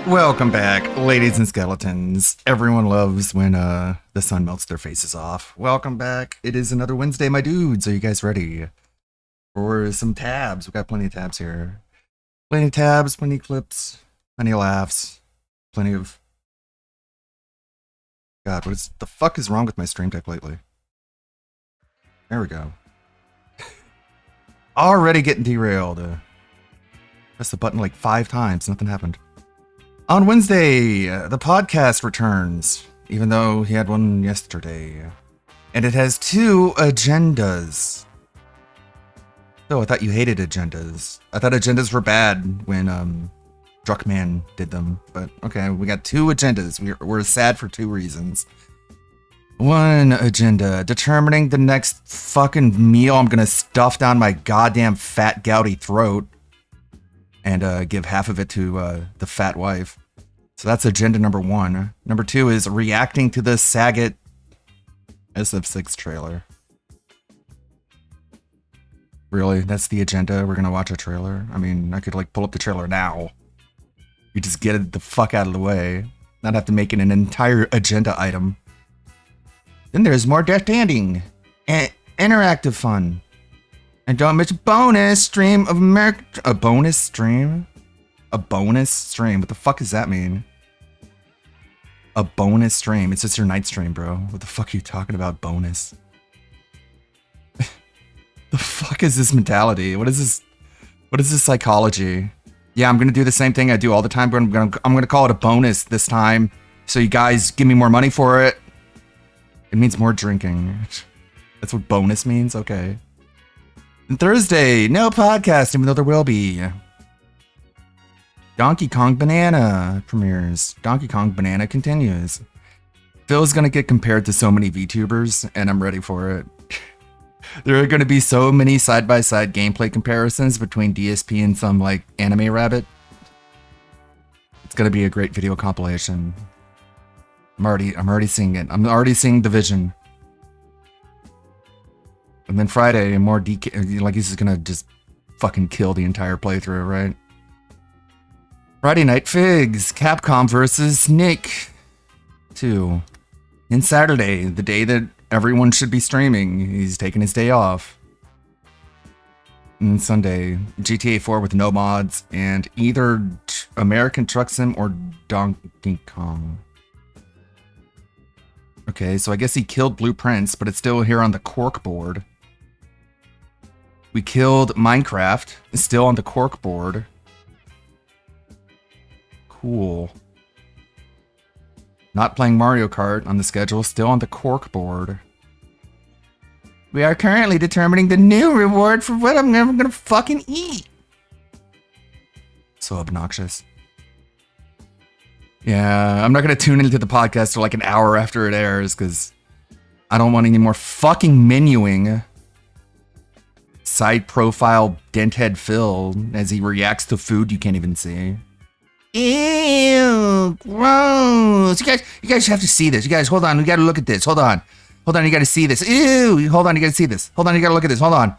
Welcome back, ladies and skeletons. Everyone loves when the sun melts their faces off. Welcome back. It is another Wednesday, my dudes. Are you guys ready for some tabs? We've got plenty of tabs here. Plenty of tabs, plenty of clips, plenty of laughs, plenty of... God, the fuck is wrong with my stream deck lately? There we go. Already getting derailed. Pressed the button like 5 times, nothing happened. On Wednesday, the podcast returns, even though he had one yesterday. And it has 2 agendas. Oh, I thought you hated agendas. I thought agendas were bad when Druckmann did them. But okay, we got 2 agendas. We're sad for 2 reasons. One agenda, determining the next fucking meal I'm gonna stuff down my goddamn fat gouty throat. And give half of it to the fat wife. So that's agenda number 1. Number 2 is reacting to the Saget SF6 trailer. Really? That's the agenda? We're gonna watch a trailer? I mean, I could like pull up the trailer now. You just get it the fuck out of the way. Not have to make it an entire agenda item. Then there's more Death Stranding. And interactive fun. And don't miss a bonus stream of America. A bonus stream? A bonus stream? What the fuck does that mean? A bonus stream? It's just your night stream, bro. What the fuck are you talking about, bonus? The fuck is this mentality? What is this? What is this psychology? Yeah, I'm gonna do the same thing I do all the time, but I'm gonna call it a bonus this time. So you guys give me more money for it. It means more drinking. That's what bonus means? Okay. And Thursday, no podcast, even though there will be. Donkey Kong Banana premieres. Donkey Kong Banana continues. Phil's gonna get compared to so many VTubers, and I'm ready for it. There are gonna be so many side-by-side gameplay comparisons between DSP and some, like, anime rabbit. It's gonna be a great video compilation. I'm already seeing it. I'm already seeing the vision. And then Friday, more DK, like he's just gonna just fucking kill the entire playthrough, right? Friday Night Figs, Capcom versus Snake 2. And Saturday, the day that everyone should be streaming, he's taking his day off. And Sunday, GTA 4 with no mods, and either American Truck Sim or Donkey Kong. Okay, so I guess he killed Blueprints, but it's still here on the cork board. We killed Minecraft. It's still on the cork board. Cool. Not playing Mario Kart on the schedule. Still on the cork board. We are currently determining the new reward for what I'm never gonna fucking eat. So obnoxious. Yeah, I'm not gonna tune into the podcast for like an hour after it airs because I don't want any more fucking menuing. Side profile Denthead Phil as he reacts to food you can't even see. Ew, gross. You guys have to see this. You guys, hold on. We gotta look at this. Hold on, you gotta see this. Ew, hold on, you gotta see this. Hold on, you gotta look at this. Hold on.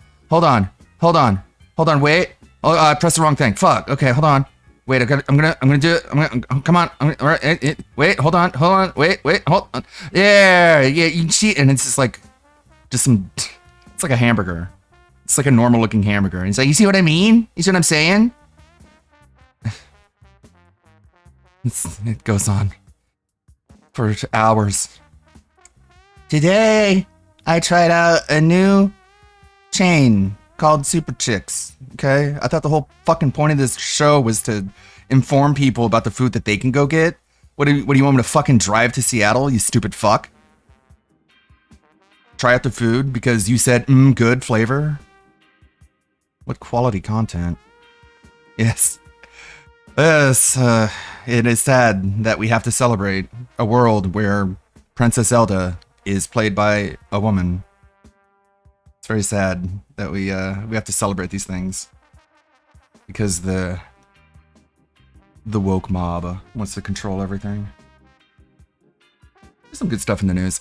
Wait. Oh, I pressed the wrong thing. Fuck. Okay, hold on. Wait, I'm gonna do it. Come on. All right. Wait, hold on. Wait, hold on. Yeah, you can see, and it's just like, it's like a hamburger. It's like a normal looking hamburger. And it's like, you see what I mean? You see what I'm saying? It goes on for hours. Today, I tried out a new chain called Super Chicks. Okay? I thought the whole fucking point of this show was to inform people about the food that they can go get. What do you want me to fucking drive to Seattle, you stupid fuck? Try out the food because you said, good flavor? What quality content? Yes. Yes, it is sad that we have to celebrate a world where Princess Zelda is played by a woman. It's very sad that we have to celebrate these things because the woke mob wants to control everything. There's some good stuff in the news.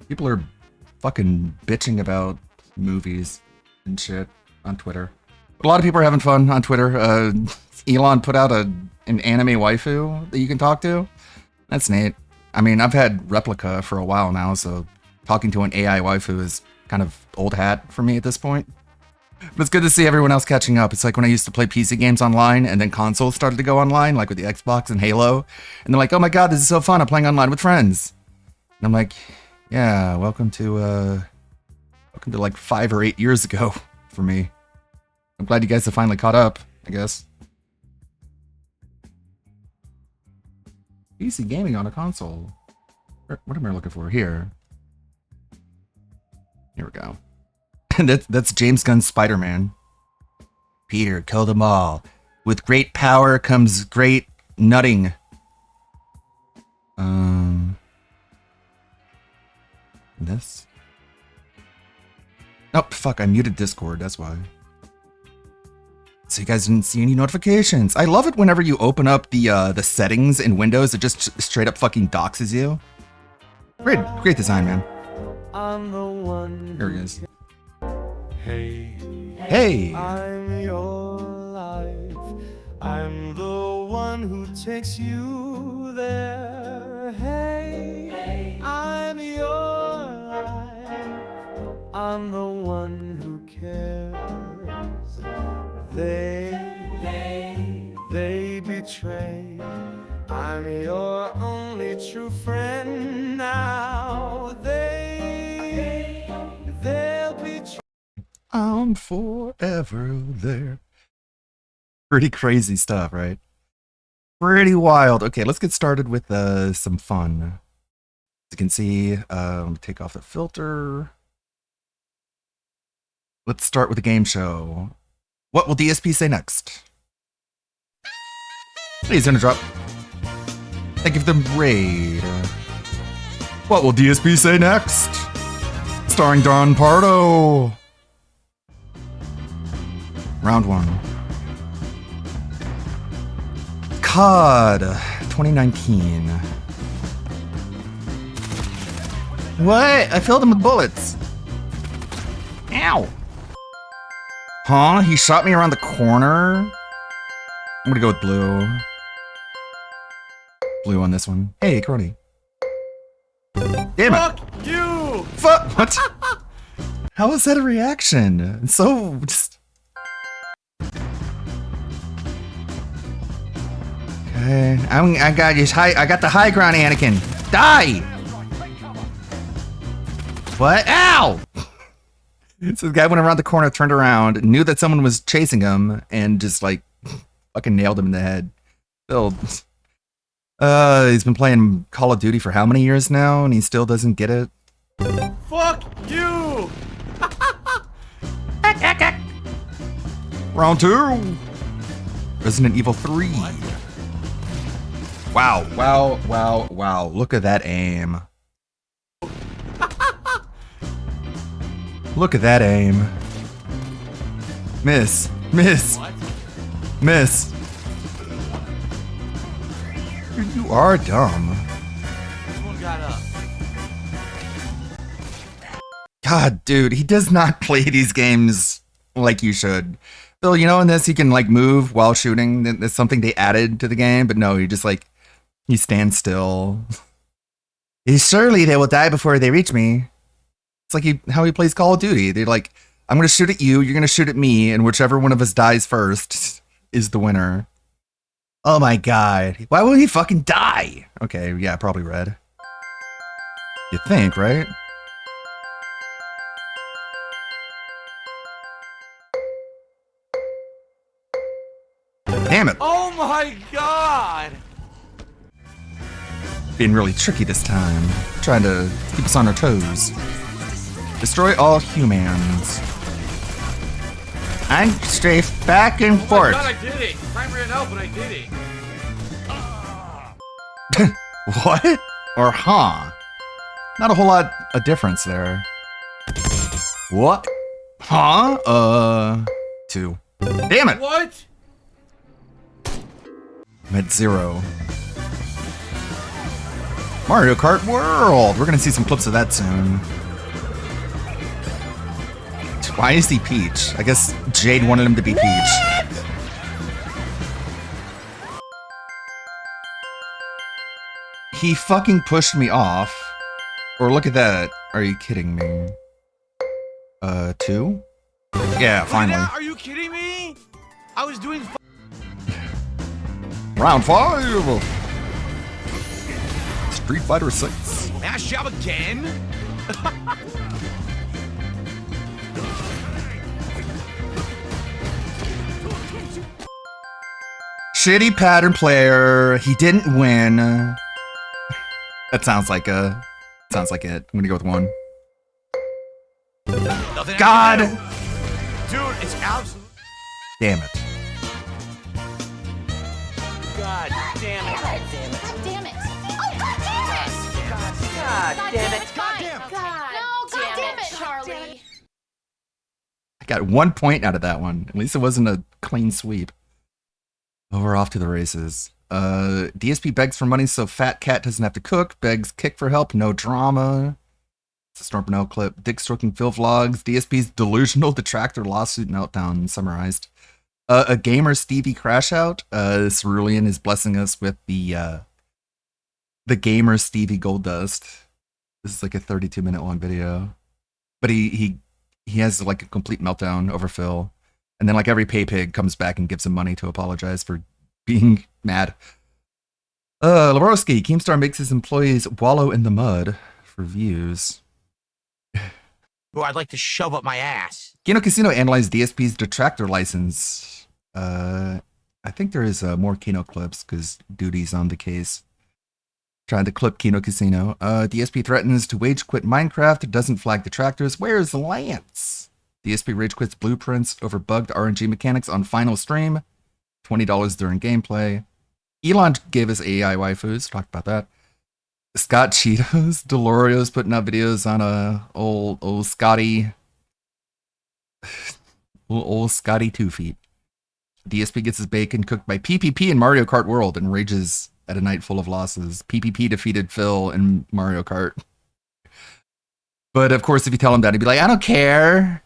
People are fucking bitching about movies and shit on Twitter. A lot of people are having fun on Twitter. Elon put out an anime waifu that you can talk to. That's neat. I mean, I've had Replica for a while now, so talking to an AI waifu is kind of old hat for me at this point. But it's good to see everyone else catching up. It's like when I used to play PC games online and then consoles started to go online, like with the Xbox and Halo. And they're like, oh my god, this is so fun. I'm playing online with friends. And I'm like, yeah, welcome to like 5 or 8 years ago for me. I'm glad you guys have finally caught up, I guess. PC gaming on a console. What am I looking for here? Here we go. That's James Gunn's Spider-Man. Peter killed them all. With great power comes great nutting. This? Nope, fuck, I muted Discord, that's why. So you guys didn't see any notifications. I love it whenever you open up the settings in Windows, it just straight up fucking doxes you. Great design, man. Here he is. Hey. I'm your life. I'm the one who takes you there. Hey, I'm your life. I'm the one who cares. They betray. I'm your only true friend now. They'll betray. I'm forever there. Pretty crazy stuff, right? Pretty wild. Okay, let's get started with some fun. As you can see, take off the filter. Let's start with the game show. What will DSP say next? Please interrupt. Thank you for the raid. What will DSP say next? Starring Don Pardo. Round 1. COD 2019. What? I filled him with bullets. Ow. Huh? He shot me around the corner? I'm gonna go with blue. Blue on this one. Hey, Crony. Damn it. Fuck you! Fuck! What? How was that a reaction? It's so just... Okay. I got this high. I got the high ground, Anakin. Die! What? Ow! So the guy went around the corner, turned around, knew that someone was chasing him, and just like fucking nailed him in the head. Still, he's been playing Call of Duty for how many years now, and he still doesn't get it. Fuck you! Round 2. Resident Evil 3. Wow! Wow! Wow! Wow! Look at that aim. Look at that aim. Miss. Miss. What? Miss. You are dumb. Someone got up. God, dude, he does not play these games like you should. Bill, you know in this he can like move while shooting. That's something they added to the game, but no, he just like, he stands still. Surely they will die before they reach me. It's like how he plays Call of Duty. They're like, I'm going to shoot at you, you're going to shoot at me, and whichever one of us dies first is the winner. Oh my god. Why would he fucking die? Okay, yeah, probably red. You think, right? Damn it. Oh my god! Being really tricky this time. Trying to keep us on our toes. Destroy all humans. And strafe back and forth. Oh my god, I did it! Time ran out, but I did it. What? Or huh? Not a whole lot of difference there. What? Huh? 2. Damn it! What? I'm at 0. Mario Kart World! We're gonna see some clips of that soon. Why is he Peach? I guess Jade wanted him to be Peach. He fucking pushed me off. Or look at that. Are you kidding me? 2? Yeah, finally. Are you kidding me? I was doing. Round 5. Street Fighter 6. Mash job again? Shitty pattern player. He didn't win. That sounds like it. I'm gonna go with 1. Nothing God! Dude, it's absolute. Damn it. God damn it. God damn it. Oh, God damn it. God damn it. God damn it. God damn it, Charlie. I got 1 point out of that one. At least it wasn't a clean sweep. Oh, we're off to the races. DSP begs for money so Fat Cat doesn't have to cook. Begs kick for help. No drama. It's a Storm Bernal clip. Dick stroking Phil vlogs. DSP's delusional detractor lawsuit meltdown summarized. A gamer Stevie crash out. Cerulean is blessing us with the gamer Stevie Gold Dust. This is like a 32-minute long video, but he has like a complete meltdown over Phil, and then like every pay pig comes back and gives him money to apologize for being mad. Lebowski, Keemstar makes his employees wallow in the mud for views. Who I'd like to shove up my ass. Kino Casino analyzed DSP's detractor license. I think there is more Kino clips because Duty's on the case. Trying to clip Kino Casino. DSP threatens to wage quit Minecraft, doesn't flag detractors. Where's Lance? DSP rage quits Blueprints over bugged RNG mechanics on final stream. $20 during gameplay. Elon gave us AI waifus. Talked about that. Scott Cheetos. Delorio's putting out videos on old Scotty. Old Scotty 2 feet. DSP gets his bacon cooked by PPP in Mario Kart World and rages at a night full of losses. PPP defeated Phil in Mario Kart. But of course, if you tell him that, he'd be like, I don't care.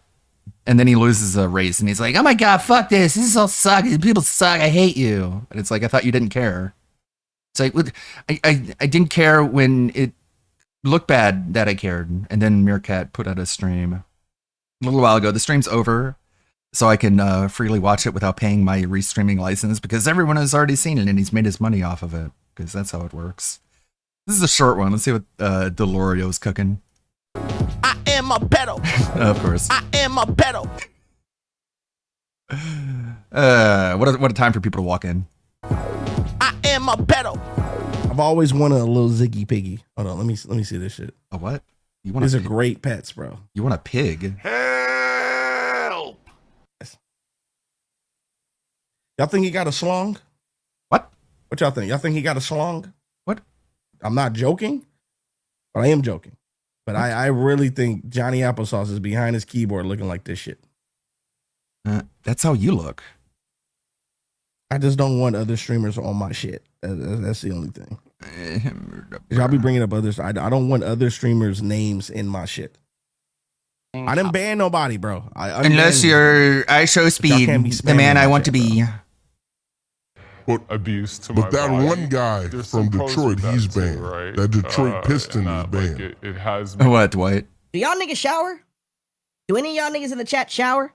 And then he loses a race and he's like, oh my God, fuck this. This is all suck. People suck. I hate you. And it's like, I thought you didn't care. It's like, I didn't care when it looked bad that I cared. And then Meerkat put out a stream a little while ago. The stream's over, so I can freely watch it without paying my restreaming license because everyone has already seen it and he's made his money off of it because that's how it works. This is a short one. Let's see what Delorio's cooking. I am a pedo. Of course. I am a pedo. What a time for people to walk in. I am a pedo. I've always wanted a little Ziggy Piggy. Hold on, let me see this shit. A what? You want? These are great pets, bro. You want a pig? Help! Y'all think he got a schlong? What? What y'all think? Y'all think he got a schlong? What? I'm not joking, but I am joking. But I really think Johnny Applesauce is behind his keyboard looking like this shit. That's how you look. I just don't want other streamers on my shit. That's the only thing. Y'all be bringing up others. I don't want other streamers' names in my shit. I didn't ban nobody, bro. Unless you're IShowSpeed, the man I want to be. But abuse to my But that body. one guy There's from some pros Detroit, with that he's too, banned. right? That Detroit Piston is like banned. it has What, Dwight? Do y'all niggas shower? Do any of y'all niggas in the chat shower?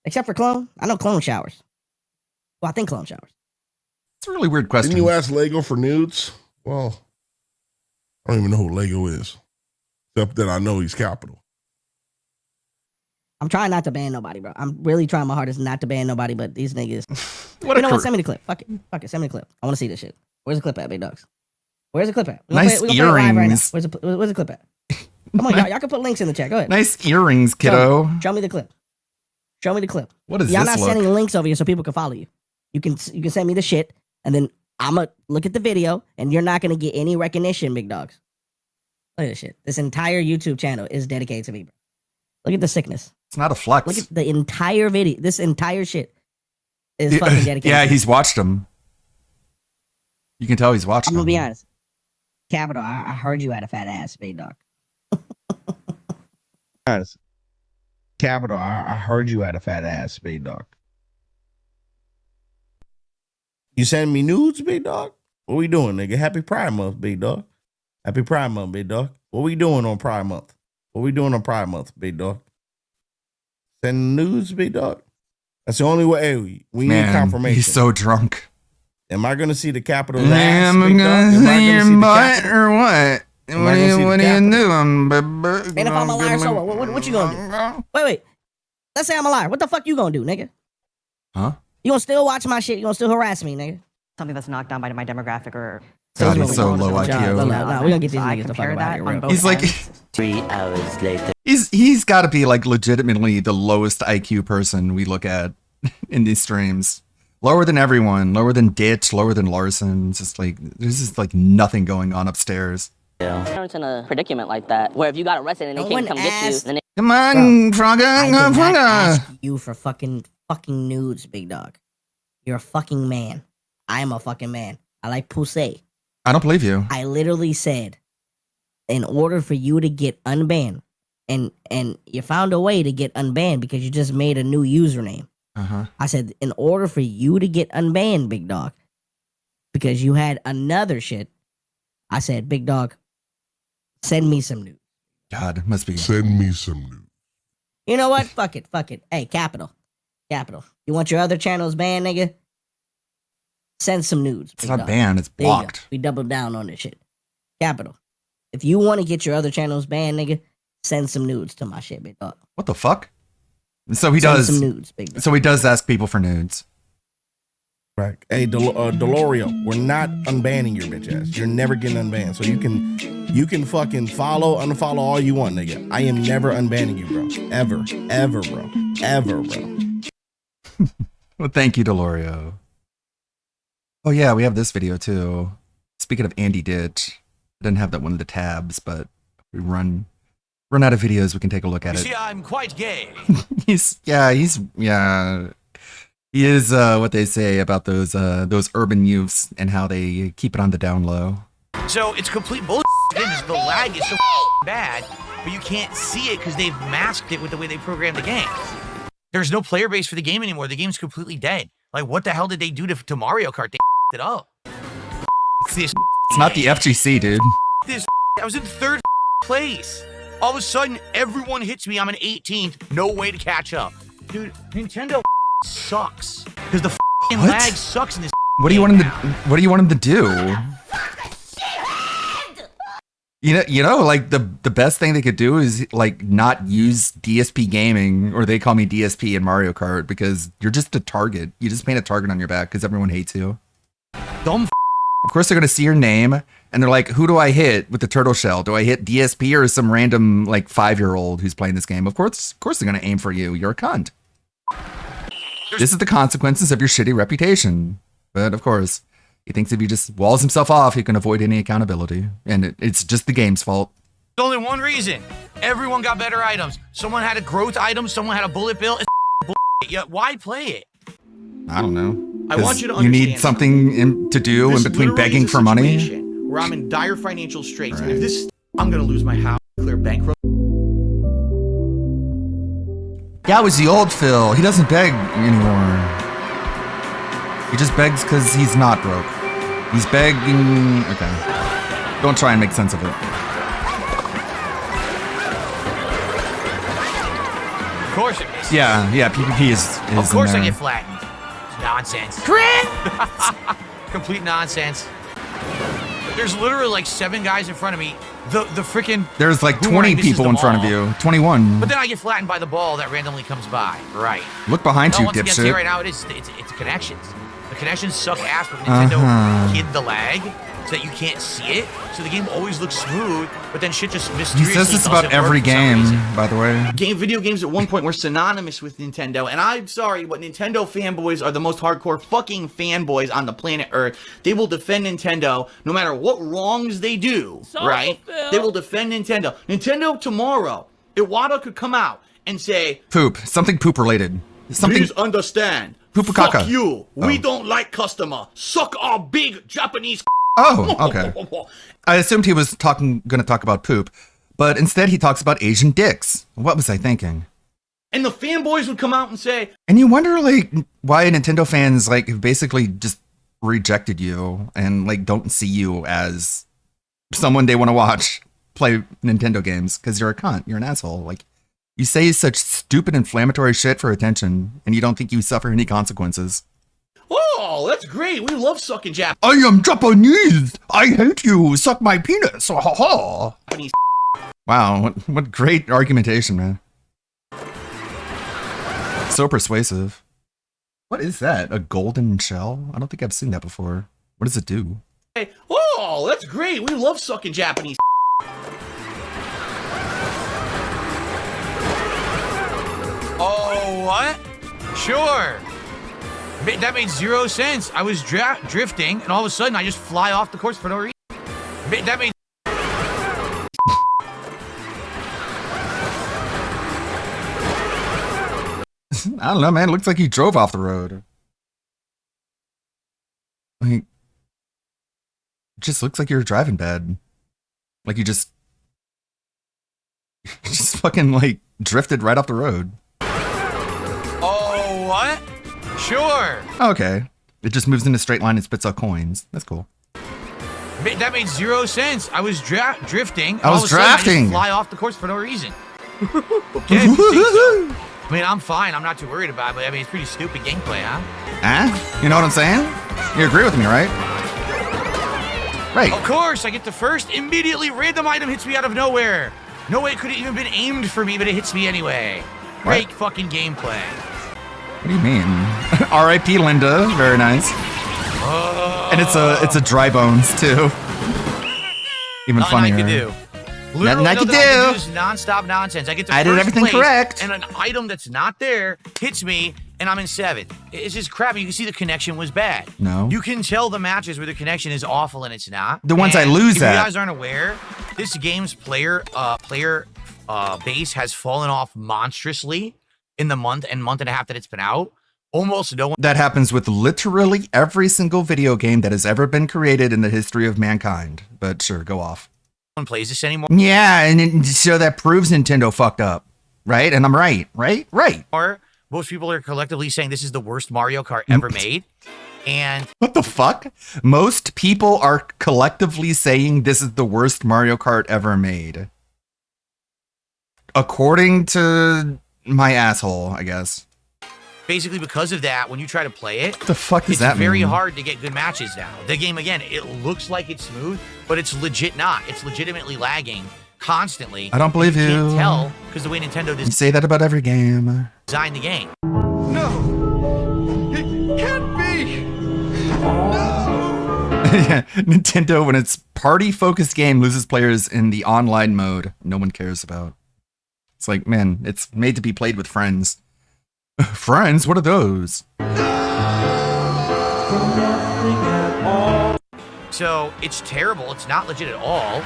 Except for Clone? I know Clone showers. Well, I think Clone showers. It's a really weird question. Didn't you ask Lego for nudes? Well, I don't even know who Lego is. Except that I know he's capital. I'm trying not to ban nobody, bro. I'm really trying my hardest not to ban nobody, but these niggas. What You know a what? cr- Send me the clip. Fuck it. Send me the clip. I want to see this shit. Where's the clip at, big dogs? Where's the clip at? Nice we gonna play it live right now. earrings. Where's the clip at? Come on, y'all can put links in the chat. Go ahead. Nice earrings, kiddo. Show me the clip. Show me the clip. What does Y'all this not look? sending links over here so people can follow you. You can send me the shit, and then I'ma look at the video, and you're not gonna get any recognition, big dogs. Look at this shit. This entire YouTube channel is dedicated to me, bro. Look at the sickness. It's not a flex. Look at the entire video. This entire shit is fucking dedicated. Yeah, to me. he's watched them. You can tell he's watched I'm gonna them. be honest. Capital, I heard you had a fat ass, big dog. Honest. Capital, I heard you had a fat ass, big dog. You sending me nudes, big dog? What we doing, nigga? Happy Pride Month, big dog. Happy Pride Month, big dog. What we doing on Pride Month? What we doing on Pride Month, big dog? Sending nudes, big dog? That's the only way. Hey, we need confirmation. He's so drunk. Am I going to see the Capitol's ass, big Am I dog? Am gonna I see going your to see the butt Capitol? or what? Am I What gonna see are the you Capitol? doing? And if I'm a liar, so what you gonna do? Wait. Let's say I'm a liar. What the fuck you gonna do, nigga? Huh? You gonna still watch my shit? You gonna still harass me, nigga? Something that's knocked down by my demographic or God, he's he's so low Nah, IQ. we gonna get these So I niggas the fuck compare out that here, on real. both He's like- ends. 3 hours later. He's got to be like legitimately the lowest IQ person we look at in these streams. Lower than everyone, lower than Ditch, lower than Larson. It's just like there's just like nothing going on upstairs. Parents in a predicament like that, where if you got arrested and they No can't one come get you, asked- then they Come on, Frogga, I did not Frogga. ask you for fucking nudes, big dog. You're a fucking man. I am a fucking man. I like pussy. I don't believe you. I literally said, in order for you to get unbanned, and you found a way to get unbanned because you just made a new username. Uh-huh. I said, in order for you to get unbanned, big dog, because you had another shit, I said, big dog, send me some nudes. God, it must be. Send me some news. You know what? Fuck it. Hey, Capital. You want your other channels banned, nigga? Send some nudes. It's big not dog. banned, it's There you go. blocked. We doubled down on this shit. Capital. If you want to get your other channels banned, nigga, send some nudes to my shit, big dog. What the fuck? So he Send does. some nudes, big dog. So he does ask people for nudes. Right. Hey, Delorio, we're not unbanning your bitch ass. You're never getting unbanned. So you can fucking unfollow all you want, nigga. I am never unbanning you, bro. Ever, bro. Well, thank you, Delorio. Oh yeah, we have this video too. Speaking of Andy Ditch, I didn't have that one of the tabs, but we run out of videos. We can take a look at You it. see, I'm quite gay. He is what they say about those urban youths and how they keep it on the down low. So it's complete bullshit. Again, the lag is so bad, but you can't see it because they've masked it with the way they programmed the game. There's no player base for the game anymore. The game's completely dead. Like, what the hell did they do to Mario Kart? They it up. It's this. It's not the FGC, dude. This. I was in 3rd place. All of a sudden, everyone hits me. I'm in 18th. No way to catch up. Dude, Nintendo sucks. Because the What? lag sucks in this. What do you want him to? What do you want him to do? You know, like the best thing they could do is like not use DSP gaming, or they call me DSP in Mario Kart, because you're just a target. You just paint a target on your back because everyone hates you. Dumb. Of course, they're gonna see your name and they're like, "Who do I hit with the turtle shell? Do I hit DSP or some random like 5-year-old who's playing this game?" Of course, they're gonna aim for you. You're a cunt. This is the consequences of your shitty reputation. But of course, he thinks if he just walls himself off, he can avoid any accountability. And it's just the game's fault. There's only one reason. Everyone got better items. Someone had a growth item. Someone had a bullet bill. It's bullshit. Yeah, why play it? I don't know. I want you to 'Cause you need understand something to do in This between literally begging is a for money. situation where I'm in dire financial straits. And Right. if this, I'm gonna lose my house, clear bankrupt. Yeah, it was the old Phil. He doesn't beg anymore. He just begs because he's not broke. He's begging. Okay. Don't try and make sense of it. Of course it misses. Yeah, PvP is Of course in I there. get flattened. It's nonsense. Complete nonsense. There's literally like 7 guys in front of me. The freaking. There's like boomerang 20 misses people the in front of ball. you. 21. But then I get flattened by the ball that randomly comes by. Right. Look behind No, you, once again, see dipshit. right now, it's connections. The connections suck ass, but Nintendo hid the lag so that you can't see it. So the game always looks smooth, but then shit just He mysteriously says this about doesn't every work for some game, reason. by the way. Video games at one point were synonymous with Nintendo, and I'm sorry, but Nintendo fanboys are the most hardcore fucking fanboys on the planet Earth. They will defend Nintendo no matter what wrongs they do, right? They will defend Nintendo. Nintendo tomorrow, Iwata could come out and say, Poop. Something poop related. Something. please understand. Pupukaka. Fuck you. We Oh. don't like customer. Suck our big Japanese. Oh, okay. I assumed he was going to talk about poop, but instead he talks about Asian dicks. What was I thinking? And the fanboys would come out and say, And you wonder, like, why Nintendo fans, like, have basically just rejected you and, like, don't see you as someone they want to watch play Nintendo games because you're a cunt. You're an asshole. Like, you say such stupid inflammatory shit for attention and you don't think you suffer any consequences. oh, that's great. We love sucking I am Japanese. I hate you. Suck my penis. Ha ha. Japanese. Wow, what great argumentation, man. So persuasive. What is that? A golden shell? I don't think I've seen that before. What does it do? Oh, that's great. We love sucking Japanese. Oh, what? Sure. That made 0 sense. I was drifting, and all of a sudden, I just fly off the course for no reason. That made... I don't know, man. It looks like you drove off the road. Like, it just looks like you're driving bad. Like you just fucking like drifted right off the road. Oh, what? Sure. Okay. It just moves in a straight line and spits out coins. That's cool. That made 0 sense. I was drifting. And I was drafting. I just fly off the course for no reason. Okay, if you think so. I mean, I'm fine. I'm not too worried about it, but I mean, it's pretty stupid gameplay, huh? Huh? You know what I'm saying? You agree with me, right? Right. Of course, I get the first. Immediately, random item hits me out of nowhere. No way it could have even been aimed for me, but it hits me anyway. Great What? fucking gameplay. What do you mean? R.I.P. Linda. Very nice. And it's a dry bones too. Even funnier. Nothing I can do. Literally, Nothing I can nothing I can do. is nonstop nonsense. I get to I did first everything place, correct. and an item that's not there hits me, and I'm in 7th. It's just crappy. You can see the connection was bad. No. You can tell the matches where the connection is awful and it's not. The ones I And lose if at. you guys aren't aware, this game's player base has fallen off monstrously in the month and a half that it's been out. Almost no one That happens with literally every single video game that has ever been created in the history of mankind. But sure, go off. plays this anymore. Yeah, and so that proves Nintendo fucked up, right? And I'm right, right? Most people are collectively saying this is the worst Mario Kart ever made. And What the fuck? Most people are collectively saying this is the worst Mario Kart ever made. According to my asshole, I guess. basically because of that, when you try to play it, What the fuck does it's that very mean? hard to get good matches now. The game, again, it looks like it's smooth, but it's legit not. It's legitimately lagging constantly. I don't believe You you. can't tell because the way Nintendo You say that about every game. designed the game. Yeah, Nintendo, when its party-focused game loses players in the online mode, no one cares about. It's like, man, it's made to be played with friends. Friends? What are those? So it's terrible. It's not legit at all.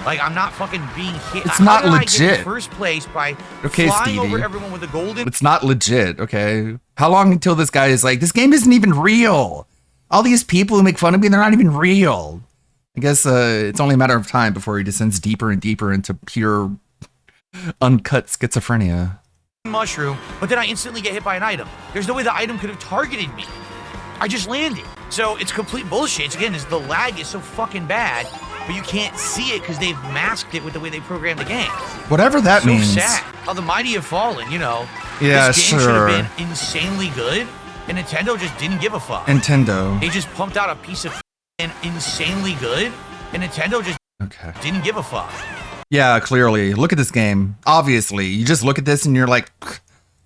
Like, I'm not fucking being hit. It's How not did I legit. get in first place by Okay, flying Stevie. over everyone with a golden. It's not legit, okay? How long until this guy is like, this game isn't even real? All these people who make fun of me, they're not even real. I guess it's only a matter of time before he descends deeper and deeper into pure, uncut schizophrenia. mushroom, but then I instantly get hit by an item. There's no way the item could have targeted me. I just landed. So it's complete bullshit. Again, the lag is so fucking bad, but you can't see it because they've masked it with the way they programmed the game. Whatever that so means. sad. How the mighty have fallen, you know. Yeah, this game should sure. have been insanely good, and Nintendo just didn't give a fuck. Nintendo. They just pumped out a piece of insanely good, and Nintendo just Okay. didn't give a fuck. Yeah, clearly. Look at this game. Obviously, you just look at this and you're like,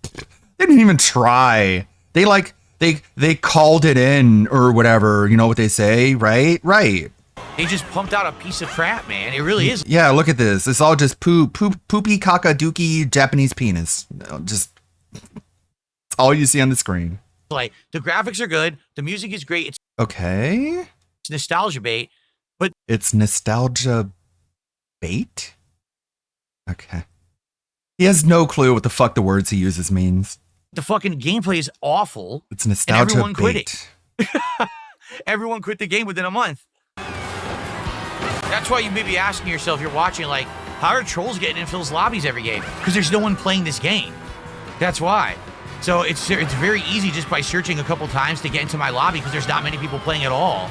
they didn't even try. They called it in or whatever. You know what they say, right? Right. They just pumped out a piece of crap, man. It really is. Yeah, look at this. It's all just poopy caca dookie Japanese penis. Just it's all you see on the screen. Like, the graphics are good, the music is great, it's Okay. nostalgia bait, but It's nostalgia bait? Okay. He has no clue what the fuck the words he uses means. the fucking gameplay is awful. It's nostalgia everyone quit bait. Everyone quit the game within a month. That's why you may be asking yourself, you're watching, like, how are trolls getting in Phil's lobbies every game? Because there's no one playing this game. That's why. So it's very easy just by searching a couple times to get into my lobby because there's not many people playing at all.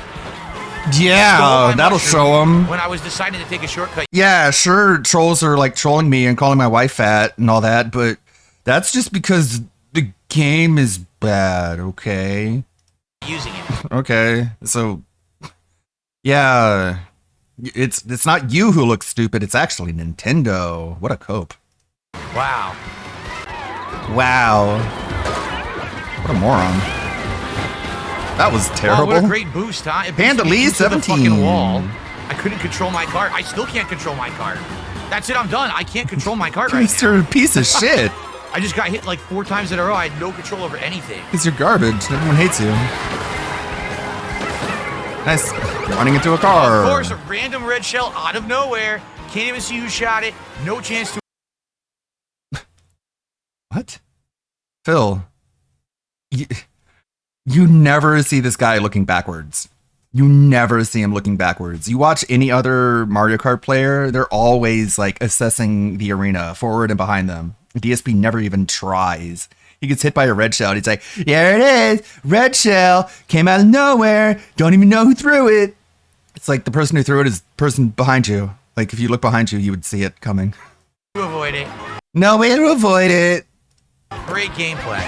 Yeah, that'll show them. When I was deciding to take a shortcut. Yeah, sure, trolls are like trolling me and calling my wife fat and all that, but that's just because the game is bad, okay? Using it. Okay, so yeah, it's not you who looks stupid, it's actually Nintendo. What a cope. Wow. Wow. What a moron. That was terrible. Oh, what a great boost, huh? It Panda boosted me Lee into the 17. fucking wall. I couldn't control my cart. I still can't control my cart. That's it, I'm done. I can't control my cart right now. You're a piece of shit. I just got hit like 4 times in a row. I had no control over anything. Because you're garbage. Everyone hates you. Nice. Running into a car. Of course, a random red shell out of nowhere. Can't even see who shot it. No chance to. What? Phil. You never see this guy looking backwards. You never see him looking backwards. You watch any other Mario Kart player, they're always like assessing the arena forward and behind them. DSP never even tries. He gets hit by a red shell and he's like, there it is, red shell, came out of nowhere, don't even know who threw it. It's like the person who threw it is the person behind you. Like if you look behind you, you would see it coming. Avoid it. No way to avoid it. Great gameplay.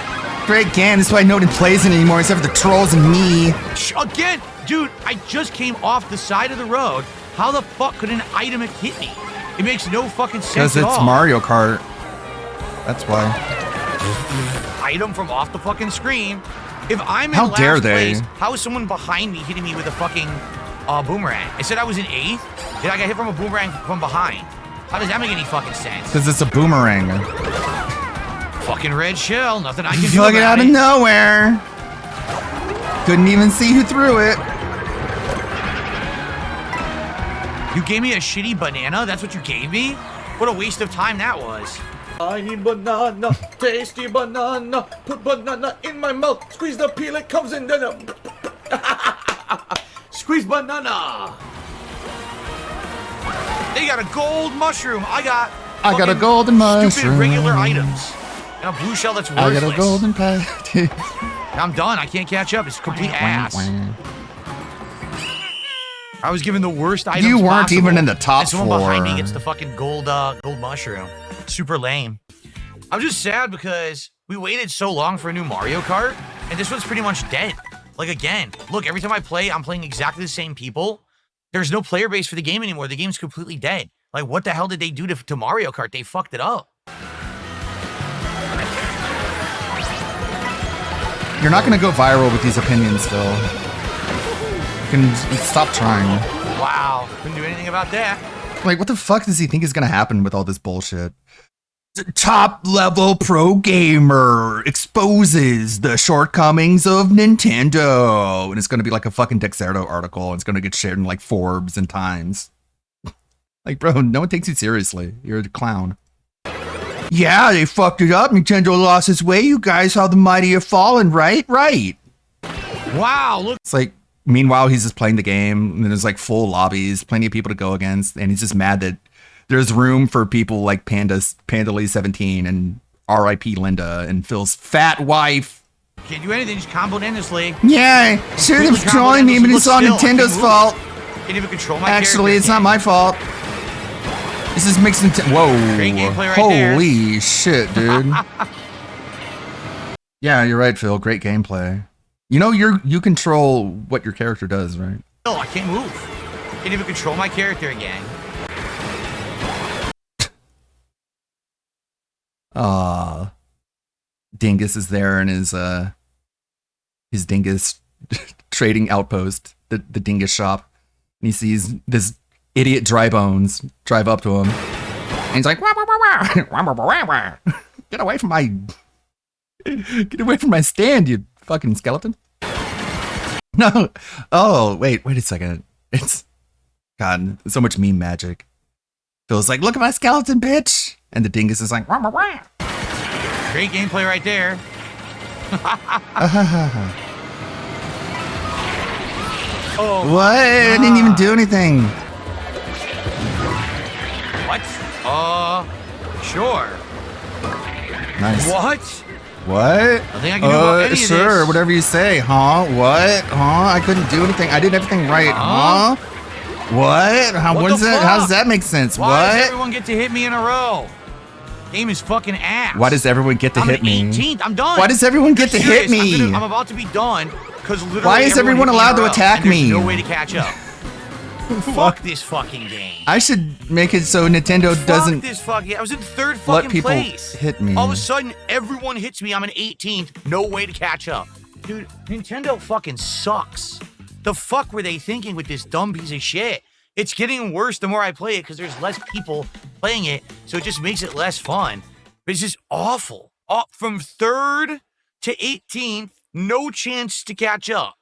Great game. That's why nobody plays it anymore except for the trolls and me. Again, dude, I just came off the side of the road. How the fuck could an item have hit me? It makes no fucking sense Because at it's all. Mario Kart. That's why. Item from off the fucking screen. If I'm in How last dare they? place, how is someone behind me hitting me with a fucking boomerang? I said I was in 8th. Did I get hit from a boomerang from behind? How does that make any fucking sense? Because it's a boomerang. Fucking red shell. Nothing I can do Fucking about out of it. nowhere. Couldn't even see who threw it. You gave me a shitty banana? That's what you gave me? What a waste of time that was. I need banana, tasty banana. Put banana in my mouth. Squeeze the peel, it comes in. Then squeeze banana. They got a gold mushroom. I got a golden mushroom. Stupid regular items. And a blue shell that's worthless. I got a golden patty. I'm done. I can't catch up. It's complete ass. I was given the worst items You weren't possible, even in the top and someone behind me four. gets the fucking gold mushroom. Super lame. I'm just sad because we waited so long for a new Mario Kart, and this one's pretty much dead. Like, again, look, every time I play, I'm playing exactly the same people. There's no player base for the game anymore. The game's completely dead. Like, what the hell did they do to Mario Kart? They fucked it up. You're not going to go viral with these opinions, Phil. You can stop trying. Wow. Couldn't do anything about that. Like, what the fuck does he think is going to happen with all this bullshit? Top level pro gamer exposes the shortcomings of Nintendo. And it's going to be like a fucking Dexerto article. And it's going to get shared in like Forbes and Times. Like, bro, no one takes you seriously. You're a clown. Yeah, they fucked it up. Nintendo lost its way. You guys saw the mighty have fallen, right? Right. Wow, look. It's like, meanwhile, he's just playing the game. And there's like full lobbies, plenty of people to go against. And he's just mad that there's room for people like Panda Lee 17 and R.I.P. Linda and Phil's fat wife. Can't do anything, just comboed endlessly. Yeah, should have trolling me, but it's all Nintendo's fault. Can't even control my Actually, it's not my fault. This is mixing. Whoa! Great gameplay right Holy there. shit, dude! Yeah, you're right, Phil. Great gameplay. You know, you control what your character does, right? No, I can't move. Can't even control my character again. Dingus is there in his Dingus trading outpost, the Dingus shop. And he sees this idiot Dry Bones drive up to him. And he's like, wah, wah, wah, wah. Wah, wah, wah, wah. Get away from my stand, you fucking skeleton. No. Oh, wait a second. It's God, so much meme magic. Phil's like, look at my skeleton, bitch. And the Dingus is like, wah, wah, wah. Great gameplay right there. Oh, what? I didn't even do anything. What? Sure. Nice. What? What? I think I can do about any of sure, this. whatever you say, huh? What? Huh? I couldn't do anything. I did everything right, huh? What? What the fuck? How does that make sense? Why does What? everyone get to hit me in a row? Game is fucking ass. Why does everyone get to hit me? 18th. I'm done. Why does everyone get to hit Serious, me? I'm about to be done because literally. Why is everyone hit me in allowed a to row, attack and there's me? No way to catch up. Fuck this fucking game. I should make it so Nintendo doesn't Fuck this fucking. I was in third let fucking people place. hit me. All of a sudden, everyone hits me. I'm in 18th. No way to catch up. Dude, Nintendo fucking sucks. The fuck were they thinking with this dumb piece of shit? It's getting worse the more I play it because there's less people playing it, so it just makes it less fun. But it's just awful. From 3rd to 18th, no chance to catch up.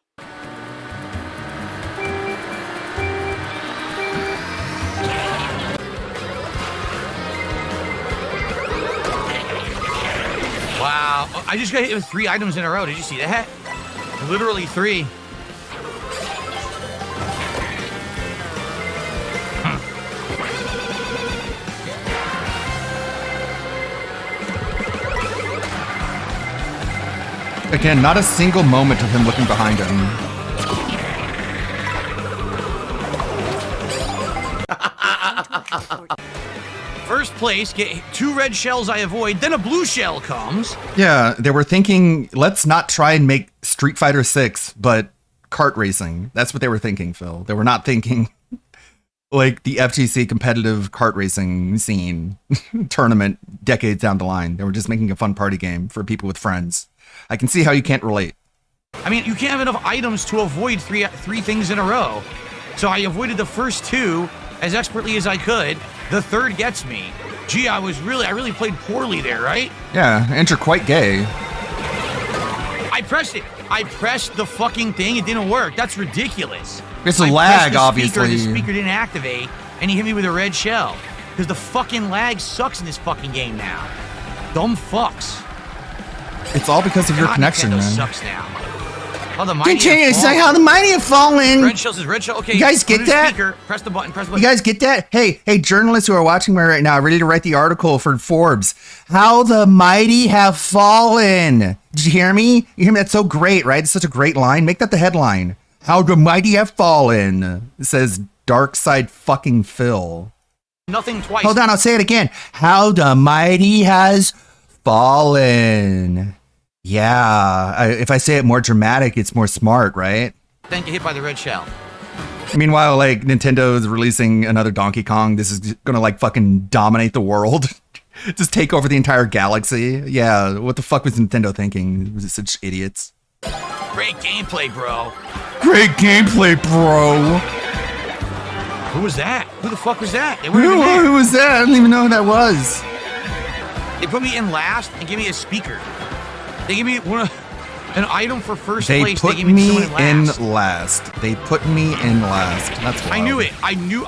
Wow, I just got hit with 3 items in a row. Did you see that? Literally 3. Again, not a single moment of him looking behind him. First place, get 2 red shells I avoid, then a blue shell comes. Yeah, they were thinking, let's not try and make Street Fighter 6, but kart racing. That's what they were thinking, Phil. They were not thinking like the FGC competitive kart racing scene tournament decades down the line. They were just making a fun party game for people with friends. I can see how you can't relate. I mean, you can't have enough items to avoid three things in a row. So I avoided the first 2 as expertly as I could. The 3rd gets me. Gee, I really played poorly there, right? Yeah, and you're quite gay. I pressed it. I pressed the fucking thing. It didn't work. That's ridiculous. It's a I lag, pressed the obviously. Speaker, the speaker didn't activate, and he hit me with a red shell. Because the fucking lag sucks in this fucking game now. Dumb fucks. It's all because of your God, connection, Nintendo man. sucks now. Oh, the mighty Continue to have say fallen. how the mighty have fallen. Red shell says red shell. Okay, You guys go get to that? Speaker, press the button. Press the You button. guys get that? Hey, journalists who are watching me right now, ready to write the article for Forbes. How the mighty have fallen. Did you hear me? You hear me? That's so great, right? It's such a great line. Make that the headline. How the mighty have fallen. It says Dark Side fucking Phil. Nothing twice. Hold on, I'll say it again. How the mighty has fallen. Yeah, if I say it more dramatic, it's more smart, right? Then get hit by the red shell. Meanwhile, like, Nintendo is releasing another Donkey Kong. This is gonna, like, fucking dominate the world. Just take over the entire galaxy. Yeah, what the fuck was Nintendo thinking? Was it such idiots? Great gameplay, bro. Great gameplay, bro. Who was that? Who the fuck was that? They weren't even there. Who was that? I don't even know who that was. They put me in last and gave me a speaker. They gave me an item for first They place. put They gave me me someone in last. last. They put me in last. That's wild. I knew it.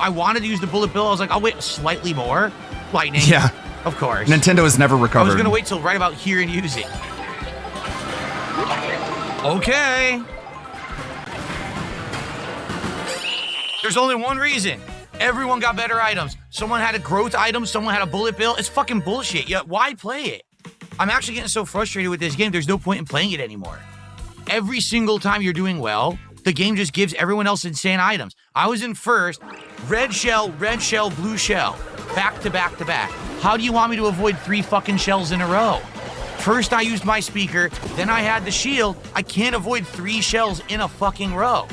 I wanted to use the bullet bill. I was like, I'll wait slightly more. Lightning. Yeah. Of course. Nintendo has never I recovered. was going to wait till right about here and use it. Okay. There's only one reason. Everyone got better items. Someone had a growth item. Someone had a bullet bill. It's fucking bullshit. Yeah, why play it? I'm actually getting so frustrated with this game. There's no point in playing it anymore. Every single time you're doing well, the game just gives everyone else insane items. I was in first. Red shell, blue shell. Back to back to back. How do you want me to avoid 3 fucking shells in a row? First I used my speaker, then I had the shield. I can't avoid 3 shells in a fucking row.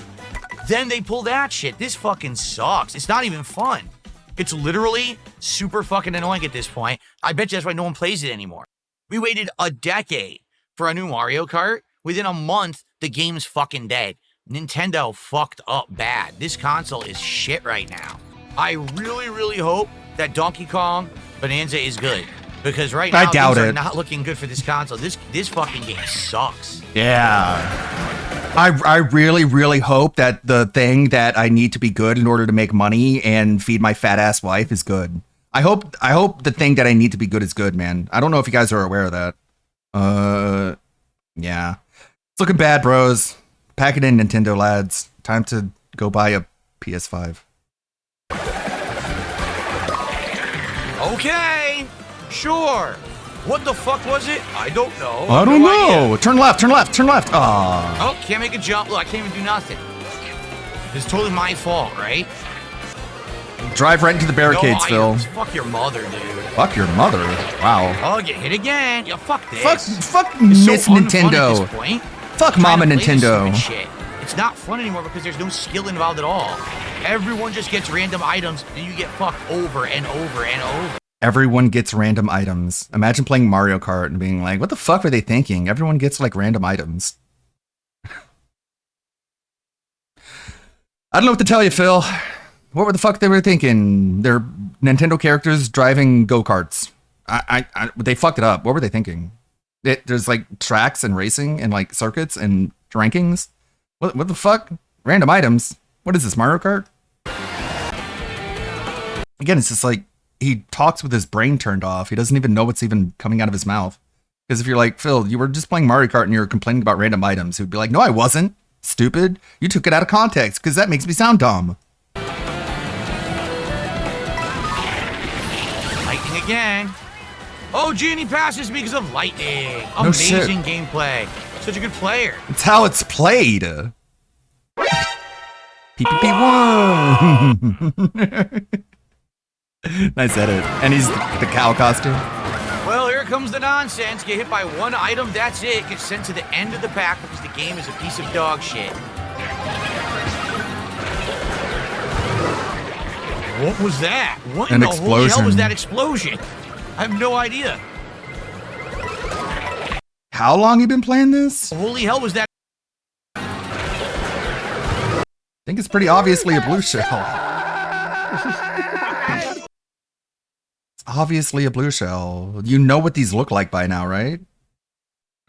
Then they pull that shit. This fucking sucks. It's not even fun. It's literally super fucking annoying at this point. I bet you that's why no one plays it anymore. We waited a decade for a new Mario Kart. Within a month, the game's fucking dead. Nintendo fucked up bad. This console is shit right now. I really, really hope that Donkey Kong Bonanza is good. Because right now, I doubt things are it. not looking good for this console. This fucking game sucks. Yeah. I really, really hope that the thing that I need to be good in order to make money and feed my fat ass wife is good. I hope the thing that I need to be good is good, man. I don't know if you guys are aware of that. Yeah. It's looking bad, bros. Pack it in, Nintendo lads. Time to go buy a PS5. Okay, sure. What the fuck was it? I don't know. I don't No know. idea. Turn left, turn left, turn left. Ah. Oh, can't make a jump. Look, I can't even do nothing. It's totally my fault, right? Drive right into the barricades, no Phil. items. Fuck your mother, dude. Fuck your mother. Wow. Oh, get hit again. Yeah, fuck this. Fuck It's Miss so unfun at Nintendo. this point. Fuck Trying Mama to play this Nintendo. stupid shit. It's not fun anymore because there's no skill involved at all. Everyone just gets random items and you get fucked over and over and over. Everyone gets random items. Imagine playing Mario Kart and being like, what the fuck were they thinking? Everyone gets like random items. I don't know what to tell you, Phil. What were the fuck they were thinking? They're Nintendo characters driving go-karts. They fucked it up. What were they thinking? There's like tracks and racing and like circuits and rankings. What the fuck? Random items. What is this, Mario Kart? Again, it's just like he talks with his brain turned off. He doesn't even know what's even coming out of his mouth. Because if you're like, Phil, you were just playing Mario Kart and you're complaining about random items, he'd be like, no, I wasn't. Stupid. You took it out of context because that makes me sound dumb. Lightning again. Oh, Genie passes me because of lightning. No shit. Amazing gameplay. Such a good player. It's how it's played. PPP1. Nice edit. And he's the cow costume. Well, here comes the nonsense. Get hit by one item, that's it. Get sent to the end of the pack because the game is a piece of dog shit. What was that? What An in the holy hell was explosion. that explosion? I have no idea. How long you been playing this? Holy hell was that? I think it's pretty obviously a blue shell. It's obviously a blue shell. You know what these look like by now, right?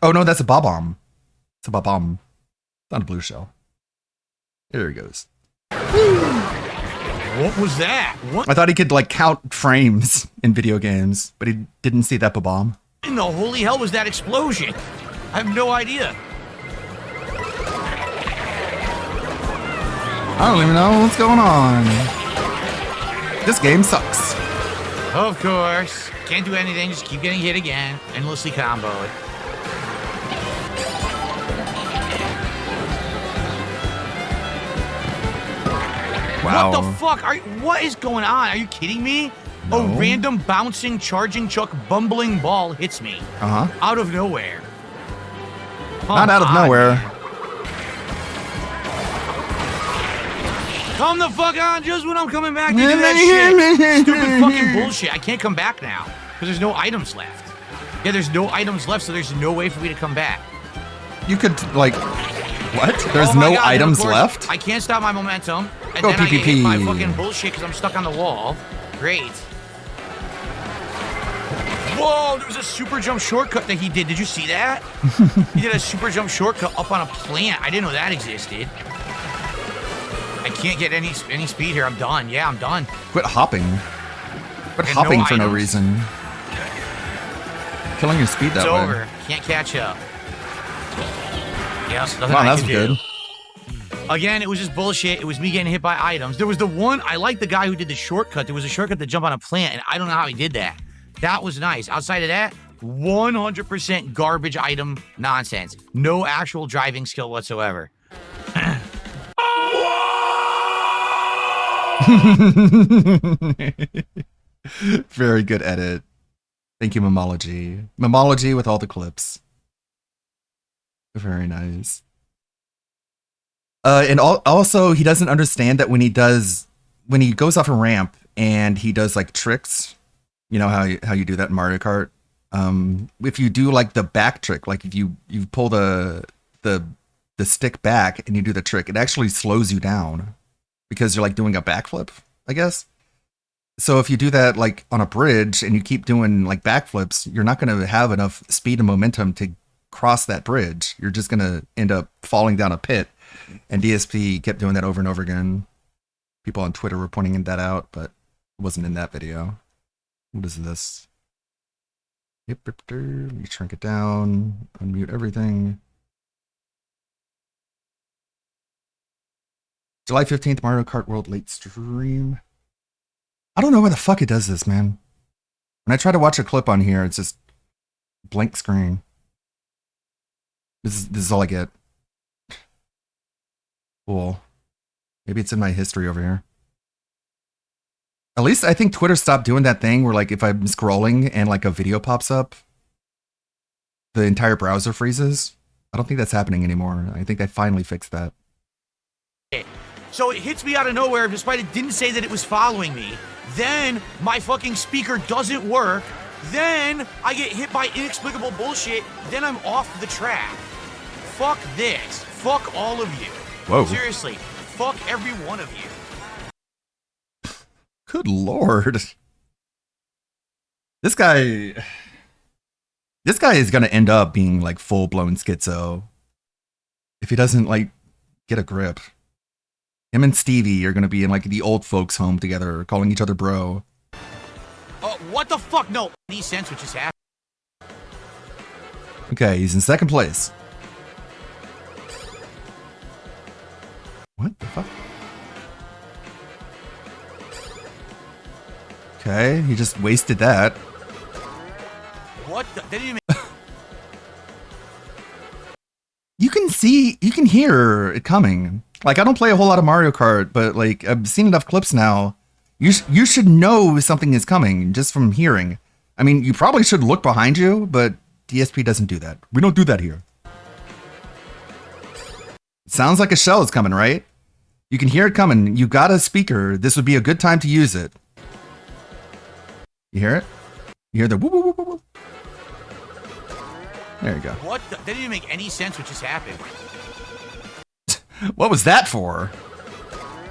Oh no, that's a bob-omb. It's a bob-omb. It's not a blue shell. Here he goes. What was that? What I thought he could like count frames in video games, but he didn't see that bob-omb. in the holy hell was that explosion? I have no idea. I don't even know what's going on. This game sucks. Of course. Can't do anything, just keep getting hit again. Endlessly comboed. Wow. What the fuck? What is going on? Are you kidding me? No. A random bouncing, charging chuck, bumbling ball hits me. Uh-huh. Out of nowhere. Not out of nowhere. Come the fuck on just when I'm coming back to do that shit. Stupid fucking bullshit. I can't come back now because there's no items left. Yeah, there's no items left, so there's no way for me to come back. You could like, what? There's Oh my no God, and of items course, left? I can't stop my momentum. And Go then I get hit by PPP. fucking bullshit because I'm stuck on the wall. Great. Whoa, there was a super jump shortcut that he did. Did you see that? He did a super jump shortcut up on a plant. I didn't know that existed. I can't get any speed here. I'm done. Yeah, I'm done. Quit hopping. Quit And hopping no for no items. reason. Killing your speed that It's way. over. Can't catch up. Yes, nothing Wow, I that's can good. do. Again, it was just bullshit. It was me getting hit by items. There was the one, I like the guy who did the shortcut. There was a shortcut to jump on a plant, and I don't know how he did that. That was nice. Outside of that, 100% garbage item nonsense. No actual driving skill whatsoever. Very good edit. Thank you, Memology. Memology with all the clips. Very nice. And also, he doesn't understand that when he goes off a ramp and he does like tricks, you know how you do that in Mario Kart. If you do like the back trick, like if you pull the stick back and you do the trick, it actually slows you down because you're like doing a backflip, I guess. So if you do that like on a bridge and you keep doing like backflips, you're not going to have enough speed and momentum to cross that bridge. You're just going to end up falling down a pit. And DSP kept doing that over and over again. People on Twitter were pointing that out, but it wasn't in that video. What is this? Yep, let me shrink it down, unmute everything. July 15th, Mario Kart World late stream. I don't know why the fuck it does this, man. When I try to watch a clip on here, it's just blank screen. This is all I get. Cool. Maybe it's in my history over here. At least I think Twitter stopped doing that thing where like if I'm scrolling and like a video pops up, the entire browser freezes. I don't think that's happening anymore. I think they finally fixed that. So it hits me out of nowhere despite it didn't say that it was following me. Then my fucking speaker doesn't work. Then I get hit by inexplicable bullshit. Then I'm off the track. Fuck this. Fuck all of you. Whoa. Seriously. Fuck every one of you. Good lord. This guy is gonna end up being like full-blown schizo if he doesn't like get a grip. Him and Stevie are gonna be in like the old folks home together, calling each other bro. What the fuck? No. Any sense what just happened? Okay, he's in second place. What the fuck? Okay, he just wasted that. What the? They didn't even... You can hear it coming. Like, I don't play a whole lot of Mario Kart, but like, I've seen enough clips now. You should know something is coming just from hearing. I mean, you probably should look behind you, but DSP doesn't do that. We don't do that here. It sounds like a shell is coming, right? You can hear it coming. You got a speaker. This would be a good time to use it. You hear it? You hear the woo woo woo woo woo. There you go. What the? That didn't even make any sense what just happened. What was that for?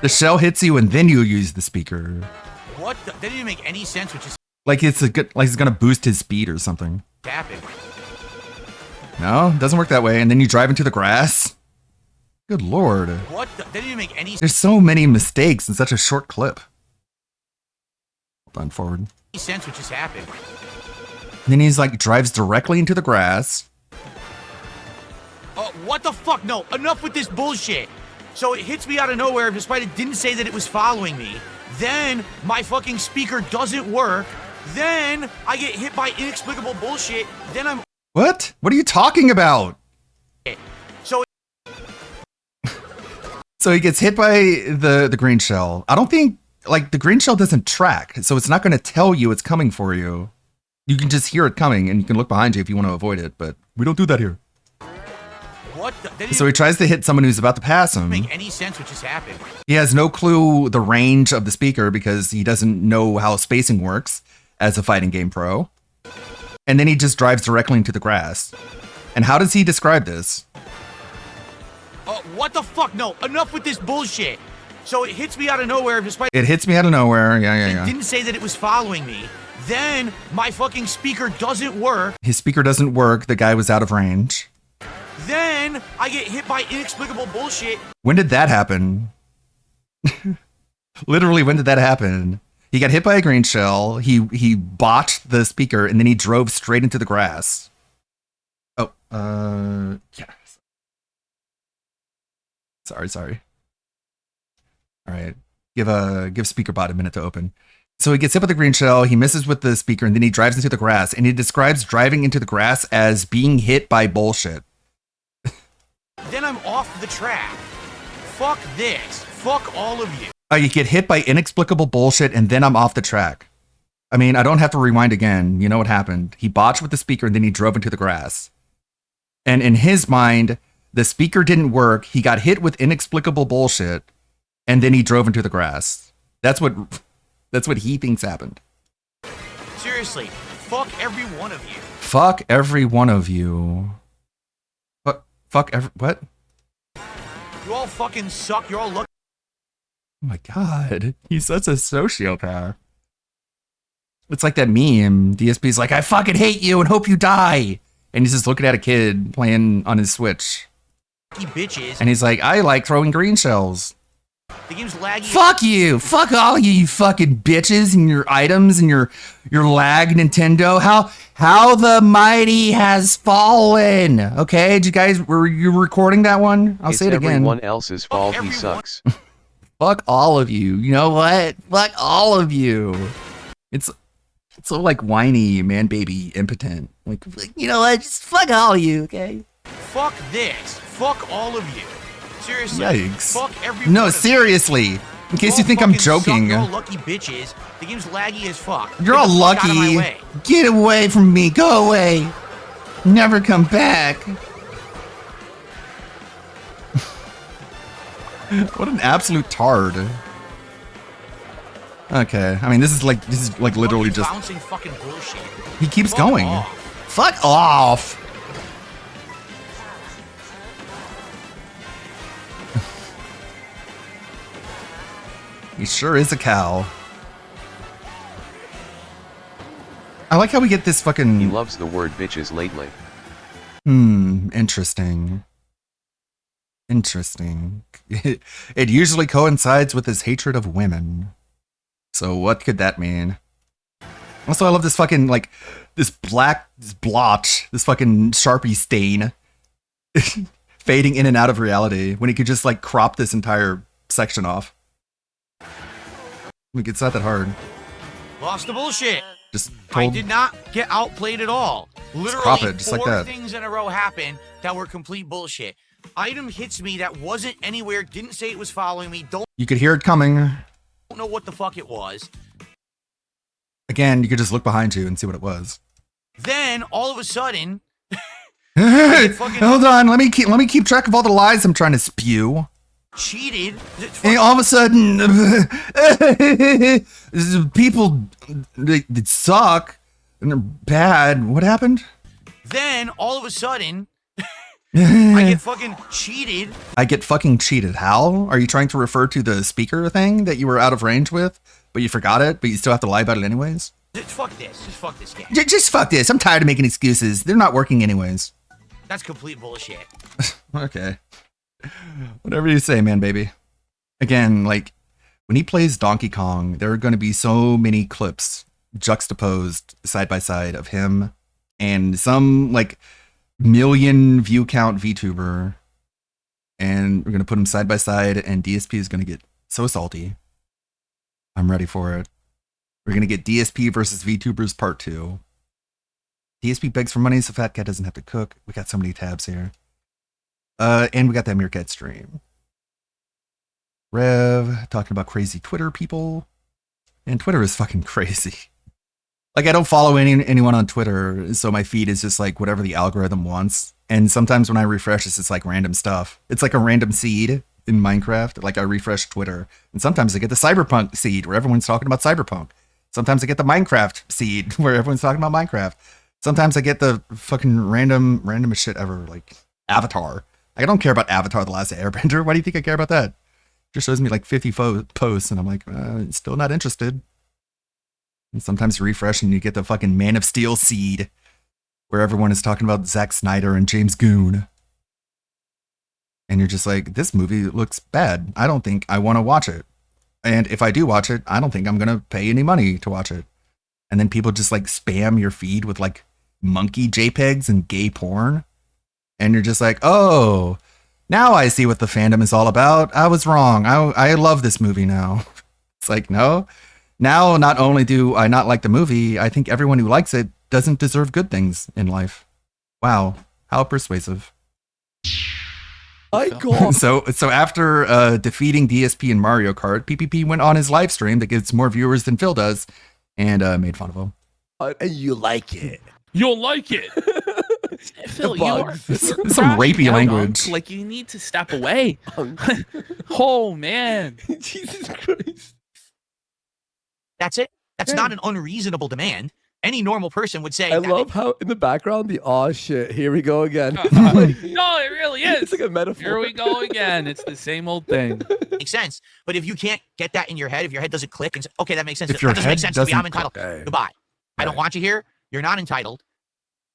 The shell hits you and then you use the speaker. What the? That didn't even make any sense what just like it's gonna boost his speed or something. happened. No, it doesn't work that way. And then you drive into the grass. Good lord. What the? That didn't even make any sense. There's so many mistakes in such a short clip. Hold on, forward. Sense what just happened. And then he's like drives directly into the grass. What the fuck? No, enough with this bullshit. So it hits me out of nowhere despite it didn't say that it was following me. Then my fucking speaker doesn't work. Then I get hit by inexplicable bullshit. Then I'm... What? What are you talking about? So... So he gets hit by the green shell. I don't think, like, the green shell doesn't track, so it's not going to tell you it's coming for you. You can just hear it coming, and you can look behind you if you want to avoid it, but we don't do that here. What the? So he tries to hit someone who's about to pass him. Make any sense what just happened. He has no clue the range of the speaker because he doesn't know how spacing works as a fighting game pro. And then he just drives directly into the grass. And how does he describe this? What the fuck? No, enough with this bullshit. So it hits me out of nowhere despite... It hits me out of nowhere. Yeah. It didn't say that it was following me. Then my fucking speaker doesn't work. His speaker doesn't work. The guy was out of range. Then I get hit by inexplicable bullshit. When did that happen? Literally, when did that happen? He got hit by a green shell. He botched the speaker and then he drove straight into the grass. Oh, yeah. Sorry. All right. Give SpeakerBot a minute to open. So he gets hit with the green shell, he misses with the speaker, and then he drives into the grass. And he describes driving into the grass as being hit by bullshit. Then I'm off the track. Fuck this. Fuck all of you. You get hit by inexplicable bullshit, and then I'm off the track. I mean, I don't have to rewind again. You know what happened. He botched with the speaker, and then he drove into the grass. And in his mind, the speaker didn't work. He got hit with inexplicable bullshit, and then he drove into the grass. That's what he thinks happened. Seriously, fuck every one of you. Fuck every one of you. What? You all fucking suck. You're all lucky. Oh my god. He's such a sociopath. It's like that meme. DSP's like, I fucking hate you and hope you die. And he's just looking at a kid playing on his Switch. Bitches. And he's like, I like throwing green shells. The game's laggy. Fuck you! Fuck all you fucking bitches and your items and your lag, Nintendo. How the mighty has fallen. Okay, did you guys were you recording that one? I'll say it again. Everyone else's fault. He sucks. Fuck all of you. You know what? Fuck all of you. It's It's so like whiny, man, baby, impotent. Like, you know what? Just fuck all of you, okay? Fuck this. Fuck all of you. Seriously. Yikes. Fuck everyone. No, seriously. In case you think I'm joking. You're all lucky bitches. The game's laggy as fuck. You're all lucky. Get away from me. Go away. Never come back. What an absolute tard. Okay, I mean this is like literally just bouncing fucking bullshit. He keeps Fuck going. off. Fuck off. He sure is a cow. I like how we get this fucking... He loves the word bitches lately. Interesting. Interesting. It usually coincides with his hatred of women. So what could that mean? Also, I love this fucking, like, this blotch, this fucking Sharpie stain fading in and out of reality when he could just, like, crop this entire section off. Like, it's not that hard. Lost the bullshit. Just I told, did not get outplayed at all. Literally, crop it, just like 4 that. things in a row happened that were complete bullshit. Item hits me that wasn't anywhere, didn't say it was following me, don't you could hear it coming. know what the fuck it was. Again, you could just look behind you and see what it was. Then, all of a sudden... Hold on, let me keep track of all the lies I'm trying to spew. Cheated. And all of a sudden, people they suck and they're bad. What happened? Then, all of a sudden, I get fucking cheated. I get fucking cheated. How? Are you trying to refer to the speaker thing that you were out of range with, but you forgot it, but you still have to lie about it anyways? Fuck this. Just fuck this game. Just fuck this. I'm tired of making excuses. They're not working anyways. That's complete bullshit. Okay. Whatever you say, man, baby. Again, like, when he plays Donkey Kong, there are going to be so many clips juxtaposed side by side of him and some, like, million view count VTuber. And we're going to put them side by side, and DSP is going to get so salty. I'm ready for it. We're going to get DSP versus VTubers Part 2. DSP begs for money so Fat Cat doesn't have to cook. We got so many tabs here. And we got that Meerkat stream. Rev talking about crazy Twitter people. And Twitter is fucking crazy. Like, I don't follow anyone on Twitter, so my feed is just like whatever the algorithm wants. And sometimes when I refresh, it's just like random stuff. It's like a random seed in Minecraft. Like, I refresh Twitter. And sometimes I get the Cyberpunk seed where everyone's talking about Cyberpunk. Sometimes I get the Minecraft seed where everyone's talking about Minecraft. Sometimes I get the fucking random shit ever, like Avatar. I don't care about Avatar The Last Airbender. Why do you think I care about that? It just shows me like 50 posts, and I'm like, still not interested. And sometimes you refresh and you get the fucking Man of Steel seed, where everyone is talking about Zack Snyder and James Gunn. And you're just like, this movie looks bad. I don't think I want to watch it. And if I do watch it, I don't think I'm going to pay any money to watch it. And then people just like spam your feed with like monkey JPEGs and gay porn. And you're just like, oh, now I see what the fandom is all about. I was wrong. I love this movie now. It's like, no. Now, not only do I not like the movie, I think everyone who likes it doesn't deserve good things in life. Wow. How persuasive. My God. So after defeating DSP in Mario Kart, PPP went on his live stream that gets more viewers than Phil does and made fun of him. And you like it. You'll like it. Phil, you are some rapey language. Like, you need to step away. Oh, man. Jesus Christ. That's it. That's not an unreasonable demand. Any normal person would say. I love how in the background the aw shit. Here we go again. No, it really is. It's like a metaphor. Here we go again. It's the same old thing. Makes sense. But if you can't get that in your head, if your head doesn't click and say, okay, that makes sense. If your That doesn't make head sense to me. I'm doesn't entitled. click. Goodbye. I don't want you here. You're not entitled.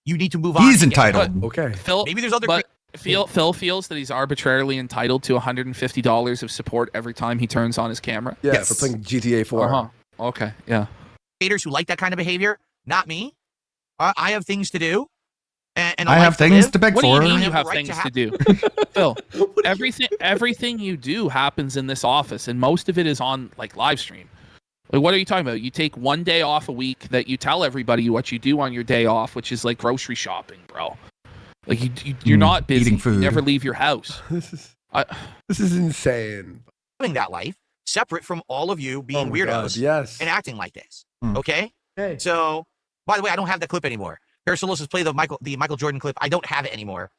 You need to move on. He's entitled. Okay. Phil, Maybe there's other. but Phil feels that he's arbitrarily entitled to $150 of support every time he turns on his camera. Yeah, Yes. for playing GTA 4. Uh-huh. Okay, yeah. Creators who like that kind of behavior, not me. I have things to do. And a I life have to things live. to beg What do for. you mean I you have have the right things to to do? Phil, everything you do happens in this office, and most of it is on like live stream. Like, what are you talking about? You take one day off a week that you tell everybody what you do on your day off, which is like grocery shopping, bro. Like you're not busy. Eating food. You never leave your house. This is insane. Living that life separate from all of you being Oh my weirdos God, yes. and acting like this. Hmm. Okay? Okay. So, by the way, I don't have that clip anymore. Parasolos has played the Michael Jordan clip. I don't have it anymore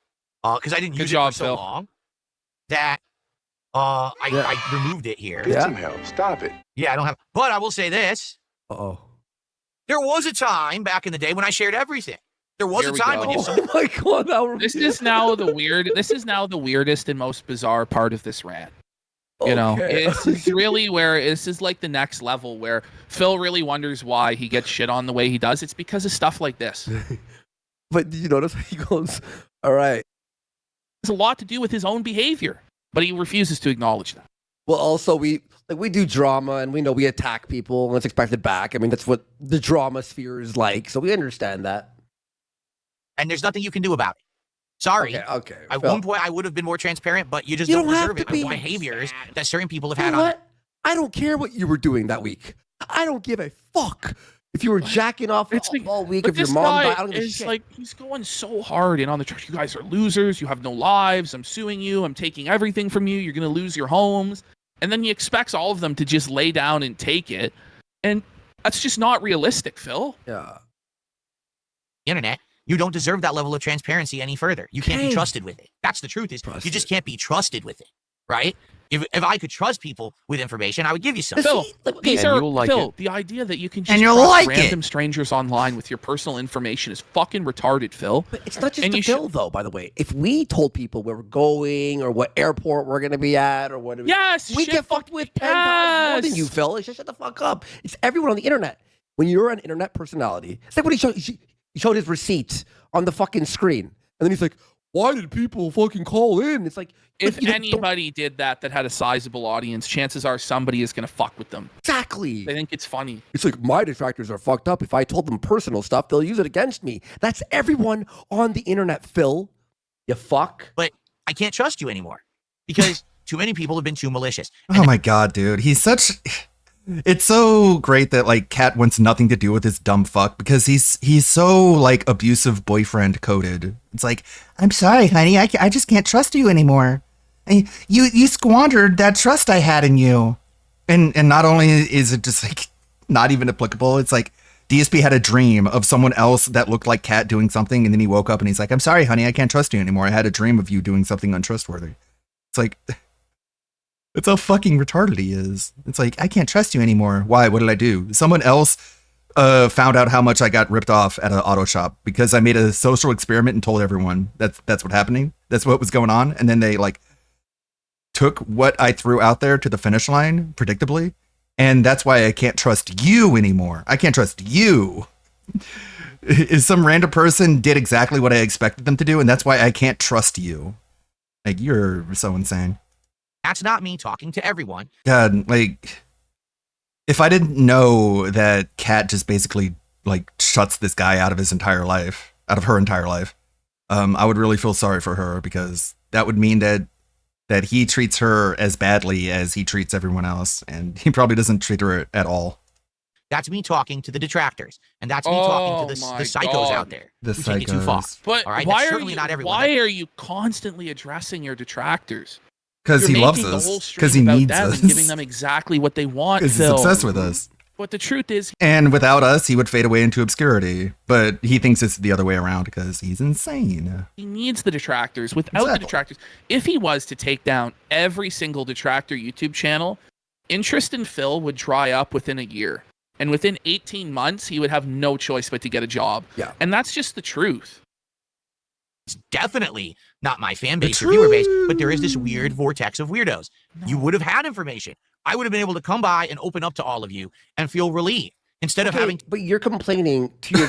because I didn't Good use job, it for so Phil. long that I removed it here. Yeah. Some help. Stop it. Yeah, I don't have. But I will say this: Uh-oh. there was a time back in the day when I shared everything. There was Here a we time go. when if Oh my God, that This is now the weirdest and most bizarre part of this rant. You know, Okay. it's really where this is like the next level where Phil really wonders why he gets shit on the way he does. It's because of stuff like this. But did you notice he goes, all right. It's a lot to do with his own behavior, but he refuses to acknowledge that. Well, also we do drama and we know we attack people and it's expected back. I mean, that's what the drama sphere is like. So we understand that. and there's nothing you can do about it. Sorry. Okay. At Phil. one point, I would have been more transparent, but you just You don't don't have deserve to it. be. Behaviors that certain people have You had know on. what? I don't care what you were doing that week. I don't give a fuck if you were jacking off all week. But If your this mom guy died, I don't give a is shit. like, he's going so hard in on the church. You guys are losers. You have no lives. I'm suing you. I'm taking everything from you. You're going to lose your homes. And then he expects all of them to just lay down and take it. And that's just not realistic, Phil. Yeah. Internet, you don't deserve that level of transparency any further. You can't be Okay. trusted with it. That's the truth. Is Trust you just it. can't be trusted with it, right? If I could trust people with information, I would give you some. Phil, these are you'll like Phil. it. The idea that you can just And you'll trust like random it. strangers online with your personal information is fucking retarded, Phil. But it's not just And the you Phil, though, by the way. If we told people where we're going or what airport we're going to be at or what... Yes, We shit, get fucked with 10 times more than yes. you, Phil. It's just shut the fuck up. It's everyone on the internet. When you're an internet personality, it's like when he showed his receipt on the fucking screen. And then he's like, why did people fucking call in? It's like... If you don't- anybody did that had a sizable audience, chances are somebody is going to fuck with them. Exactly. They think it's funny. It's like, my detractors are fucked up. If I told them personal stuff, they'll use it against me. That's everyone on the internet, Phil. You fuck. But I can't trust you anymore because too many people have been too malicious. Oh my god, dude. He's such it's so great that like Kat wants nothing to do with this dumb fuck because he's so like abusive boyfriend coded. It's like, I'm sorry, honey, I just can't trust you anymore. You squandered that trust I had in you. And not only is it just like not even applicable, it's like DSP had a dream of someone else that looked like Kat doing something, and then he woke up and he's like, I'm sorry, honey, I can't trust you anymore. I had a dream of you doing something untrustworthy. It's like, that's how fucking retarded he is. It's like, I can't trust you anymore. Why? What did I do? Someone else found out how much I got ripped off at an auto shop because I made a social experiment and told everyone that's what's happening. That's what was going on. And then they like took what I threw out there to the finish line, predictably. And that's why I can't trust you anymore. I can't trust you. Is some random person did exactly what I expected them to do, and that's why I can't trust you. Like, you're so insane. That's not me talking to everyone. God, like, if I didn't know that Kat just basically like shuts this guy out of his entire life, out of her entire life, I would really feel sorry for her because that would mean that he treats her as badly as he treats everyone else, and he probably doesn't treat her at all. That's me talking to the detractors, and that's me talking to the psychos God. out there The who take it too far. psychos. But All right, why that's are certainly you? not everyone. Why are you constantly addressing your detractors? Because You're he loves making the us. whole stream Because he about needs them us. and giving them exactly what they want. Because he's Phil. obsessed with us. But the truth is, And without us, he would fade away into obscurity. But he thinks it's the other way around because he's insane. he needs the detractors. Without the Exactly. detractors, if he was to take down every single detractor YouTube channel, interest in Phil would dry up within a year. And within 18 months, he would have no choice but to get a job. Yeah. And that's just the truth. It's definitely not my fan base or viewer base, but there is this weird vortex of weirdos. You would have had information. I would have been able to come by and open up to all of you and feel relieved instead of having. But you're complaining to your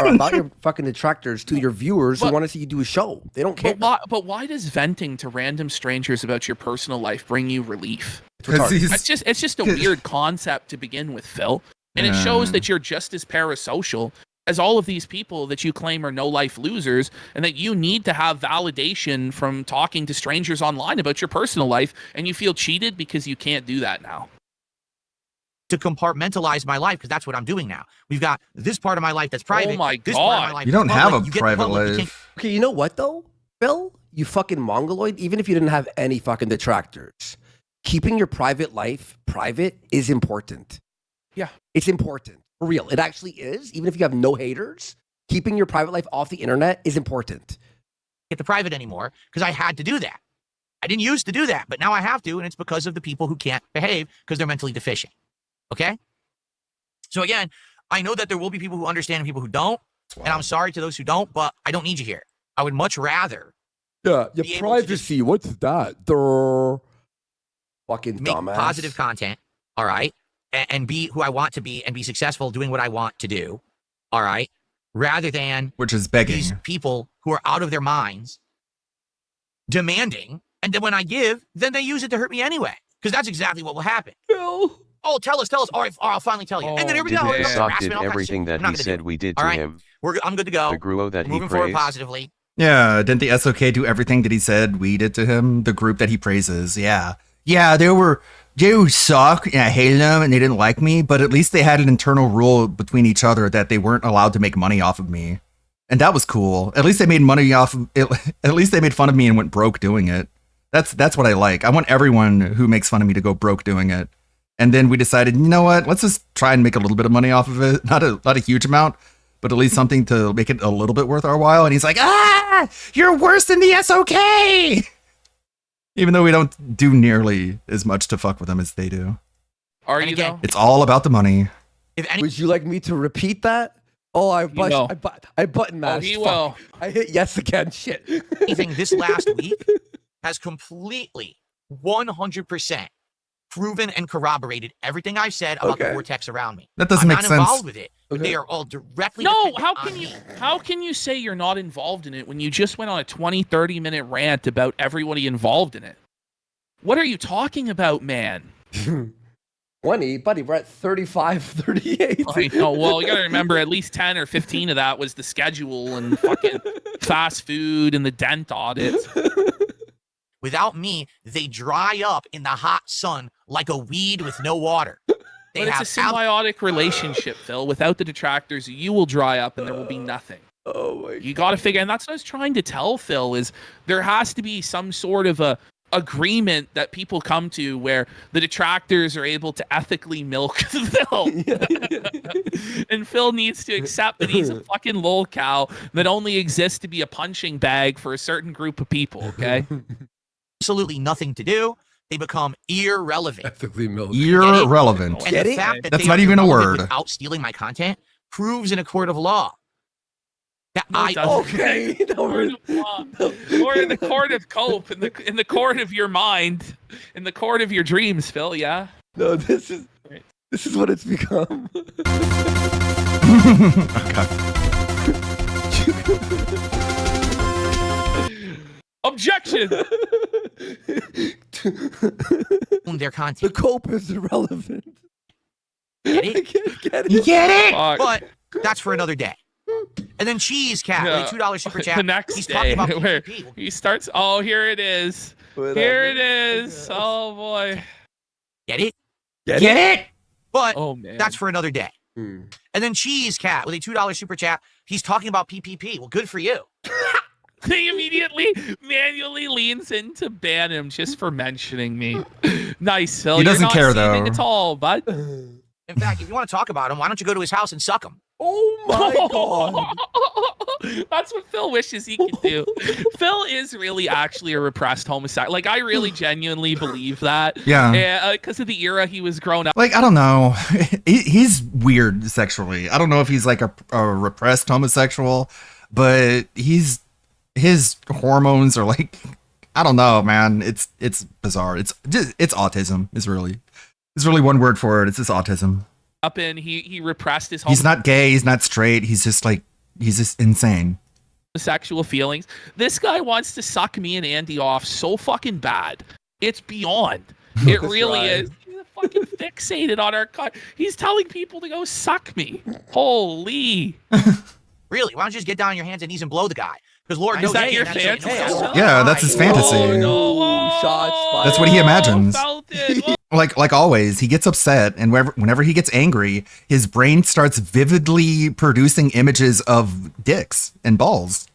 or about your fucking detractors to your viewers who But- want to see you do a show. They don't care. But why does venting to random strangers about your personal life bring you relief? Because It's just a weird concept to begin with, Phil. And it shows that you're just as parasocial as all of these people that you claim are no-life losers, and that you need to have validation from talking to strangers online about your personal life, and you feel cheated because you can't do that now. to compartmentalize my life because that's what I'm doing now. We've got this part of my life that's private. Oh my this part of my God. life You don't is have public. a You get private public, you can't- life. Okay, you know what though, Phil? You fucking mongoloid. Even if you didn't have any fucking detractors, keeping your private life private is important. Yeah. It's important. For real. It actually is. Even if you have no haters, keeping your private life off the internet is important. Get the private anymore because I had to do that. I didn't used to do that, but now I have to, and it's because of the people who can't behave because they're mentally deficient. Okay? So again, I know that there will be people who understand and people who don't, and I'm sorry to those who don't, but I don't need you here. I would much rather Yeah, your be able to just privacy. What's that? Durr. Fucking make dumbass. positive content, all right, and be who I want to be and be successful doing what I want to do, all right, rather than Which is begging. these people who are out of their minds demanding, and then when I give, then they use it to hurt me anyway, because that's exactly what will happen. Phil. Oh, tell us. All right, I'll finally tell you. And then here we Did go. we Harassment, Sock all did kinds of everything shit. that I'm not he gonna said do it. we did All to right? him? I'm good to go. The Gruo that he Moving forward praised? positively. Yeah, didn't the SOK do everything that he said we did to him? The group that he praises. Yeah. Yeah, they suck, and I hated them, and they didn't like me, but at least they had an internal rule between each other that they weren't allowed to make money off of me. And that was cool. At least they made money off of it. At least they made fun of me and went broke doing it. That's what I like. I want everyone who makes fun of me to go broke doing it. And then we decided, you know what? Let's just try and make a little bit of money off of it. Not a huge amount, but at least something to make it a little bit worth our while. And he's like, you're worse than the SOK. Even though we don't do nearly as much to fuck with them as they do. Are And you again, though? It's all about the money. If any, Would you like me to repeat that? Oh, I will. button mashed. he Fuck. will. I hit yes again. Shit. anything this last week has completely 100% proven and corroborated everything I've said about the Okay. vortex around me. That doesn't I'm make not sense. involved with it, but Okay. they are all directly No, dependent on how can you say you're not involved in it when you just went on a 20-30 minute rant about everybody involved in it? What are you talking about, man? 20, buddy, we're at 35, 38. I know. Well, you gotta remember at least 10 or 15 of that was the schedule and fucking fast food and the dent audit. Without me, they dry up in the hot sun like a weed with no water. They But it's a symbiotic relationship, Phil. Without the detractors, you will dry up and there will be nothing. Oh my You got to figure, and that's what I was trying to tell Phil, is there has to be some sort of a agreement that people come to where the detractors are able to ethically milk Phil. And Phil needs to accept that he's a fucking lol cow that only exists to be a punching bag for a certain group of people, okay? absolutely nothing to do. They become irrelevant. Ethically milk. Irrelevant. And the fact that That's they not are even a irrelevant word. without stealing my content proves in a court of law that No, it doesn't. Okay. Or in the court of cope, in the court of your mind, in the court of your dreams, Phil, yeah? No, this is what it's become. Objection! their content. The cope is irrelevant. Get I it? can't get it. You get it? Fuck. But that's for another day. And then Cheese Cat, Yeah. with a $2 super chat. The next he's day, talking about where PvP. he starts, oh, here it is. Here it is. Oh, boy. Get it? Get it? But Oh, man. that's for another day. And then Cheese Cat with a $2 super chat. He's talking about PPP. Well, good for you. He immediately manually leans in to ban him just for mentioning me. Nice, Phil. He doesn't You're not care, seething though. at all, bud. In fact, if you want to talk about him, why don't you go to his house and suck him? Oh my god. That's what Phil wishes he could do. Phil is really actually a repressed homosexual. Like, I really genuinely believe that. Yeah. Because of the era he was grown up. Like, I don't know. He's weird sexually. I don't know if he's like a repressed homosexual, but his hormones are like, I don't know, man. It's bizarre. It's autism. It's really one word for it. It's just autism. Up in, he repressed his He's not gay. He's not straight. He's just insane. Sexual feelings. This guy wants to suck me and Andy off so fucking bad. It's beyond. It really is. He's fucking fixated on our cut. He's telling people to go suck me. Holy. Really? Why don't you just get down on your hands and knees and blow the guy? Because Lord Is knows that he your ain't actually- fantasy? Yeah, that's his fantasy. Oh, no. Shots fired. That's what he imagines. Felt it. Like always, he gets upset, and whenever he gets angry, his brain starts vividly producing images of dicks and balls.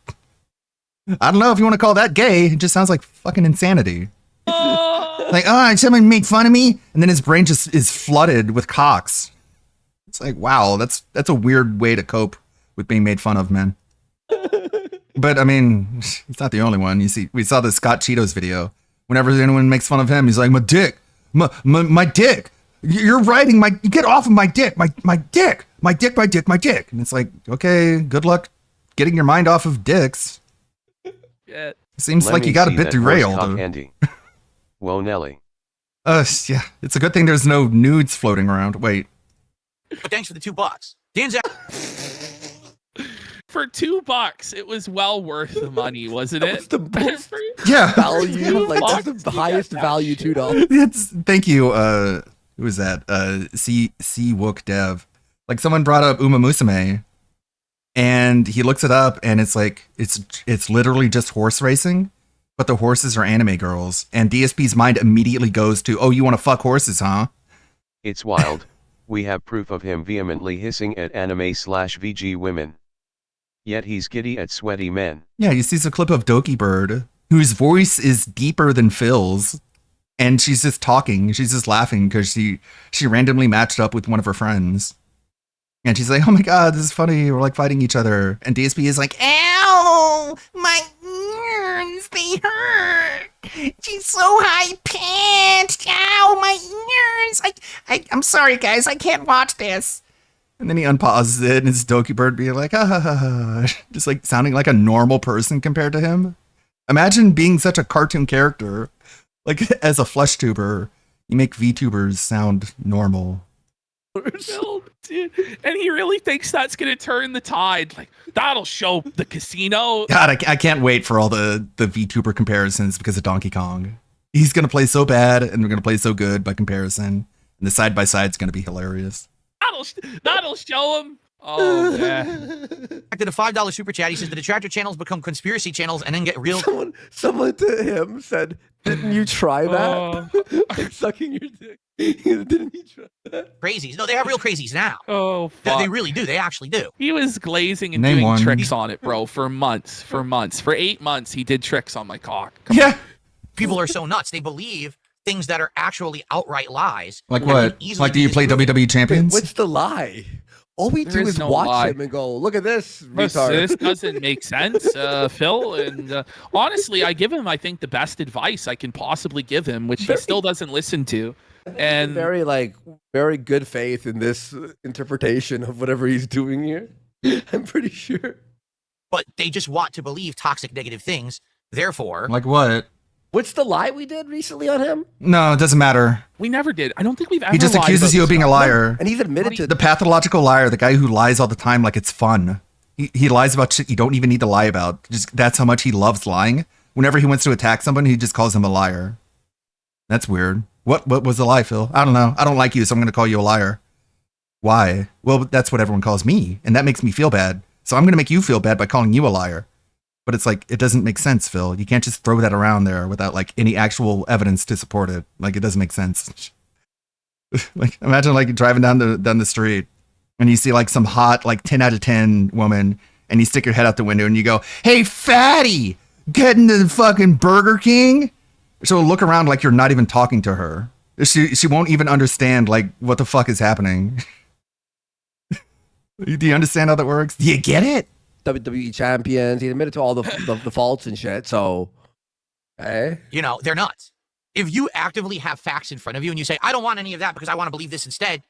I don't know if you want to call that gay. It just sounds like fucking insanity. Like, oh, someone make fun of me, and then his brain just is flooded with cocks. It's like, wow, that's a weird way to cope with being made fun of, man. But I mean, he's not the only one. We saw the Scott Cheetos video. Whenever anyone makes fun of him, he's like, my dick, my dick. You're riding my. Get off of my dick, my dick, my dick, my dick, my dick. And it's like, okay, good luck getting your mind off of dicks. Yeah. Seems like you got a bit derailed. Andy. Whoa, Nelly. Yeah, it's a good thing there's no nudes floating around. Wait. But thanks for the $2. Dan's out. For $2, it was well worth the money, wasn't it? That's the best Yeah. value. Like that's the highest value $2. Thank you. Who was that? C Wook Dev. Like someone brought up Uma Musume, and he looks it up, and it's like it's literally just horse racing, but the horses are anime girls, and DSP's mind immediately goes to, oh, you want to fuck horses, huh? It's wild. We have proof of him vehemently hissing at anime/VG women. Yet he's giddy at sweaty men. Yeah, you see a clip of Doki Bird, whose voice is deeper than Phil's, and she's just talking. She's just laughing because she randomly matched up with one of her friends. And she's like, oh my god, this is funny. We're like fighting each other. And DSP is like, ow, my ears, they hurt. She's so high-pitched. Ow, my ears. I'm sorry, guys. I can't watch this. And then he unpauses it, and it's Doki Bird being like, just like sounding like a normal person compared to him. Imagine being such a cartoon character. Like, as a flesh tuber, you make VTubers sound normal. Dude. And he really thinks that's going to turn the tide. Like, that'll show the casino. God, I can't wait for all the VTuber comparisons because of Donkey Kong. He's going to play so bad, and we're going to play so good by comparison. And the side-by-side is going to be hilarious. That'll show him. Oh, man. Back to the $5 super chat. He says the detractor channels become conspiracy channels and then get real. Someone to him said, "Didn't you try that? Like sucking your dick? Didn't you try that?" Crazies. No, they have real crazies now. Oh, fuck. They really do. They actually do. He was glazing and Name doing one. tricks on it, bro, for months. For 8 months, he did tricks on my cock. Yeah. People are so nuts. They believe things that are actually outright lies. Like what? Like, do you play WWE Champions? What's the lie? All we do is watch him and go, look at this retard. This doesn't make sense, Phil. And honestly, I give him, I think, the best advice I can possibly give him, which he still doesn't listen to. And very good faith in this interpretation of whatever he's doing here. I'm pretty sure. But they just want to believe toxic, negative things. Therefore, Like what? What's the lie we did recently on him? No, it doesn't matter. we never did. I don't think we've ever. He just lied accuses about you of being a this. liar. And he's admitted to The pathological liar, the guy who lies all the time like it's fun. He lies about shit you don't even need to lie about. Just that's how much he loves lying. Whenever he wants to attack someone, he just calls him a liar. That's weird. What was the lie, Phil? I don't know. I don't like you, so I'm going to call you a liar. Why? Well, that's what everyone calls me, and that makes me feel bad. So I'm going to make you feel bad by calling you a liar. But it's like, it doesn't make sense, Phil. You can't just throw that around there without like any actual evidence to support it. Like, it doesn't make sense. Like, imagine like driving down the street and you see like some hot, like 10 out of 10 woman, and you stick your head out the window and you go, "Hey, fatty, get into the fucking Burger King." She'll look around like you're not even talking to her. She won't even understand like what the fuck is happening. Do you understand how that works? Do you get it? WWE champions. He admitted to all the faults and shit. So, hey, you know, they're nuts. If you actively have facts in front of you and you say, "I don't want any of that because I want to believe this instead,"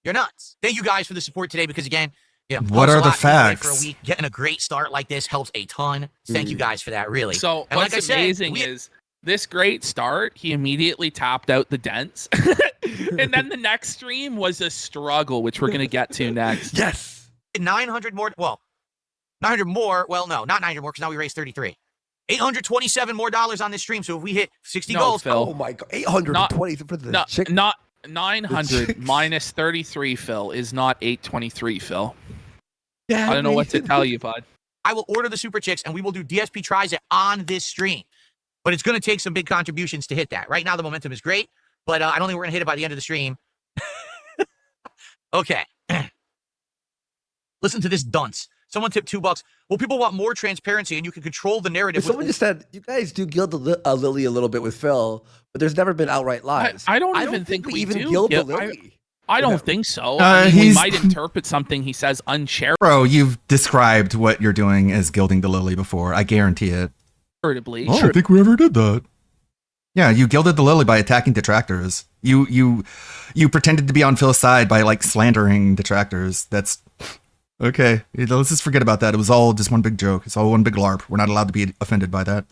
you're nuts. Thank you guys for the support today because, again, you know, what are the facts? For a week, getting a great start like this helps a ton. Thank you guys for that, really. So and what's like I said, amazing is this great start, he immediately tapped out the dents. And then the next stream was a struggle, which we're going to get to next. Yes. 900 more. Well, 900 more. Well, no, not 900 more because now we raised 33. $827 more on this stream. So if we hit 60 goals, Phil. Oh my god, 820 for the chick. Not 900 minus 33, Phil, is not 823, Phil. Yeah, I don't know what to tell you, bud. I will order the super chicks and we will do DSP tries it on this stream. But it's going to take some big contributions to hit that. Right now, the momentum is great. but I don't think we're gonna hit it by the end of the stream. Okay. Listen to this dunce. Someone tipped $2. Well, people want more transparency, and you can control the narrative. Someone just said you guys do gild Lily a little bit with Phil, but there's never been outright lies. I don't even think we even do gild gild- Lily. I don't think so. I mean, we might interpret something he says uncharitably. Bro, you've described what you're doing as gilding the lily before. I guarantee it. I don't think we ever did that. Yeah, you gilded the lily by attacking detractors. You pretended to be on Phil's side by like slandering detractors. That's okay. Let's just forget about that. It was all just one big joke. It's all one big LARP. We're not allowed to be offended by that.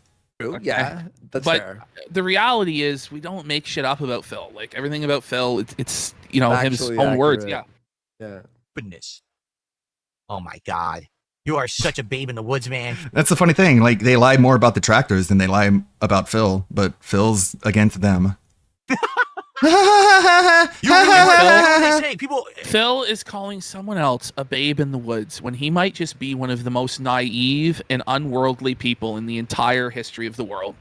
Yeah, that's but fair. The reality is we don't make shit up about Phil. Like everything about Phil, it's you know, his Factually own words. accurate. Yeah. Yeah. Goodness. Oh my God. You are such a babe in the woods, man. That's the funny thing. Like they lie more about detractors than they lie about Phil, but Phil's against them. Phil is calling someone else a babe in the woods when he might just be one of the most naive and unworldly people in the entire history of the world.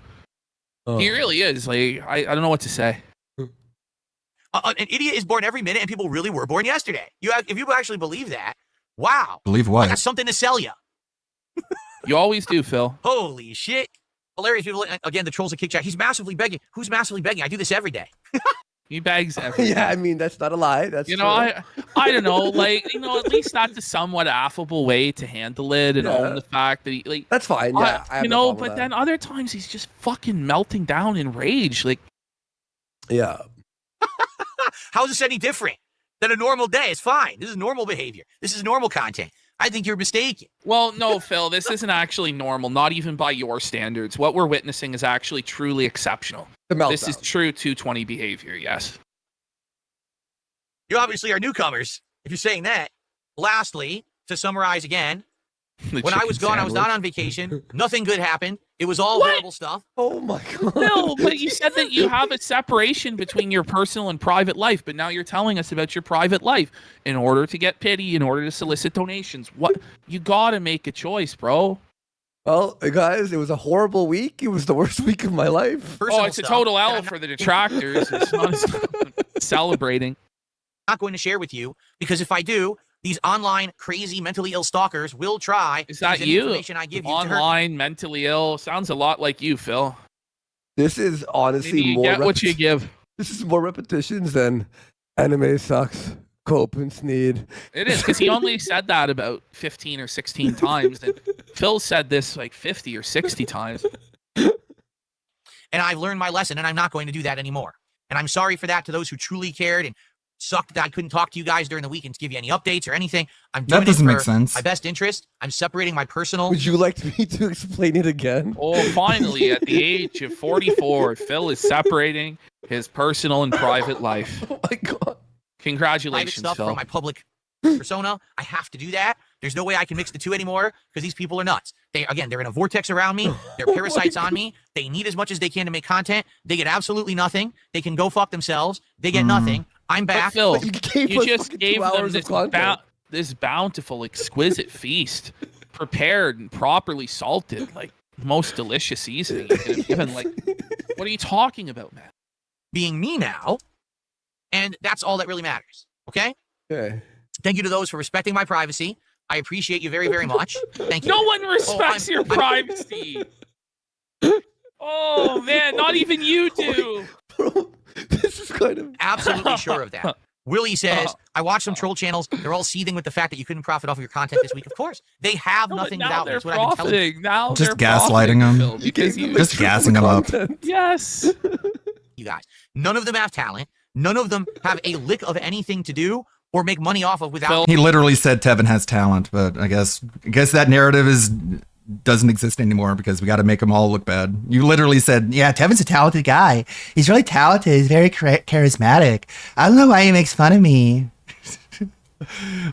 He really is. Like I don't know what to say. An idiot is born every minute, and people really were born yesterday. If you actually believe that, wow. Believe what? I got something to sell you. You always do, Phil. Holy shit. Hilarious people. Again, the trolls at Kick Chat. He's massively begging. Who's massively begging? I do this every day. He begs every Yeah, I mean that's not a lie. That's you know, I don't know, like at least that's a somewhat affable way to handle it and own the fact that he like that's fine. Yeah, I have you no know, problem with but that. then other times he's just fucking melting down in rage. Like, yeah. How is this any different than a normal day? It's fine. This is normal behavior. This is normal content. I think you're mistaken. Well, no, Phil, this isn't actually normal, not even by your standards. What we're witnessing is actually truly exceptional. This is true 220 behavior, yes. You obviously are newcomers, if you're saying that. Lastly, to summarize again, when I was gone, I was not on vacation. Nothing good happened. It was all horrible stuff. Oh my God. No, but you said that you have a separation between your personal and private life, but now you're telling us about your private life in order to get pity, in order to solicit donations. What? You gotta make a choice, bro. Well, guys, it was a horrible week. It was the worst week of my life. It's a total L for the detractors. It's not celebrating. I'm not going to share with you because if I do, these online crazy mentally ill stalkers will try. Is that to use you? Information I give you to hurt me. Online, mentally ill. Sounds a lot like you, Phil. This is honestly Maybe you more. get what you give. This is more repetitions than anime sucks. Cope and Sneed. It is because he only said that about 15 or 16 times. And Phil said this like 50 or 60 times. And I've learned my lesson, and I'm not going to do that anymore. And I'm sorry for that to those who truly cared and sucked that I couldn't talk to you guys during the week and give you any updates or anything. I'm doing That doesn't it make for sense. my best interest. I'm separating my personal. Would you like me to explain it again? Oh, finally, at the age of 44, Phil is separating his personal and private life. Oh my God. private Congratulations, stuff Phil. from my public persona. I have to do that. There's no way I can mix the two anymore because these people are nuts. They're in a vortex around me. They're parasites on me. They need as much as they can to make content. They get absolutely nothing. They can go fuck themselves. They get nothing. I'm back. But Phil, you just gave them this bountiful, exquisite feast, prepared and properly salted, like most delicious seasoning you could have given. Like, what are you talking about, man? Being me now, and that's all that really matters. Okay? Okay. Thank you to those for respecting my privacy. I appreciate you very, very much. Thank you. No one respects your privacy. Oh man, not even you do. Bro, this is kind of absolutely sure of that. Willie says, I watch some troll channels. They're all seething with the fact that you couldn't profit off of your content this week. Of course, they have nothing now without me. they're That's what I've been telling you. profiting. Now Just they're gaslighting profiting, them. Phil, because you Just gassing them up. Yes. You guys, none of them have talent. None of them have a lick of anything to do or make money off of without. He literally said Tevin has talent, but I guess that narrative doesn't exist anymore because we got to make them all look bad. You literally said, yeah, Tevin's a talented guy. He's really talented. He's very charismatic. I don't know why he makes fun of me.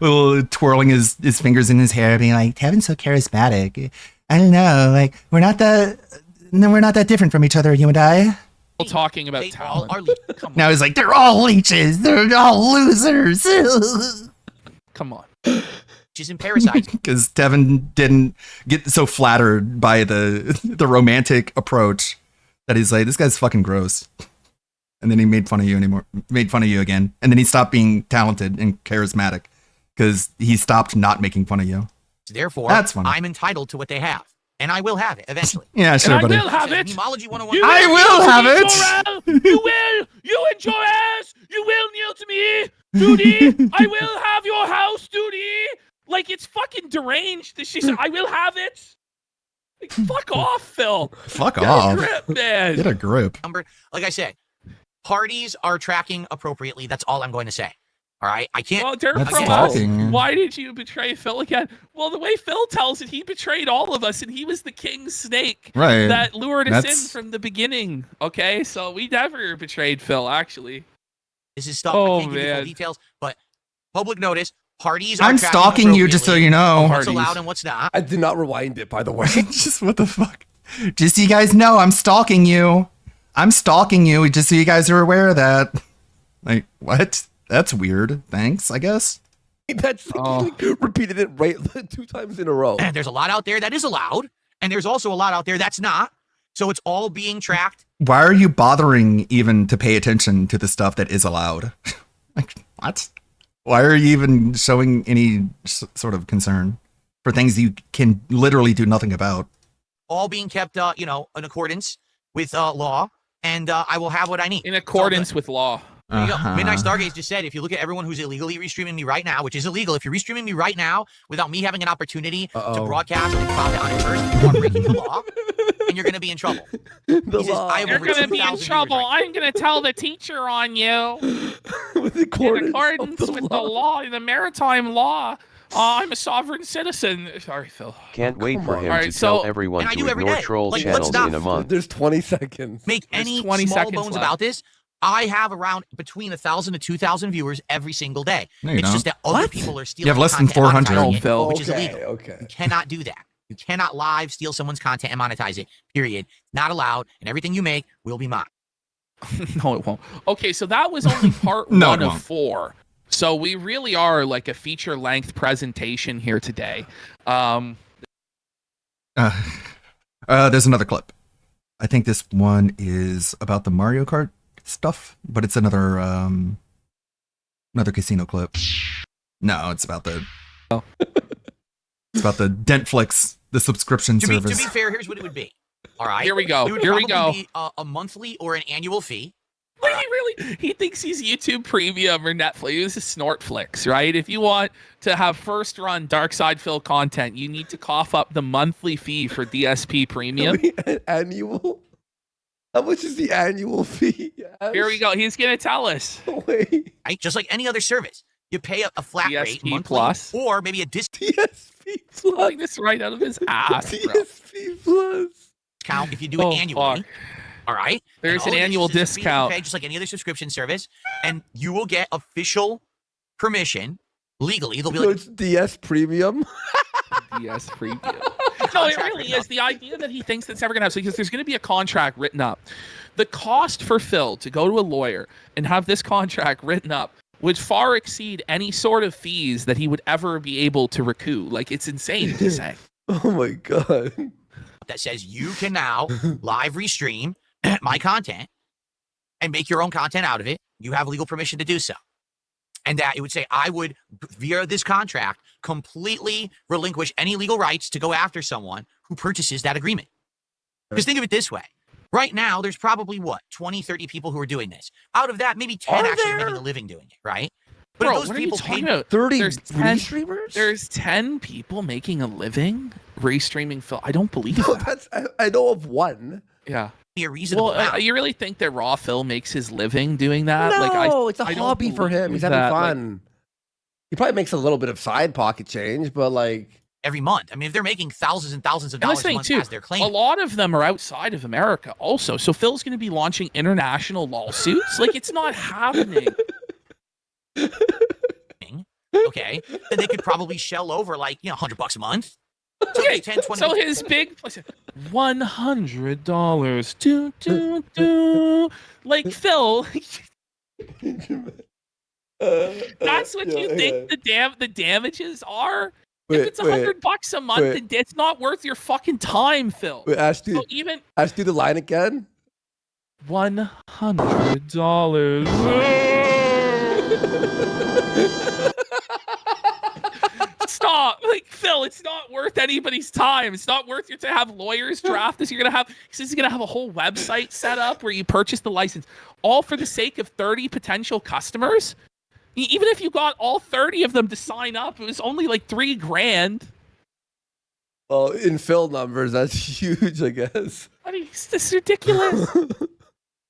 Little twirling his fingers in his hair, being like, Tevin's so charismatic. I don't know, like we're not that different from each other, you and I. Talking about talent. Now he's like, they're all leeches. They're all losers. Come on. She's in parasites. Because Tevin didn't get so flattered by the romantic approach that he's like, this guy's fucking gross. and then he made fun of you again, and then he stopped being talented and charismatic because he stopped not making fun of you. Therefore, That's funny. I'm entitled to what they have, and I will have it eventually. Yeah, sure, And I buddy. will have it. Memology 101. I will have it. You will. You and your ass. You will kneel to me, Duty. I will have your house, Duty. Like it's fucking deranged. She said, "I will have it." Like, fuck off, Phil. Fuck Get off. a grip, man. Get a grip. Number, like I said, parties are tracking appropriately. That's all I'm going to say. All right, I can't. Well, Derek That's Pro, stalking. why did you betray Phil again? Well, the way Phil tells it, he betrayed all of us, and he was the king snake Right. that lured us in That's- from the beginning. Okay, so we never betrayed Phil, actually. This is stuff. Oh, I can't give you full man. details, but public notice. Parties are I'm tracking stalking you just so you know. what's Parties. allowed and what's not. I did not rewind it, by the way. Just what the fuck? Just so you guys know, I'm stalking you. I'm stalking you, just so you guys are aware of that. Like, what? That's weird. Thanks, I guess. That's repeated it right 2 times in a row. And there's a lot out there that is allowed, and there's also a lot out there that's not. So it's all being tracked. Why are you bothering even to pay attention to the stuff that is allowed? Like, what? Why are you even showing any sort of concern for things you can literally do nothing about? All being kept, in accordance with law, and I will have what I need. In accordance with law. There you go. Uh-huh. Midnight Stargaze just said, if you look at everyone who's illegally restreaming me right now, which is illegal, if you're restreaming me right now without me having an opportunity to broadcast and comment on it first, you are breaking the law, and you're going to be in trouble. He says, I have You're over going to be in 2,000 trouble. viewers I'm going to tell the teacher on you. With In accordance with the law, the maritime law. I'm a sovereign citizen. Sorry, Phil. Can't wait for him Alright, to so- tell everyone And I to do every ignore day. troll Like, let's channels not- in a month. There's 20 seconds. Make There's any 20 small seconds bones left. about this. I have around between 1,000 to 2,000 viewers every single day. No, you It's just don't. that other What? people are stealing You have less than content and 400. monetizing Oh, it, Phil. which is illegal. Okay. You cannot do that. You cannot live steal someone's content and monetize it. Period. Not allowed. And everything you make will be mine. No, it won't. Okay, so that was only part No, one it of won't. 4. So we really are like a feature-length presentation here today. There's another clip. I think this one is about the Mario Kart stuff, but it's another casino clip. No, it's about the it's about the Dentflix, the subscription To be service. fair, here's what it would be. All right. Here we go. It would Here we probably be a monthly or an annual fee. He thinks he's YouTube Premium or Netflix. This is Snortflix, right? If you want to have first-run Dark Side Phil content, you need to cough up the monthly fee for DSP Premium. Annual? How much is the annual fee? Here we go. He's gonna tell us. Wait. Right? Just like any other service. You pay a flat rate DSP monthly, Plus. or maybe a discount DSP Pulling this right out of his ass, bro. DSP Plus. if you do it annually. fuck. All right. There's And an all it is annual is a fee you discount. pay just like any other subscription service, and you will get official permission legally. They'll be So like, it's DS Premium? DS Premium. No, it really is. The idea that he thinks that's ever going to happen, because there's going to be a contract written up. The cost for Phil to go to a lawyer and have this contract written up would far exceed any sort of fees that he would ever be able to recoup. Like, it's insane to say. Oh my god. that says you can now live restream my content and make your own content out of it. You have legal permission to do so. And that it would say, I would, via this contract, completely relinquish any legal rights to go after someone who purchases that agreement. Because think of it this way. Right now, there's probably, 20, 30 people who are doing this. Out of that, maybe 10 actually making a living doing it, right? But Bro, if those what are you people talking paid about? 30 There's 10 streamers? There's 10 people making a living restreaming Phil. I don't believe No, that. I know of one. Yeah. a reasonable Well, amount. you really think that Raw Phil makes his living doing that? No, like, it's a I don't hobby for him. believe He's having that, like- fun. He probably makes a little bit of side pocket change, but like every month. I mean, if they're making thousands and thousands of And dollars that's a the month thing, as too. their A claim, lot of them are outside of America also. So Phil's going to be launching international lawsuits. Like, it's not happening. okay, then they could probably shell over like, $100 a month. So Okay, it's 10, 20 so his big $100. Do, do, do. Like, Phil, that's what you think the damages are? Wait, if it's $100 a month, wait. it's not worth your fucking time, Phil. Wait, Ash, So even Ash, do the line again. $100. Stop. Like, Phil, it's not worth anybody's time. It's not worth it to have lawyers draft this. He says he's gonna have a whole website set up where you purchase the license, all for the sake of 30 potential customers. Even if you got all 30 of them to sign up, it was only like $3,000. Well, in Phil numbers, that's huge, I guess. I mean, this is ridiculous.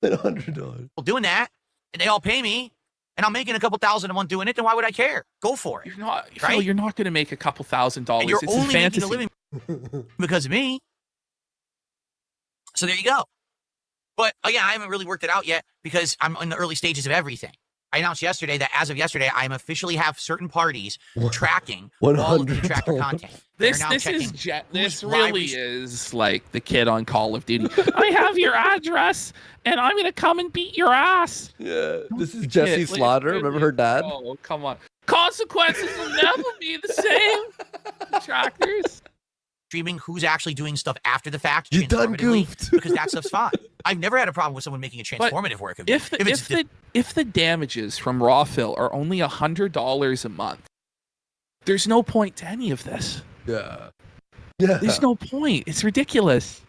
$100. Well, doing that, and they all pay me, and I'm making a couple thousand a month doing it, then why would I care? Go for it. You're not, right? Phil, you're not going to make a couple $1,000s. And you're it's only a making fantasy. a living because of me. So there you go. But again, I haven't really worked it out yet because I'm in the early stages of everything. I announced yesterday that as of yesterday, I am officially have certain parties tracking all of the tracker content. This really is like the kid on Call of Duty. I have your address, and I'm gonna come and beat your ass. Yeah, this is Jesse Slaughter. Remember her dad? Oh, come on. Consequences will never be the same. Trackers. Streaming who's actually doing stuff after the fact. You done goofed. Because that stuff's fine. I've never had a problem with someone making a transformative work of if the damages from Raw Phil are only $100 a month, there's no point to any of this. Yeah. There's no point. It's ridiculous.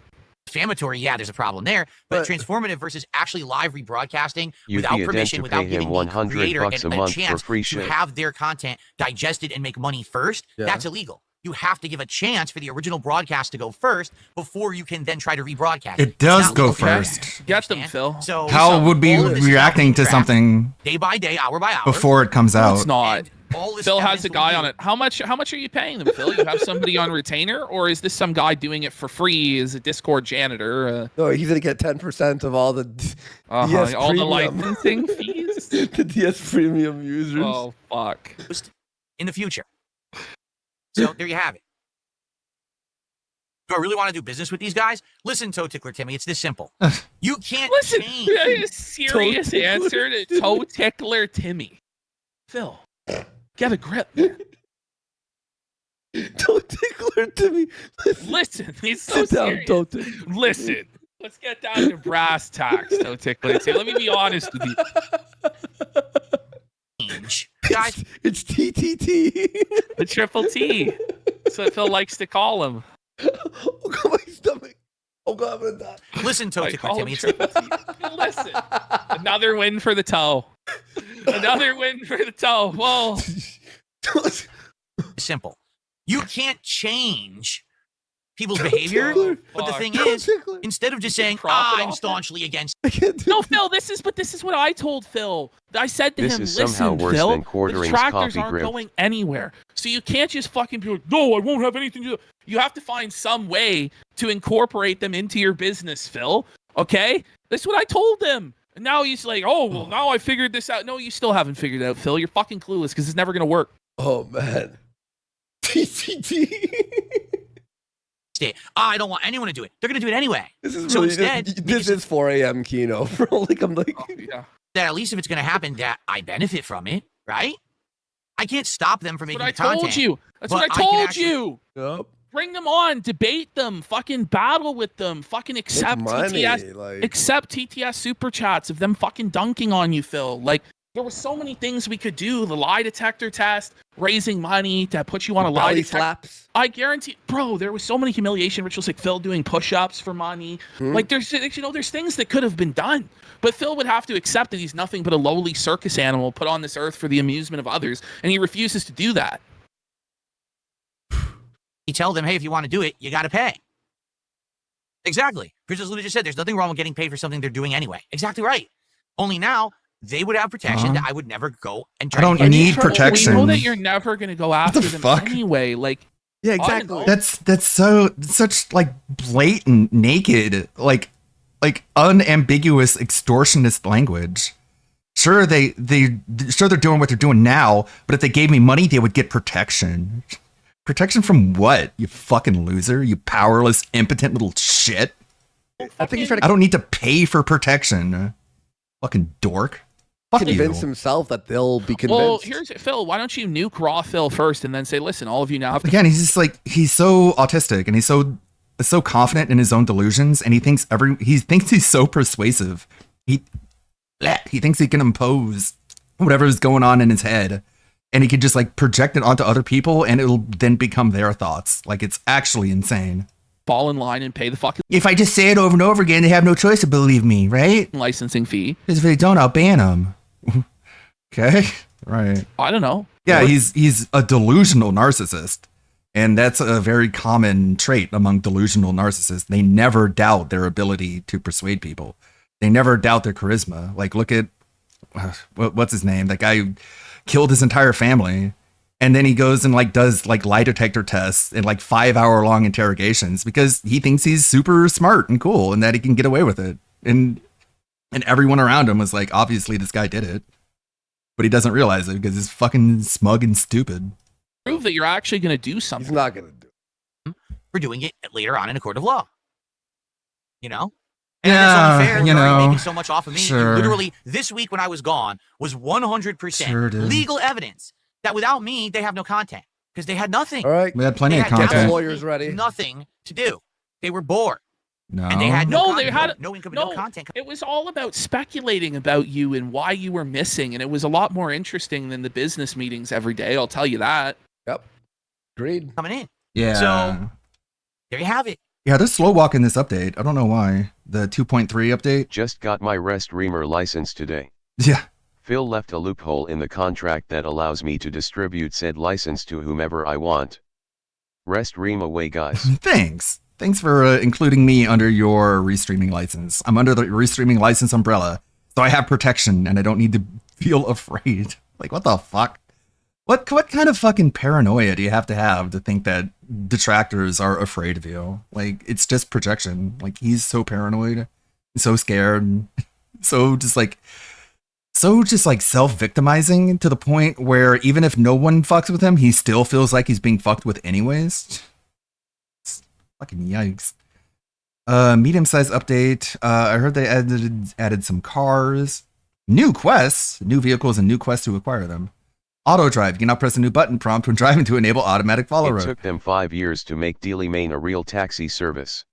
Defamatory, yeah, there's a problem there. But transformative versus actually live rebroadcasting without permission, without giving the creator a chance to have their content digested and make money first, that's illegal. You have to give a chance for the original broadcast to go first before you can then try to rebroadcast. It does go first. Get them, Phil. So Hal would be reacting to something day by day, hour by hour before it comes out. It's not. Phil has a guy on it. How much are you paying them, Phil? You have somebody on retainer, or is this some guy doing it for free as a Discord janitor? No, he's gonna get 10% of all the DS all premium. the licensing fees. The DS premium users. Oh fuck! In the future. So there you have it. Do I really want to do business with these guys? Listen, Toe Tickler Timmy, it's this simple. You can't change. A serious answer to Toe Tickler Timmy. Phil, get a grip. Toe Tickler Timmy. Listen, he's so Sit down, serious. Toe Tickler. Listen, let's get down to brass tacks, Toe Tickler Timmy. Let me be honest with you. Guys, it's TTT. The triple T. That's what Phil likes to call him. Oh god, my stomach. Oh god, I'm gonna die. Listen, Toe Tickler Timmy. Listen. Another win for the toe. Another win for the toe. Whoa. Simple. You can't change people's behavior, but the thing is, instead of just saying, I'm staunchly against No, Phil, this is what I told Phil. I said to This him, is listen, somehow worse Phil, than the Quartering's tractors coffee aren't grip. going anywhere. So you can't just fucking be like, no, I won't have anything to do. You have to find some way to incorporate them into your business, Phil. Okay? That's what I told him. And now he's like, oh, well, now I figured this out. No, you still haven't figured it out, Phil. You're fucking clueless because it's never going to work. Oh, man. TTT. I don't want anyone to do it. They're going to do it anyway. This is so really, instead, this is 4 a.m. Kino, bro. Like, I'm like, that at least if it's going to happen, that I benefit from it, right? I can't stop them from making That's what I content. told you. That's what I told you. Bring them on, debate them, fucking battle with them, fucking accept money, TTS, like- accept TTS super chats of them fucking dunking on you, Phil. Like, there were so many things we could do. The lie detector test, raising money to put you on a lie belly detector. slaps. I guarantee, bro, there was so many humiliation rituals, like Phil doing push-ups for money. Like, there's things that could have been done. But Phil would have to accept that he's nothing but a lowly circus animal put on this earth for the amusement of others, and he refuses to do that. You tell them, hey, if you want to do it, you got to pay. Exactly. Princess Luna just said there's nothing wrong with getting paid for something they're doing anyway. Exactly right. Only now, they would have protection that I would never go and try I don't to get. need protection. We know that you're never going to go after them fuck? anyway. Like, yeah, exactly. That's such like blatant, naked, like unambiguous extortionist language. Sure, they're doing what they're doing now, but if they gave me money, they would get protection. Protection from what? You fucking loser! You powerless, impotent little shit! I think he's trying to I don't need to pay for protection. Fucking dork. Fuck you. convince himself that they'll be convinced. well, here's Phil. Why don't you nuke Raw Phil first, and then say, listen, all of you now have to. Again, he's just like, he's so autistic and he's so confident in his own delusions, and he thinks he's so persuasive He thinks he can impose whatever is going on in his head, and he can just like project it onto other people, and it'll then become their thoughts. Like, it's actually insane. Fall in line and pay the fucking If I just say it over and over again, they have no choice to believe me, right? licensing fee. Because if they don't, I'll ban them. Okay, right. I don't know. Yeah, he's a delusional narcissist. And that's a very common trait among delusional narcissists. They never doubt their ability to persuade people. They never doubt their charisma. Like, look at, what's his name? That guy who killed his entire family. And then he goes and like does like lie detector tests and like 5-hour-long interrogations because he thinks he's super smart and cool and that he can get away with it. And everyone around him was like, obviously this guy did it. But he doesn't realize it because he's fucking smug and stupid. Prove that you're actually going to do something. He's not going to do it. For doing it later on in a court of law. You know? Yeah, that's unfair. you You're already know, making so much off of me. sure. You literally, this week when I was gone, was 100% Sure did. legal evidence that without me, they have no content. Because they had nothing. All right. We had plenty They of had content. absolutely Lawyers ready. Nothing to do. They were bored. No. And they had No, no, they content, had no income, no. no content. It was all about speculating about you and why you were missing, and it was a lot more interesting than the business meetings every day. I'll tell you that. Yep. Agreed. Coming in. Yeah. So there you have it. Yeah, they're slow walking this update. I don't know why. The 2.3 update. Just got my Rest Reamer license today. Yeah. Phil left a loophole in the contract that allows me to distribute said license to whomever I want. Rest Ream away, guys. Thanks. Thanks for including me under your restreaming license. I'm under the restreaming license umbrella, so I have protection and I don't need to feel afraid. Like, what the fuck? What kind of fucking paranoia do you have to think that detractors are afraid of you? Like, it's just projection. Like, he's so paranoid, so scared, so just like self-victimizing to the point where even if no one fucks with him, he still feels like he's being fucked with anyways. Fucking yikes. Medium-sized update. I heard they added some cars, new quests, new vehicles, and new quests to acquire them. Auto drive. You can now press a new button prompt when driving to enable automatic follow It road. took them 5 years to make Delamain a real taxi service.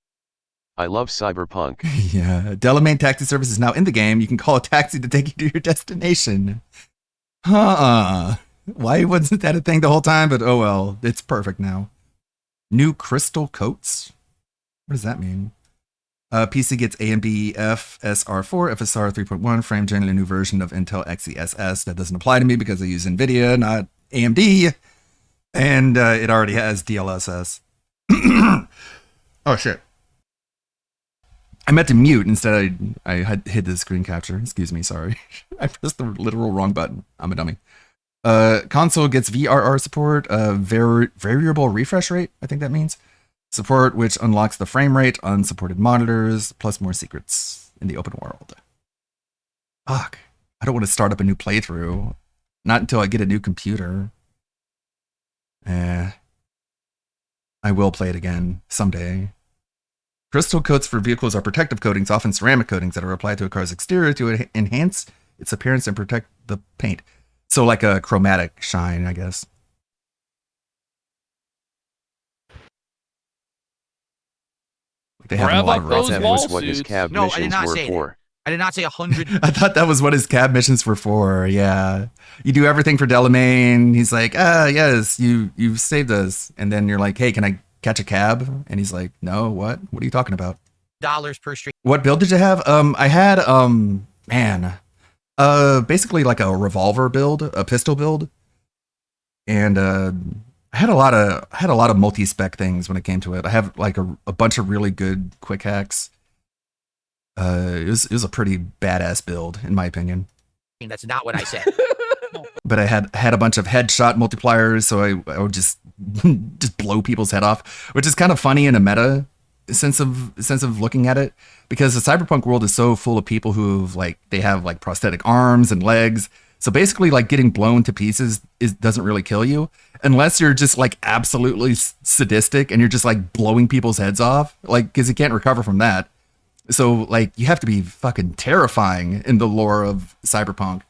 I love Cyberpunk. Yeah, Delamain taxi service is now in the game. You can call a taxi to take you to your destination. Why wasn't that a thing the whole time? But oh well, it's perfect now. New crystal coats? What does that mean? PC gets AMD FSR4, FSR 3.1, frame generally a new version of Intel XeSS. That doesn't apply to me because I use NVIDIA, not AMD. And it already has DLSS. Oh shit. I meant to mute instead I had hid the screen capture. Excuse me, sorry. I pressed the literal wrong button. I'm a dummy. Console gets VRR support, variable refresh rate, I think that means. Support, which unlocks the frame rate on supported monitors, plus more secrets in the open world. Fuck. I don't want to start up a new playthrough. Not until I get a new computer. I will play it again someday. Crystal coats for vehicles are protective coatings, often ceramic coatings that are applied to a car's exterior to enhance its appearance and protect the paint. So like a chromatic shine, I guess. They have a lot of rough That was what his cab No, I did missions not were say for. that. I did not say 100. I thought that was what his cab missions were for. Yeah. You do everything for Delamain. He's like, yes, you've saved us. And then you're like, hey, can I catch a cab? And he's like, no, what? What are you talking about? Dollars per street. What build did you have? I had, basically like a revolver build, a pistol build. And, I had a lot of multi-spec things when it came to it. I have like a bunch of really good quick hacks. It was a pretty badass build in my opinion. That's not what I said. But I had a bunch of headshot multipliers, so I would just blow people's head off, which is kind of funny in a meta sense of looking at it, because the cyberpunk world is so full of people who've they have like prosthetic arms and legs. So basically, like getting blown to pieces doesn't really kill you unless you're just like absolutely sadistic and you're just like blowing people's heads off, like because you can't recover from that. So like you have to be fucking terrifying in the lore of cyberpunk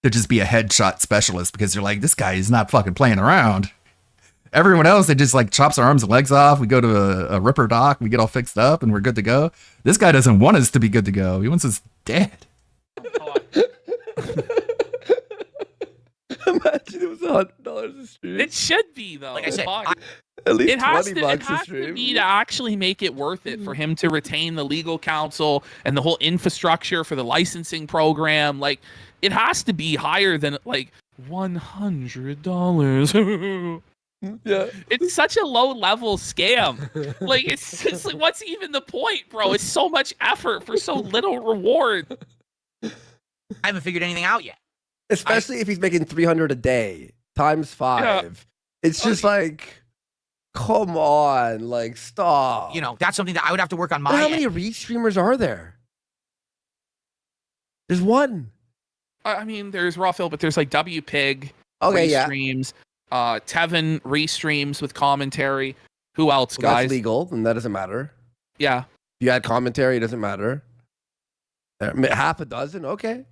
to just be a headshot specialist, because you're like, this guy is not fucking playing around. Everyone else, they just like chops our arms and legs off. We go to a ripper doc, we get all fixed up and we're good to go. This guy doesn't want us to be good to go. He wants us dead. Imagine it was $100 a stream. It should be though. Like I said, Fuck. At least it has $20 to, it a has stream. to be to actually make it worth it for him to retain the legal counsel and the whole infrastructure for the licensing program. Like, it has to be higher than like $100. Yeah, it's such a low level scam. Like, it's just like, what's even the point, bro? It's so much effort for so little reward. I haven't figured anything out yet. Especially if he's making 300 a day times 5. Yeah. It's just like, come on, like stop. You know, that's something that I would have to work on my But how end. many Reach streamers are there? There's one. I mean, there's Rawfill, but there's like WPig Okay, yeah. restreams, Tevin restreams with commentary. Who else, Well, guys? that's legal, and that doesn't matter. Yeah. If you add commentary, it doesn't matter. Half a dozen, okay.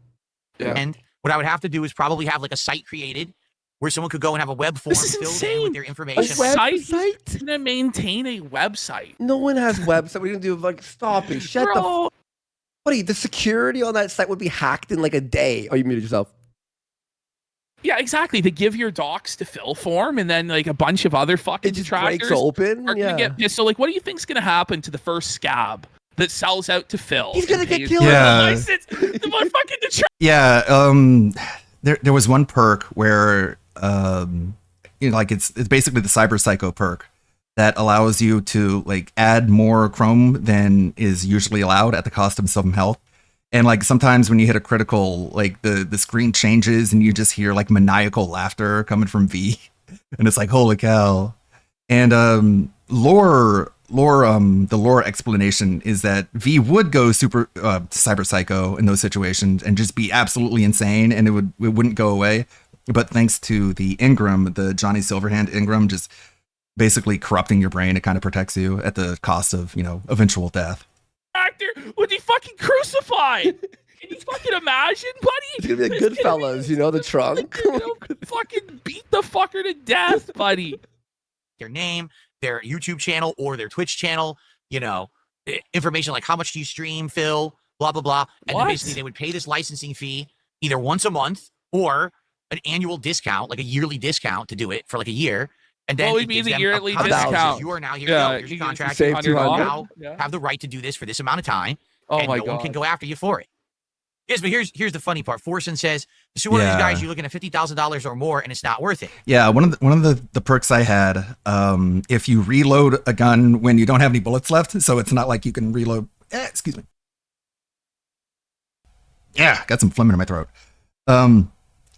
Yeah. And what I would have to do is probably have like a site created where someone could go and have a web form This is filled insane. in with their information. Website? Gonna maintain a website. No one has website. We can do like stop it. Shut the. Bro. What are you? The security on that site would be hacked in like a day. Oh, you muted yourself. Yeah, exactly. To give your docs to Phil form, and then like a bunch of other fucking It just detractors breaks open. are Yeah. gonna get pissed. So, like, what do you think's gonna happen to the first scab that sells out to Phil? He's gonna and get pays killed. for the Yeah. license? The one fucking detractor. Yeah, there was one perk where you know, like it's basically the Cyber Psycho perk that allows you to like add more Chrome than is usually allowed at the cost of some health. And like sometimes when you hit a critical, like the screen changes and you just hear like maniacal laughter coming from V, and it's like holy cow. And the lore explanation is that V would go super Cyber Psycho in those situations and just be absolutely insane, and it wouldn't go away. But thanks to the Ingram, the Johnny Silverhand Ingram, just basically corrupting your brain, it kind of protects you at the cost of, you know, eventual death. Actor would be fucking crucified. Can you fucking imagine, buddy? It's gonna be like Goodfellas, you know, the trunk. Fucking beat the fucker to death, buddy. Their name, their YouTube channel, or their Twitch channel, you know, information like how much do you stream, Phil, blah, blah, blah. And then basically they would pay this licensing fee either once a month or an annual discount, like a yearly discount to do it for like a year. And then What would it be gives the them yearly a discount? You are now here. Yeah, Here's your you contract. save You $200. now Yeah. have the right to do this for this amount of time. Oh and my no one God. can go after you for it. Yes, but here's the funny part. Forsen says, this is one of these guys, you're looking at $50,000 or more, and it's not worth it. Yeah, one of the perks I had, if you reload a gun when you don't have any bullets left, so it's not like you can reload. Excuse me. Yeah, got some phlegm in my throat.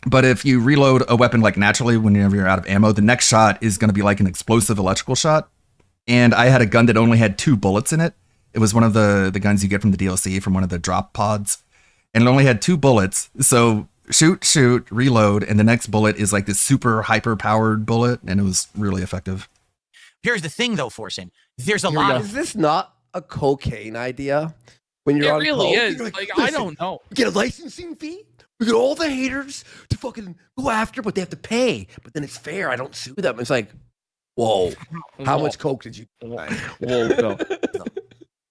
But if you reload a weapon like naturally whenever you're out of ammo, the next shot is going to be like an explosive electrical shot. And I had a gun that only had 2 bullets in it. It was one of the guns you get from the DLC from one of the drop pods. And it only had 2 bullets. So shoot, reload, and the next bullet is like this super hyper powered bullet, and it was really effective. Here's the thing though, Forsen. There's a Here we lot go. of Is this not a cocaine idea? When you're It on really coke, is. you're Like, I "Listen, don't know. we get a licensing fee. We get all the haters to fucking go after, but they have to pay. But then it's fair. I don't sue them. It's like, whoa, how much coke did you? Whoa.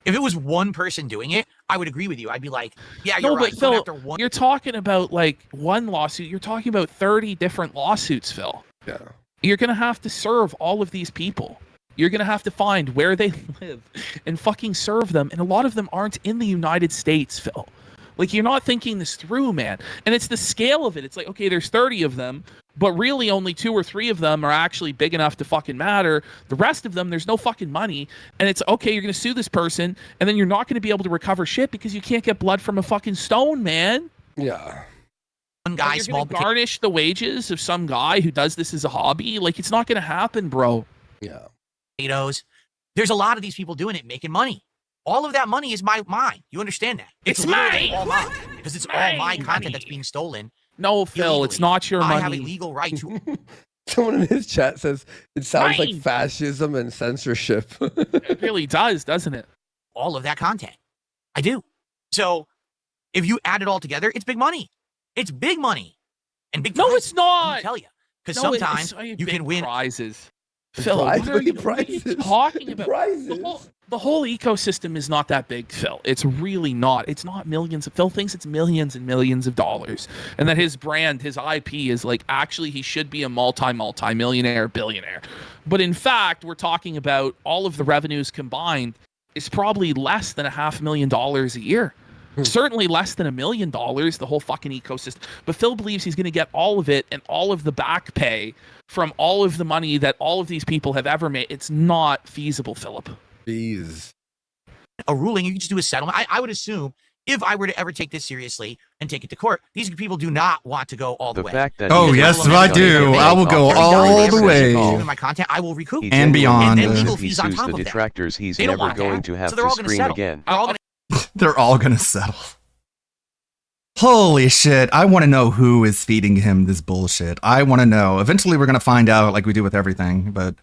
if it was one person doing it, I would agree with you. I'd be like, yeah, you're No, right. but Going Phil, after one you're talking about like one lawsuit. You're talking about 30 different lawsuits, Phil. Yeah. You're going to have to serve all of these people. You're going to have to find where they live and fucking serve them. And a lot of them aren't in the United States, Phil. Like, you're not thinking this through, man. And it's the scale of it. It's like, okay, there's 30 of them, but really only 2 or 3 of them are actually big enough to fucking matter. The rest of them, there's no fucking money. And it's, okay, you're going to sue this person, and then you're not going to be able to recover shit because you can't get blood from a fucking stone, man. Yeah. one guy, You're small gonna garnish the wages of some guy who does this as a hobby. Like, it's not going to happen, bro. Yeah. potatoes. There's a lot of these people doing it, making money. All of that money is mine. You understand that? It's literally mine. all mine because it's all my Mine content money. that's being stolen. No, Phil, it's not your I have a money. legal right to. Someone in his chat says it sounds like Mine. fascism and censorship. It really does, doesn't it? all of that content. I do. So if you add it all together, it's big money. It's big money. And big No, prizes, it's not. Let me tell you. Because No, sometimes it's you can win prizes. Phil, Prize- what are you prizes. talking about? Prizes. The The whole ecosystem is not that big, Phil. It's really not. It's not millions. Phil thinks it's millions and millions of dollars, and that his brand, his IP, is like actually he should be a multi-millionaire, billionaire. But in fact, we're talking about all of the revenues combined is probably less than $500,000 a year. Certainly less than $1 million, the whole fucking ecosystem. But Phil believes he's going to get all of it and all of the back pay from all of the money that all of these people have ever made. It's not feasible, Philip. Jeez. A ruling, you can just do a settlement. I would assume if I were to ever take this seriously and take it to court, these people do not want to go all the way. Fact that Oh, yes, I do. I will go all the way. My content, I will recoup. And beyond. And legal If he fees on sues top the of that. detractors, he's They don't never want going that. to have So they're to all gonna scream settle. again. They're all gonna They're all gonna settle. Holy shit. I want to know who is feeding him this bullshit. I want to know. Eventually we're going to find out like we do with everything, but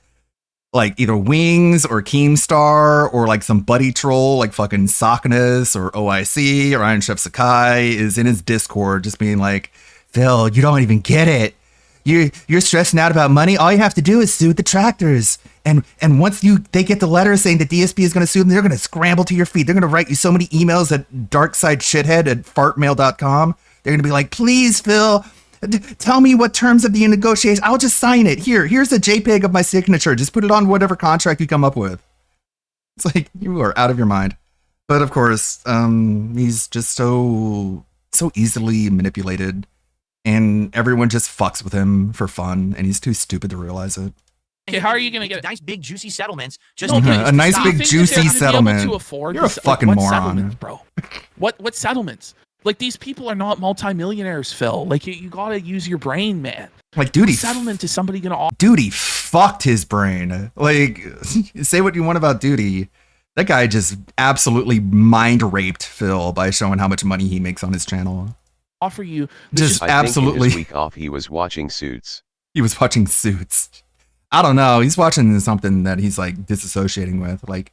like either Wings or Keemstar or like some buddy troll like fucking Saknus or OIC or Iron Chef Sakai is in his Discord just being like, Phil, you don't even get it. You're stressing out about money. All you have to do is sue the detractors. And once they get the letter saying that DSP is going to sue them, they're going to scramble to your feet. They're going to write you so many emails at darksideshithead@fartmail.com. They're going to be like, please, Phil, tell me what terms of the negotiation. I'll just sign it. Here's a JPEG of my signature. Just put it on whatever contract you come up with. It's like, you are out of your mind. But of course, he's just so easily manipulated. And everyone just fucks with him for fun, and he's too stupid to realize it. Okay, how are you going to get nice big juicy settlements? Just a nice big juicy settlement. To afford You're a fucking what moron, settlements, bro. What settlements? Like, these people are not multimillionaires, Phil. Like, you got to use your brain, man. Like, dude, what settlement is somebody going to offer? Dude, he fucked his brain. Like, say what you want about Duty. That guy just absolutely mind raped Phil by showing how much money he makes on his channel. Offer you just I absolutely. Think in his week off, he was watching Suits. He was watching Suits. I don't know. He's watching something that he's like disassociating with, like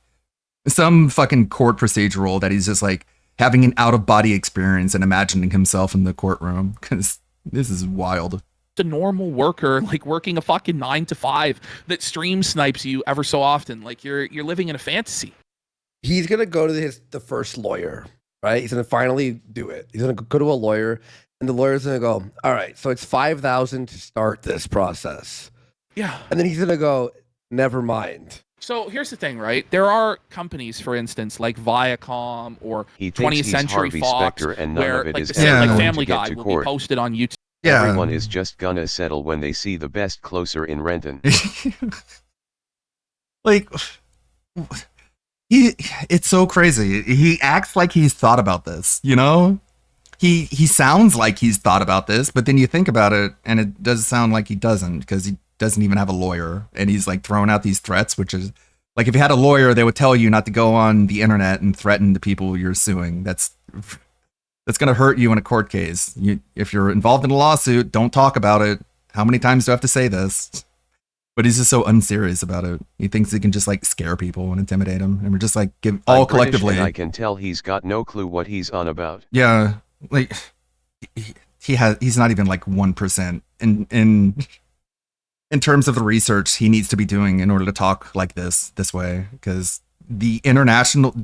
some fucking court procedural that he's just like having an out of body experience and imagining himself in the courtroom. Because this is wild. A normal worker, like working a fucking 9-to-5 that stream snipes you ever so often. Like you're living in a fantasy. He's gonna go to the first lawyer. Right? He's going to finally do it. He's going to go to a lawyer, and the lawyer's going to go, all right, so it's $5,000 to start this process. Yeah. And then he's going to go, never mind. So here's the thing, right? There are companies, for instance, like Viacom or He 20th Century Harvey Fox, Specter and none where of it like, is the ever like going Family to get Guy to will court. be posted on YouTube. Yeah. Everyone is just gonna settle when they see the best closer in Renton. Like, it's so crazy. He acts like he's thought about this, you know? He sounds like he's thought about this, but then you think about it and it does sound like he doesn't, because he doesn't even have a lawyer, and he's like throwing out these threats, which is like, if you had a lawyer, they would tell you not to go on the internet and threaten the people you're suing. That's going to hurt you in a court case. If you're involved in a lawsuit, don't talk about it. How many times do I have to say this? But he's just so unserious about it. He thinks he can just like scare people and intimidate them, and we're just like all I'm British, collectively. and I can tell he's got no clue what he's on about. Yeah, like he's not even like 1% in terms of the research he needs to be doing in order to talk like this way, because the international,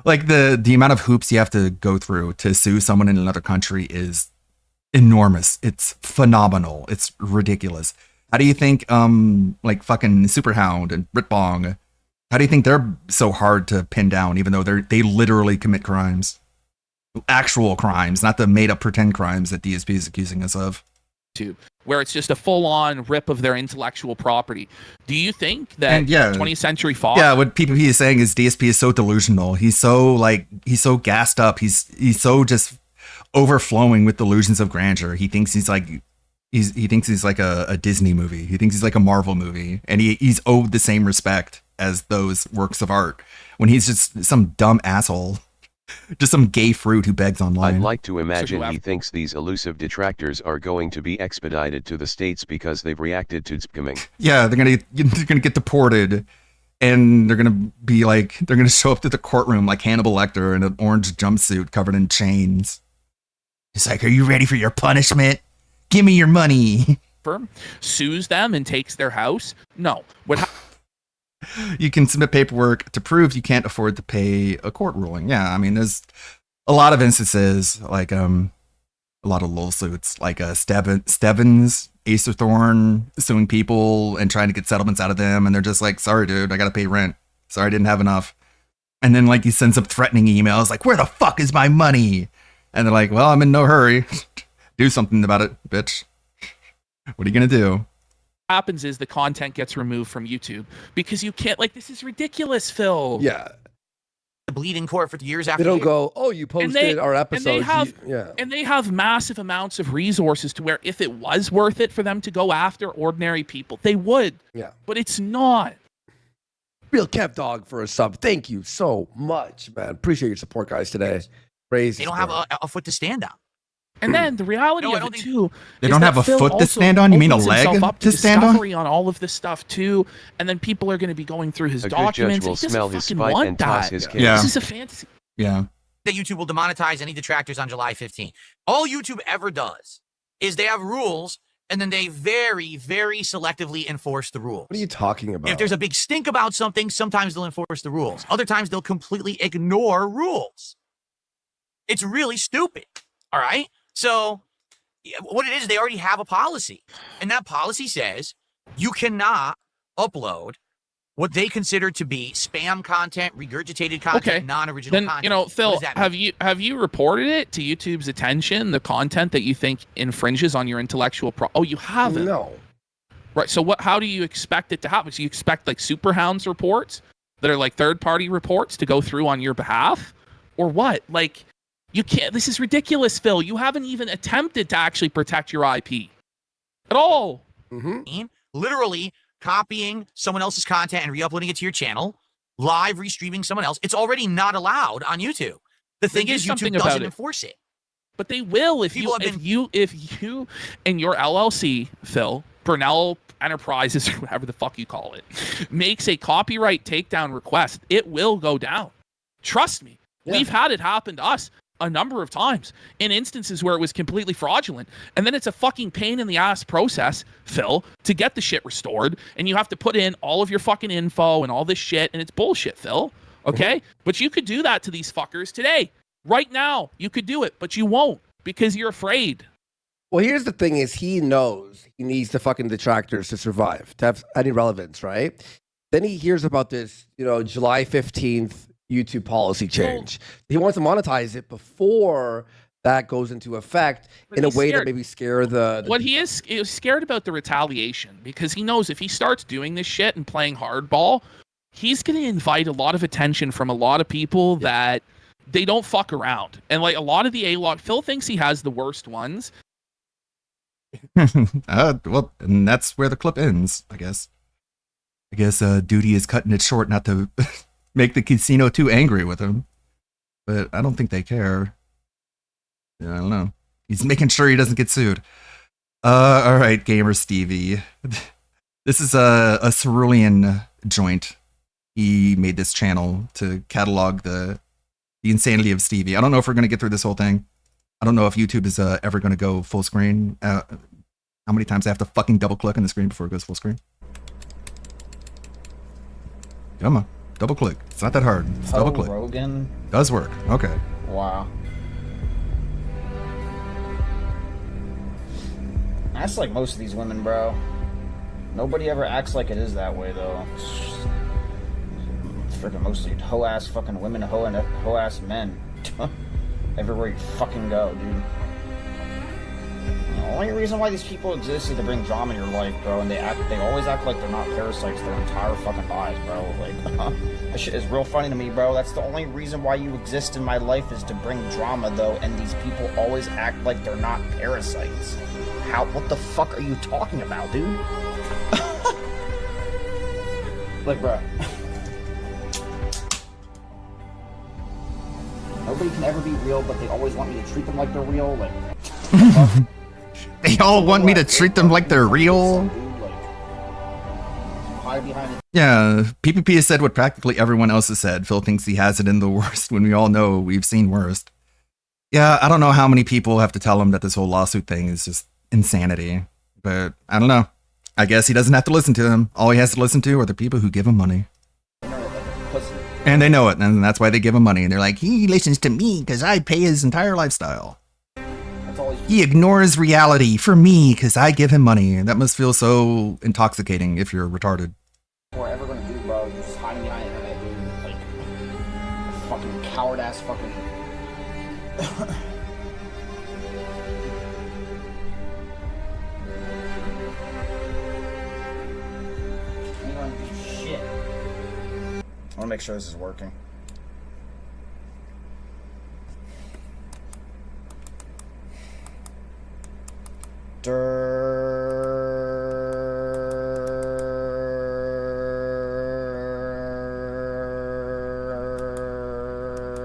like the amount of hoops you have to go through to sue someone in another country is enormous. It's phenomenal. It's ridiculous. How do you think like fucking Superhound and Britbong, how do you think they're so hard to pin down, even though they literally commit crimes? Actual crimes, not the made up pretend crimes that DSP is accusing us of. Where it's just a full-on rip of their intellectual property. Do you think that And yeah, 20th Century Fox? Yeah, what PPP is saying is DSP is so delusional. He's so gassed up. He's so just overflowing with delusions of grandeur. He thinks he's like a Disney movie. He thinks he's like a Marvel movie, and he's owed the same respect as those works of art, when he's just some dumb asshole. Just some gay fruit who begs online. I'd like to imagine he thinks these elusive detractors are going to be expedited to the States because they've reacted to Zpkiming. Yeah, they're gonna get deported, and they're gonna show up to the courtroom like Hannibal Lecter in an orange jumpsuit covered in chains. It's like, are you ready for your punishment? Give me your money. Firm sues them and takes their house. No, what? You can submit paperwork to prove you can't afford to pay a court ruling. Yeah, I mean, there's a lot of instances, like a lot of lawsuits, like Stebbins, Acer Thorn suing people and trying to get settlements out of them, and they're just like, sorry, dude, I gotta pay rent. Sorry, I didn't have enough. And then like he sends up threatening emails, like, where the fuck is my money? And they're like, well, I'm in no hurry. Do something about it, bitch. What are you gonna do? Happens is the content gets removed from YouTube because you can't, like, this is ridiculous, Phil. Yeah. The bleeding court for years after. They don't go, oh, you posted our episode. And they have massive amounts of resources to where if it was worth it for them to go after ordinary people, they would. Yeah. But it's not. Real Kev Dog for a sub. Thank you so much, man. Appreciate your support, guys, today. Crazy. They don't have a foot to stand on. And then the reality of it too, they don't have a foot to stand on. You mean a leg to stand on? On all of this stuff too, and then people are going to be going through his A documents. good judge will He smell doesn't his fucking spite want and toss that. his case. Yeah. This is a fantasy. Yeah. That YouTube will demonetize any detractors on July 15th. All YouTube ever does is they have rules, and then they very, very selectively enforce the rules. What are you talking about? If there's a big stink about something, sometimes they'll enforce the rules. Other times they'll completely ignore rules. It's really stupid. All right? So what it is, they already have a policy. And that policy says you cannot upload what they consider to be spam content, regurgitated content, non-original then, content. you know, What Phil, does that mean? have you reported it to YouTube's attention, the content that you think infringes on your intellectual Oh, you haven't. No. Right. So how do you expect it to happen? So you expect like Superhounds reports that are like third-party reports to go through on your behalf, or what? Like, you can't. This is ridiculous, Phil. You haven't even attempted to actually protect your IP at all. Literally copying someone else's content and re-uploading it to your channel, live restreaming someone else. It's already not allowed on YouTube. The thing do is, something YouTube about doesn't it. enforce it. But they will if you and your LLC, Phil, Burnell Enterprises, or whatever the fuck you call it, makes a copyright takedown request, it will go down. Trust me. Yeah. We've had it happen to us a number of times in instances where it was completely fraudulent. And then it's a fucking pain in the ass process, Phil, to get the shit restored. And you have to put in all of your fucking info and all this shit. And it's bullshit, Phil. Okay? But you could do that to these fuckers today. Right now, you could do it, but you won't because you're afraid. Well, here's the thing is he knows he needs the fucking detractors to survive, to have any relevance, right? Then he hears about this, July 15th YouTube policy change. He wants to monetize it before that goes into effect in a way that maybe scare the What he is scared about the retaliation because he knows if he starts doing this shit and playing hardball, he's going to invite a lot of attention from a lot of people that they don't fuck around. And like a lot of the A-log, Phil thinks he has the worst ones. Well, and that's where the clip ends, I guess. Duty is cutting it short not to make the casino too angry with him. But I don't think they care. Yeah, I don't know. He's making sure he doesn't get sued. All right, Gamer Stevie. This is a cerulean joint. He made this channel to catalog the insanity of Stevie. I don't know if we're going to get through this whole thing. I don't know if YouTube is ever going to go full screen. How many times I have to fucking double click on the screen before it goes full screen? Come on, double click. It's not that hard. It's double click. Rogan does work. Okay. Wow. That's like most of these women, bro. Nobody ever acts like it is that way, though. Freaking most of you hoe-ass fucking women, hoe-ass men. Everywhere you fucking go, dude. The only reason why these people exist is to bring drama in your life, bro, and they always act like they're not parasites their entire fucking lives, bro. Like, that shit is real funny to me, bro. That's the only reason why you exist in my life is to bring drama, though, and these people always act like they're not parasites. What the fuck are you talking about, dude? Like, bro. Nobody can ever be real, but they always want me to treat them like they're real. Like, they all want me to treat them like they're real. Yeah, PPP has said what practically everyone else has said. Phil thinks he has it in the worst when we all know we've seen worst. Yeah, I don't know how many people have to tell him that this whole lawsuit thing is just insanity. But I don't know. I guess he doesn't have to listen to them. All he has to listen to are the people who give him money. And they know it, and that's why they give him money. And they're like, he listens to me because I pay his entire lifestyle. He ignores reality for me because I give him money. And that must feel so intoxicating if you're retarded. What we're ever gonna do, bro, you're just hiding behind the internet, dude. Like, fucking coward ass fucking. You don't do shit. I wanna make sure this is working.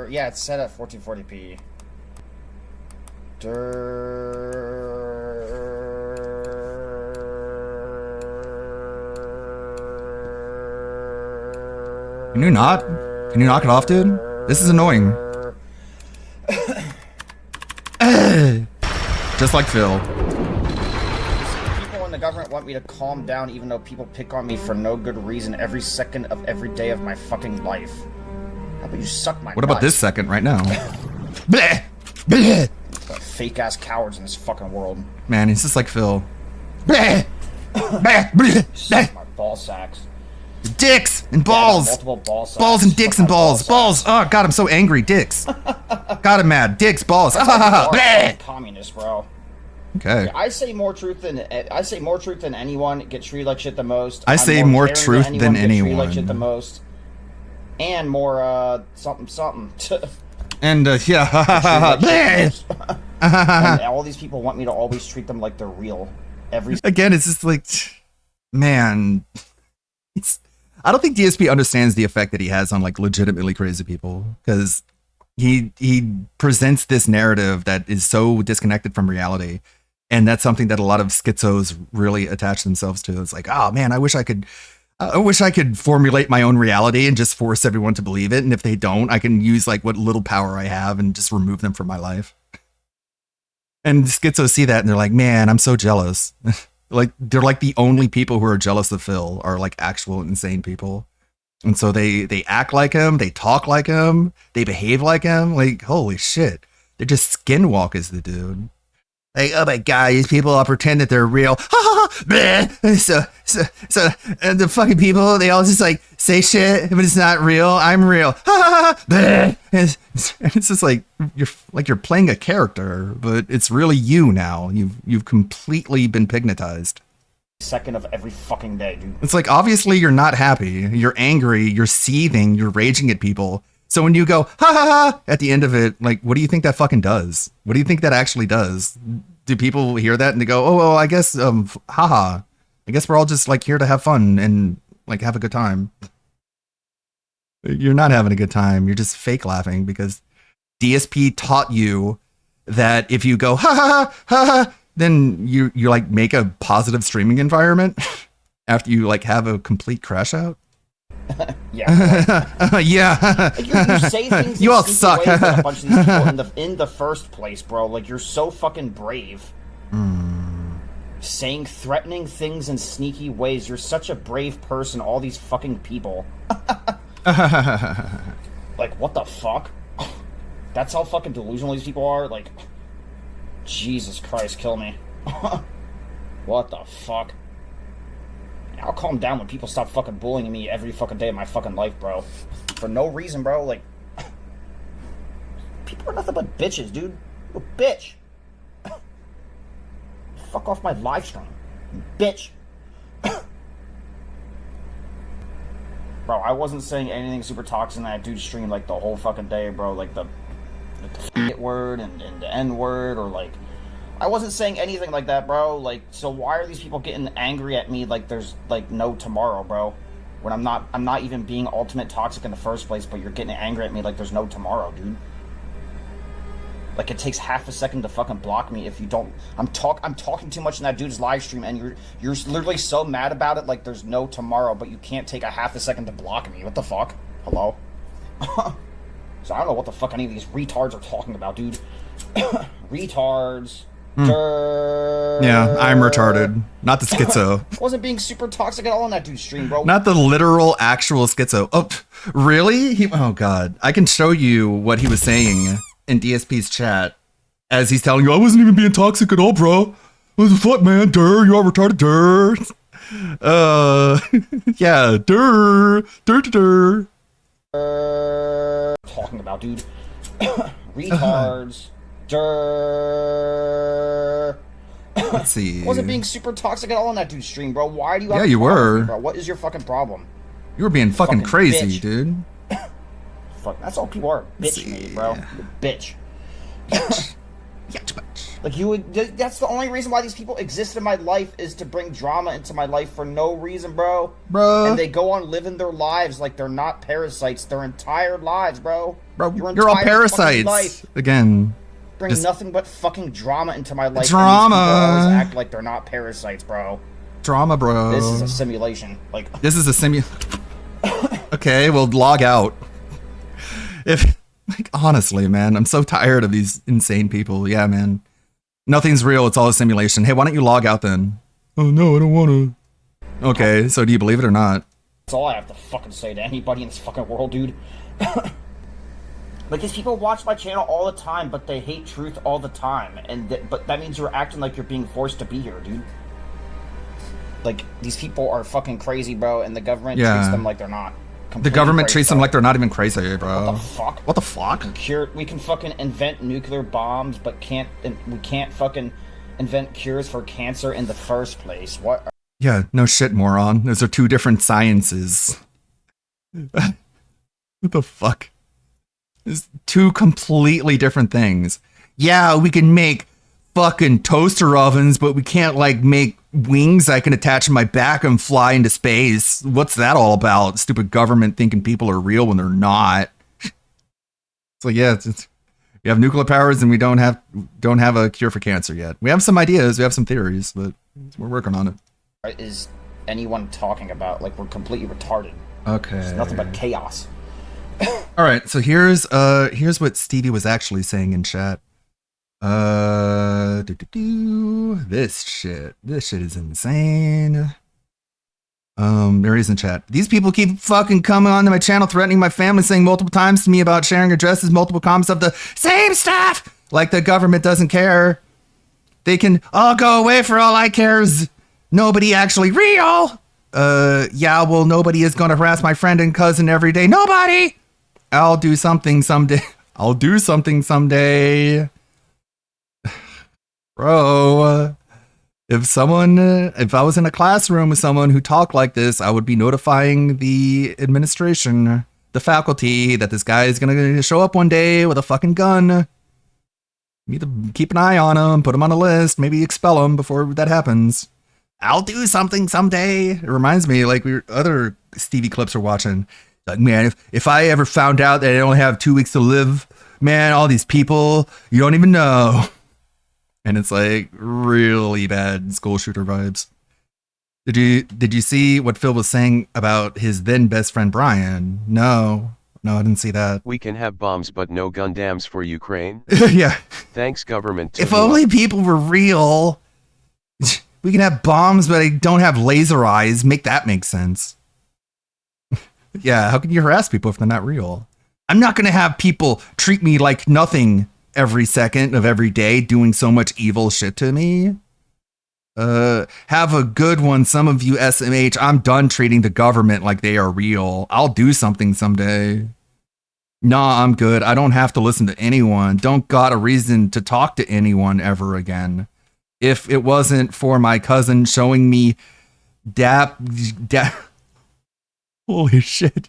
Yeah, it's set at 1440p. Can you not? Can you knock it off, dude? This is annoying. Just like Phil. People in the government want me to calm down even though people pick on me for no good reason every second of every day of my fucking life. How about you suck my What about nuts? this second right now? Bleh! Bleh! Fake ass cowards in this fucking world. Man, he's just like Phil. Bleh! Bleh! Bleh! Suck my ball sacks. Dicks and balls. Multiple ball sacks. Balls and dicks and balls. Balls. Oh God, I'm so angry. Dicks. God, I'm mad. Dicks, balls. Bleh! Communist, bro. Okay. I say more truth than anyone. Get treated like shit the most. I say more caring truth than get treated anyone. like shit the most. And more something. And yeah. Bleh! And all these people want me to always treat them like they're real. Again, it's just like, man, I don't think DSP understands the effect that he has on like legitimately crazy people, because he presents this narrative that is so disconnected from reality, and that's something that a lot of schizos really attach themselves to. It's like, oh man, I wish I could formulate my own reality and just force everyone to believe it, and if they don't, I can use like what little power I have and just remove them from my life. And schizos see that and they're like, man, I'm so jealous. Like, they're like the only people who are jealous of Phil are like actual insane people. And so they act like him, they talk like him, they behave like him. Like, holy shit. They're just skinwalkers, the dude. Like, oh my God, these people all pretend that they're real. So and the fucking people, they all just like say shit, but it's not real. I'm real. And it's just like you're playing a character, but it's really you now. You've completely been pignatized. Second of every fucking day, dude. It's like, obviously you're not happy. You're angry. You're seething. You're raging at people. So when you go, ha ha ha, at the end of it, like, what do you think that fucking does? What do you think that actually does? Do people hear that and they go, oh, well, I guess, haha. I guess we're all just like here to have fun and like have a good time. You're not having a good time. You're just fake laughing because DSP taught you that if you go, ha ha ha ha, then you like make a positive streaming environment after you like have a complete crash out. Yeah. Yeah. Like you say things you in all sneaky suck. ways, like a bunch of these people in the first place, bro. Like, you're so fucking brave. Saying threatening things in sneaky ways. You're such a brave person. All these fucking people. Like, what the fuck? That's how fucking delusional these people are? Like, Jesus Christ, kill me. What the fuck? I'll calm down when people stop fucking bullying me every fucking day of my fucking life, bro. For no reason, bro. Like, people are nothing but bitches, dude. You're a bitch. Fuck off my live stream, bitch. Bro, I wasn't saying anything super toxic in that dude's stream like the whole fucking day, bro. Like the f*** word and the N word, or like, I wasn't saying anything like that, bro. Like, so why are these people getting angry at me like there's like no tomorrow, bro? When I'm not even being ultimate toxic in the first place, but you're getting angry at me like there's no tomorrow, dude. Like, it takes half a second to fucking block me if you don't. I'm talking too much in that dude's live stream, and you're literally so mad about it like there's no tomorrow, but you can't take a half a second to block me. What the fuck? Hello? So I don't know what the fuck any of these retards are talking about, dude. Retards. Yeah, I'm retarded. Not the schizo. Wasn't being super toxic at all on that dude's stream, bro. Not the literal actual schizo. Oh, really? Oh, God. I can show you what he was saying in DSP's chat as he's telling you, I wasn't even being toxic at all, bro. What the fuck, man? Durr, you are retarded, durr. Yeah, durr. Talking about, dude. Retards. Durr. Let's see. Wasn't being super toxic at all on that dude's stream, bro. Why do you? Yeah, have a you problem with were. me, bro? What is your fucking problem? You were being fucking crazy, bitch. dude. Fuck, that's all people are. Bitch made, bro. Bitch. Like you would. That's the only reason why these people exist in my life is to bring drama into my life for no reason, bro. Bro. And they go on living their lives like they're not parasites their entire lives, bro. Bro, Your you're all entire fucking parasites. life. Again. Bring just nothing but fucking drama into my life. Drama. And these people always act like they're not parasites, bro. Drama, bro. This is a simulation. Like This is a Okay, well, log out. If, like, honestly, man, I'm so tired of these insane people. Yeah, man. Nothing's real. It's all a simulation. Hey, why don't you log out then? Oh, no, I don't want to. Okay, so do you believe it or not? that's all I have to fucking say to anybody in this fucking world, dude. Like, these people watch my channel all the time, but they hate truth all the time, and but that means you're acting like you're being forced to be here, dude. Like, these people are fucking crazy, bro, and the government treats them like they're not. The government treats them like they're not even crazy, bro. What the fuck? What the fuck? We can fucking invent nuclear bombs, but we can't fucking invent cures for cancer in the first place. What? Yeah, no shit, moron. Those are two different sciences. What the fuck? It's two completely different things. Yeah, we can make fucking toaster ovens, but we can't, like, make wings I can attach to my back and fly into space. What's that all about? Stupid government thinking people are real when they're not. So yeah, we have nuclear powers and we don't have a cure for cancer yet. We have some ideas, we have some theories, but we're working on it. Is anyone talking about? Like, we're completely retarded. Okay. It's nothing but chaos. All right, so here's what Stevie was actually saying in chat. This shit is insane. There he is in chat. These people keep fucking coming onto my channel, threatening my family, saying multiple times to me about sharing addresses, multiple comments of the same stuff. Like the government doesn't care. They can all go away for all I care. Is nobody actually real? Yeah, well, nobody is gonna harass my friend and cousin every day. Nobody. I'll do something someday. I'll do something someday. Bro, if I was in a classroom with someone who talked like this, I would be notifying the administration, the faculty, that this guy is gonna show up one day with a fucking gun. Need to keep an eye on him, put him on a list, maybe expel him before that happens. I'll do something someday. It reminds me, like, other Stevie clips we're watching. Like, man, if I ever found out that I only have 2 weeks to live, man, all these people, you don't even know. And it's like really bad school shooter vibes. Did you see what Phil was saying about his then best friend Brian? No, I didn't see that. We can have bombs but no Gundams for Ukraine? Yeah. Thanks, government. If only people were real. We can have bombs, but I don't have laser eyes. Make that make sense. Yeah, how can you harass people if they're not real? I'm not going to have people treat me like nothing every second of every day, doing so much evil shit to me. Have a good one, some of you SMH. I'm done treating the government like they are real. I'll do something someday. Nah, I'm good. I don't have to listen to anyone. Don't got a reason to talk to anyone ever again. If it wasn't for my cousin showing me holy shit.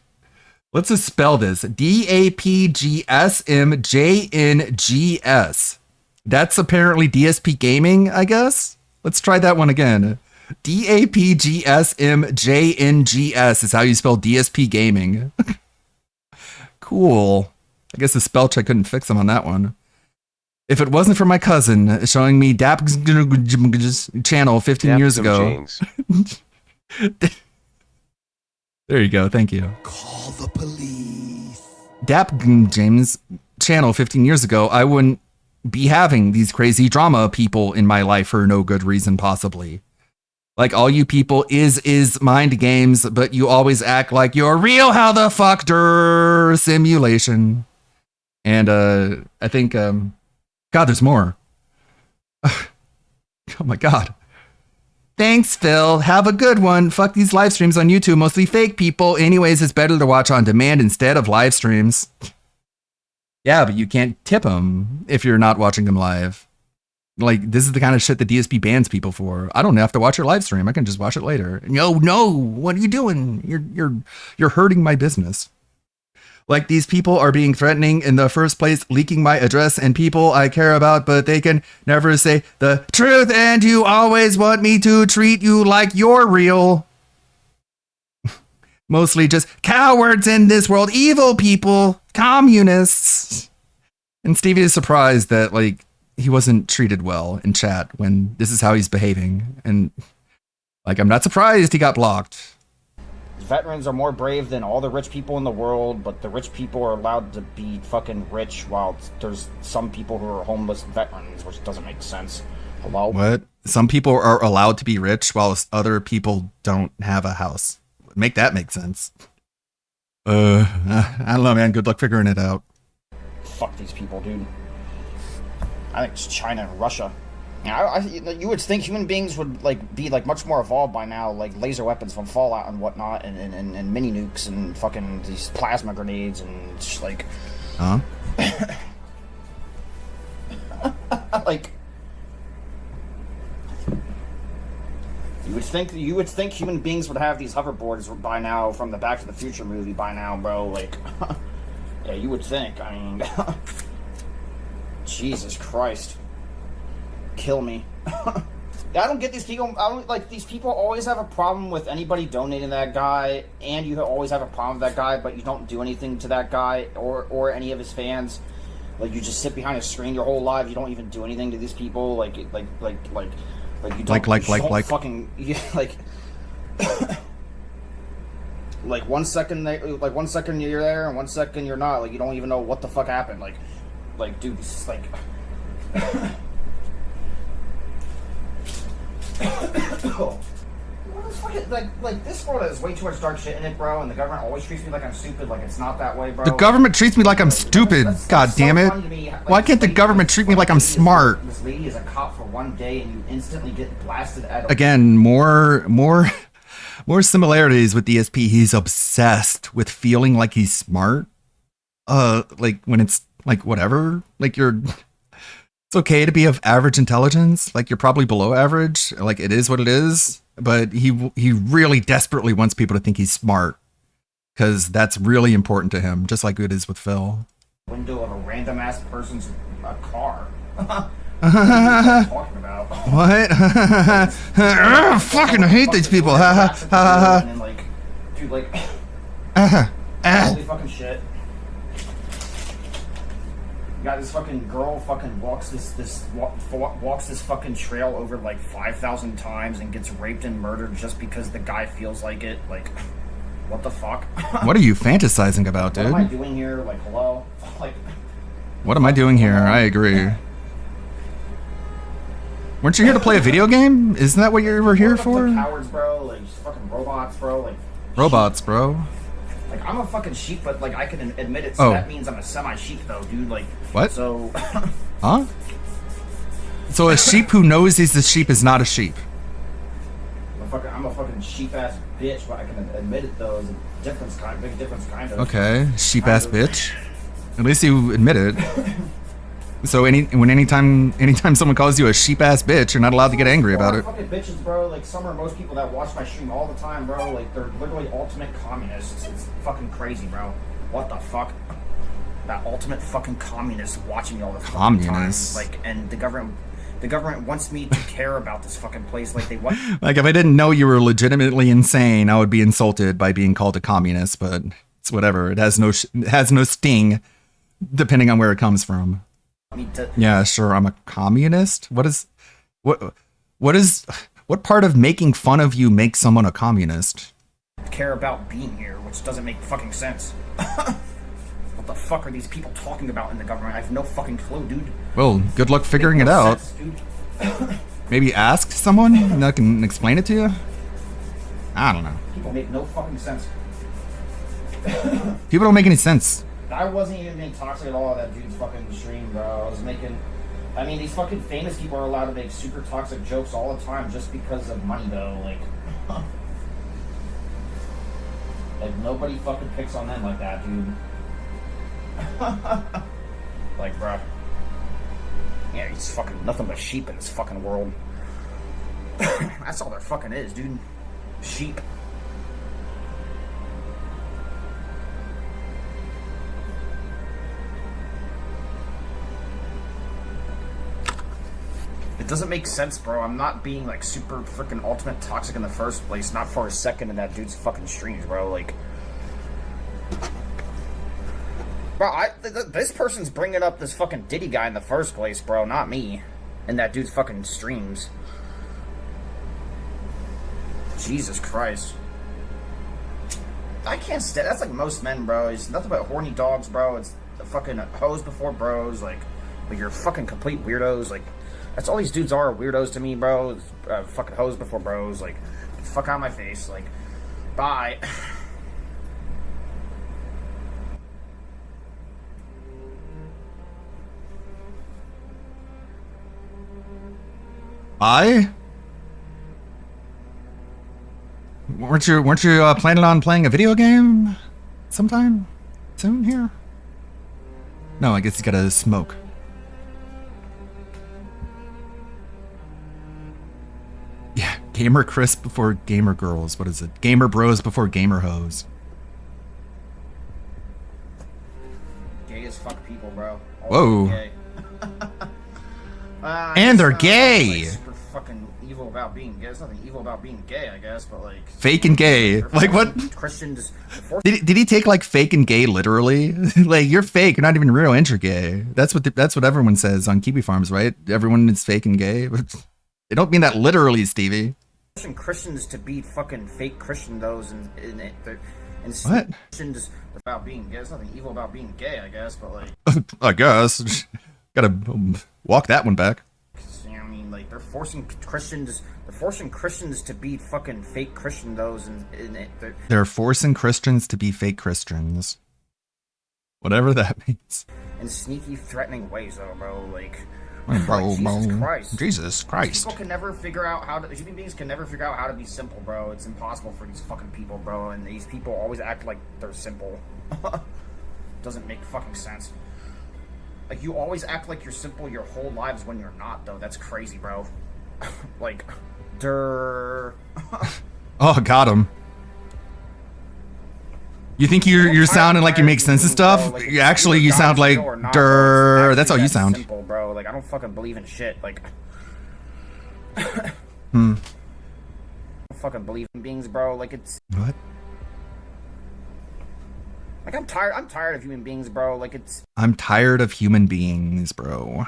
Let's just spell this. DAPGSMJNGS. That's apparently DSP Gaming, I guess. Let's try that one again. DAPGSMJNGS is how you spell DSP Gaming. Cool. I guess the spell check couldn't fix them on that one. If it wasn't for my cousin showing me DAP's channel 15 years ago. There you go. Thank you. Call the police. Dap James channel 15 years ago, I wouldn't be having these crazy drama people in my life for no good reason, possibly. Like, all you people is mind games, but you always act like you're real. How the fuck simulation. And I think, God, there's more. Oh my God. Thanks, Phil. Have a good one. Fuck these live streams on YouTube. Mostly fake people. Anyways, it's better to watch on demand instead of live streams. Yeah, but you can't tip them if you're not watching them live. Like, this is the kind of shit that DSP bans people for. I don't have to watch your live stream. I can just watch it later. No, what are you doing? You're hurting my business. Like, these people are being threatening in the first place, leaking my address and people I care about, but they can never say the truth, and you always want me to treat you like you're real. Mostly just cowards in this world, evil people, communists. And Stevie is surprised that, like, he wasn't treated well in chat when this is how he's behaving. And, like, I'm not surprised he got blocked. Veterans are more brave than all the rich people in the world, but the rich people are allowed to be fucking rich while there's some people who are homeless veterans, which doesn't make sense. Hello? What? Some people are allowed to be rich while other people don't have a house. Make that make sense. I don't know, man. Good luck figuring it out. Fuck these people, dude. I think it's China and Russia. You would think human beings would be much more evolved by now, like laser weapons from Fallout and whatnot, and mini nukes and fucking these plasma grenades and just like, like, you would think human beings would have these hoverboards by now from the Back to the Future movie by now, bro. Like, yeah, you would think. I mean, Jesus Christ. Kill me. I don't get these people. I don't like these people. Always have a problem with anybody donating that guy, and you always have a problem with that guy, but you don't do anything to that guy or any of his fans. Like, you just sit behind a screen your whole life. You don't even do anything to these people. Like you don't fucking like 1 second like 1 second you're there and 1 second you're not. Like, you don't even know what the fuck happened. Like dude, this is like. Like this world has way too much dark shit in it, bro, and the government always treats me like I'm stupid. Like, it's not that way, bro. The government treats me like I'm stupid. God damn it. Why can't the government treat me like I'm smart? This lady is a cop for 1 day and you instantly get blasted at. Again, more similarities with DSP. He's obsessed with feeling like he's smart. Like, when it's like, whatever, like, it's okay to be of average intelligence. Like, you're probably below average. Like, it is what it is. But he really desperately wants people to think he's smart, because that's really important to him, just like it is with Phil. Window of a random ass person's car. What are you talking about? What? Fucking hate these people. And then, like, dude, like, holy fucking shit. Got this fucking girl fucking walks this fucking trail over like 5,000 times and gets raped and murdered just because the guy feels like it. Like, what the fuck? What are you fantasizing about, dude? What am I doing here? Like, hello? Like, what am I doing here? I agree. Weren't you here to play a video game? Isn't that what you were here for? Cowards, bro. Like, just fucking robots, bro. Like, robots, bro. Like, I'm a fucking sheep, but like I can admit it, so that means I'm a semi-sheep though, dude. Like, what? So huh? So a sheep who knows he's a sheep is not a sheep. I'm a fucking sheep ass bitch, but I can admit it though. Is a big difference kind of. Okay, sheep ass bitch. At least you admit it. So anytime someone calls you a sheep ass bitch, you're not allowed to get angry about it. Fucking bitches, bro. Like, some are most people that watch my stream all the time, bro. Like, they're literally ultimate communists. It's fucking crazy, bro. What the fuck? That ultimate fucking communist watching me all the fucking time. Like, and the government wants me to care about this fucking place. Like, they want. Like, if I didn't know you were legitimately insane, I would be insulted by being called a communist. But it's whatever. It has no sting, depending on where it comes from. Yeah, sure. I'm a communist. What part of making fun of you makes someone a communist? Care about being here, which doesn't make fucking sense. What What the fuck are these people talking about in the government? I have no fucking clue, dude. Well, good luck figuring it out. Maybe ask someone that can explain it to you? I don't know. People make no fucking sense. People don't make any sense. I wasn't even being toxic at all on that dude's fucking stream, bro. I was making... I mean, these fucking famous people are allowed to make super toxic jokes all the time just because of money, though. Like... Like, nobody fucking picks on them like that, dude. Like, bro. Yeah, he's fucking nothing but sheep in this fucking world. That's all there fucking is, dude. Sheep. It doesn't make sense, bro. I'm not being, like, super freaking ultimate toxic in the first place. Not for a second in that dude's fucking streams, bro. Like... Bro, this person's bringing up this fucking Diddy guy in the first place, bro. Not me. In that dude's fucking streams. Jesus Christ. I can't stand... That's like most men, bro. It's nothing but horny dogs, bro. It's the fucking hoes before bros. Like you're fucking complete weirdos. Like... That's all these dudes are, weirdos to me, bro. Fucking hoes before bros. Like, fuck out of my face. Like, bye. Bye? Weren't you planning on playing a video game sometime soon here? No, I guess you gotta smoke. Yeah, gamer Chris before gamer girls. What is it? Gamer bros before gamer hoes. Gay as fuck people, bro. Whoa. Gay. And they're gay. Like super fucking evil about being gay. There's nothing evil about being gay, I guess, but like... Fake and gay. Like what? Christians... Did he take like fake and gay literally? Like you're fake, you're not even real, and you're gay. That's what everyone says on Kiwi Farms, right? Everyone is fake and gay. They don't mean that literally, Stevie. Christians to be fucking fake Christian those and what? Christians about being gay. There's nothing evil about being gay, I guess, but like... I guess. Gotta walk that one back. I mean, like, they're forcing Christians to be fucking fake Christian those and they're forcing Christians to be fake Christians. Whatever that means. In sneaky, threatening ways, though, bro. Like... Jesus Christ. People can never figure out how to... Human beings can never figure out how to be simple, bro. It's impossible for these fucking people, bro. And these people always act like they're simple. Doesn't make fucking sense. Like, you always act like you're simple your whole lives when you're not, though. That's crazy, bro. Like, durr. Oh, got him. You think you're sounding like you make sense of stuff? Like, actually, you sound like durr. That's how you sound. Simple, bro. Like, I don't fucking believe in shit. Like, I don't fucking believe in beings, bro. Like, it's what? Like, I'm tired of human beings, bro. Like, it's... I'm tired of human beings, bro.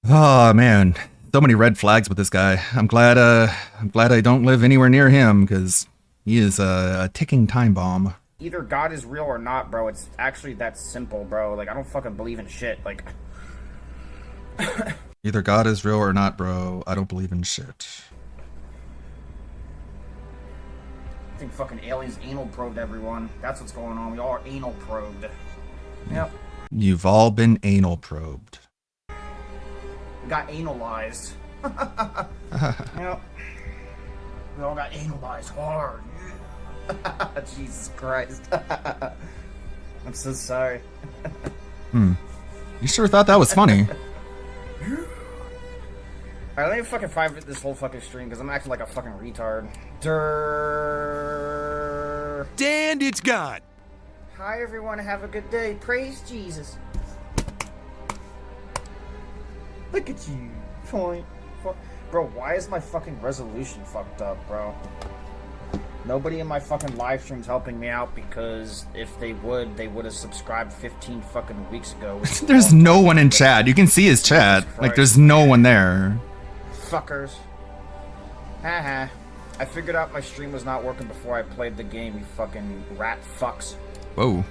Oh, man. So many red flags with this guy. I'm glad I don't live anywhere near him, because he is a ticking time bomb. Either God is real or not, bro. It's actually that simple, bro. Like, I don't fucking believe in shit. Like... Either God is real or not, bro. I don't believe in shit. I think fucking aliens anal probed everyone. That's what's going on. We all are anal probed. Yep. You've all been anal probed. We got analyzed. Yep. We all got analyzed hard. Jesus Christ. I'm so sorry. You sure thought that was funny. Alright, let me fucking private this whole fucking stream because I'm acting like a fucking retard. Durr. And it's gone. Hi everyone, have a good day. Praise Jesus. Look at you. Point. Bro, why is my fucking resolution fucked up, bro? Nobody in my fucking live stream's helping me out because if they would have subscribed 15 fucking weeks ago. There's no one in chat. You can see his chat. Like, there's no one there. Fuckers. Haha. I figured out my stream was not working before I played the game, you fucking rat fucks. Whoa.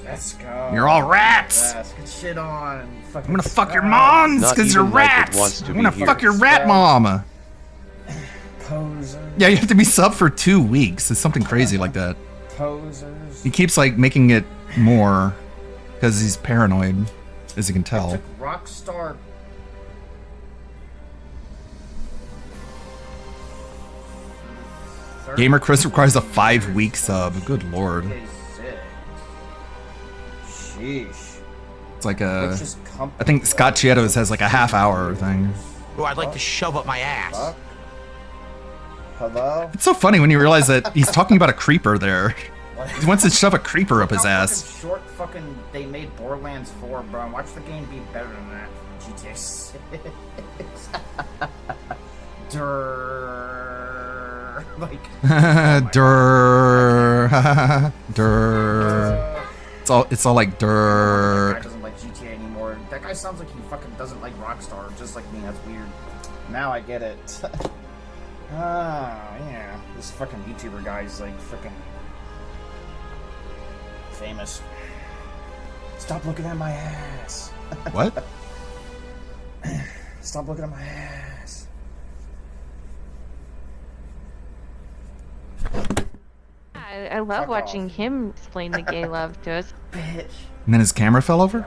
Let's go. You're all rats. Yes, get shit on. I'm gonna fuck your moms Not because you're even like it rats. wants to I'm be gonna here. fuck your rat mom. Poser. Yeah, you have to be sub for 2 weeks. It's something crazy like that. Posers. He keeps like making it more because he's paranoid, as you can tell. Rockstar. Gamer Chris requires a 5-week sub. Good lord. Sheesh. It's like a. Which is I think Scott Chiettos has like a half-hour thing. Oh, I'd like to shove up my ass. Hello? It's so funny when you realize that he's talking about a creeper there. He wants to shove a creeper up his ass. Short fucking. They made Borderlands 4, bro. Watch the game be better than that. GTA 6. Durr. Like. Durr. Durr. It's all like durr. That guy doesn't like GTA anymore. That guy sounds like he fucking doesn't like Rockstar, just like me. That's weird. Now I get it. Yeah. This fucking YouTuber guy's like freaking famous. Stop looking at my ass. What? Stop looking at my ass. I love watching him explain the gay love to us. Bitch. And then his camera fell over?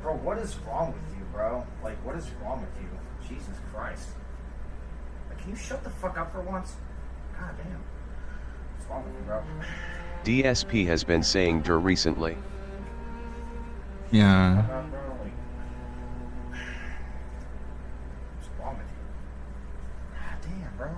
Bro, what is wrong with you, bro? Like, what is wrong with you? Jesus Christ. Like, can you shut the fuck up for once? God damn. What's wrong with you, bro? DSP has been saying "dur" recently. Yeah. What's wrong with you? God damn, bro.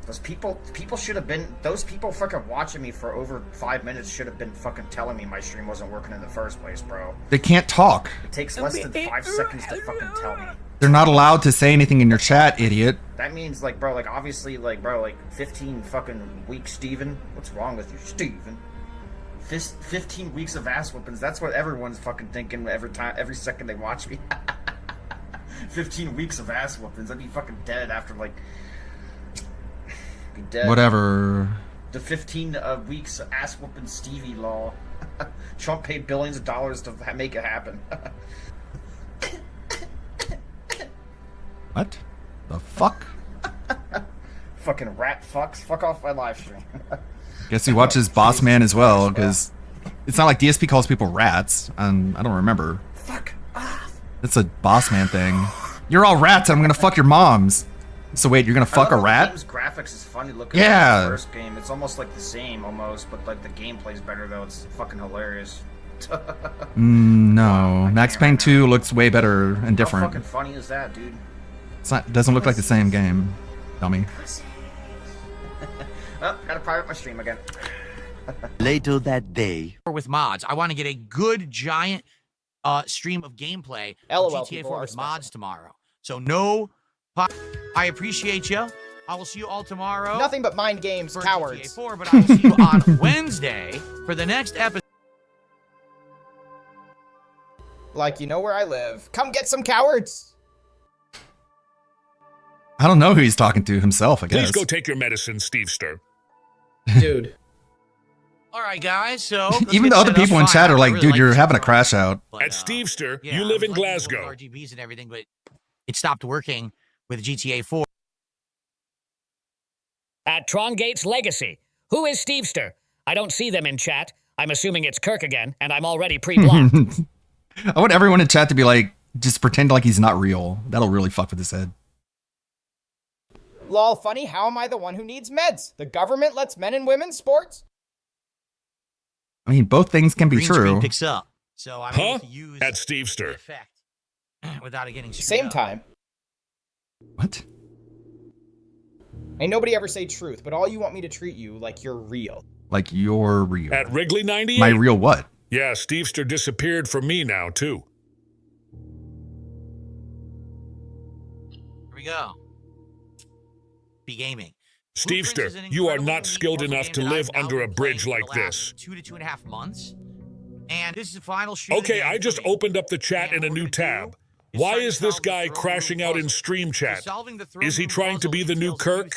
Those people should have been, those people fucking watching me for over 5 minutes should have been fucking telling me my stream wasn't working in the first place, bro. They can't talk. It takes less than 5 seconds to fucking tell me. They're not allowed to say anything in your chat, idiot. That means, like, bro, like, obviously, like, bro, like, 15 fucking weeks, Steven. What's wrong with you, Steven? 15 weeks of ass whoopings. That's what everyone's fucking thinking every second they watch me. 15 weeks of ass whoopings. I'd be fucking dead after, like, be dead. Whatever. The 15 weeks of ass whooping Stevie law. Trump paid billions of dollars to make it happen. What? The fuck? Fucking rat fucks. Fuck off my live stream. Guess he watches Boss Man as well, because it's not like DSP calls people rats. I don't remember. Fuck off. It's a Boss Man thing. You're all rats and I'm gonna fuck your moms. So wait, you're gonna fuck a rat? The game's graphics is funny looking. Yeah. Like the first game. It's almost like the same, almost, but like the gameplay's better though. It's fucking hilarious. No. Max Payne 2 looks way better and How different. fucking funny is that, dude? Doesn't look like the same game, dummy. Oh, gotta private my stream again. Later that day. With mods, I want to get a good giant stream of gameplay of LOL, GTA people 4 are with special. mods tomorrow. So no, I appreciate you. I will see you all tomorrow. Nothing but mind games, for cowards. GTA 4, but I will see you on Wednesday for the next episode. Like, you know where I live. Come get some cowards. I don't know who he's talking to, himself, I guess. Please go take your medicine, Stevester. Dude. All right, guys. So Even the other people in chat are like, dude, you're having a crash out. At Stevester, yeah, you live in I was liking Glasgow. all the RGBs and everything, but it stopped working with GTA 4. At Tron Gates Legacy. Who is Stevester? I don't see them in chat. I'm assuming it's Kirk again, and I'm already pre-blocked. I want everyone in chat to be like, just pretend like he's not real. That'll really fuck with his head. Lol, funny, how am I the one who needs meds? The government lets men and women sports? I mean, both things can be Green true. screen picks up, so I'm Huh? able to use At Stevester. effect without it getting screwed Same up. time. What? Ain't nobody ever say truth, but all you want me to treat you like you're real. Like you're real. At Wrigley 98? My real what? Yeah, Stevester disappeared from me now, too. Here we go. Be gaming. Stevester, you are not skilled enough to live under a bridge like this. 2 to 2.5 months. And this is the final shoot. Okay, I just opened up the chat in a new tab. Why is this guy crashing out in stream chat? Is he trying to be the new Kirk?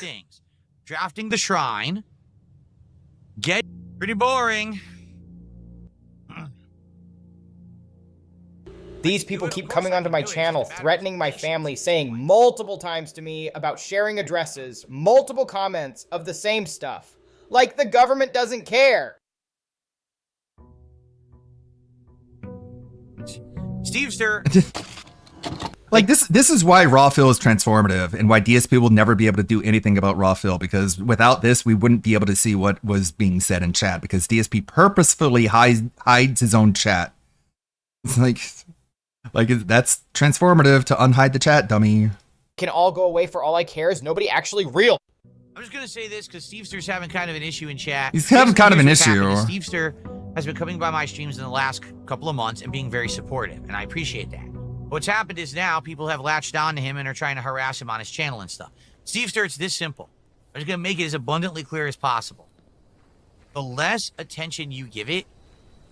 Drafting the shrine. Get pretty boring. These people keep coming onto my channel, threatening my family, saying multiple times to me about sharing addresses, multiple comments of the same stuff. Like the government doesn't care. Steve'ster. Like this is why Raw Phil is transformative and why DSP will never be able to do anything about Raw Phil, because without this, we wouldn't be able to see what was being said in chat, because DSP purposefully hides his own chat. It's like that's transformative to unhide the chat, dummy. Can all go away for all I care. Is nobody actually real? I'm just going to say this because Steve'ster's having kind of an issue in chat. He's having kind of an issue. Steve'ster has been coming by my streams in the last couple of months and being very supportive, and I appreciate that. What's happened is now people have latched on to him and are trying to harass him on his channel and stuff. Steve'ster, it's this simple. I'm just going to make it as abundantly clear as possible. The less attention you give it,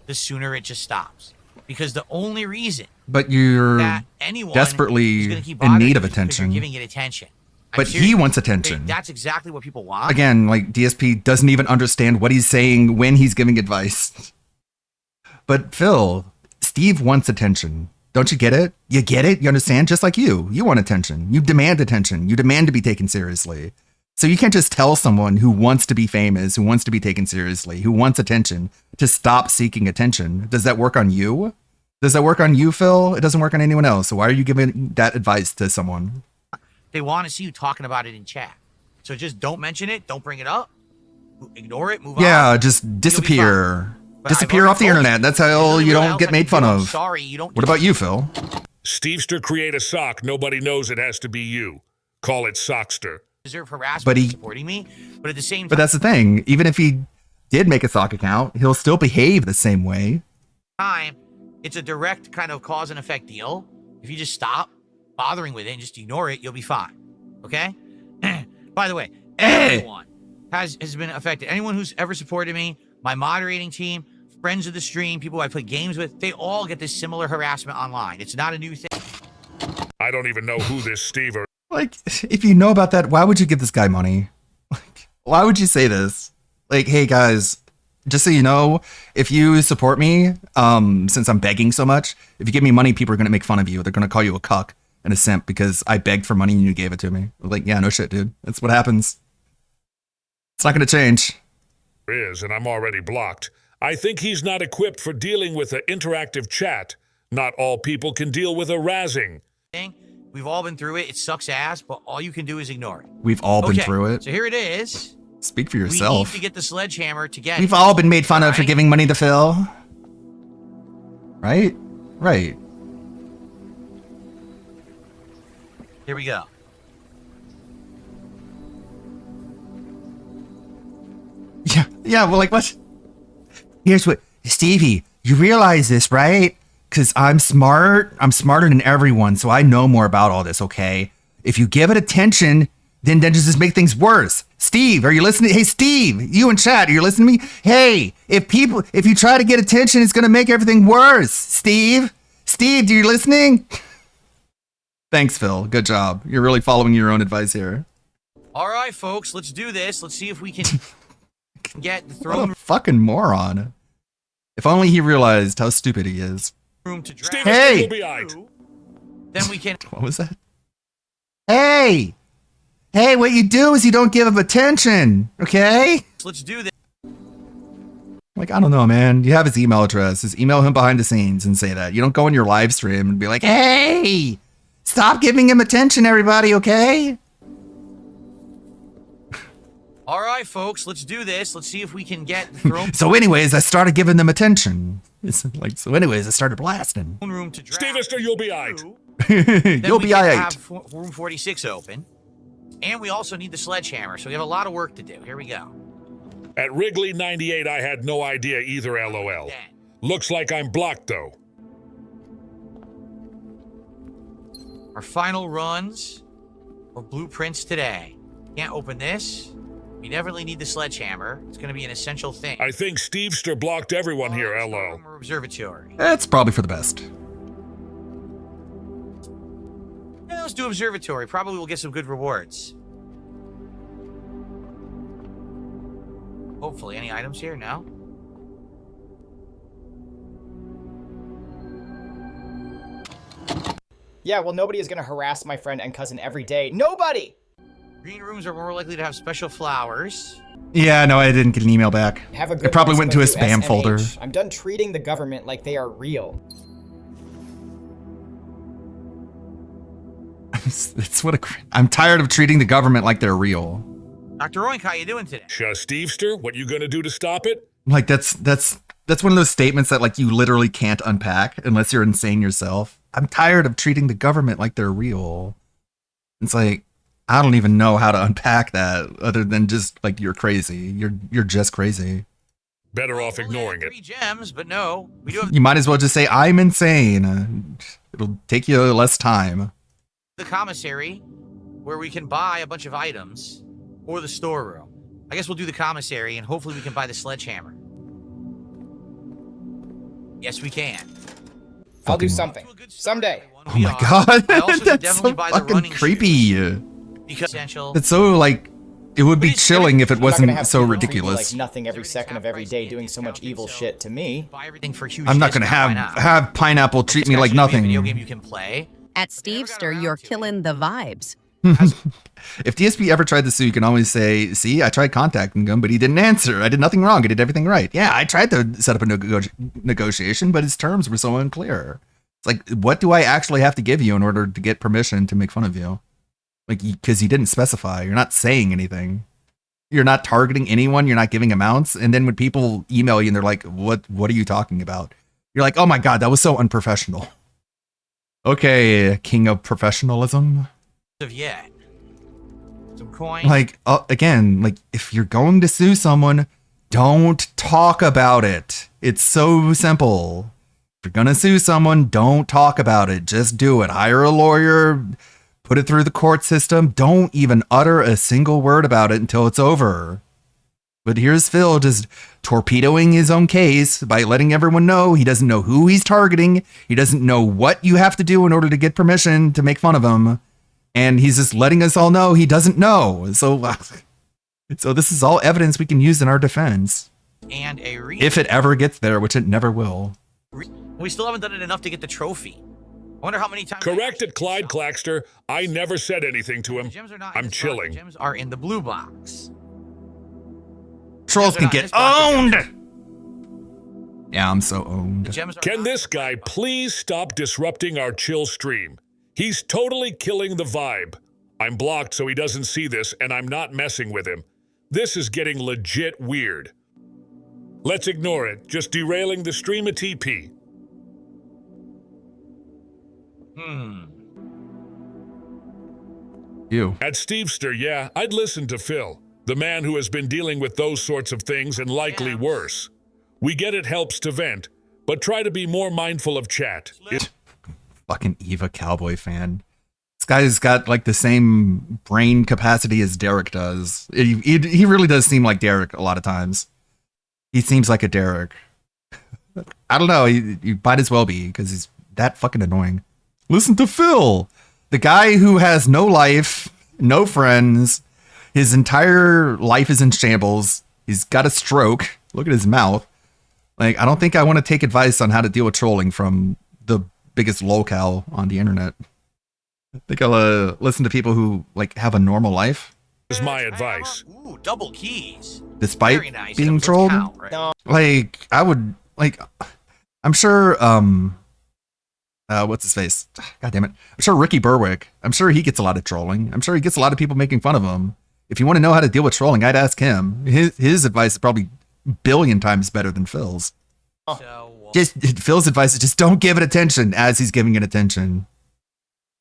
the sooner it just stops. Because the only reason but you're that anyone desperately is gonna keep in need bothering of you is because attention. you're giving it attention. But he wants attention. That's exactly what people want. Again, like DSP doesn't even understand what he's saying when he's giving advice. But Phil, Steve wants attention. Don't you get it? You get it? You understand? Just like you. You want attention. You demand attention. You demand to be taken seriously. So you can't just tell someone who wants to be famous, who wants to be taken seriously, who wants attention, to stop seeking attention. Does that work on you? Does that work on you, Phil? It doesn't work on anyone else. So why are you giving that advice to someone? They want to see you talking about it in chat. So just don't mention it. Don't bring it up. Ignore it. Move on. Yeah, just disappear. Disappear off the internet. That's how you don't get made fun of. Sorry, you don't. What about you, Phil? Steve'ster create a sock. Nobody knows it has to be you. Call it Sockster. Deserve harassment But for he- supporting me, but at the same time, But that's the thing. Even if he did make a sock account, he'll still behave the same way. it's a direct kind of cause and effect deal. If you just stop bothering with it and just ignore it, you'll be fine. Okay? By the way, everyone has been affected. Anyone who's ever supported me, my moderating team, friends of the stream, people I play games with, they all get this similar harassment online. It's not a new thing. I don't even know who this Steve or Like, if you know about that, why would you give this guy money? Like, why would you say this? Like, hey guys, just so you know, if you support me, since I'm begging so much, if you give me money, people are gonna make fun of you. They're gonna call you a cuck and a simp because I begged for money and you gave it to me. Like, yeah, no shit, dude. That's what happens. It's not gonna change. is, and I'm already blocked. I think he's not equipped for dealing with an interactive chat. Not all people can deal with a razzing. We've all been through it. It sucks ass, but all you can do is ignore it. We've all been through it. So here it is. Speak for We need yourself. to get the sledgehammer to get We've it. all been made fun of for giving money to Phil. Right? Right. Here we go. Yeah, well, like, what? Here's what, Stevie, you realize this, right? Because I'm smart. I'm smarter than everyone, so I know more about all this, okay? If you give it attention, then just make things worse. Steve, are you listening? Hey, Steve, you in chat, are you listening to me? Hey, if you try to get attention, it's going to make everything worse. Steve, do you listening? Thanks, Phil. Good job. You're really following your own advice here. All right, folks, let's do this. Let's see if we can get the throne What a fucking moron. If only he realized how stupid he is. room to draft. Hey! Then we can. What was that? Hey, what you do is you don't give him attention, okay? Let's do this. Like, I don't know, man. You have his email address. Just email him behind the scenes and say that. You don't go in your live stream and be like, hey, stop giving him attention, everybody, okay? All right, folks, let's do this. Let's see if we can get the throne So anyways, I started giving them attention. It's like, so anyways, I started blasting. room to draft. Stevister, you'll be aight. You'll be Then we aight. can have room 46 open. And we also need the sledgehammer, so we have a lot of work to do. Here we go. At Wrigley 98, I had no idea either, LOL. Looks like I'm blocked, though. Our final runs or blueprints today. Can't open this. We definitely need the sledgehammer. It's going to be an essential thing. I think Stevester blocked everyone here, LO. Observatory. That's probably for the best. Yeah, let's do observatory. Probably we'll get some good rewards. Hopefully. Any items here? No? Yeah, well, nobody is going to harass my friend and cousin every day. Nobody! Green rooms are more likely to have special flowers. Yeah, no, I didn't get an email back. Have a good It probably one, went to a someone spam through folder. SMH. I'm done treating the government like they are real. It's what I'm tired of treating the government like they're real. Dr. Oink, how you doing today? Stevester, what you gonna do to stop it? Like that's one of those statements that like you literally can't unpack unless you're insane yourself. I'm tired of treating the government like they're real. It's like I don't even know how to unpack that other than just like you're crazy. You're just crazy. Better off ignoring it. 3 gems, but no. We do have You might as well just say I'm insane. It'll take you less time. the commissary where we can buy a bunch of items, or the storeroom. I guess we'll do the commissary and hopefully we can buy the sledgehammer. Yes, we can. I'll do something. Someday. Oh my god, I also should that's definitely so buy the fucking running creepy. Because essential. It's so like it would be chilling if it I'm not gonna wasn't have so people treat me ridiculous. like nothing every second of every day doing so much evil shit to me. Buy everything for huge I'm not gonna discount, why not? have pineapple treat me like nothing. Video game you can play. At Stevester, you're killing the vibes. If DSP ever tried to sue, you can always say, see, I tried contacting him, but he didn't answer. I did nothing wrong. I did everything right. Yeah, I tried to set up a negotiation, but his terms were so unclear. It's like, what do I actually have to give you in order to get permission to make fun of you? Like, because you didn't specify. You're not saying anything. You're not targeting anyone. You're not giving amounts. And then when people email you and they're like, what are you talking about? You're like, oh my God, that was so unprofessional. Okay, king of professionalism. Of yet. Some coins. Like, again, like if you're going to sue someone, don't talk about it. It's so simple. If you're going to sue someone, don't talk about it. Just do it. Hire a lawyer, put it through the court system. Don't even utter a single word about it until it's over. But here's Phil just torpedoing his own case by letting everyone know he doesn't know who he's targeting. He doesn't know what you have to do in order to get permission to make fun of him. And he's just letting us all know he doesn't know. So this is all evidence we can use in our defense. And a if it ever gets there, which it never will. We still haven't done it enough to get the trophy. I wonder how many times. Correct it, Clyde Claxter. I never said anything to him. I'm chilling. The gems are in the blue box. Trolls can get owned. Yeah, I'm so owned. Can this guy please stop disrupting our chill stream? He's totally killing the vibe. I'm blocked so he doesn't see this, and I'm not messing with him. This is getting legit weird. Let's ignore it, just derailing the stream of TP. You. At Stevester, yeah, I'd listen to Phil, the man who has been dealing with those sorts of things and likely worse. We get it helps to vent, but try to be more mindful of chat. Fucking Eva Cowboy fan. This guy's got like the same brain capacity as Derek does. He really does seem like Derek a lot of times. He seems like a Derek. I don't know. You might as well be because he's that fucking annoying. Listen to Phil, the guy who has no life, no friends. His entire life is in shambles. He's got a stroke. Look at his mouth. Like, I don't think I want to take advice on how to deal with trolling from the biggest lolcow on the internet. I think I'll listen to people who like have a normal life. Is my advice. Ooh, double keys. Despite Very nice. being Those trolled. count, right? No. Like, I would like, I'm sure, what's his face? God damn it. I'm sure Ricky Berwick. I'm sure he gets a lot of trolling. I'm sure he gets a lot of people making fun of him. If you want to know how to deal with trolling, I'd ask him. His advice is probably a billion times better than Phil's. Just Phil's advice is just don't give it attention as he's giving it attention.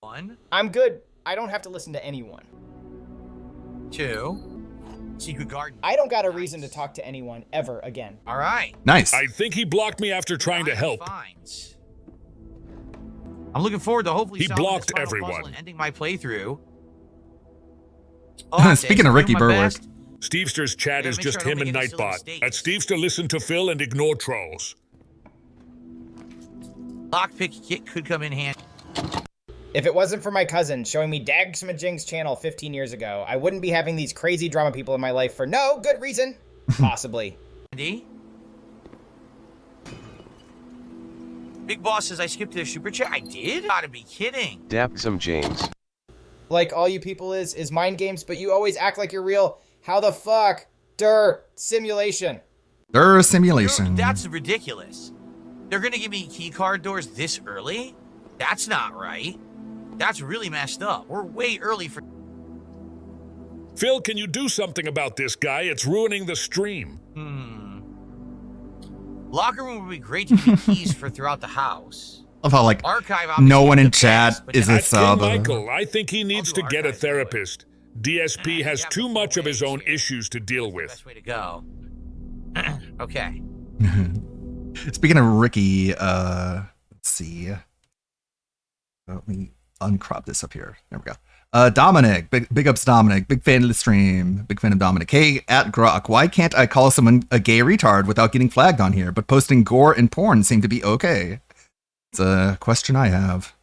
1. I'm good. I don't have to listen to anyone. 2. Secret garden. I don't got a reason to talk to anyone ever again. All right. Nice. I think he blocked me after trying to help. I'm looking forward to hopefully He solving blocked this final everyone. puzzle and ending my playthrough. Speaking of Ricky Berwick. Stevester's chat is make just sure I don't him and make any silly Nightbot. mistakes. At Stevester, listen to Phil and ignore trolls. Lockpick kit could come in handy. If it wasn't for my cousin showing me Dagsmajing's channel 15 years ago, I wouldn't be having these crazy drama people in my life for no good reason. Possibly. Big Boss says I skipped their super chat. I did? Gotta be kidding. Dap some James. Like all you people is mind games, but you always act like you're real. How the fuck? Simulation. Simulation. That's ridiculous. They're gonna give me key card doors this early? That's not right. That's really messed up. We're way early for... Phil, can you do something about this guy? It's ruining the stream. Locker room would be great to give me keys for throughout the house. Of how, like, Archive no one in obviously chat the best, is but a King sub. Michael, I think he needs to get a therapist. DSP has too much of his own issues to deal with. Best way to go. Okay. Speaking of Ricky, let's see. Let me uncrop this up here. There we go. Dominic, big ups Dominic, big fan of the stream, big fan of Dominic. Hey, at Grok, why can't I call someone a gay retard without getting flagged on here, but posting gore and porn seem to be okay? It's a question I have.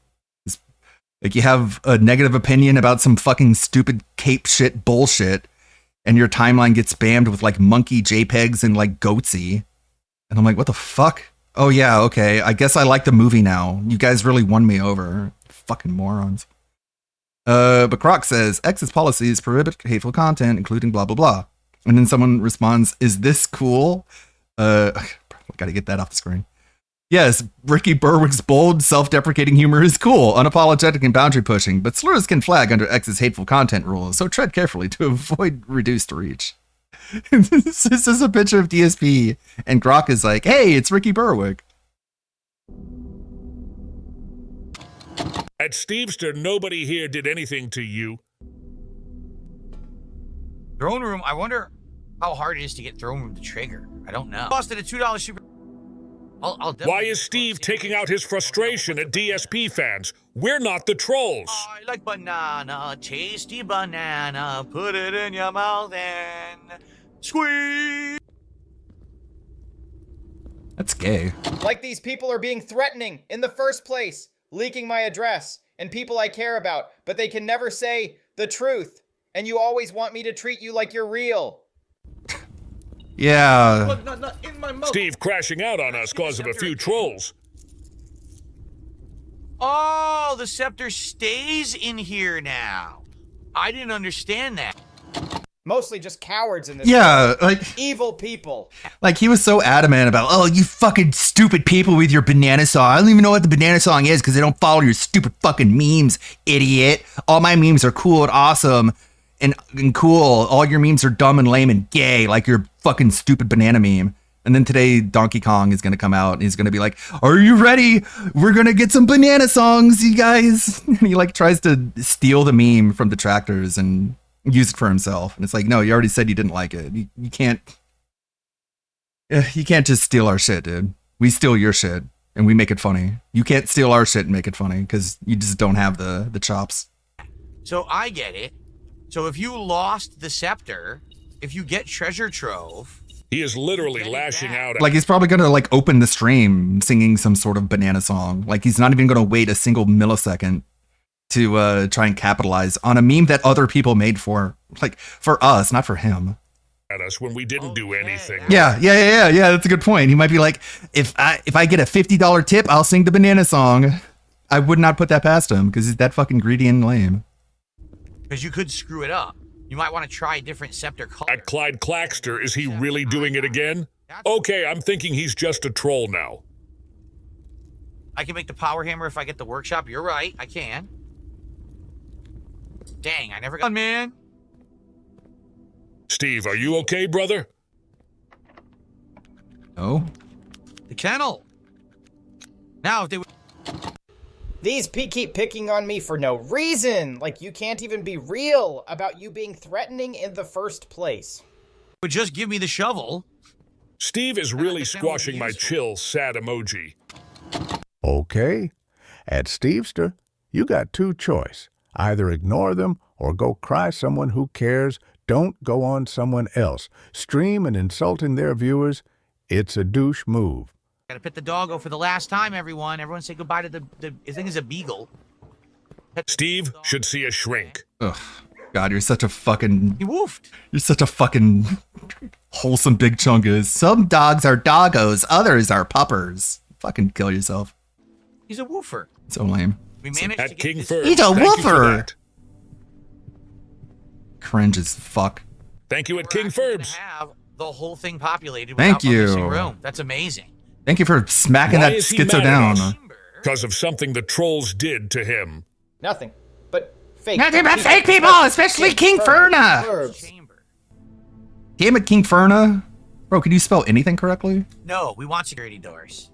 Like, you have a negative opinion about some fucking stupid cape shit bullshit, and your timeline gets spammed with like monkey JPEGs and like goatsy. And I'm like, what the fuck? Oh yeah, okay. I guess I like the movie now. You guys really won me over. Fucking morons. But Croc says, X's policies prohibit hateful content, including blah, blah, blah. And then someone responds, is this cool? Gotta get that off the screen. Yes, Ricky Berwick's bold, self-deprecating humor is cool, unapologetic and boundary pushing, but slurs can flag under X's hateful content rules, so tread carefully to avoid reduced reach. This is a picture of DSP, and Grok is like, hey, it's Ricky Berwick. At Stevester, nobody here did anything to you. Throne room, I wonder how hard it is to get throne room to trigger. I don't know. Lost at a $2 super... Why is Steve taking out his frustration at DSP fans? We're not the trolls. I like banana, tasty banana. Put it in your mouth and squeeze. That's gay. Like these people are being threatening in the first place, leaking my address and people I care about, but they can never say the truth. And you always want me to treat you like you're real. Yeah. Steve crashing out on us cause of a few trolls. Oh, the scepter stays in here now. I didn't understand that. Mostly just cowards in this. Yeah, world. like evil people. Like, he was so adamant about, oh, you fucking stupid people with your banana song. I don't even know what the banana song is because they don't follow your stupid fucking memes, idiot. All my memes are cool and awesome and cool. All your memes are dumb and lame and gay, like your fucking stupid banana meme. And then today, Donkey Kong is going to come out and he's going to be like, are you ready? We're going to get some banana songs, you guys. And he like tries to steal the meme from detractors and use it for himself. And it's like, no, you already said you didn't like it. You can't just steal our shit, dude. We steal your shit and we make it funny. You can't steal our shit and make it funny because you just don't have the chops. So I get it. So if you lost the scepter, if you get treasure trove, he is literally lashing out. Like, he's probably going to like open the stream singing some sort of banana song. Like, he's not even going to wait a single millisecond to try and capitalize on a meme that other people made for us, not for him. At us when we didn't do anything. Yeah. That's a good point. He might be like, if I get a $50 tip, I'll sing the banana song. I would not put that past him because he's that fucking greedy and lame. Because you could screw it up. You might want to try a different scepter color. At Clyde Claxter, is he really doing it again? Okay, I'm thinking he's just a troll now. I can make the power hammer if I get the workshop. You're right, I can. Dang, I never got man. Steve, are you okay, brother? Oh. The kennel. Now, if they would... These keep picking on me for no reason. Like, you can't even be real about you being threatening in the first place. Would just give me the shovel. Steve is really squashing my chill, sad emoji. Okay. At Stevester, you got two choice. Either ignore them or go cry someone who cares. Don't go on someone else. Stream and insulting their viewers, it's a douche move. Gotta pet the doggo for the last time, everyone. Everyone say goodbye to the thing is a beagle. Steve should see a shrink. Ugh. God, you're such a fucking... He woofed. You're such a fucking wholesome big chungus. Some dogs are doggos, others are puppers. Fucking kill yourself. He's a woofer. So lame. We managed At to King get Fur. He's a Thank you for woofer. that. Cringe as fuck. Thank you at King Furbs. have the whole thing populated Thank without a missing you. room. That's amazing. Thank you for smacking Why that is he schizo mad at down. us? Because of something the trolls did to him. Nothing. But fake. Nothing but fake people, especially King Ferna. Damn it, King Ferna. Bro, can you spell anything correctly? No, we want security doors.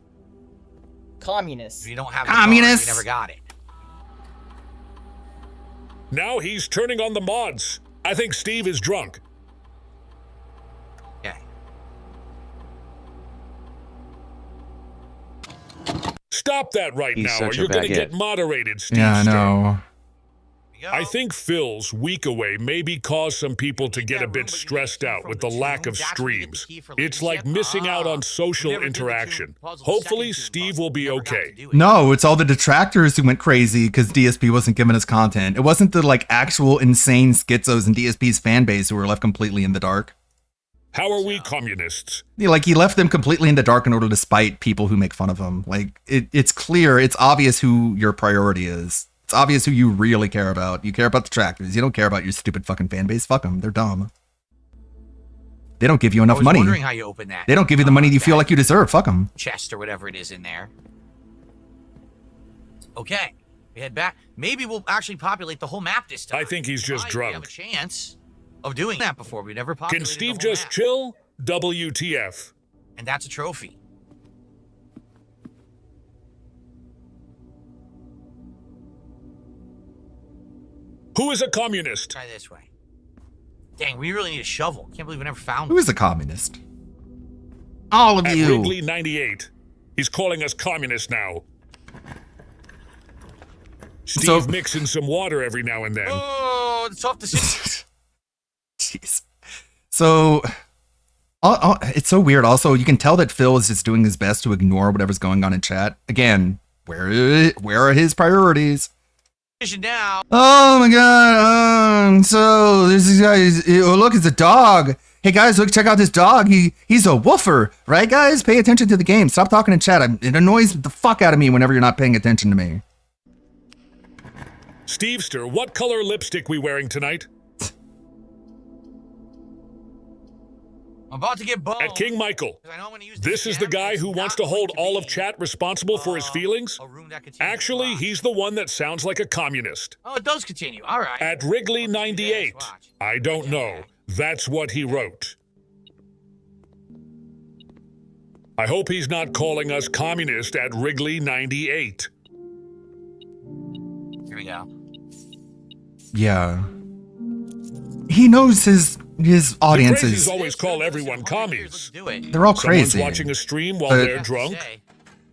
Communists. If you don't have Communists. the car, you never got it. Now he's turning on the mods. I think Steve is drunk. Okay. Stop that right He's now, or such a you're going to baguette. get moderated, Steve. Yeah, I know. I think Phil's week away maybe caused some people to get a bit stressed out with the lack of streams. It's like missing out on social interaction. Hopefully, Steve will be okay. No, it's all the detractors who went crazy because DSP wasn't giving us content. It wasn't the like actual insane schizos in DSP's fan base who were left completely in the dark. How are we communists? Yeah, like he left them completely in the dark in order to spite people who make fun of him. Like it's clear, it's obvious who your priority is. It's obvious who you really care about. You care about detractors. You don't care about your stupid fucking fan base. Fuck them. They're dumb. They don't give you enough I was money. wondering how you open that. They don't give you the money you feel like you deserve. Fuck them. Chest or whatever it is in there. Okay, we head back. Maybe we'll actually populate the whole map this time. I think he's just We have a drunk. chance of doing that before. We never populated Can Steve the whole just map. chill? WTF. And that's a trophy. Who is a communist? Try this way. Dang, we really need a shovel. Can't believe we never found Who one. is a communist? All of At you. Wrigley 98. He's calling us communists now. Steve mixing some water every now and then. Oh, it's tough to see. Jeez. So, it's so weird. Also, you can tell that Phil is just doing his best to ignore whatever's going on in chat. Again, where are his priorities? Now. Oh my god. So this guy oh look, it's a dog. Hey guys, look, check out this dog. He's a woofer, right guys? Pay attention to the game. Stop talking in chat. It annoys the fuck out of me whenever you're not paying attention to me. Stevester, what color lipstick we wearing tonight? I'm about to get boned. At King Michael. This is the guy who wants to hold all of chat responsible for his feelings? Actually, he's the one that sounds like a communist. Oh, it does continue. All right. At Wrigley 98. I don't know. That's what he wrote. I hope he's not calling us communist at Wrigley 98. Here we go. Yeah. He knows his The audiences. crazies always call everyone commies. They're all crazy. Someone's watching a stream while But- they're drunk.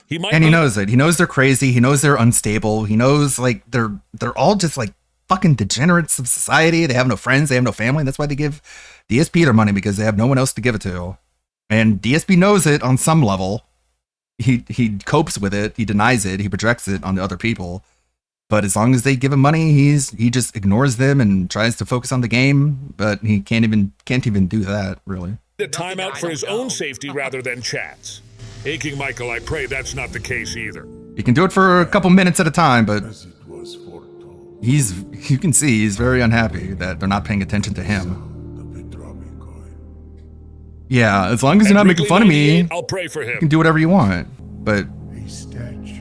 He might And he not- knows it. He knows they're crazy. He knows they're unstable. He knows like they're all just like fucking degenerates of society. They have no friends. They have no family. That's why they give DSP their money, because they have no one else to give it to. And DSP knows it on some level. He copes with it. He denies it. He projects it onto other people. But as long as they give him money, he just ignores them and tries to focus on the game. But he can't even do that, really. a timeout for his own safety rather than chats. Hey, King Michael, I pray that's not the case either. He can do it for a couple minutes at a time, but you can see he's very unhappy that they're not paying attention to him. Yeah, as long as you're not making fun of me, I'll pray for you him. can do whatever you want, but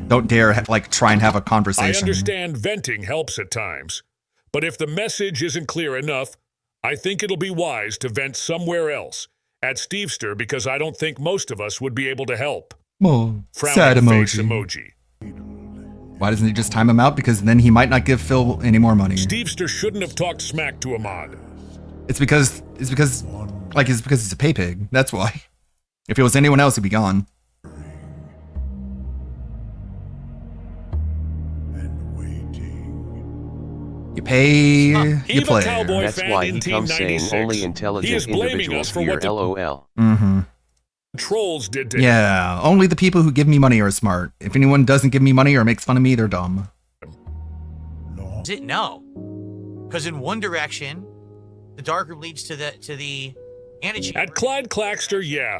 don't dare try and have a I conversation. understand venting helps at times, but if the message isn't clear enough, I think it'll be wise to vent somewhere else, at Stevester, because I don't think most of us would be able to help. Oh, Frowning sad face emoji. Why doesn't he just time him out? Because then he might not give Phil any more money. Stevester shouldn't have talked smack to Ahmad. It's because he's a pay pig. That's why. If it was anyone else, he'd be gone. You pay, you play. That's why he comes saying only intelligent individuals here, LOL. Mm-hmm. Trolls did to Yeah, only the people who give me money are smart. If anyone doesn't give me money or makes fun of me, they're dumb. Is it? No. Because in one direction, the dark room leads to the At Clyde Claxter, yeah.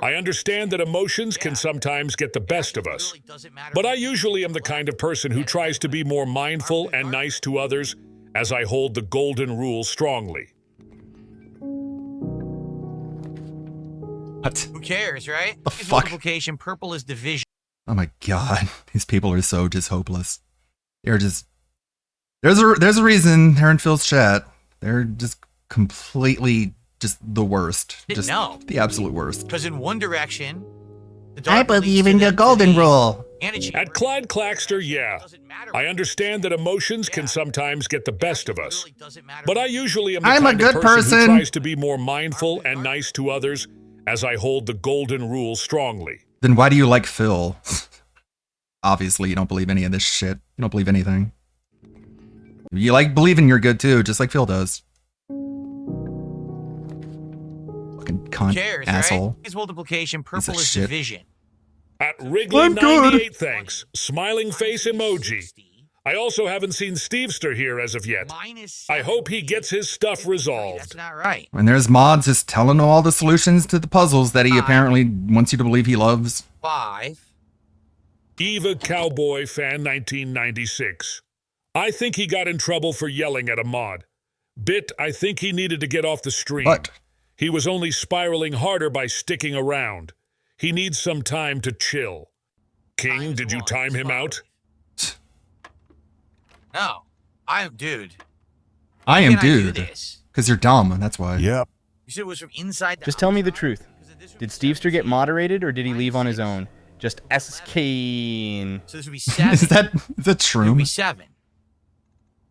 I understand that emotions can sometimes get the best of us. But I usually am the kind of person who tries to be more mindful and nice to others, as I hold the golden rule strongly. What? Who cares, right? The Is fuck? multiplication, purple is division. Oh my god, these people are so just hopeless. They're just there's a reason they're in Phil's chat. They're just completely just the worst. Didn't Just know. the absolute worst. Because in one direction, I believe in the golden rule. At Clyde Claxter, yeah. I understand that emotions can sometimes get the best of us. But I usually am the I'm a kind good of person person. who tries to be more mindful and nice to others, as I hold the golden rule strongly. Then why do you like Phil? Obviously, you don't believe any of this shit. You don't believe anything. You like believing you're good too, just like Phil does. Fucking Who cunt cares, asshole. right? Is multiplication, purple of is shit. division. At Wrigley98, thanks. Smiling face emoji. I also haven't seen Stevester here as of yet. I hope he gets his stuff resolved. That's not right. And there's mods just telling all the solutions to the puzzles that he apparently wants you to believe he loves. 5. Eva Cowboy Fan 1996. I think he got in trouble for yelling at a mod. Bit, I think he needed to get off the stream. What? He was only spiraling harder by sticking around. He needs some time to chill. King, did you time him out? No. Dude. I am Can I do dude. this? Because you're dumb, and that's why. Yep. You said it was from inside the Just tell me the truth. Did Stevester get moderated or did he leave on his own? Just asking. So this would be 7. Is that It would true? be 7.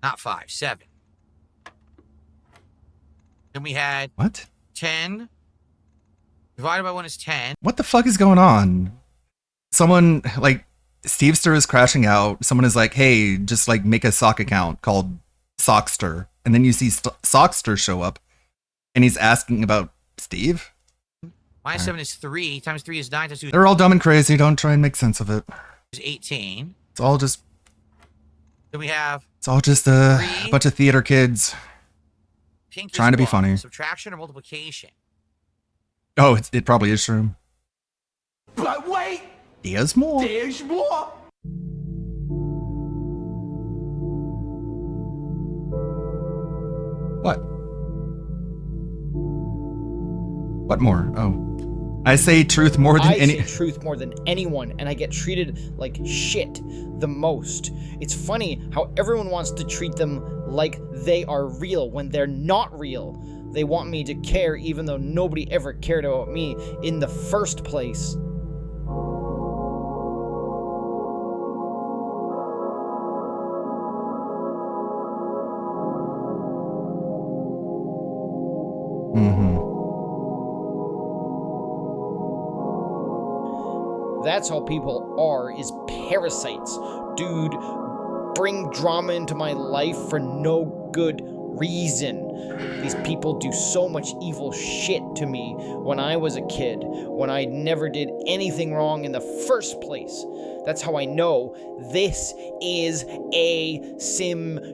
Not 5, 7. Then we had What? 10. Divided by 1 is 10. What the fuck is going on? Someone, like, Stevester is crashing out. Someone is like, hey, just, like, make a sock account called Sockster. And then you see Sockster show up, and he's asking about Steve? Minus 7 is 3. Times 3 is 9. Times 2 They're all dumb and crazy. Don't try and make sense of it. is 18. It's all just Then we have a bunch of theater kids pink trying to be is what? funny. Subtraction or multiplication? Oh, it probably is true. But wait! There's more. There's more! What? What more? Oh. I say truth more than I any. say truth more than anyone, and I get treated like shit the most. It's funny how everyone wants to treat them like they are real when they're not real. They want me to care even though nobody ever cared about me in the first place. That's how people are, is parasites. Dude, bring drama into my life for no good reason. These people do so much evil shit to me when I was a kid, when I never did anything wrong in the first place. That's how I know this is a simulation.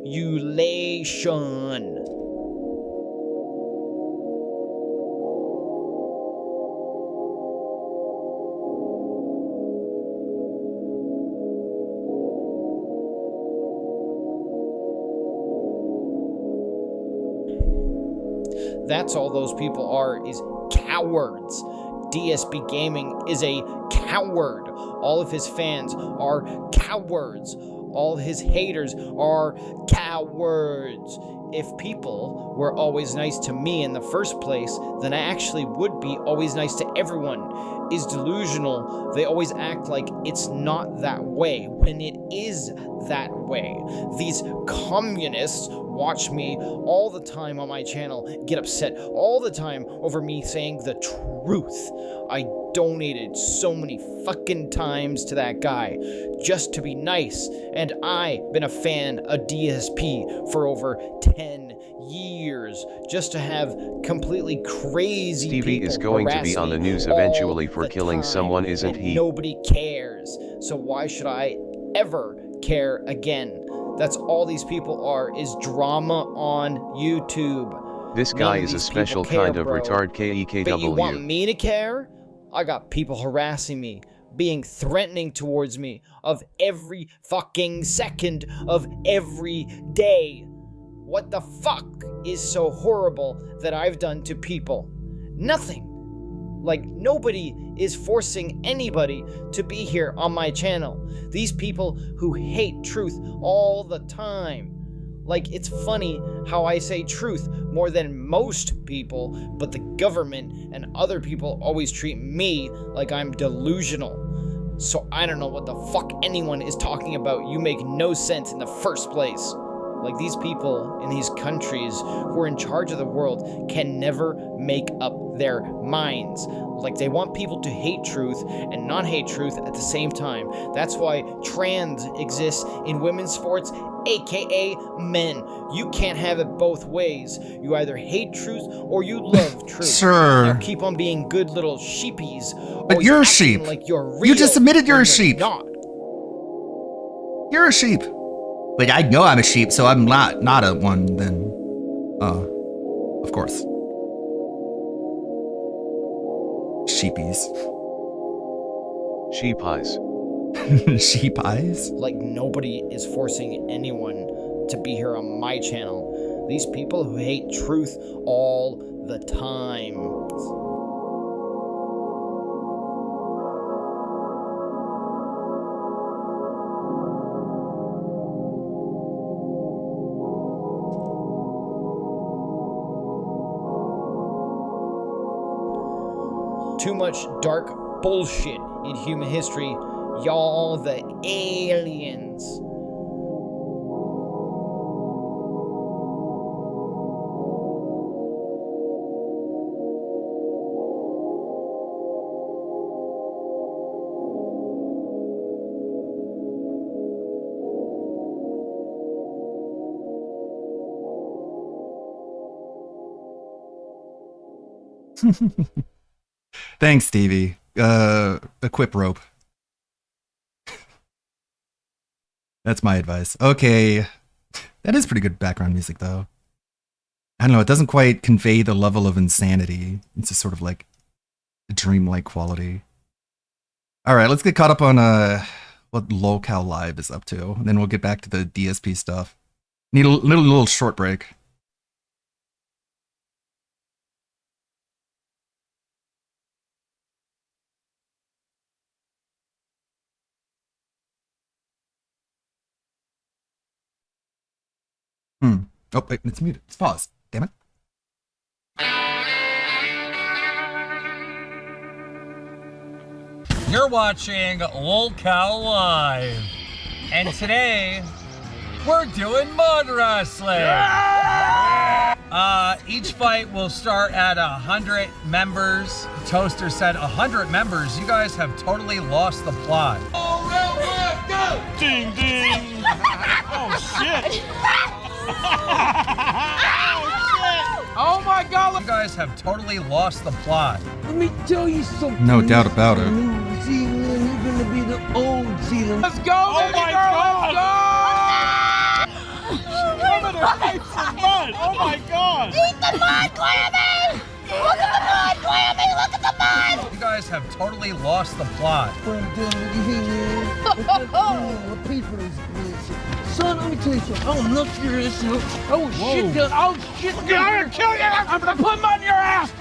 That's all those people are, is cowards. DSB Gaming is a coward. All of his fans are cowards. All his haters are cowards. If people were always nice to me in the first place, then I actually would be always nice to everyone. Is delusional. They always act like it's not that way when it is that way. These communists watch me all the time on my channel, get upset all the time over me saying the truth. I donated so many fucking times to that guy just to be nice, and I've been a fan of DSP for over 10 years just to have completely crazy Stevie people is going to be harass on the me news all eventually for the killing time, someone, isn't and he? nobody cares. So why should I ever care again? That's all these people are, is drama on YouTube. This None guy of is a these people special care, kind of bro. retard But you want KEKW. me to care? I got people harassing me, being threatening towards me of every fucking second of every day. What the fuck is so horrible that I've done to people? Nothing. Like, nobody is forcing anybody to be here on my channel. These people who hate truth all the time. Like, it's funny how I say truth more than most people, but the government and other people always treat me like I'm delusional. So I don't know what the fuck anyone is talking about. You make no sense in the first place. Like, these people in these countries who are in charge of the world can never make up their minds. Like, they want people to hate truth and not hate truth at the same time. That's why trans exists in women's sports, aka men. You can't have it both ways. You either hate truth or you love truth. Sure. Now keep on being good little sheepies. But always you're a acting sheep. Like you're real You just admitted you're when a sheep. Not. You're a sheep. But I know I'm a sheep, so I'm not a one then. Of course. Sheepies. Sheep eyes. Sheep eyes? Like, nobody is forcing anyone to be here on my channel. These people who hate truth all the time. Too much dark bullshit in human history. Y'all the aliens. Thanks, Stevie. Equip rope. That's my advice. Okay. That is pretty good background music, though. I don't know, it doesn't quite convey the level of insanity. It's just sort of like a dreamlike quality. Alright, let's get caught up on what Lolcow Live is up to. And then we'll get back to the DSP stuff. Need a little short break. Oh, wait, it's muted. It's paused. Damn it. You're watching Lolcow Live. And today, we're doing mud wrestling. Each fight will start at 100 members. Toaster said 100 members? You guys have totally lost the plot. Oh, real quick, go! Ding, ding! Oh, shit! Oh my god! You guys have totally lost the plot. Let me tell you something. No doubt about it. New Zealand, you're gonna be the old Zealand. Let's go, Oh my god! Let's go! Mud. Oh my god! Eat the mud, Clammy! Look at the mud, Clammy! Look at the mud! You guys have totally lost the plot. Son, let me tell you something. Oh, look, you're this. Oh, shit, dude. Oh, shit, dude. I'm gonna kill you. I'm gonna put mud in your ass.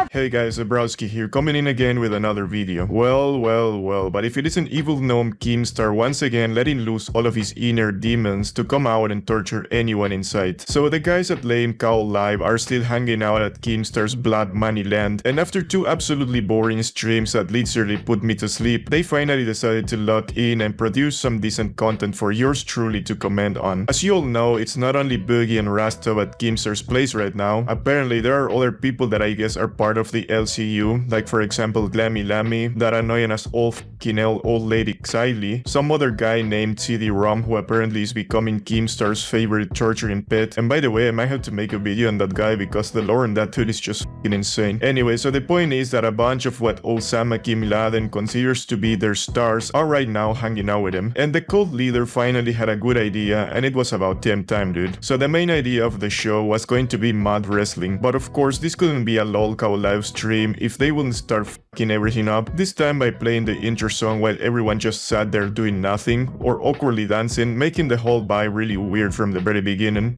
Hey guys, Zebrowski here, coming in again with another video. Well, but if it isn't evil gnome Keemstar once again letting loose all of his inner demons to come out and torture anyone in sight. So the guys at Lolcow Live are still hanging out at Keemstar's Blood Money Land, and after 2 absolutely boring streams that literally put me to sleep, they finally decided to lock in and produce some decent content for yours truly to comment on. As you all know, it's not only Boogie and Rastov at Keemstar's place right now. Apparently there are other people that I guess are part of the LCU, like for example Glammy Lammy, that annoying as all fucking hell old lady Xylee, some other guy named CD-ROM who apparently is becoming Keemstar's favorite torturing pet, and by the way, I might have to make a video on that guy because the lore on that dude is just fucking insane. Anyway, so the point is that a bunch of what Osama Bin Laden considers to be their stars are right now hanging out with him, and the cult leader finally had a good idea, and it was about damn time, dude. So the main idea of the show was going to be mud wrestling, but of course this couldn't be a lolcow live stream if they wouldn't start fucking everything up, this time by playing the intro song while everyone just sat there doing nothing, or awkwardly dancing, making the whole vibe really weird from the very beginning.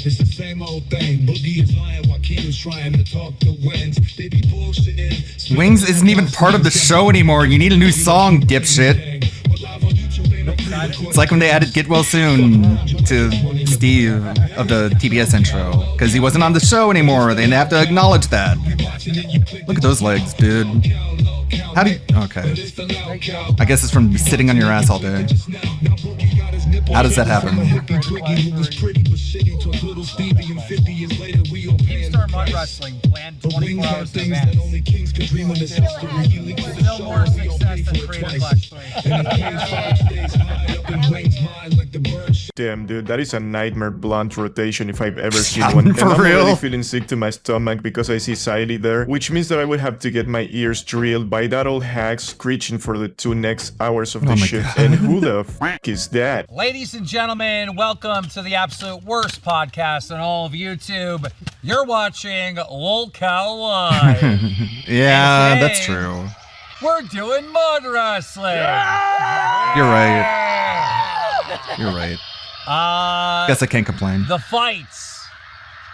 It's the same old thing. Boogie is lying while King is trying to talk to Wings. They be bullshitting. Wings isn't even part of the show anymore. You need a new song, dipshit. It's like when they added Get Well Soon to Steve of the TBS intro, because he wasn't on the show anymore. They have to acknowledge that. Look at those legs, dude. How do you... Okay. I guess it's from sitting on your ass all day. How does that happen? Keemstar Mud Wrestling planned 24 hours in advance. Still more success than Creative Flash 3. Damn, dude, that is a nightmare blunt rotation if I've ever seen Yeah, one. And for I'm real? already feeling sick to my stomach because I see Xylee there, which means that I would have to get my ears drilled by that old hag screeching for the 2 next hours of the shit. And who the f*** is that? Ladies and gentlemen, welcome to the absolute worst podcast on all of YouTube. You're watching Lolcow Live. Yeah, And that's today, true. We're doing mud wrestling. You're right. You're right. Guess I can't complain. The fights.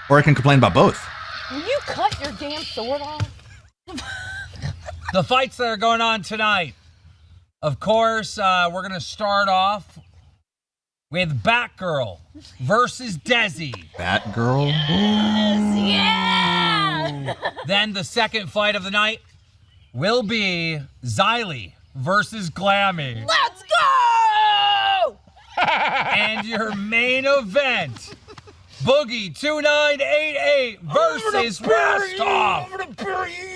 Or I can complain about both. Will you cut your damn sword off? The fights that are going on tonight. Of course, we're going to start off with Batgirl versus Desi. Batgirl? Yeah! Then the second fight of the night will be Xylee versus Glammy. Let's go! And your main event, Boogie 2988 versus Rostov.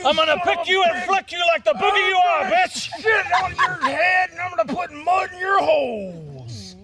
I'm gonna pick you and flick you like the boogie you are, bitch! Shit on your head, and I'm gonna put mud in your holes!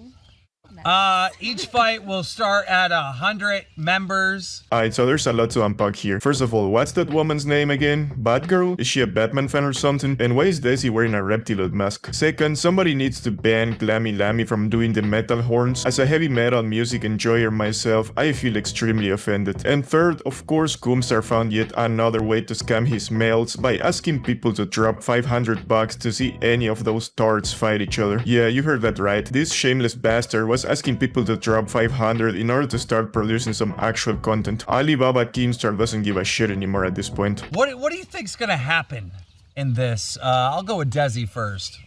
Each fight will start at 100 members. Alright, so there's a lot to unpack here. First of all, what's that woman's name again? Batgirl? Is she a Batman fan or something? And why is Desi wearing a reptile mask? Second, somebody needs to ban Glammy Lammy from doing the metal horns. As a heavy metal music enjoyer myself, I feel extremely offended. And third, of course, Keemstar found yet another way to scam his mails by asking people to drop $500 to see any of those tards fight each other. Yeah, you heard that right. This shameless bastard was asking people to drop $500 in order to start producing some actual content. Alibaba Keemstar doesn't give a shit anymore at this point. What do you think's gonna happen in this? I'll go with Desi first.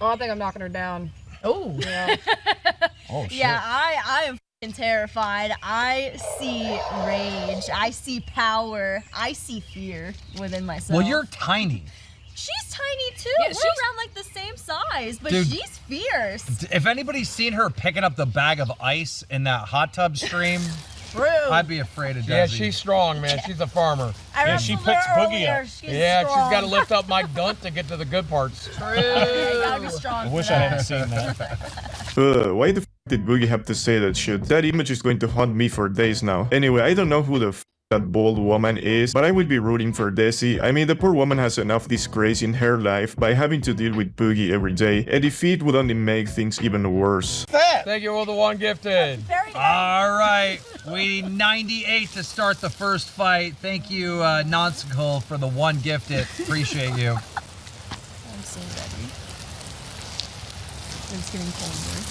Oh, I think I'm knocking her down. Oh. Yeah. Oh, shit. Yeah, I am f***ing terrified. I see rage. I see power. I see fear within myself. Well, you're tiny. She's tiny too. Yeah, We're she's- around like the same size, but Dude. she's fierce. If anybody's seen her picking up the bag of ice in that hot tub stream, True. I'd be afraid of Desi. Yeah, she's strong, man. She's a farmer. I Yeah, she wrestled picks her Boogie earlier. up. She's Yeah, she's strong. got to lift up my dunt to get to the good parts. True. You gotta be strong. I for wish I that. hadn't seen that. Why the f did Boogie have to say that shit? That image is going to haunt me for days now. Anyway, I don't know who the f that bold woman is, but I will be rooting for Desi. I mean, the poor woman has enough disgrace in her life by having to deal with Boogie every day. A defeat would only make things even worse. Thank you, all the one gifted. All right, we need 98 to start the first fight. Thank you, Nonsicle, for the one gifted. Appreciate you. I'm so ready. It's getting colder.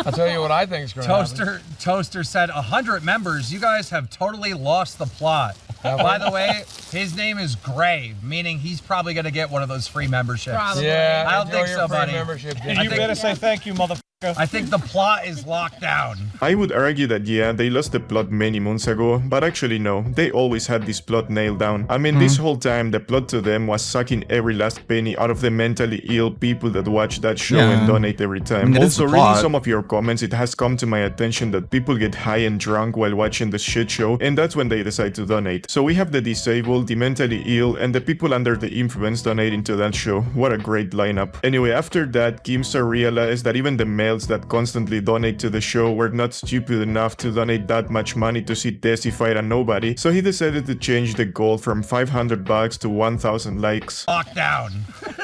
I'll tell you what I think is going to happen. Toaster said 100 members. You guys have totally lost the plot. By the way, his name is Gray, meaning he's probably going to get one of those free memberships. Yeah, I don't enjoy think your so, free buddy. membership, And you better say thank you, mother. I think the plot is locked down. I would argue that yeah, they lost the plot many months ago, but actually no, they always had this plot nailed down. I mean, this whole time the plot to them was sucking every last penny out of the mentally ill people that watch that show and donate every time. I mean, that is also, the reading plot. some of your comments, it has come to my attention that people get high and drunk while watching the shit show, and that's when they decide to donate. So we have the disabled, the mentally ill, and the people under the influence donating to that show. What a great lineup. Anyway, after that, Keemstar realized that even the males that constantly donate to the show were not stupid enough to donate that much money to see Desi fight a nobody, so he decided to change the goal from $500 to 1,000 likes. Locked down.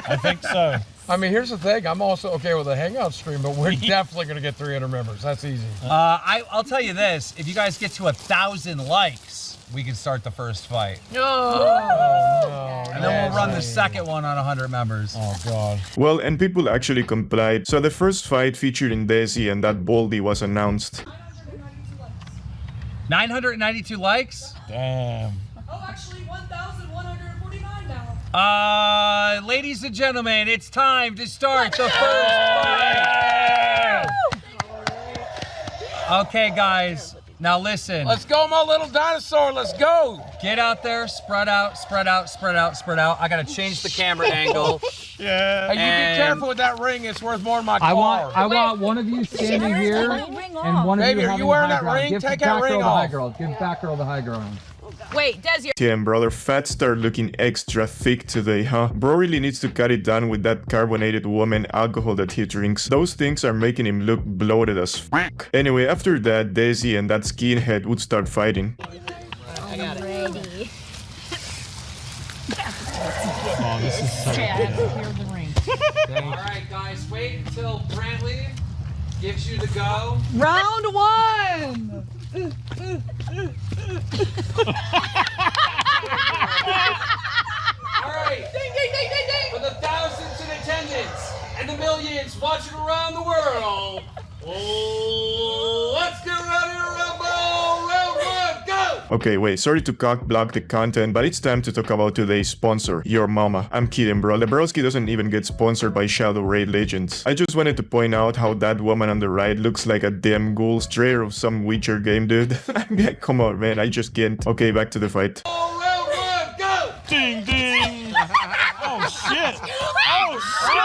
I think so. I mean, here's the thing. I'm also okay with a hangout stream, but we're definitely going to get 300 members. That's easy. I'll tell you this. If you guys get to 1,000 likes, we can start the first fight. And then we'll run the second one on 100 members. Oh, God. Well, and people actually complied, so the first fight featuring Desi and that Baldy was announced. 992 likes? Damn. Oh, actually, 1,149 now. Ladies and gentlemen, it's time to start the first fight. Okay, guys. Now listen. Let's go, my little dinosaur. Let's go. Get out there, spread out, spread out, spread out, spread out. I gotta change the camera angle. Yeah. Hey, you be careful with that ring. It's worth more than my car. I want one of you standing here, and one of Baby, you are having you wearing the high that ground. ring? Give Take the that back ring girl the high off. girl. Give back girl the high ground. Wait, Desi. Damn, brother, fat start looking extra thick today, huh? Bro really needs to cut it down with that carbonated woman alcohol that he drinks. Those things are making him look bloated as fuck. Anyway, after that, Desi and that skinhead would start fighting. I got it. Ready. Oh, this is so Alright, guys, wait until Brantley gives you the go. Round one. Alright, Ding, ding, ding, ding, ding. for the thousands in attendance and the millions watching around the world, let's get ready to rumble! Round one, go! Okay, wait, sorry to cock block the content, but it's time to talk about today's sponsor, Your Mama. I'm kidding, bro. Lebowski doesn't even get sponsored by Shadow Raid Legends. I just wanted to point out how that woman on the right looks like a damn ghoul straight of some Witcher game, dude. Come on, man, I just can't. Okay, back to the fight. Round one, go! Ding, ding. Oh, shit. Oh, Oh, shit.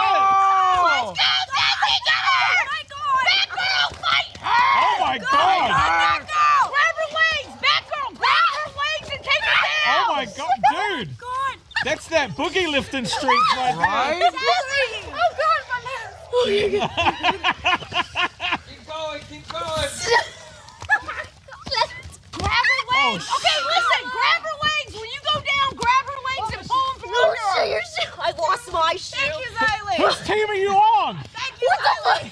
let's go, Desi, get her! Batgirl, fight her! Oh, my God. Batgirl! Grab her wings! Batgirl, grab her wings and take her down! Oh, my God. Dude. That's that boogie lifting streak right Right? there. Desi! Oh, God, my hands! Oh, you got Keep going, keep going! Grab her wings! Okay, listen, grab her wings! When you go down, grab her wings and pull them through her! I lost my shoe. Thank you, Xylee! Whose team are you on? Thank you, Xylee!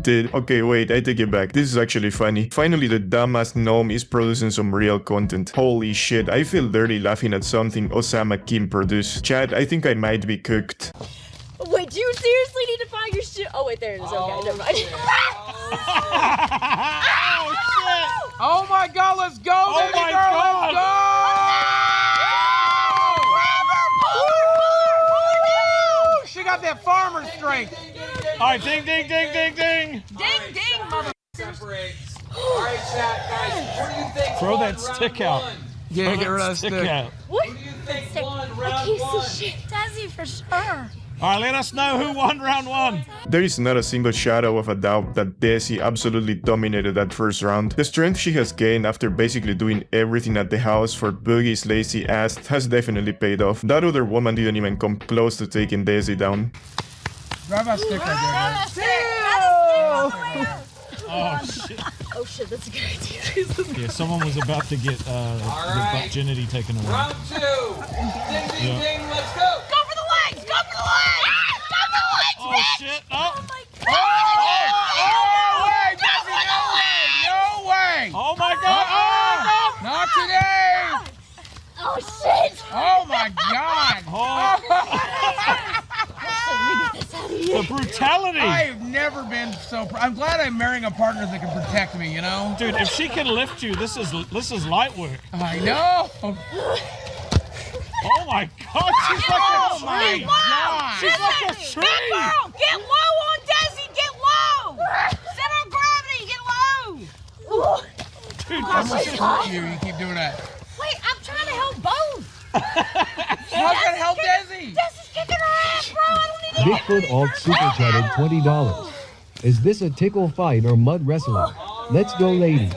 Dude, okay, wait, I take it back. This is actually funny. Finally, the dumbass gnome is producing some real content. Holy shit, I feel dirty laughing at something Osama Kim produced. Chad, I think I might be cooked. Wait, do you seriously need to find your shoe? Oh, wait, there it is. Okay, never mind. Oh, shit. Oh my god, let's go, Oh, baby my girl, God. let's go! She got that farmer strength. All right, ding, ding, ding, ding, ding. Ding, ding, mother. Separate. All right, chat, guys, what do you think? Throw that stick out. Yeah, get rid of that stick. out. What? Who do you think won I round can't one? see shit. Desi for sure. All right, let us know who won round one. There is not a single shadow of a doubt that Desi absolutely dominated that first round. The strength she has gained after basically doing everything at the house for Boogie's lazy ass has definitely paid off. That other woman didn't even come close to taking Desi down. Grab that stick right Oh, shit. Oh shit, that's a good idea. Yeah, someone was about to get their virginity taken away. Round two. Ding, ding, Yeah. ding, let's go. Go for the legs! Go for the legs! Go for the legs, Oh, bitch! shit. Oh. Oh, my God! No way, no way. Oh, my God. Oh, Not today. Oh, shit! Oh my god. The brutality! I've never been so. I'm glad I'm marrying a partner that can protect me. You know, dude. If she can lift you, this is light work. I know. Oh my God! She's like a tree. God. She's like a tree. Big girl, get low on Desi. Get low. I'm gonna stop you. You keep doing that. Wait, I'm trying to help both. How can I help Desi? Desi's kicking her ass, bro. I don't need to Bigfoot Alt Super Chatted $20. Is this a tickle fight or mud wrestling? Let's go, ladies.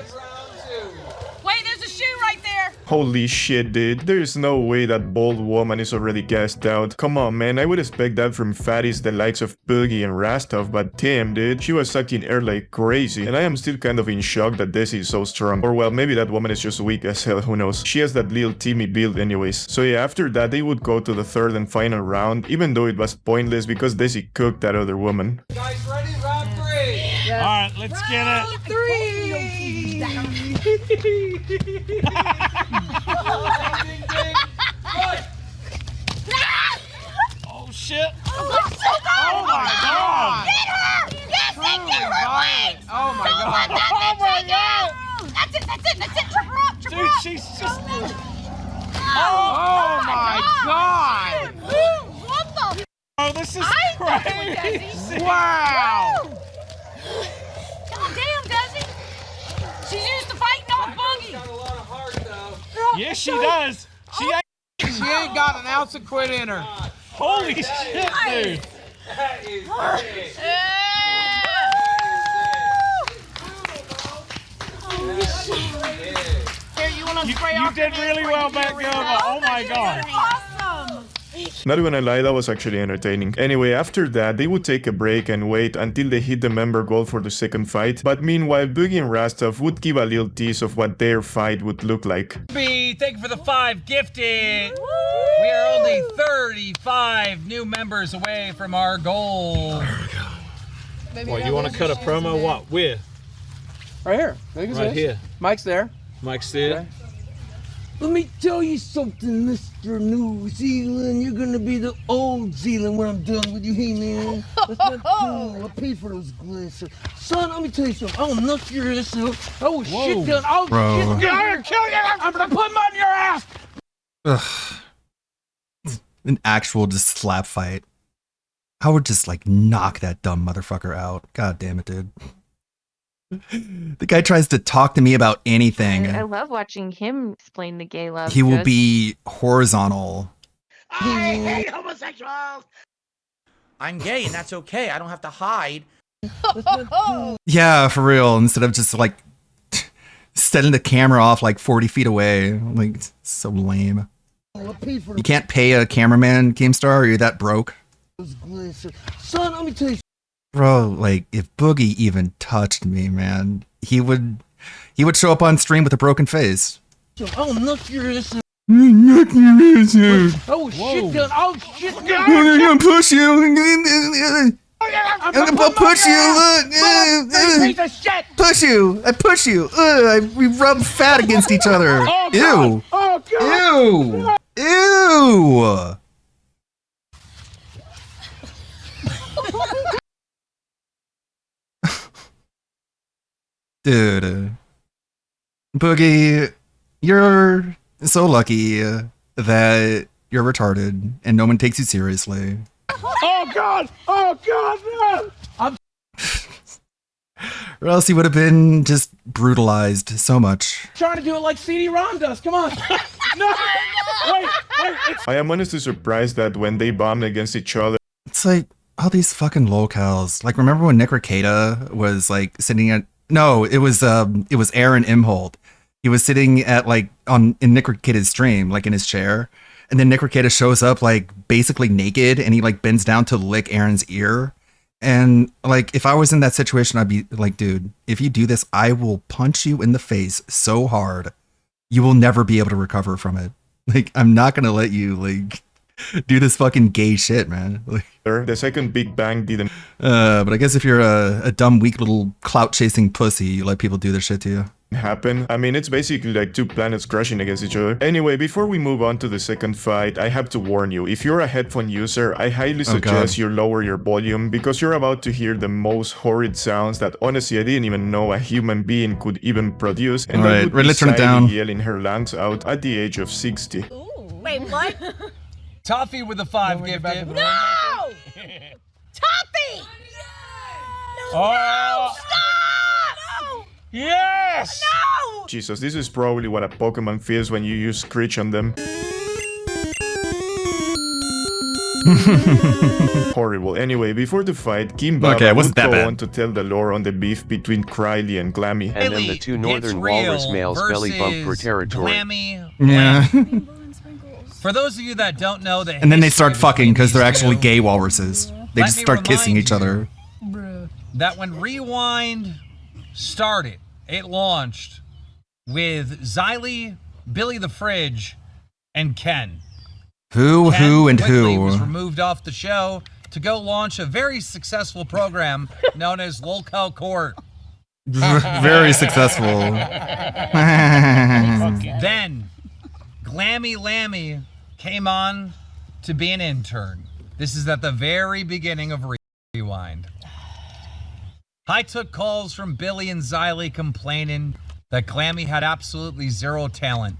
Wait, there's a shoe right there. Holy shit, dude. There's no way that bald woman is already gassed out. Come on, man. I would expect that from fatties the likes of Boogie and Rastov, but damn, dude. She was sucking air like crazy. And I am still kind of in shock that Desi is so strong. Or well, maybe that woman is just weak as hell, who knows. She has that little Timmy build anyways. So yeah, after that, they would go to the third and final round, even though it was pointless because Desi cooked that other woman. Guys, ready? Round 3. All right, let's get it. 3. Oh shit! Oh my god! Get her! Yes, get her! Oh my god! Oh my god! That's it! That's it! That's it! Trip her up! Trip her up! Dude, she's just. Oh my god! What the? Oh, this is crazy! Wow! God damn, Desi! She's used to fighting on Boogie. Got a lot of heart, though. Yes, she does. She ain't got an ounce of quit in her. Holy shit, dude! That is Here, you want to spray You did really well back there, but oh my god. Awesome! Not gonna lie, that was actually entertaining. Anyway, after that, they would take a break and wait until they hit the member goal for the second fight, but meanwhile, Boogie and Rastov would give a little tease of what their fight would look like. B, thank you for the 5 gifted. We are only 35 new members away from our goal. What, you want to cut a promo? What? Where? Right here. Right here. Mike's there. Mike's there. Okay. Let me tell you something, Mr. New Zealand. You're gonna be the old Zealand when I'm done with you, hey man. That's not cool. I paid for those glasses. Son, let me tell you something. I'll knock your ass out. I will shit down. I'll Bro. shit down. I'm gonna kill you. I'm gonna put them on your ass. Ugh. An actual just slap fight. I would just like knock that dumb motherfucker out. God damn it, dude. The guy tries to talk to me about anything. I love watching him explain the gay love. He to will us. be horizontal. I hate homosexuals! I'm gay and that's okay. I don't have to hide. Yeah, for real. Instead of just like setting the camera off like 40 feet away. Like, it's so lame. You can't pay a cameraman, Keemstar, or you're that broke. Those glasses. Son, let me tell you. Bro, like, if Boogie even touched me, man, he would show up on stream with a broken face. I'll knock your ass out. Knock your ass out. I will shit down. I'll shit down. I'm gonna push you. I'm gonna push you. Piece of shit. Push you. I push you. We rub fat against each other. Oh, God. Ew. Oh, God. Ew. Ew. Dude. Boogie, you're so lucky that you're retarded and no one takes you seriously. Oh, God. Oh, God, man. Or else he would have been just brutalized so much. Trying to do it like CD-ROM does. Come on. No. Wait. I am honestly surprised that when they bombed against each other, It's like all these fucking locals. Like, remember when Nick Rekieta was like sitting at it was Aaron Imholt. He was sitting at like in Nick Rekieta's stream, like in his chair, and then Nick Rekieta shows up like basically naked, and he like bends down to lick Aaron's ear. And like, if I was in that situation, I'd be like, dude, if you do this, I will punch you in the face so hard, you will never be able to recover from it. Like, I'm not gonna let you like do this fucking gay shit, man. Like, the second Big Bang didn't but I guess if you're a dumb, weak little clout chasing pussy, you let people do their shit to you. happen. I mean, it's basically like two planets crashing against each other. Anyway, before we move on to the second fight, I have to warn you, if you're a headphone user, I highly suggest you lower your volume because you're about to hear the most horrid sounds that honestly I didn't even know a human being could even produce, and that would be let's turn it down. Sadie yelling her lungs out at the age of 60. Wait, what? Toffee with the 5 gifted. No! Toffee! Oh! Stop! Yeah! Yes! No! Jesus, this is probably what a Pokemon feels when you use Screech on them. Horrible. Anyway, before the fight, Kim Baba Okay, it wasn't would that go bad. on to tell the lore on the beef between Krylie and Glammy. And then the two northern walrus males belly bump for territory. Glammy. Yeah. For those of you that don't know the And then they history start fucking between because they're these actually two, gay walruses. They Let just me start kissing remind each other. that when Rewind started, it launched with Xylee, Billy the Fridge, and Ken. Who, Ken quickly who? was removed off the show to go launch a very successful program known as Lolcow Court. Very successful. Then, Glammy Lammy came on to be an intern. This is at the very beginning of Rewind. I took calls from Billy and Xylee complaining that Glammy had absolutely zero talent.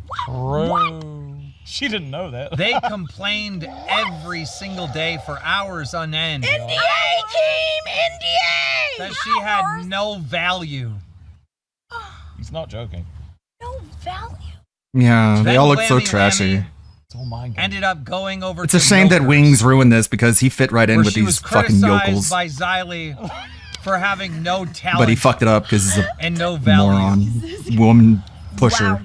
She didn't know that. They complained every single day for hours on end. NDA, team! NDA! That she had no value. He's not joking. No value. Yeah, they Then all look so Glammy trashy. Lammy ended up going over It's to a shame that Milkers, Wings ruined this because he fit right in where with she these was fucking criticized yokels. by Xylee for having no talent. But he fucked it up because he's a and no value. moron. Woman pusher.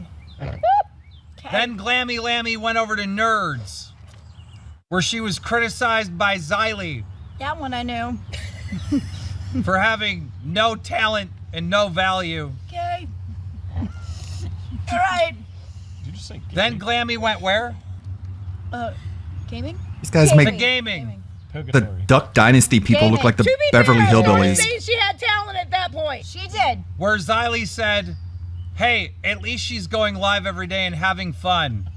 Then Glammy Lammy went over to Nerds, where she was criticized by Xylee That one I knew. for having no talent and no value. Okay. All right. Then Glammy went where? Gaming? These guys To make gaming. the Duck Dynasty people look like the Beverly Hillbillies. She had talent at that point. She did. Where Xylee said, hey, at least she's going live every day and having fun.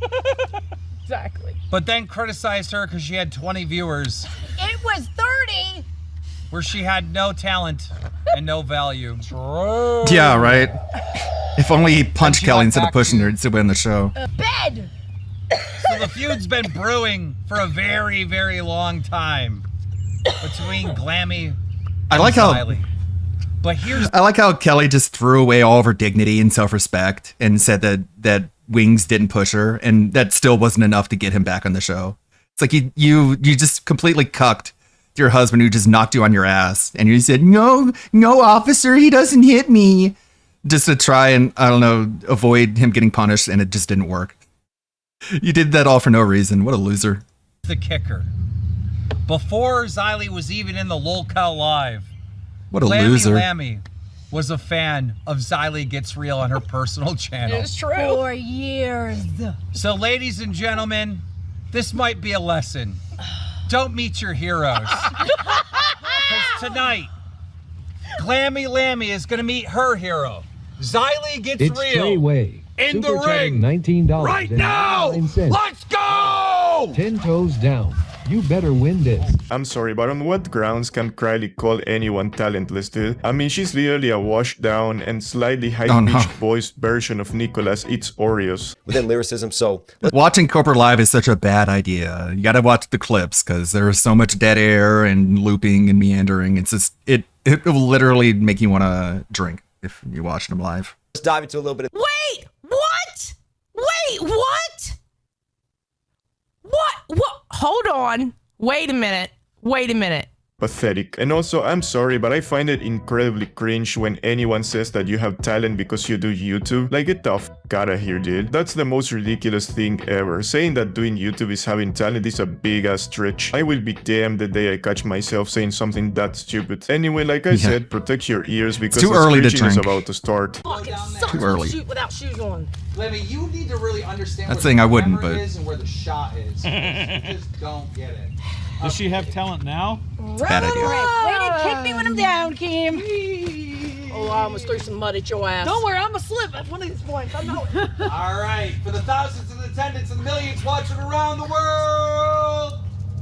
Exactly. But then criticized her because she had 20 viewers, It was 30. where she had no talent and no value. Yeah, right. If only he punched Kelly instead of pushing her, he'd still be on the show. Bed. So the feud's been brewing for a very, very long time between Glammy I and like how- Xylee. But here's I like how Kelly just threw away all of her dignity and self-respect and said that Wings didn't push her, and that still wasn't enough to get him back on the show. It's like you just completely cucked your husband who just knocked you on your ass, and you said, no, officer, he doesn't hit me. Just to try and, I don't know, avoid him getting punished, and it just didn't work. You did that all for no reason. What a loser. the kicker. Before Xylee was even in the Lolcow Live, What a Glammy loser. Lammy was a fan of Xylee Gets Real on her personal channel. It's true. For years. So, ladies and gentlemen, this might be a lesson. Don't meet your heroes. Because tonight, Glammy Lammy is going to meet her hero. Xylee Gets It's Real. Trey Way. In the Super chatting ring. $19. Right now! Let's go! 10 toes down. You better win this. I'm sorry, but on what grounds can Krylie call anyone talentless, dude? I mean, she's literally a washed down and slightly high-pitched voiced version of Nicholas Eats Oreos. Within lyricism, so... Watching Cobra Live is such a bad idea. You gotta watch the clips because there is so much dead air and looping and meandering. It's just, it will literally make you want to drink if you watch them live. Let's dive into a little bit of... Wait! What? Wait, what? What? Hold on. Wait a minute. Pathetic. And also, I'm sorry, but I find it incredibly cringe when anyone says that you have talent because you do YouTube. Like, get the f*** out of here, dude. That's the most ridiculous thing ever. Saying that doing YouTube is having talent is a big-ass stretch. I will be damned the day I catch myself saying something that stupid. Anyway, like I said, protect your ears because too the early to screeching is drink. about to start. Too early. Shoot without shoes on. Lemmy, you need to really understand That's where saying the I wouldn't, camera but- is and where the shot is. You just don't get it. Does she have talent now? Bad idea. Way to kick me when I'm down, Kim. Oh, I almost threw some mud at your ass. Don't worry, I'm gonna slip at one of these points. I know it. All right, for the thousands in attendance and millions watching around the world,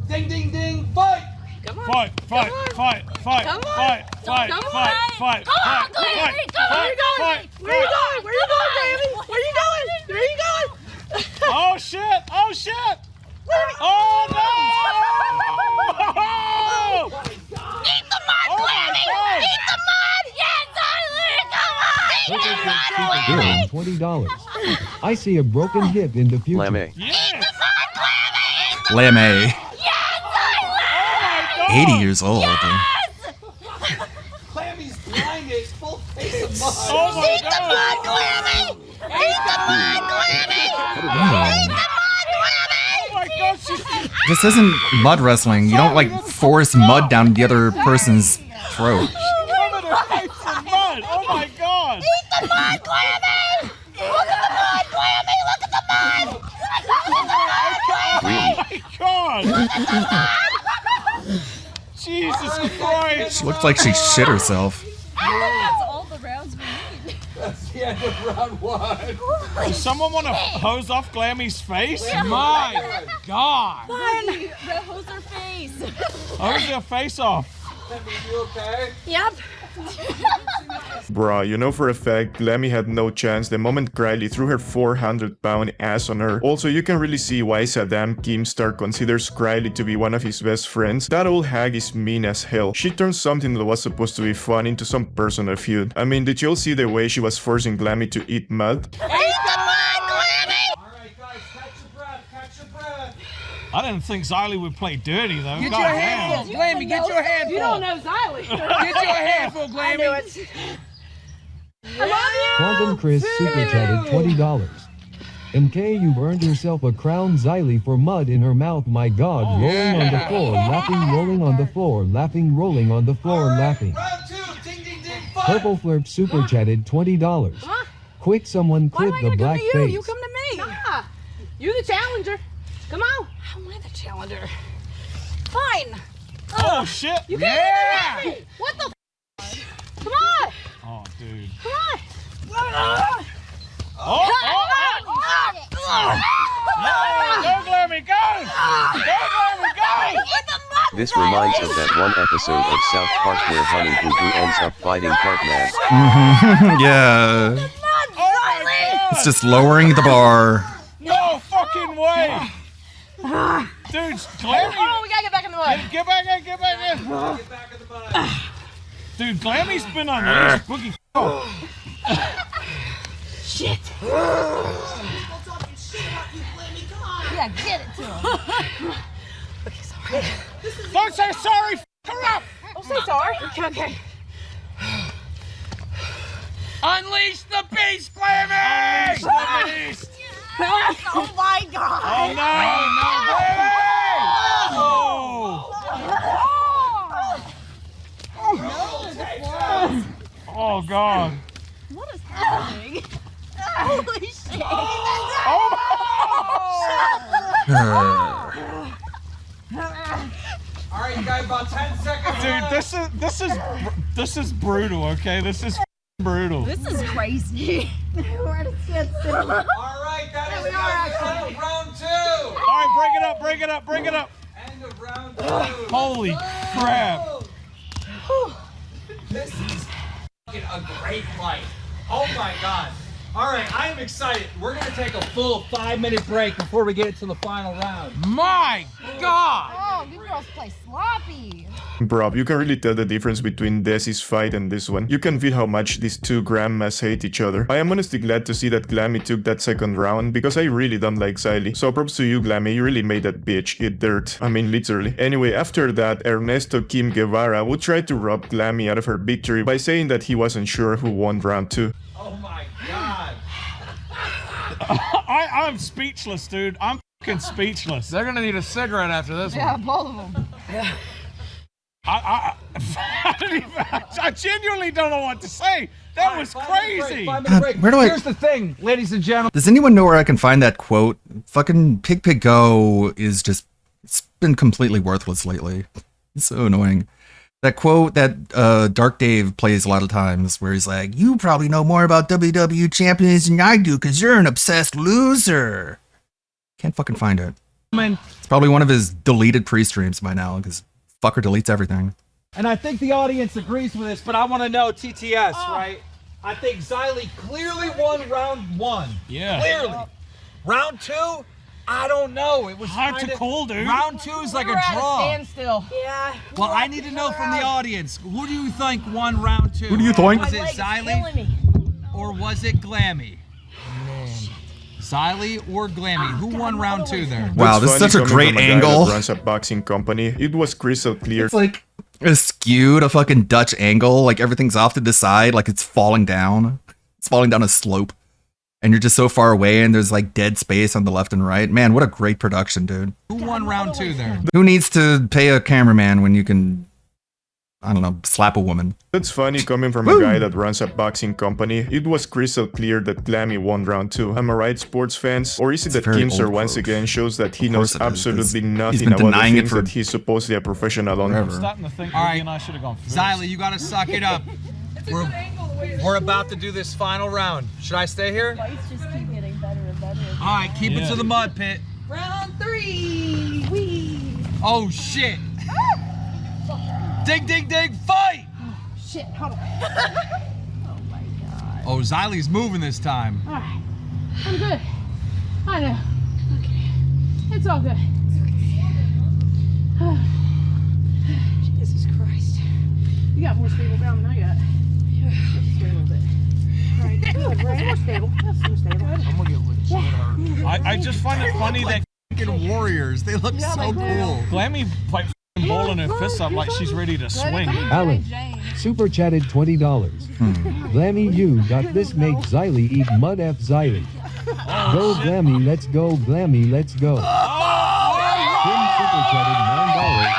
ding, ding, ding, fight! Come on. Fight! Come on, Glammy. Come on, Glammy. Where you going? Where you going, Glammy? Where you going? Where you going? Oh shit! Oh shit! Oh no! Eat the mud, Glammy! Eat the mud! Yes, Xylee! Come on! Bill, $20. I see a broken hip in the future. Lame. Lame. 80 years old. Clammy's blind is full face of mud. Oh my Eat the mud, Clammy! Eat the mud, Clammy! Eat the mud, Clammy! Oh my gosh, This isn't mud wrestling. You don't like force mud down the other person's throat. Oh my god! Eat the mud, Clammy! Look at the mud, Clammy! Look at the mud! Look at the mud, Clammy! Oh my god! Jesus Christ! She looked like she shit herself. That's all the rounds we need. That's the end of round 1. Does someone want to hose off Glammy's face? Yeah. My god! Fine. Hose her face. Hose your face off. You okay? Yep. Bruh, you know for a fact, Glammy had no chance the moment Krylie threw her 400-pound ass on her. Also, you can really see why Saddam Keemstar considers Krylie to be one of his best friends. That old hag is mean as hell. She turned something that was supposed to be fun into some personal feud. I mean, did you all see the way she was forcing Glammy to eat mud? Eat the mud, Glammy! Alright guys, catch your breath, catch your breath. I didn't think Xylee would play dirty though. Get God your damn. handful, Glammy, get your handful. You don't know Xylee. Get your handful, Glammy. I love you. Quantum Chris super chatted $20. MK, you've earned yourself a crown. Xylee for mud in her mouth. My God, rolling on the floor, laughing, rolling on the floor, laughing, rolling on the floor, laughing. Purple Flirp super chatted $20. Quick, someone clip the black face. You come to me. Nah, you the challenger. Come on. How am I the challenger? Fine. Oh shit! You can't Yeah! me. What the? Come on. Oh dude. Come on. Oh! Go Glammy, go! Go Glammy, go! This reminds of that one episode of South Park where Honey Boo Boo ends up fighting Cartman. Yeah. It's just lowering the bar. No fucking way! Dude, Glammy! Oh, we gotta get back in the mud. Get back in, get back in! Dude, Glammy's been unleashed. Boogie. Oh. Shit. Yeah, get it to him. Okay, sorry. Don't say sorry, f her up! Don't say sorry. Okay. Unleash the beast, Glammy! Unleash the beast! Oh my god! Oh no, no, Glammy! Oh god. What is happening? Holy shit! Alright, you got about 10 seconds. Dude, this is brutal, okay? This is brutal. This is crazy. We're at a standstill. Alright, that is the end of round 2. Alright, break it up, break it up, break it up. End of round 2. Holy crap. This is a great fight. Oh my god. Alright, I am excited. We're going to take a full 5-minute break before we get to the final round. My god! Oh, you girls play sloppy. Bro, you can really tell the difference between Desi's fight and this one. You can feel how much these two grandmas hate each other. I am honestly glad to see that Glammy took that second round, because I really don't like Xylee. So props to you, Glammy, you really made that bitch eat dirt. I mean, literally. Anyway, after that, Ernesto Kim Guevara would try to rob Glammy out of her victory by saying that he wasn't sure who won round 2. Oh my god. I'm speechless, dude. I'm fucking speechless. They're gonna need a cigarette after this Yeah, one. both of them. I genuinely don't know what to say. That was crazy. Where do I... Here's the thing, ladies and gentlemen. Does anyone know where I can find that quote? Fucking Pig Pig Go is just... It's been completely worthless lately. It's so annoying. That quote that Dark Dave plays a lot of times, where he's like, "You probably know more about WWE champions than I do, because you're an obsessed loser." Can't fucking find it. It's probably one of his deleted pre-streams by now, because fucker deletes everything. And I think the audience agrees with this, but I want to know TTS, right? I think Xylee clearly won round 1. Yeah. Clearly. Round 2, I don't know. It was hard to kinda- call, dude. Round 2 is like We're a at draw. standstill. Yeah. Well, I need to know from the audience. Who do you think won round 2? Who do you think? Was it Xylee or was it Glammy? Xylee or Glammy? Who won round 2 there? Wow, this is such a great angle. Runs a boxing company. It was crystal clear. It's like a skewed, a fucking Dutch angle. Like everything's off to the side, like it's falling down. It's falling down a slope. And you're just so far away and there's like dead space on the left and right. Man, what a great production, dude. Who won round 2 there? Who needs to pay a cameraman when you can, I don't know, slap a woman? That's funny coming from a guy that runs a boxing company. It was crystal clear that Glammy won round 2. Am I right, sports fans? Or is it that Keemstar once again shows that he knows absolutely nothing about the things that he's supposedly a professional on? I'm starting to think Boogie and I should have gone first. Xylee, you gotta suck it up. We're about to do this final round. Should I stay here? Fights just keep getting better and better. All right, keep it to the mud pit. Round 3. Wee. Oh shit! Dig, dig, dig, fight! Shit, hold on. Oh, Xylee's moving this time. All right, I'm good. I know. Okay, it's all good. Jesus Christ. You got more stable ground than I got. Just a little bit. All right, good, right? More stable. That's more stable. I'm gonna get legit hurt. I just find it funny that fucking warriors. They look so cool. Glammy like balling her fists up like she's ready to swing. Alan, super chatted $20. Glammy, you got this. Make Xylee eat mud. F Xylee. Go Glammy, let's go. Glammy, let's go. Tim super chatted $9.99.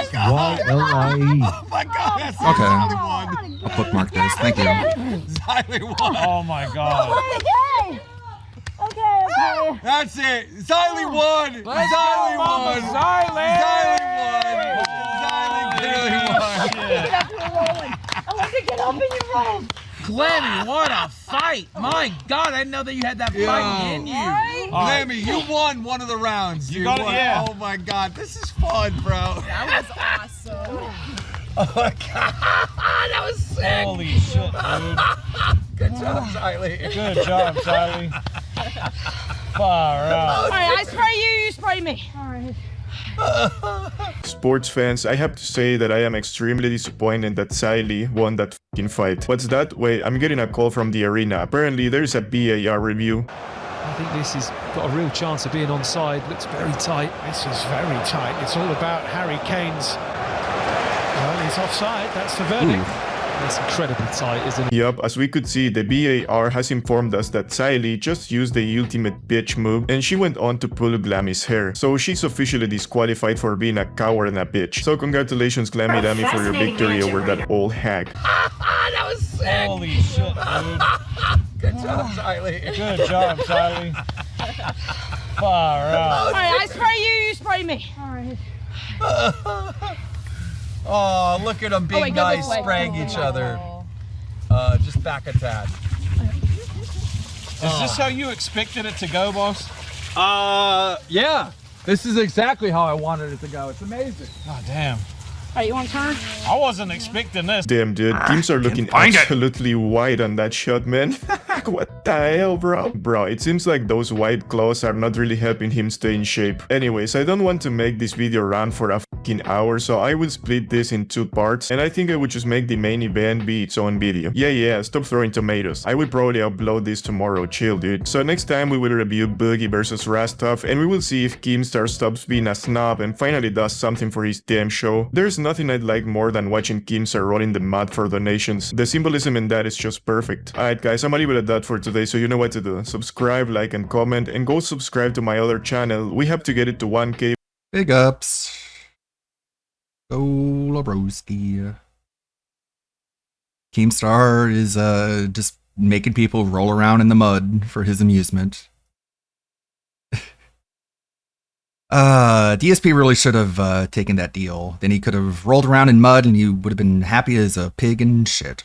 XYLIE. Oh my god, that's Okay. Xylee won. I'll bookmark this. Thank you. Xylee won. Oh my god. Okay. That's it. Xylee won. Let's Xylee go, Mama won. Xylee. Xylee clearly won. I want to get up and you roll. Glammy, what a fight. My god, I didn't know that you had that fight in you. Right? Glammy, you won one of the rounds. You got it, won. yeah. Oh my god, this is fun, bro. That was awesome. Oh my god, that was sick. Holy shit, dude. Good job, Xylee. Good job, Xylee. Far out. All right, I spray you, you spray me. All right. Sports fans, I have to say that I am extremely disappointed that Xylee won that fucking fight. What's that? Wait, I'm getting a call from the arena. Apparently there's a BAR review. I think this has got a real chance of being onside. Looks very tight. This is very tight. It's all about Harry Kane's. Well, he's offside. That's the verdict. It's incredibly tight, isn't it? Yup, as we could see, the BAR has informed us that Xylee just used the ultimate bitch move and she went on to pull Glammy's hair. So she's officially disqualified for being a coward and a bitch. So congratulations Glammy Dammy for your victory over that old hag. That was sick. Holy shit, dude. Good job, Xylee. Good job, Xylee. Far out. All right, I spray you, you spray me. All right. Oh, look at them being wait, go nice, this way. spraying each other. Just back a tad. Is this how you expected it to go, boss? Yeah. This is exactly how I wanted it to go. It's amazing. God damn. All right, you want to turn? I wasn't expecting this. Damn dude, teams are looking absolutely wide on that shot, man. What the hell, bro? Bro, it seems like those white claws are not really helping him stay in shape. Anyways, I don't want to make this video run for a fucking hour, so I will split this in 2 parts, and I think I would just make the main event be its own video. Yeah, stop throwing tomatoes. I will probably upload this tomorrow, chill dude. So next time we will review Boogie vs Rastov, and we will see if Keemstar stops being a snob and finally does something for his damn show. There's nothing I'd like more than watching Keemstar roll in the mud for donations. The symbolism in that is just perfect. Alright guys, I'm gonna leave it at that for today, so you know what to do. Subscribe, like, and comment, and go subscribe to my other channel. We have to get it to 1K. Big ups. Go Labroski. Keemstar is just making people roll around in the mud for his amusement. DSP really should have taken that deal. Then he could have rolled around in mud and you would have been happy as a pig and shit.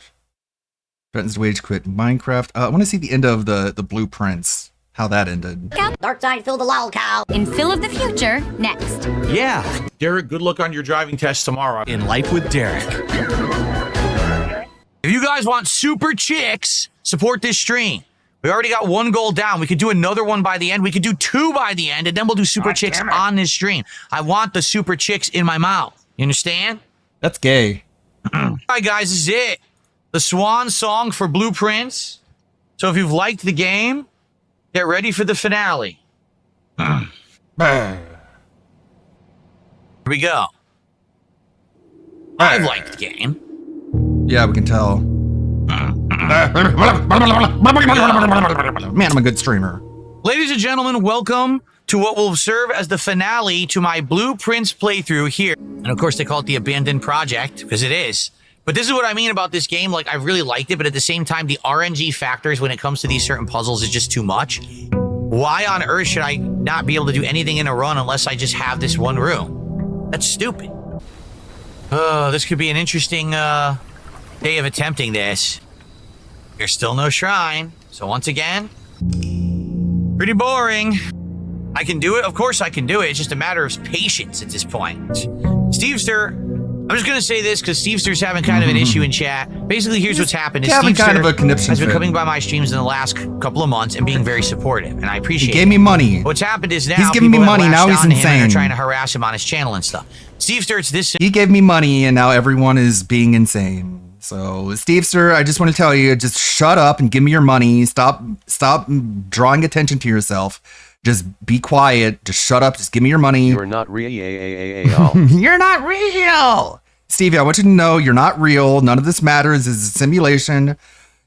Threatens to wage quit Minecraft. I want to see the end of the blueprints. How that ended. Dark side, fill the lol cow. In Phil of the Future, next. Yeah. Derek, good luck on your driving test tomorrow. In Life with Derek. If you guys want super chicks, support this stream. We already got 1 goal down. We could do another one by the end. We could do 2 by the end, and then we'll do super chicks on this stream. I want the super chicks in my mouth. You understand? That's gay. All right, guys, this is it. the swan song for Blueprints. So if you've liked the game, get ready for the finale. Here we go. I've liked the game. Yeah, we can tell. Man, I'm a good streamer. Ladies and gentlemen, welcome to what will serve as the finale to my Blueprints playthrough here. And of course, they call it the Abandoned Project, because it is. But this is what I mean about this game. Like, I really liked it, but at the same time, the RNG factors when it comes to these certain puzzles is just too much. Why on earth should I not be able to do anything in a run unless I just have this one room? That's stupid. This could be an interesting day of attempting this. There's still no shrine, so once again, pretty boring. I can do it. Of course I can do it. It's just a matter of patience at this point. Stevester, I'm just going to say this because Stevester's having kind of an issue in chat. Basically, here's what's happened. Is having kind of a Stevester conniption has been fit. coming by my streams in the last couple of months and being very supportive, and I appreciate it. He gave me money. What's happened is now He's giving me people have money, now latched he's onto him and are insane. trying to harass him on his channel and stuff. Stevester, it's this. He gave me money, and now everyone is being insane. So, Stevester, I just want to tell you, just shut up and give me your money. Stop drawing attention to yourself. Just be quiet. Just shut up. Just give me your money. You're not real. You're not real. Stevie, I want you to know you're not real. None of this matters. This is a simulation.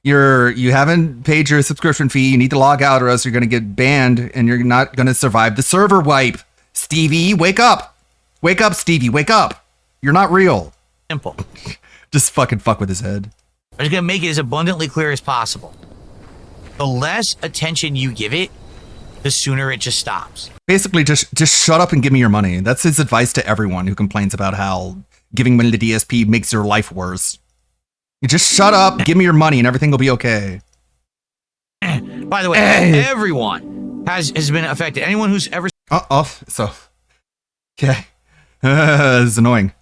You haven't paid your subscription fee. You need to log out or else you're going to get banned and you're not going to survive the server wipe. Stevie, wake up. Wake up, Stevie. Wake up. You're not real. Simple. Just fucking fuck with his head. I'm just going to make it as abundantly clear as possible. The less attention you give it, the sooner it just stops. Basically, just shut up and give me your money. That's his advice to everyone who complains about how giving money to DSP makes your life worse. You just shut up, give me your money, and everything will be okay. By the way, everyone has been affected. Anyone who's ever... So... Okay. This is annoying.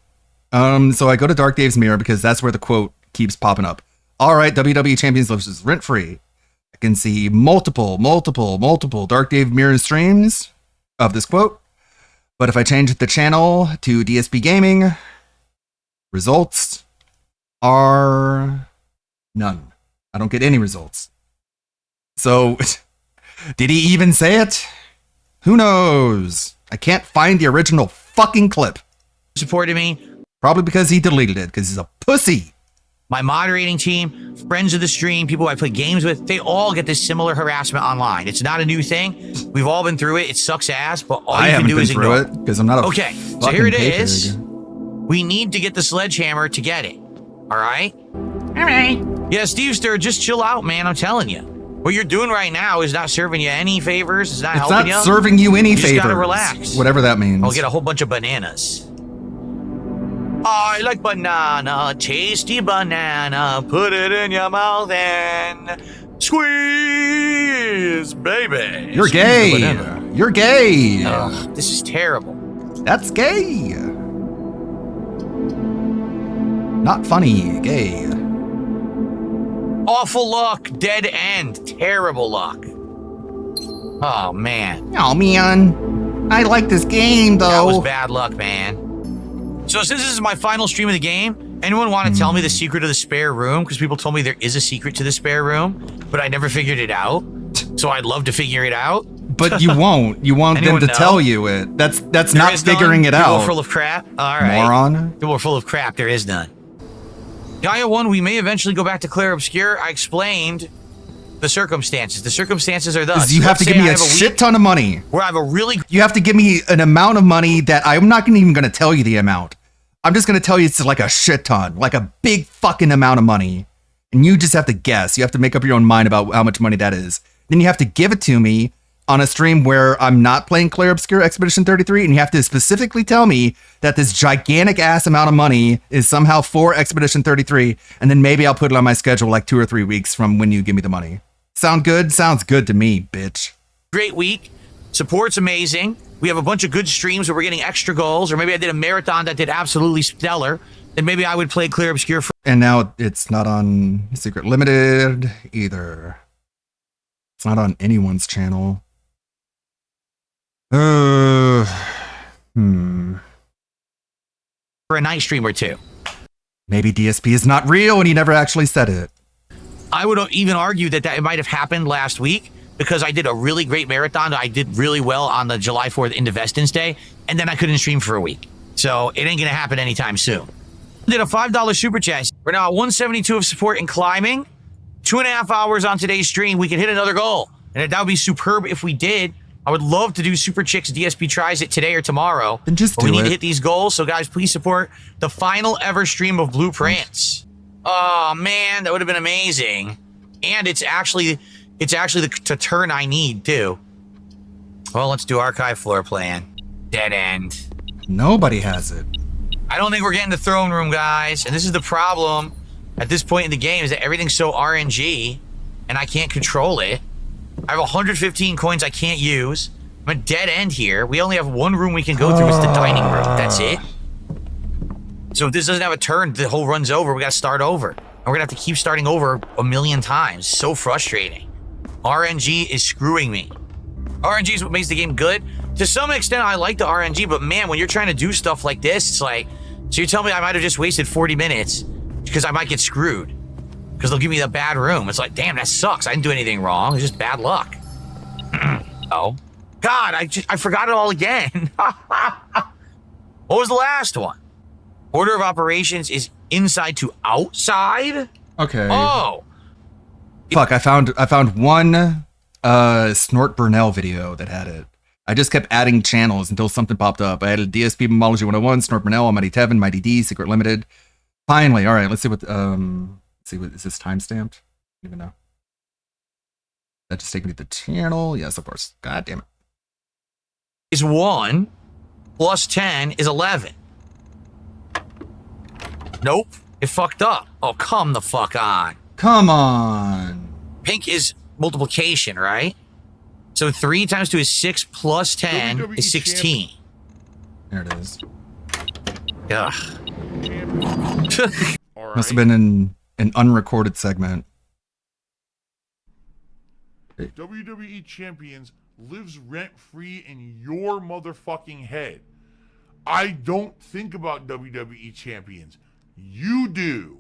So I go to Dark Dave's mirror because that's where the quote keeps popping up. All right, WWE Champions lives is rent-free. I can see multiple Dark Dave mirror streams of this quote. But if I change the channel to DSP Gaming, results are none. I don't get any results. So, did he even say it? Who knows? I can't find the original fucking clip. Supported me. Probably because he deleted it, because he's a pussy. My moderating team, friends of the stream, people I play games with, they all get this similar harassment online. It's not a new thing. We've all been through it. It sucks ass, but all you can do is ignore it because I'm not a Okay, so fucking here it pig. is. We need to get the sledgehammer to get it. All right? All right. Yeah, Stevester, just chill out, man. I'm telling you. What you're doing right now is not serving you any favors. It's not It's helping not you. serving you any You just favors. gotta relax. Whatever that means. I'll get a whole bunch of bananas. I like banana, tasty banana. Put it in your mouth and squeeze, baby. You're Squeeze gay. the banana. You're gay. Ugh, this is terrible. That's gay. Not funny. Gay. Awful luck, dead end, terrible luck. Oh man. Oh man. I like this game though. That was bad luck, man. So since this is my final stream of the game, anyone want to tell me the secret of the spare room? Because people told me there is a secret to the spare room, but I never figured it out. So I'd love to figure it out. But you won't. You want Anyone them to know? tell you it. That's There not is figuring none? it People out. are full of crap. All right. Moron. People are full of crap. There is none. Gaia 1, we may eventually go back to Claire Obscure. I explained the circumstances. The circumstances are thus. You have Let's to say give me I a have shit ton of money. Where I have a really... You have to give me an amount of money that I'm not even going to tell you the amount. I'm just going to tell you it's like a shit ton, like a big fucking amount of money. And you just have to guess. You have to make up your own mind about how much money that is. Then you have to give it to me on a stream where I'm not playing Claire Obscure Expedition 33, and you have to specifically tell me that this gigantic ass amount of money is somehow for Expedition 33, and then maybe I'll put it on my schedule like 2 or 3 weeks from when you give me the money. Sound good? Sounds good to me, bitch. Great week. Support's amazing. We have a bunch of good streams where we're getting extra goals, or maybe I did a marathon that did absolutely stellar. Then maybe I would play Clear Obscure for... And now it's not on Secret Limited either. It's not on anyone's channel. For a night stream or two. Maybe DSP is not real and he never actually said it. I would even argue that it might have happened last week because I did a really great marathon. I did really well on the July 4th into Vestin's Day, and then I couldn't stream for a week. So it ain't going to happen anytime soon. Did a $5 super chat. We're now at 172 of support and climbing. 2.5 hours on today's stream. We can hit another goal. And that would be superb if we did. I would love to do Super Chicks DSP Tries It today or tomorrow. Then just we do need it. to hit these goals. So guys, please support the final ever stream of Blueprints. Oh man, that would have been amazing. And it's actually the turn I need too. Well, let's do archive floor plan. Dead end. Nobody has it. I don't think we're getting the throne room, guys. And this is the problem at this point in the game is that everything's so RNG and I can't control it. I have 115 coins I can't use. I'm a dead end here. We only have one room we can go through. It's the dining room. That's it. So if this doesn't have a turn, the whole run's over. We got to start over. And we're going to have to keep starting over a million times. So frustrating. RNG is screwing me. RNG is what makes the game good. To some extent, I like the RNG, but man, when you're trying to do stuff like this, it's like, so you're telling me I might have just wasted 40 minutes because I might get screwed because they'll give me the bad room. It's like, damn, that sucks. I didn't do anything wrong. It's just bad luck. Oh, God, I forgot it all again. What was the last one? Order of operations is inside to outside? Okay. Oh. Fuck, I found one Snort Burnell video that had it. I just kept adding channels until something popped up. I added DSP Momology 101, Snort Burnell, Mighty Tevin, Mighty D, Secret Limited. Finally, all right, let's see what is this timestamped? I don't even know. That just taking me to the channel. Yes, of course. God damn it. Is 1 plus 10 is 11. Nope, it fucked up. Oh, come the fuck on. Come on. Pink is multiplication, right? So 3 times 2 is 6 plus 10 WWE is 16. There it is. Ugh. Must have been an unrecorded segment. WWE Champions lives rent-free in your motherfucking head. I don't think about WWE Champions. You do.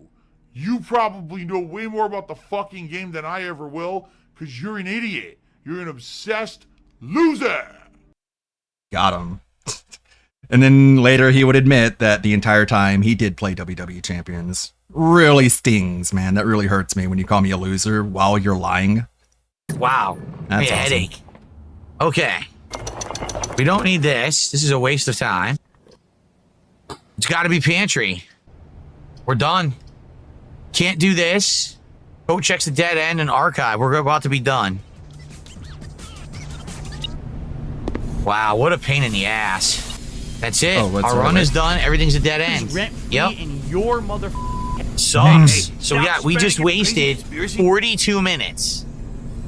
You probably know way more about the fucking game than I ever will, because you're an idiot. You're an obsessed loser. Got him. And then later he would admit that the entire time he did play WWE Champions. Really stings, man. That really hurts me when you call me a loser while you're lying. Wow. That's a awesome. headache. Okay. We don't need this. This is a waste of time. It's got to be pantry. We're done. Can't do this. Code checks the dead end and archive. We're about to be done. Wow, what a pain in the ass. That's it. Oh, our run is done. Everything's a dead end. Yep. In your mother Sucks. So yeah, we just wasted 42 minutes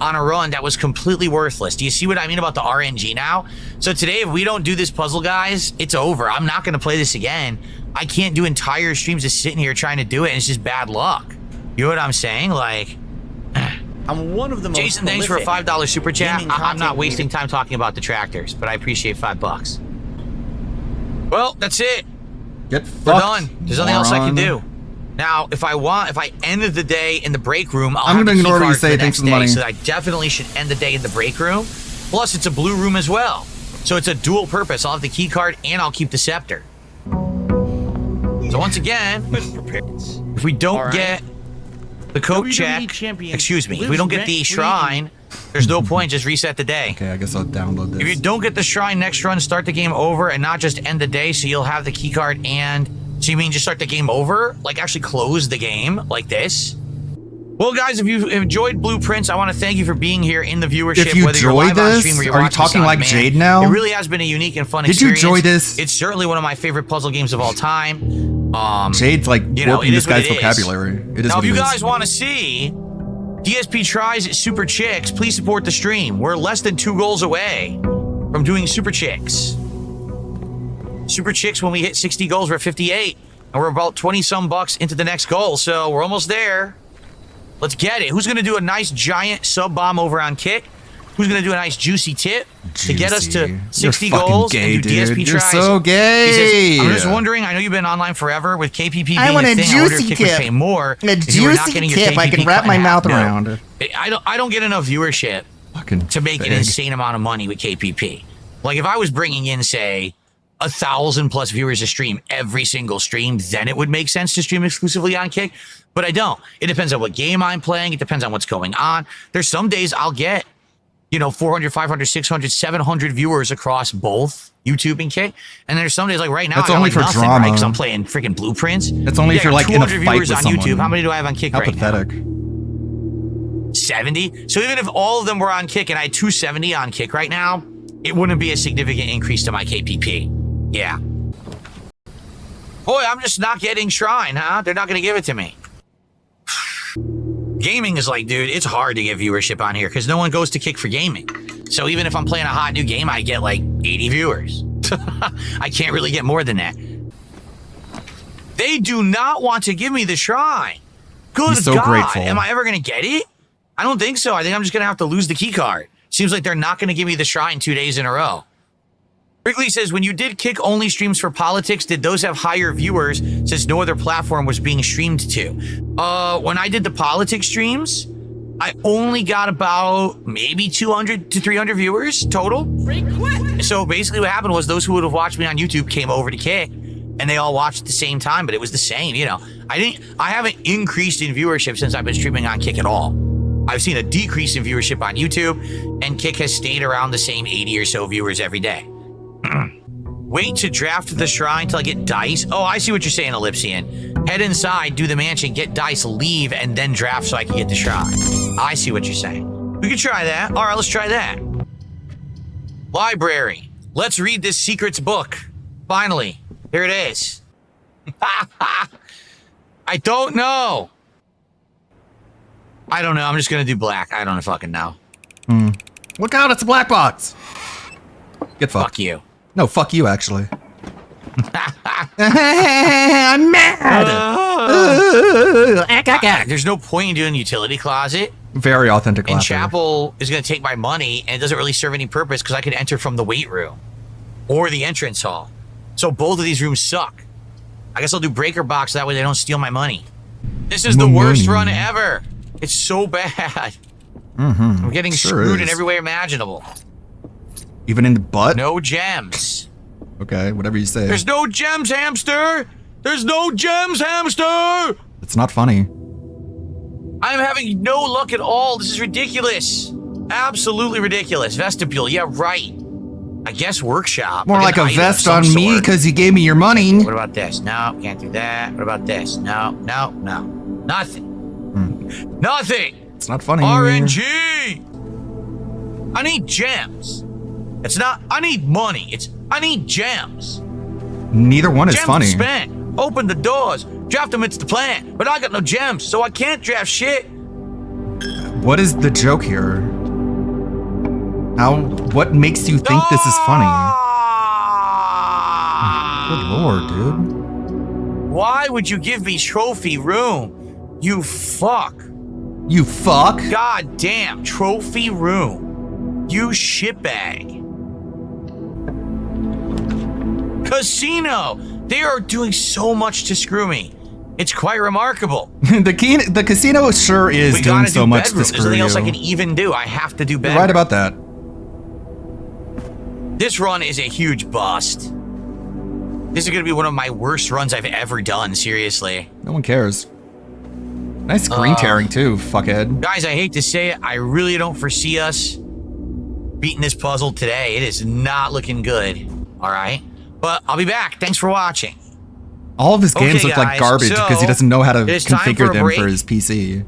on a run that was completely worthless. Do you see what I mean about the RNG now? So today, if we don't do this puzzle, guys, it's over. I'm not going to play this again. I can't do entire streams just sitting here trying to do it. And it's just bad luck. You know what I'm saying? Like, I'm one of the most Jason, thanks for a $5 super chat. I'm not wasting time talking about detractors, but I appreciate $5. Well, that's it. Get We're done. There's nothing else I can do. Now, if I ended the day in the break room, I'm have gonna the key ignore what you card for say. the Thanks next for the day, money. so I definitely should end the day in the break room. Plus, it's a blue room as well. So it's a dual purpose. I'll have the key card and I'll keep the scepter. So once again, if we don't get the code check, excuse me, if we don't get the shrine, there's no point, just reset the day. Okay, I guess I'll download this. If you don't get the shrine next run, start the game over and not just end the day, so you'll have the key card and... So you mean just start the game over? Like actually close the game like this? Well, guys, if you've enjoyed Blueprints, I want to thank you for being here in the viewership. If you whether you're enjoyed live on this, stream or you're are you watching this talking on like demand. Jade now? It really has been a unique and fun Did you experience. enjoy this? It's certainly one of my favorite puzzle games of all time. Jade's like warping it this is what guy's it is. vocabulary. It is now, what if it you is. guys want to see DSP Tries It Super Chicks, please support the stream. We're less than 2 goals away from doing Super Chicks. Super Chicks, when we hit 60 goals, we're at 58. And we're about 20-some bucks into the next goal, so we're almost there. Let's get it. Who's going to do a nice giant sub bomb over on Kick? who's going to do a nice juicy tip to get us to Juicy. 60 You're fucking goals gay, and do dude. DSP You're tries? so gay. He says, I'm just wondering, I know you've been online forever with KPP being I want a a thing. I wonder if juicy Kick would tip. pay more A if you were not juicy getting your tip I KPP can wrap cut my in half. mouth No. around. I don't get enough viewership to make an big. insane amount of money with KPP. Like if I was bringing in, say, 1,000 plus viewers a stream every single stream, then it would make sense to stream exclusively on Kick. But I don't. It depends on what game I'm playing. It depends on what's going on. There's some days I'll get, 400, 500, 600, 700 viewers across both YouTube and Kick. And there's some days like right now, That's I got only like for nothing, drama. right? Because I'm playing freaking Blueprints. That's only if you're like in a 200 fight viewers with on someone. YouTube. How many do I have on Kick How right pathetic. now? 70. So even if all of them were on Kick and I had 270 on Kick right now, it wouldn't be a significant increase to my KPP. Yeah. Boy, I'm just not getting Shrine, huh? They're not going to give it to me. Gaming is like, dude, it's hard to get viewership on here because no one goes to Kick for gaming. So even if I'm playing a hot new game, I get like 80 viewers. I can't really get more than that. They do not want to give me the Shrine. Good He's so God. grateful. Am I ever going to get it? I don't think so. I think I'm just going to have to lose the key card. Seems like they're not going to give me the Shrine 2 days in a row. Wrigley says, when you did Kick-only streams for politics, did those have higher viewers since no other platform was being streamed to? When I did the politics streams, I only got about maybe 200 to 300 viewers total. So basically what happened was those who would have watched me on YouTube came over to Kick, and they all watched at the same time, but it was the same, I haven't increased in viewership since I've been streaming on Kick at all. I've seen a decrease in viewership on YouTube, and Kick has stayed around the same 80 or so viewers every day. Wait to draft the Shrine till I get dice. Oh, I see what you're saying, Ellipsian. Head inside, do the mansion, get dice, leave, and then draft so I can get the Shrine. I see what you're saying. We could try that. All right, let's try that. Library. Let's read this secrets book. Finally, here it is. I don't know. I'm just gonna do black. I don't fucking know. Look out, it's a black box. Get fucked. Fuck you. No, fuck you, actually. I'm mad. There's no point in doing utility closet. Very authentic And laughter. Chapel is going to take my money, and it doesn't really serve any purpose because I could enter from the weight room or the entrance hall. So both of these rooms suck. I guess I'll do Breaker Box, that way they don't steal my money. This is the worst run ever. It's so bad. I'm getting screwed in every way imaginable. Even in the butt? No gems. Okay, whatever you say. There's no gems, hamster. There's no gems, hamster. It's not funny. I'm having no luck at all. This is ridiculous. Absolutely ridiculous. Vestibule, yeah, right. I guess workshop. More like a item of vest some on me sort. because you gave me your money. What about this? No, can't do that. What about this? No. Nothing. Nothing. It's not funny. RNG. I need gems. It's not, I need money. I need gems. Neither one is Gems funny. to spend. Open the doors. Draft them, it's the plan. But I got no gems, so I can't draft shit. What is the joke here? What makes you think this is funny? Good lord, dude. Why would you give me trophy room? You fuck. You fuck? God damn, trophy room. You shitbag. Casino. They are doing so much to screw me. It's quite remarkable. the casino sure is We doing gotta so do much bedroom. to There's screw nothing you. else I can even do. I have to do You're better. right about that. This run is a huge bust. This is gonna be one of my worst runs I've ever done, seriously. No one cares. Nice screen tearing too, fuckhead. Guys, I hate to say it, I really don't foresee us beating this puzzle today. It is not looking good, all right? But I'll be back. Thanks for watching. All of his games Okay, look like guys, garbage because he so doesn't know how to it is time configure for a them break. for his PC.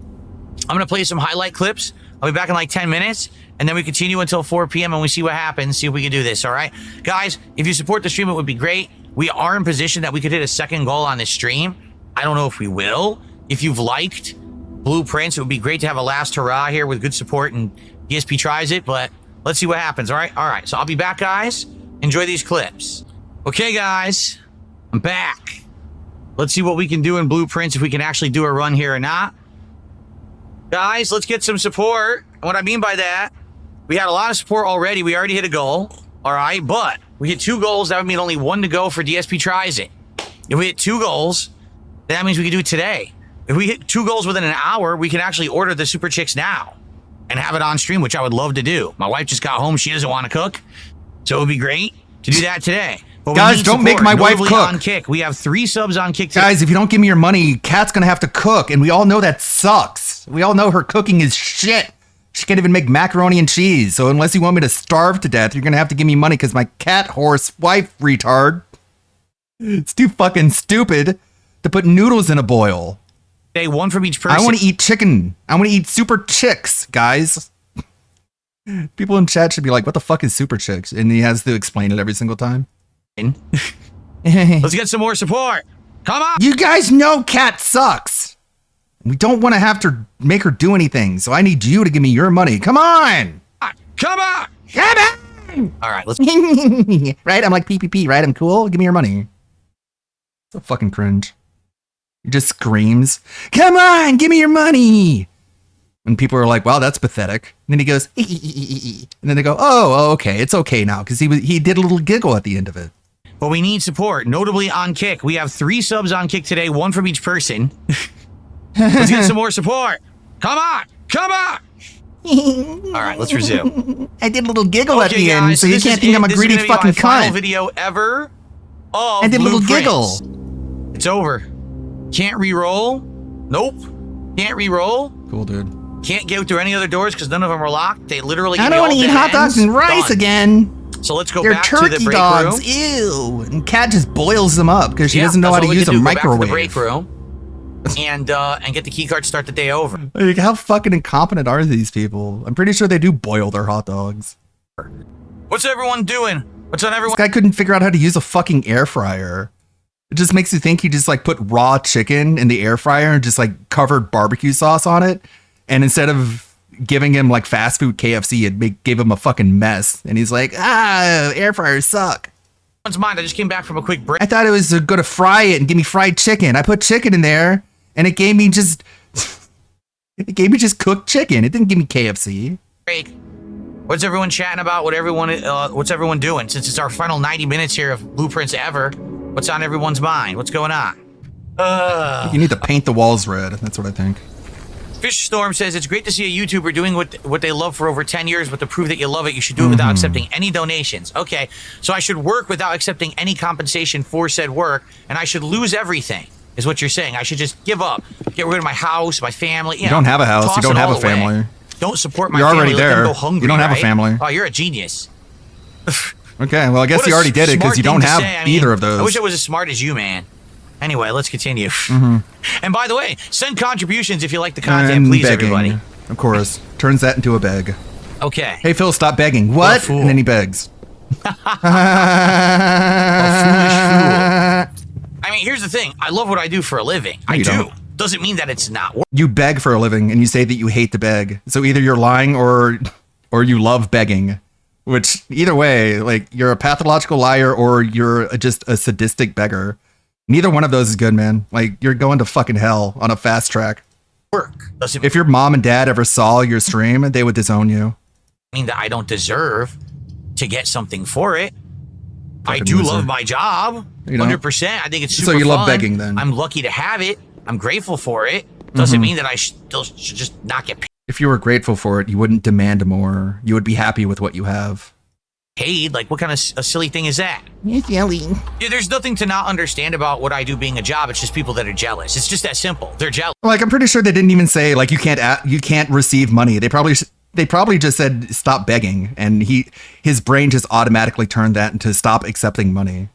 I'm gonna play some highlight clips. I'll be back in like 10 minutes, and then we continue until 4 p.m. and we see what happens, see if we can do this, all right? Guys, if you support the stream, it would be great. We are in position that we could hit a second goal on this stream. I don't know if we will. If you've liked Blueprints, it would be great to have a last hurrah here with good support, and DSP tries it, but let's see what happens, all right? All right, so I'll be back, guys. Enjoy these clips. Okay, guys, I'm back. Let's see what we can do in Blueprints, if we can actually do a run here or not. Guys, let's get some support. And what I mean by that, We had a lot of support already. We already hit a goal. All right, but we hit 2 goals. That would mean only 1 to go for DSP Tries It. If we hit 2 goals, that means we can do it today. If we hit 2 goals within an hour, we can actually order the Super Chicks now and have it on stream, which I would love to do. My wife just got home. She doesn't want to cook. So it would be great to do that today. But Guys, don't make my wife cook. On Kick. We have 3 subs on Kick today. Guys, if you don't give me your money, Kat's gonna have to cook, and we all know that sucks. We all know her cooking is shit. She can't even make macaroni and cheese. So unless you want me to starve to death, you're gonna have to give me money because my cat horse wife retard. It's too fucking stupid to put noodles in a boil. Day 1 from each person. I want to eat chicken. I want to eat Super Chicks, guys. People in chat should be like, what the fuck is Super Chicks? And he has to explain it every single time. Let's get some more support. Come on. You guys know Kat sucks. We don't want to have to make her do anything, so I need you to give me your money. Come on. Come on. Come on. All right, let's. Right? I'm like PPP, right? I'm cool. Give me your money. So fucking cringe. He just screams, come on, give me your money. And people are like, wow, that's pathetic. And then he goes, and then they go, oh, okay, it's okay now, because he did a little giggle at the end of it. But we need support, notably on Kick. We have 3 subs on Kick today, 1 from each person. Let's get some more support. Come on, come on. All right, let's resume. I did a little giggle at the guys, end, so you can't think I'm a greedy fucking cunt. Final cunt. video ever of I did a little Blueprints. giggle. It's over. Can't re-roll. Nope. Can't re-roll. Cool, dude. Can't go through any other doors because none of them are locked. They literally. I give don't you want to all eat dead hot dogs ends. and rice Done. again. So let's go They're back to turkey the break dogs. room. Ew. And Kat just boils them up because she Yeah, doesn't know that's how all to we use a can do. Go back to microwave. the break room and get the key card. Start the day over. Like, how fucking incompetent are these people? I'm pretty sure they do boil their hot dogs. What's everyone doing? What's on everyone? This guy couldn't figure out how to use a fucking air fryer. It just makes you think he just like put raw chicken in the air fryer and just like covered barbecue sauce on it. And instead of giving him like fast food KFC, it gave him a fucking mess. And he's like, air fryers suck. One's mine. I just came back from a quick break. I thought it was good to fry it and give me fried chicken. I put chicken in there and it gave me just cooked chicken. It didn't give me KFC. Break. What's everyone chatting about? What's everyone doing? Since it's our final 90 minutes here of Blueprints ever, what's on everyone's mind? What's going on? You need to paint the walls red. That's what I think. Fish Storm says it's great to see a YouTuber doing what they love for over 10 years, but to prove that you love it, you should do it without accepting any donations. Okay, so I should work without accepting any compensation for said work, and I should lose everything, is what you're saying. I should just give up, get rid of my house, my family. You don't have a house. You don't have a family. Don't support my You're family. already Let them there. go hungry, You don't have a right? family. Oh, you're a genius. Okay, well, I guess What you a already did it because smart you thing don't to have say. I mean, either of those. I wish I was as smart as you, man. Anyway, let's continue. Mhm. And by the way, send contributions if you like the content, And please, begging, everybody. of course. Turns that into a beg. Okay. Hey, Phil, stop begging. What? And then he begs. I mean, here's the thing. I love what I do for a living. I you do. don't. Doesn't mean that it's not work. You beg for a living and you say that you hate to beg. So either you're lying or you love begging. Which, either way, like, you're a pathological liar or you're just a sadistic beggar. Neither one of those is good, man. Like, you're going to fucking hell on a fast track. If your mom and dad ever saw your stream, they would disown you. Mean that I don't deserve to get something for it. I Fucking do loser. love my job. You know? 100%. I think it's So super you love fun. begging, then? I'm lucky to have it. I'm grateful for it. Doesn't Mhm. mean that I still should just not get If you were grateful for it, you wouldn't demand more. You would be happy with what you have. paid. Like, what kind of a silly thing is that? It's yelling. Yeah, there's nothing to not understand about what I do being a job. It's just people that are jealous. It's just that simple. They're jealous. Like, I'm pretty sure they didn't even say, like, you can't receive money. They probably just said stop begging, and his brain just automatically turned that into stop accepting money,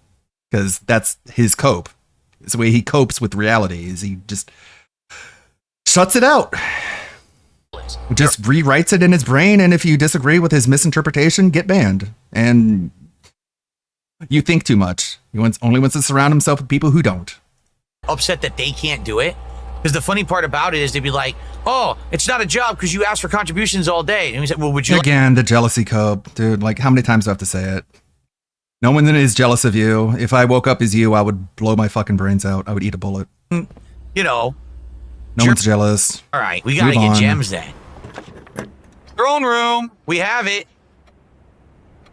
because that's his cope. It's the way he copes with reality. Is he just shuts it out, just rewrites it in his brain, and if you disagree with his misinterpretation, get banned. And you think too much. He only wants to surround himself with people who don't. Upset that they can't do it. Because the funny part about it is they'd be like, oh, it's not a job because you asked for contributions all day. And we said, well, would you Again, the jealousy cope, dude. Like, how many times do I have to say it? No one is jealous of you. If I woke up as you, I would blow my fucking brains out. I would eat a bullet. you know, No one's jealous. all right, we got to Move get on. gems then. throne room. We have it.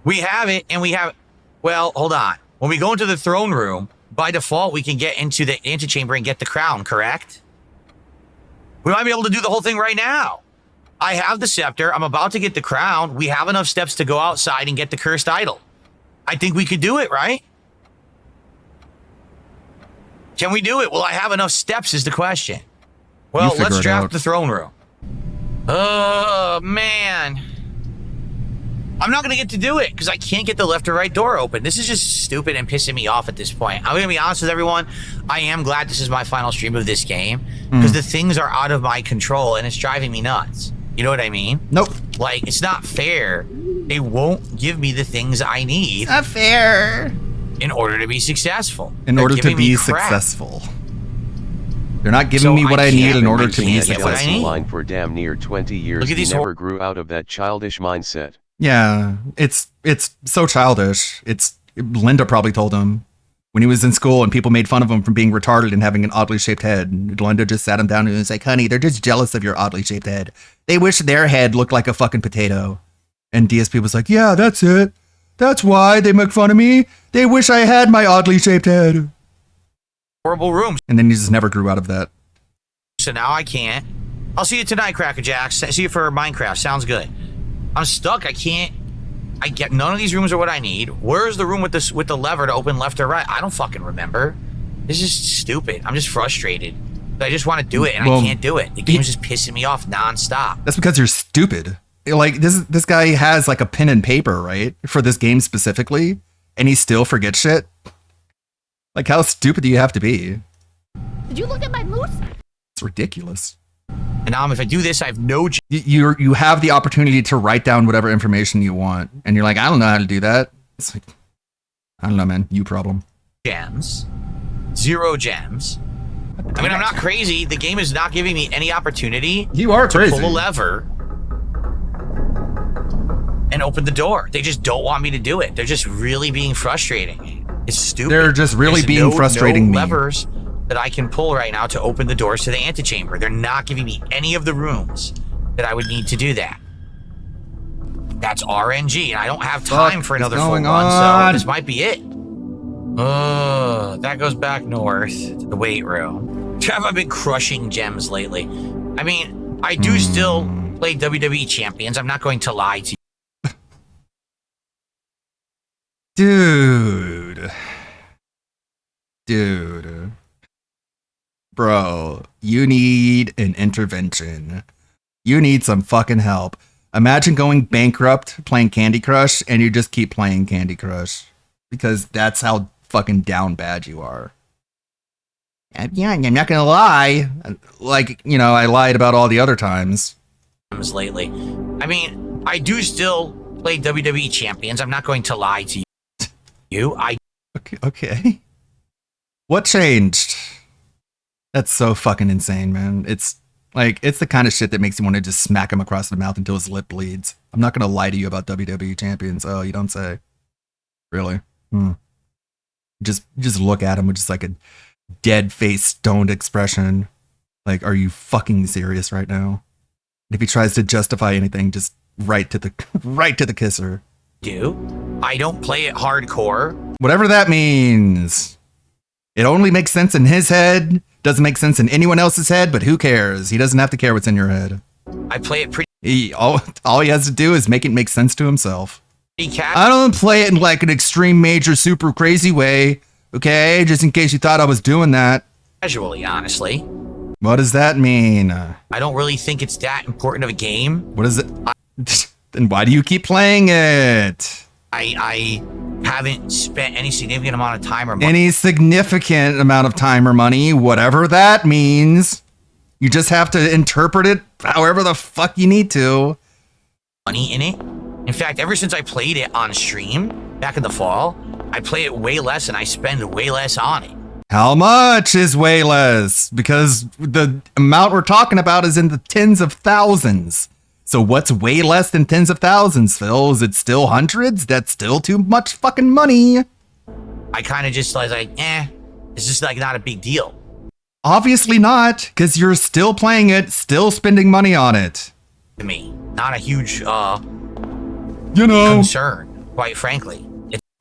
We have it, and we have... Well, hold on. When we go into the throne room, by default, we can get into the antechamber and get the crown, correct? We might be able to do the whole thing right now. I have the scepter. I'm about to get the crown. We have enough steps to go outside and get the cursed idol. I think we could do it, right? Can we do it? Will I have enough steps is the question. Well, let's draft the throne room. Oh, man. I'm not going to get to do it because I can't get the left or right door open. This is just stupid and pissing me off at this point. I'm going to be honest with everyone. I am glad this is my final stream of this game because the things are out of my control and it's driving me nuts. You know what I mean? Nope. Like, it's not fair. They won't give me the things I need. Not fair. In order to be successful. In order to be successful. They're not giving me what I need in order to be successful. Line for damn near 20 years. He never grew out of that childish mindset. Yeah, it's so childish. Linda probably told him when he was in school and people made fun of him for being retarded and having an oddly shaped head. And Linda just sat him down and was like, honey, they're just jealous of your oddly shaped head. They wish their head looked like a fucking potato. And DSP was like, yeah, that's it. That's why they make fun of me. They wish I had my oddly shaped head. Horrible rooms. And then he just never grew out of that. So now I can't. I'll see you tonight, Cracker Jacks. See you for Minecraft. Sounds good. I'm stuck. I can't. I get none of these rooms are what I need. Where's the room with the lever to open left or right? I don't fucking remember. This is stupid. I'm just frustrated. I just want to do it and I can't do it. The game's just pissing me off nonstop. That's because you're stupid. Like this guy has like a pen and paper, right? For this game specifically, and he still forgets shit. Like, how stupid do you have to be? Did you look at my moose? It's ridiculous. And now if I do this, I have no... You have the opportunity to write down whatever information you want. And you're like, I don't know how to do that. It's like, I don't know, man. You problem. Gems. 0 gems. I mean, I'm not crazy. The game is not giving me any opportunity. You are crazy. To pull a lever and open the door. They just don't want me to do it. They're just really being frustrating. It's stupid. They're just really There's being frustrating me. Levers that I can pull right now to open the doors to the antechamber. They're not giving me any of the rooms that I would need to do that. That's RNG, and I don't have time for another full one, so this might be it. That goes back north to the weight room. Have I been crushing gems lately? I mean, I do still play WWE Champions. I'm not going to lie to you. Dude. Bro, you need an intervention. You need some fucking help. Imagine going bankrupt playing Candy Crush and you just keep playing Candy Crush. Because that's how fucking down bad you are. Yeah, I'm not gonna lie. Like, you know, I lied about all the other times. Lately. I mean, I do still play WWE Champions. I'm not going to lie to you. Okay. What changed? That's so fucking insane, man. It's like, it's the kind of shit that makes you want to just smack him across the mouth until his lip bleeds. I'm not gonna lie to you about WWE Champions. Oh, you don't say. Really? Just look at him with just like a dead face, stoned expression. Like, are you fucking serious right now? And if he tries to justify anything, just right to the kisser. I don't play it hardcore. Whatever that means. It only makes sense in his head. Doesn't make sense in anyone else's head, but who cares? He doesn't have to care what's in your head. I play it pretty... All he has to do is make it make sense to himself. Casual. I don't play it in like an extreme, major, super crazy way. Okay? Just in case you thought I was doing that. Casually, honestly. What does that mean? I don't really think it's that important of a game. What is it? Then why do you keep playing it? I haven't spent any significant amount of time or money. Any significant amount of time or money, whatever that means. You just have to interpret it however the fuck you need to. Money in it. In fact, ever since I played it on stream back in the fall, I play it way less and I spend way less on it. How much is way less? Because the amount we're talking about is in the tens of thousands. So what's way less than tens of thousands, Phil? Is it still hundreds? That's still too much fucking money. I kind of just like, it's just like not a big deal. Obviously not, because you're still playing it, still spending money on it. to me. Not a huge concern, quite frankly.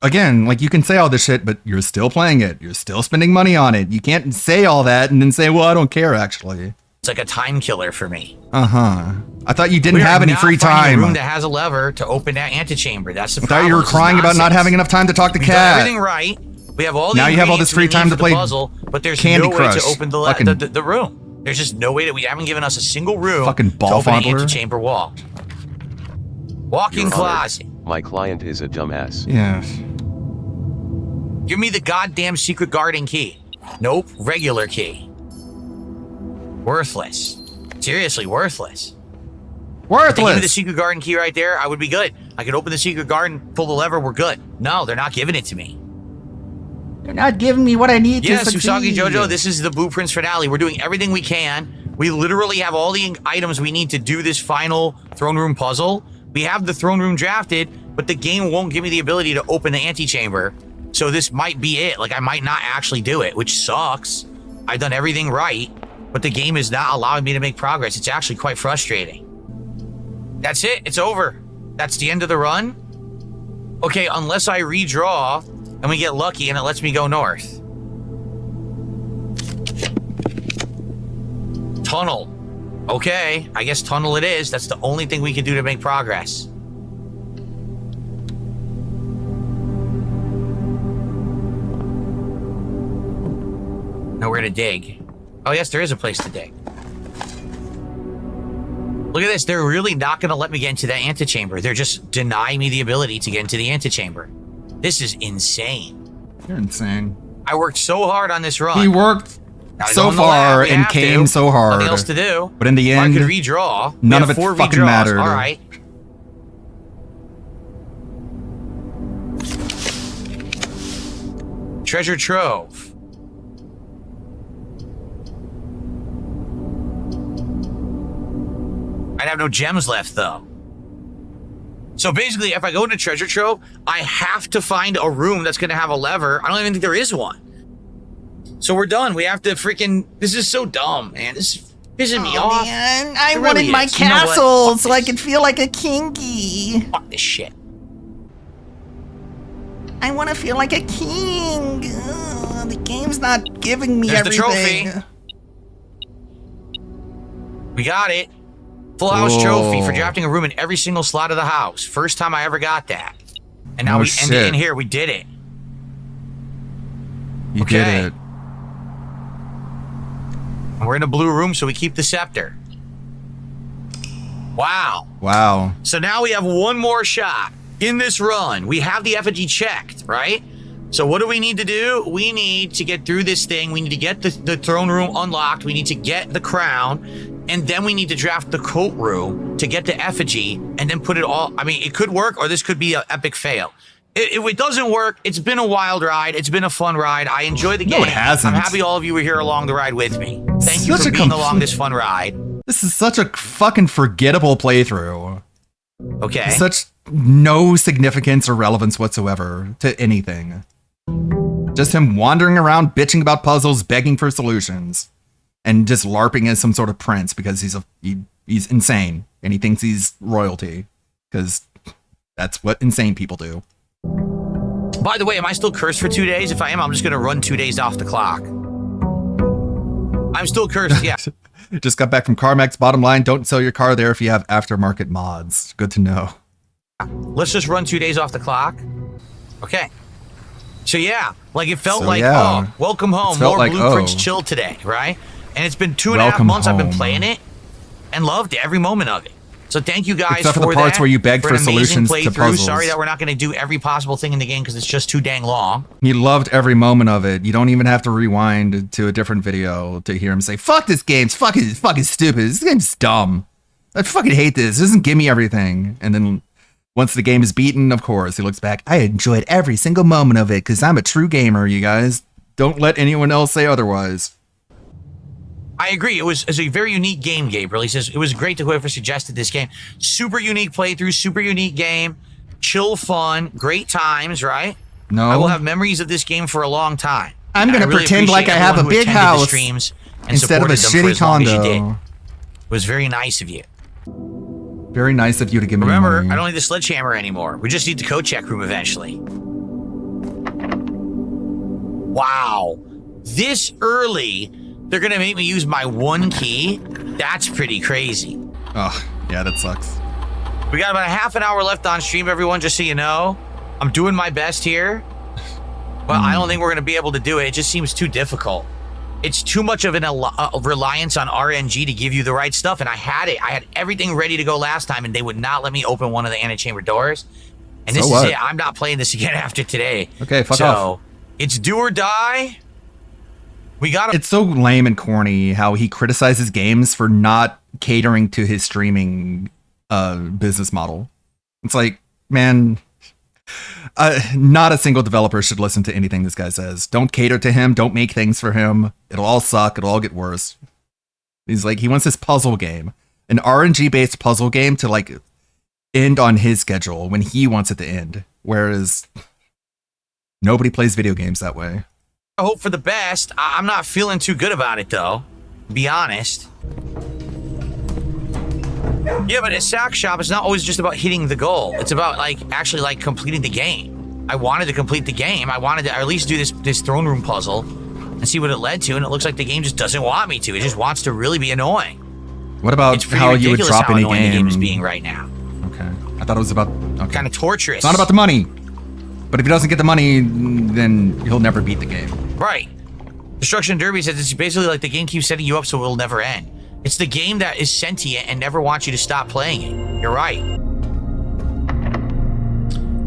Again, like you can say all this shit, but you're still playing it. You're still spending money on it. You can't say all that and then say, well, I don't care, actually. It's like a time killer for me. Uh-huh. I thought you didn't have any free time. A room that has a lever to open that antechamber. That's the I problem. thought you were crying about not having enough time to talk to We've done Cat. everything right. We have all the Now you have all this free time to play puzzle, but there's Candy no Crush. way to open the room. There's just no way that we haven't given us a single room Fucking to ball open an fondler. antechamber wall. Walk-in Your Honor, closet. my client is a dumbass. Yeah. Give me the goddamn secret garden key. Nope, regular key. Worthless. Seriously, worthless. Worthless. If they give me the secret garden key right there, I would be good. I could open the secret garden, pull the lever, we're good. No, they're not giving it to me. They're not giving me what I need Yes, to succeed. Usagi Jojo, this is the Blueprints finale. We're doing everything we can. We literally have all the items we need to do this final throne room puzzle. We have the throne room drafted, but the game won't give me the ability to open the antechamber. So this might be it. Like, I might not actually do it, which sucks. I've done everything right, but the game is not allowing me to make progress. It's actually quite frustrating. That's it. It's over. That's the end of the run. Okay, unless I redraw and we get lucky and it lets me go north. Tunnel. Okay, I guess tunnel it is. That's the only thing we can do to make progress. Nowhere to dig. Oh yes, there is a place to dig. Look at this. They're really not going to let me get into that antechamber. They're just denying me the ability to get into the antechamber. This is insane. You're insane. I worked so hard on this run. He worked I so go in the far lab, we and have came to. so hard. Nothing else to do. But in the Or end, I could redraw. We none have of it 4 fucking redraws. mattered. All right. Treasure trove. I'd have no gems left though. So basically, if I go into treasure trove, I have to find a room that's gonna have a lever. I don't even think there is one. So we're done. We have to freaking. This is so dumb, man. This is pissing me off. Man, I It wanted really my is. You know what? castle Fuck so I could feel like a kinky. Fuck this shit. I want to feel like a king. Ugh, the game's not giving me There's the everything. trophy. We got it. Full house trophy for drafting a room in every single slot of the house. First time I ever got that. And now Oh, we end it in shit. here. We did it. You Okay. did it. And we're in a blue room, so we keep the scepter. Wow. Wow. So now we have one more shot in this run. We have the effigy checked, right? So what do we need to do? We need to get through this thing. We need to get the throne room unlocked. We need to get the crown. And then we need to draft the coat room to get the effigy and then put it all. I mean, it could work or this could be an epic fail. If it doesn't work, it's been a wild ride. It's been a fun ride. I enjoy the game. No, it hasn't. I'm happy all of you were here along the ride with me. Thank you Such for a being along this fun ride. This is such a fucking forgettable playthrough. Okay. Such no significance or relevance whatsoever to anything. Just him wandering around bitching about puzzles, begging for solutions, and just LARPing as some sort of prince because he's insane and he thinks he's royalty because that's what insane people do. By the way, am I still cursed for 2 days? If I am, I'm just going to run 2 days off the clock. I'm still cursed, yeah. Just got back from CarMax. Bottom line, don't sell your car there if you have aftermarket mods. Good to know. Let's just run 2 days off the clock. Okay. So yeah, like it felt So, like, yeah. oh, welcome home. It felt More like, Blueprints oh. chill today, right? And it's been 2.5 Welcome months I've been home. playing it and loved every moment of it. So thank you guys Except for for the parts that, where you begged for an amazing solutions to playthrough. puzzles. Sorry that we're not going to do every possible thing in the game because it's just too dang long. He loved every moment of it. You don't even have to rewind to a different video to hear him say, fuck this game, it's fucking stupid, this game's dumb. I fucking hate this, it doesn't give me everything. And then once the game is beaten, of course, he looks back, I enjoyed every single moment of it because I'm a true gamer, you guys. Don't let anyone else say otherwise. I agree. It was a very unique game, Gabriel. He says, it was great to whoever suggested this game. Super unique playthrough, super unique game, chill fun, great times, right? No. I will have memories of this game for a long time. I'm And gonna really appreciate like I have a everyone who big attended the house streams and instead of a supported them for shitty as long as you condo. did. It was very nice of you. Very nice of you to give me Remember, money. I don't need the sledgehammer anymore. We just need the coat check room eventually. Wow. This early, they're going to make me use my one key? That's pretty crazy. Oh, yeah, that sucks. We got about a half an hour left on stream, everyone, just so you know. I'm doing my best here. But I don't think we're going to be able to do it. It just seems too difficult. It's too much of an reliance on RNG to give you the right stuff. And I had it. I had everything ready to go last time, and they would not let me open one of the antechamber doors. And this is it. I'm not playing this again after today. Okay, fuck so, off. It's do or die. We got It's so lame and corny how he criticizes games for not catering to his streaming business model. It's like, man, not a single developer should listen to anything this guy says. Don't cater to him. Don't make things for him. It'll all suck. It'll all get worse. He's like, he wants this puzzle game, an RNG-based puzzle game to like end on his schedule when he wants it to end. Whereas nobody plays video games that way. I hope for the best. I'm not feeling too good about it, though. Be honest. Yeah, but at Sack Shop, it's not always just about hitting the goal. It's about like actually like completing the game. I wanted to complete the game. I wanted to at least do this throne room puzzle and see what it led to. And it looks like the game just doesn't want me to. It just wants to really be annoying. What about how you would drop any game? The game is being right now. Okay, I thought it was about kind of torturous. It's not about the money. But if he doesn't get the money, then he'll never beat the game. Right. Destruction Derby says it's basically like the game keeps setting you up so it'll never end. It's the game that is sentient and never wants you to stop playing it. You're right.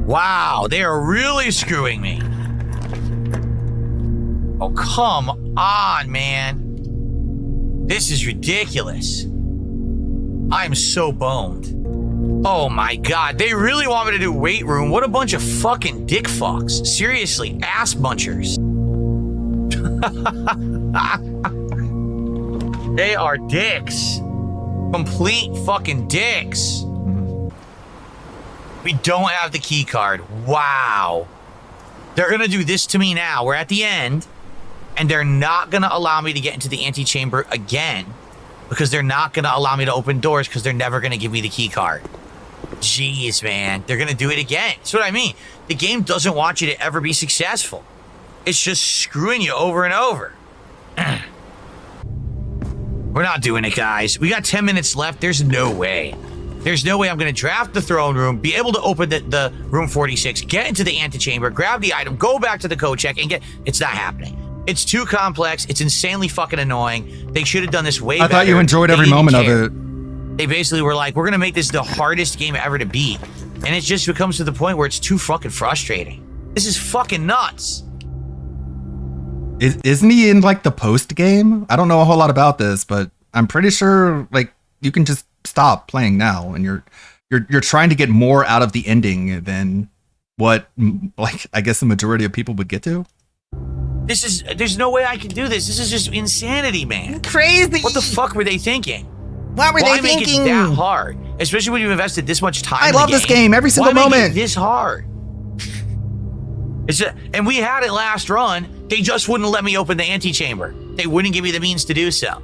Wow, they are really screwing me. Oh, come on, man. This is ridiculous. I'm so boned. Oh my god, they really want me to do weight room. What a bunch of fucking dick fucks. Seriously, ass munchers. They are dicks. Complete fucking dicks. We don't have the key card. Wow. They're gonna do this to me now. We're at the end, and they're not gonna allow me to get into the antechamber again because they're not gonna allow me to open doors because they're never gonna give me the key card. Jeez, man. They're gonna do it again. That's what I mean. The game doesn't want you to ever be successful. It's just screwing you over and over. We're not doing it, guys. We got 10 minutes left. There's no way. There's no way I'm going to draft the throne room, be able to open the room 46, get into the antechamber, grab the item, go back to the code check, and get... It's not happening. It's too complex. It's insanely fucking annoying. They should have done this way better. I thought you enjoyed every moment of it. They basically were like, we're going to make this the hardest game ever to beat. And it just becomes to the point where it's too fucking frustrating. This is fucking nuts. Isn't he in like the post game? I don't know a whole lot about this, but I'm pretty sure like you can just stop playing now, and you're trying to get more out of the ending than what like I guess the majority of people would get to. There's no way I can do this. This is just insanity, man. Crazy. What the fuck were they thinking? What were they thinking? Make it that hard, especially when you've invested this much time. I love this game every single moment. Why make it this hard? And we had it last run. They just wouldn't let me open the antechamber. They wouldn't give me the means to do so.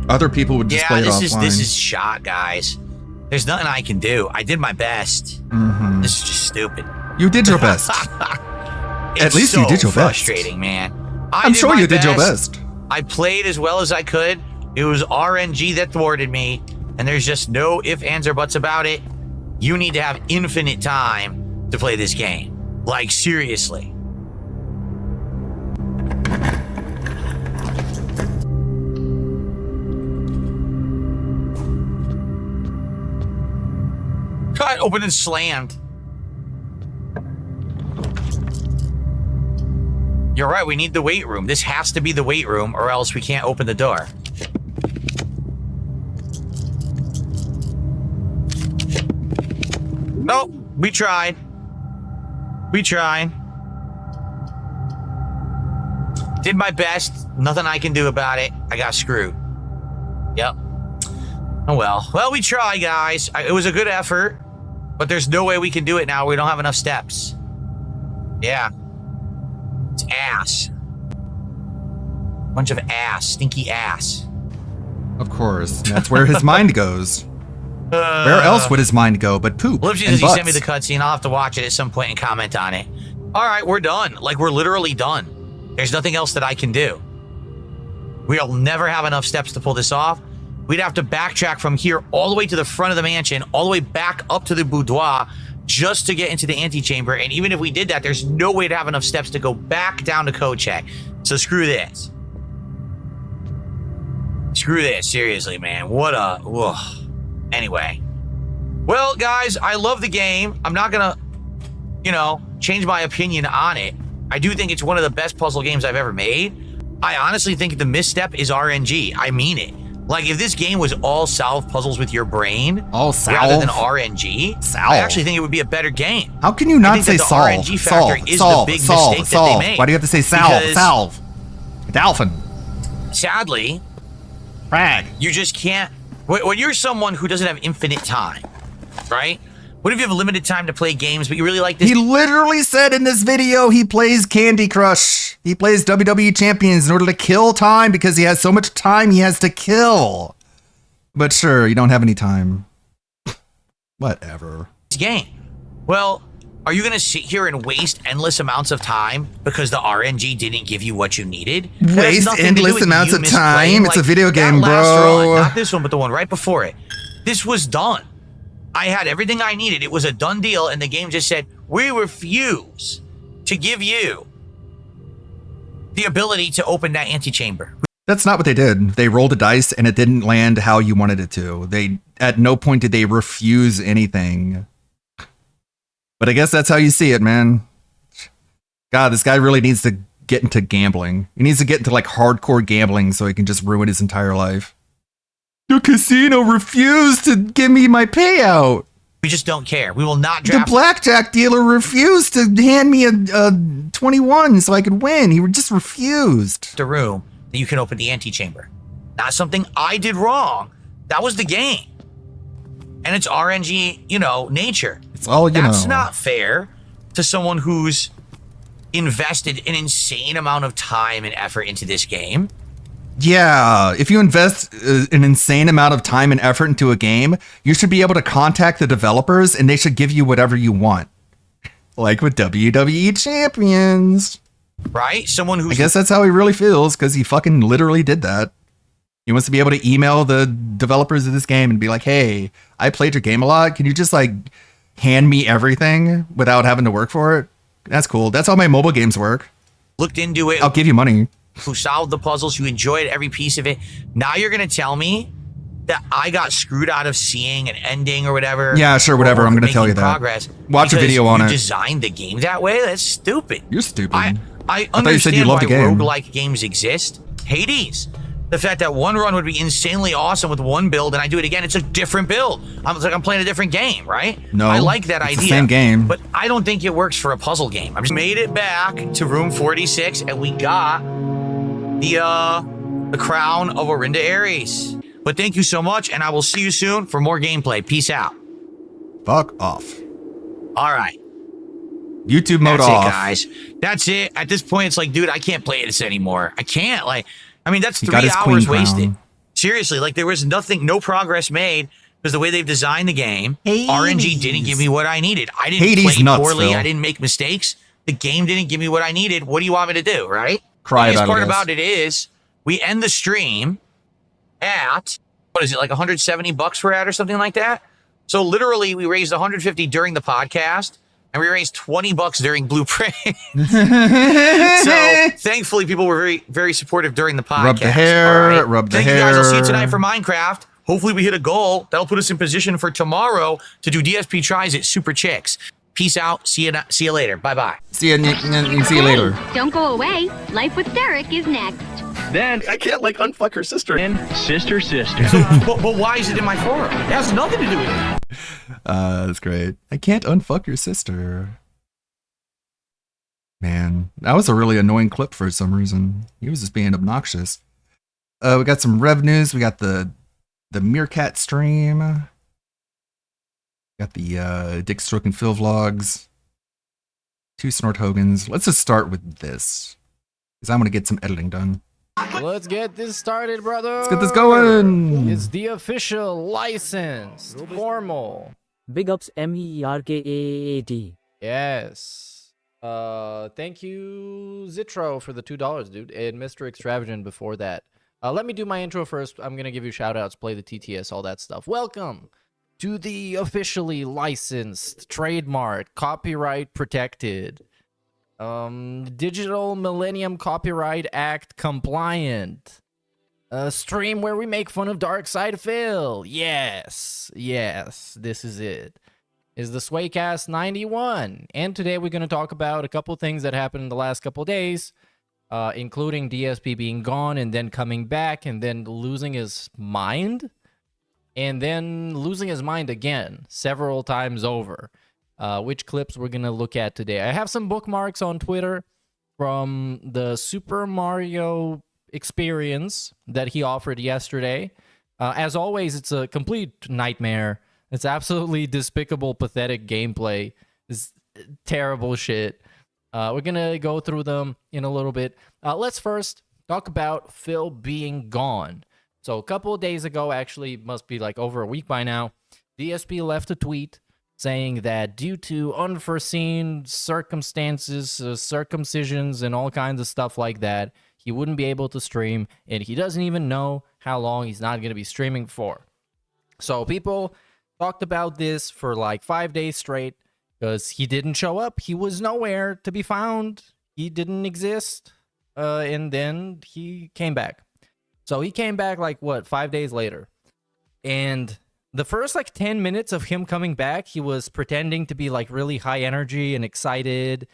Other people would just play it offline. This is shot, guys. There's nothing I can do. I did my best. Mm-hmm. This is just stupid. You did your best. At least you did your best. Frustrating, man. I'm sure you did your best. I played as well as I could. It was RNG that thwarted me, and there's just no ifs, ands, or buts about it. You need to have infinite time to play this game. Like, seriously. God, open and slammed. You're right, we need the weight room. This has to be the weight room, or else we can't open the door. Nope, we tried. We tried. Did my best. Nothing I can do about it. I got screwed. Yep. Oh well. Well, we try, guys. It was a good effort, but there's no way we can do it now. We don't have enough steps. Yeah. It's ass. Bunch of ass. Stinky ass. Of course. That's where his mind goes. Where else would his mind go but poop? Well, if and he sent me butts? the cutscene, I'll have to watch it at some point and comment on it. All right, we're done. Like, we're literally done. There's nothing else that I can do. We'll never have enough steps to pull this off. We'd have to backtrack from here all the way to the front of the mansion, all the way back up to the boudoir, just to get into the antechamber. And even if we did that, there's no way to have enough steps to go back down to code check. So screw this. Screw this, seriously, man. What a... Whoa. Anyway. Well, guys, I love the game. I'm not gonna, change my opinion on it. I do think it's one of the best puzzle games I've ever made. I honestly think the misstep is RNG. I mean it. Like, if this game was all solve puzzles with your brain, rather than RNG, I actually think it would be a better game. How can you not say the solve? RNG factor is the big mistake that they made. Why do you have to say solve? Because Solve. Dolphin. Sadly, Frag. You just can't. When you're someone who doesn't have infinite time, right? What if you have limited time to play games, but you really like this? He literally said in this video he plays Candy Crush. He plays WWE Champions in order to kill time because he has so much time he has to kill. But sure, you don't have any time. Whatever. Game. Well, are you going to sit here and waste endless amounts of time because the RNG didn't give you what you needed? Waste endless amounts of time? It's a video game, that last bro. run, not this one, but the one right before it. This was done. I had everything I needed. It was a done deal, and the game just said, we refuse to give you the ability to open that antechamber. That's not what they did. They rolled a dice and it didn't land how you wanted it to. They at no point did they refuse anything. But I guess that's how you see it, man. God, this guy really needs to get into gambling. He needs to get into like hardcore gambling so he can just ruin his entire life. The casino refused to give me my payout. We just don't care. We will not The draft blackjack dealer refused to hand me a 21 so I could win. He just refused. the room that you can open the antechamber. Not something I did wrong. That was the game. And it's RNG, nature. It's all That's not fair to someone who's invested an insane amount of time and effort into this game. Yeah, if you invest an insane amount of time and effort into a game, you should be able to contact the developers and they should give you whatever you want. Like with WWE Champions. Right? Someone who's... I guess that's how he really feels because he fucking literally did that. He wants to be able to email the developers of this game and be like, hey, I played your game a lot. Can you just like hand me everything without having to work for it? That's cool. That's how my mobile games work. Looked into it. I'll give you money. Who solved the puzzles, who enjoyed every piece of it. Now you're going to tell me that I got screwed out of seeing an ending or whatever. Yeah, sure, whatever. I'm going to tell you that. Progress Watch a video on you it. designed the game that way? That's stupid. You're stupid. I thought you understand said you loved why the game. roguelike games exist. Hades. The fact that one run would be insanely awesome with one build and I do it again, it's a different build. It's like I'm playing a different game, right? No, I like that it's idea. the same game. But I don't think it works for a puzzle game. I just made it back to room 46 and we got the crown of Orinda Aries. But thank you so much, and I will see you soon for more gameplay. Peace out. Fuck off. All right. YouTube mode That's off. it, guys. That's it. At this point, it's like, dude, I can't play this anymore. I can't. That's He got 3 his queen hours crown. wasted. Seriously, there was no progress made because the way they've designed the game, RNG didn't give me what I needed. I didn't Hades play nuts, poorly. Phil. I didn't make mistakes. The game didn't give me what I needed. What do you want me to do, right? Cry The biggest about it, part I guess. about it is we end the stream at, what is it, like $170 we're at or something like that? So literally we raised $150 during the podcast and we raised $20 during Blueprint. So thankfully people were very, very supportive during the podcast. Rub the hair, all right? rub the Thank you guys. I'll see you hair. tonight for Minecraft. Hopefully we hit a goal. That'll put us in position for tomorrow to do DSP tries at Super Chicks. Peace out. See you later. Bye-bye. See you later. Don't go away. Life with Derek is next. Then I can't unfuck her sister. And sister. But why is it in my forum? It has nothing to do with it. That's great. I can't unfuck your sister. Man, that was a really annoying clip for some reason. He was just being obnoxious. We got some rev news. We got the Meerkat stream. Got the Dick Stroke and Phil vlogs. 2 Snort Hogans. Let's just start with this, because I want to get some editing done. Let's get this started, brother. Let's get this going. It's the official licensed formal. Big ups MERKAAT. Yes. Thank you, Zitro, for the $2, dude, and Mr. Extravagant before that. Let me do my intro first. I'm gonna give you shout outs, play the TTS, all that stuff. Welcome to the officially licensed, trademark, copyright protected, Digital Millennium Copyright Act compliant stream where we make fun of Darkside Phil. Yes, this is it. Is the Swaycast 91, and today we're going to talk about a couple things that happened in the last couple days, including DSP being gone and then coming back and then losing his mind, and then losing his mind again several times over. Which clips we're going to look at today. I have some bookmarks on Twitter from the Super Mario experience that he offered yesterday. As always, it's a complete nightmare. It's absolutely despicable, pathetic gameplay. It's terrible shit. We're going to go through them in a little bit. Let's first talk about Phil being gone. So a couple of days ago, actually, must be like over a week by now, DSP left a tweet saying that due to unforeseen circumstances, circumcisions, and all kinds of stuff like that, he wouldn't be able to stream, and he doesn't even know how long he's not going to be streaming for. So people talked about this for like 5 days straight because he didn't show up. He was nowhere to be found. He didn't exist. And then he came back. So he came back like, 5 days later. And the first 10 minutes of him coming back, he was pretending to be really high energy and excited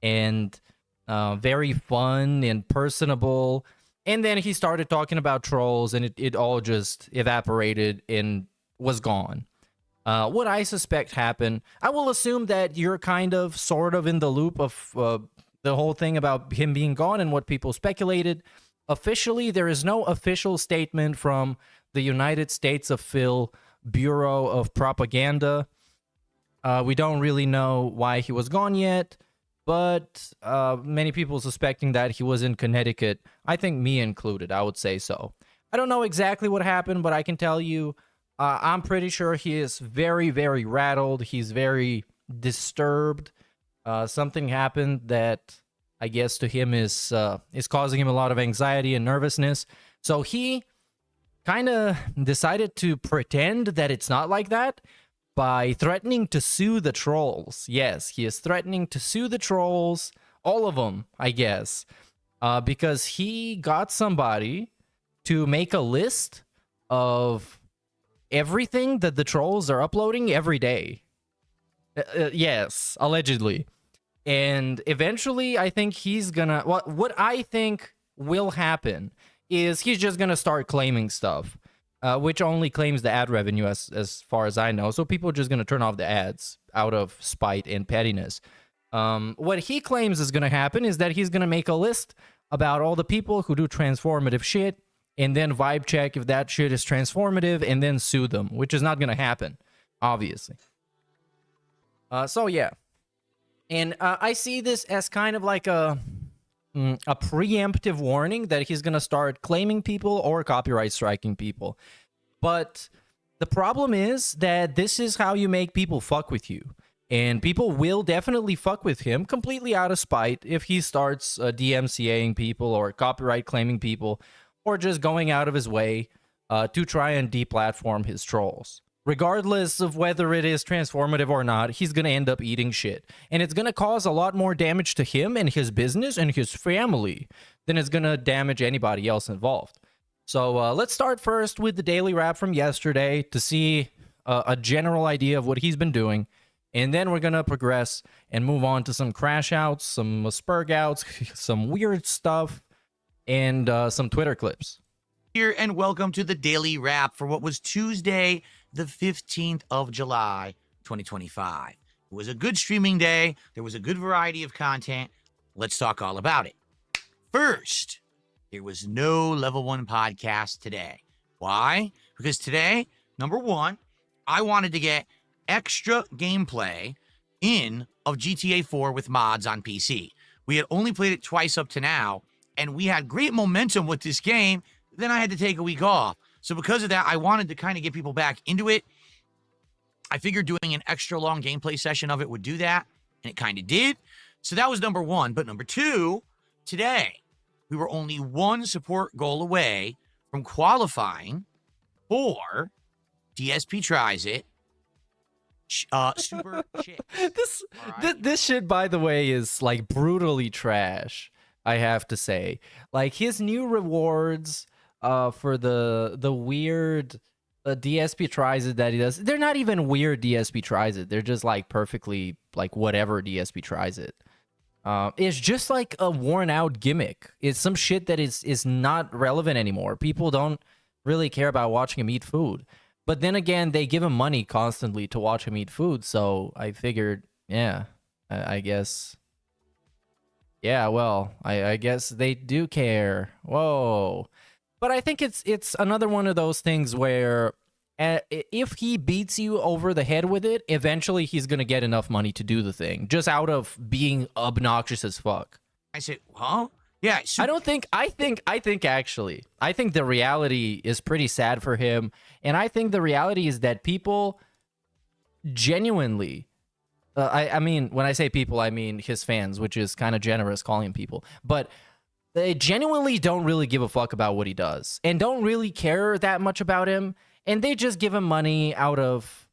and very fun and personable. And then he started talking about trolls, and it all just evaporated and was gone. What I suspect happened, I will assume that you're sort of in the loop of the whole thing about him being gone and what people speculated. Officially, there is no official statement from the United States of Phil Bureau of Propaganda. We don't really know why he was gone yet, but many people suspecting that he was in Connecticut. I think me included, I would say so. I don't know exactly what happened, but I can tell you, I'm pretty sure he is very, very rattled. He's very disturbed. Something happened that I guess to him is causing him a lot of anxiety and nervousness. So he kind of decided to pretend that it's not like that by threatening to sue the trolls. Yes, he is threatening to sue the trolls, all of them, I guess, because he got somebody to make a list of everything that the trolls are uploading every day. Yes, allegedly. And eventually, I think he's gonna... What I think will happen is he's just gonna start claiming stuff, which only claims the ad revenue as far as I know. So people are just gonna turn off the ads out of spite and pettiness. What he claims is gonna happen is that he's gonna make a list about all the people who do transformative shit and then vibe check if that shit is transformative and then sue them, which is not gonna happen, obviously. So yeah. And I see this as kind of like a preemptive warning that he's going to start claiming people or copyright striking people. But the problem is that this is how you make people fuck with you. And people will definitely fuck with him completely out of spite if he starts DMCAing people or copyright claiming people or just going out of his way to try and deplatform his trolls. Regardless of whether it is transformative or not, he's going to end up eating shit. And it's going to cause a lot more damage to him and his business and his family than it's going to damage anybody else involved. So let's start first with the daily wrap from yesterday to see a general idea of what he's been doing. And then we're going to progress and move on to some crash outs, some spurg outs, some weird stuff, and some Twitter clips. Here and welcome to the daily wrap for what was Tuesday, the 15th of July, 2025. It was a good streaming day. There was a good variety of content. Let's talk all about it. First, there was no Level 1 podcast today. Why? Because today, number one, I wanted to get extra gameplay in of GTA 4 with mods on PC. We had only played it twice up to now, and we had great momentum with this game. Then I had to take a week off. So because of that, I wanted to kind of get people back into it. I figured doing an extra long gameplay session of it would do that, and it kind of did. So that was number one. But number two, today, we were only one support goal away from qualifying for DSP Tries It Super Chick. This shit, by the way, is like brutally trash, I have to say. Like his new rewards for the weird DSP Tries It that he does, they're not even weird DSP Tries It. They're just like perfectly like whatever DSP Tries It. It's just like a worn out gimmick. It's some shit that is not relevant anymore. People don't really care about watching him eat food. But then again, they give him money constantly to watch him eat food. So I figured, yeah, I guess. Yeah, well, I guess they do care. Whoa. But I think it's another one of those things where if he beats you over the head with it, eventually he's going to get enough money to do the thing, just out of being obnoxious as fuck. I said, huh? Yeah. I think the reality is pretty sad for him. And I think the reality is that people genuinely, I mean, when I say people, I mean his fans, which is kind of generous calling him people. But they genuinely don't really give a fuck about what he does and don't really care that much about him. And they just give him money out of,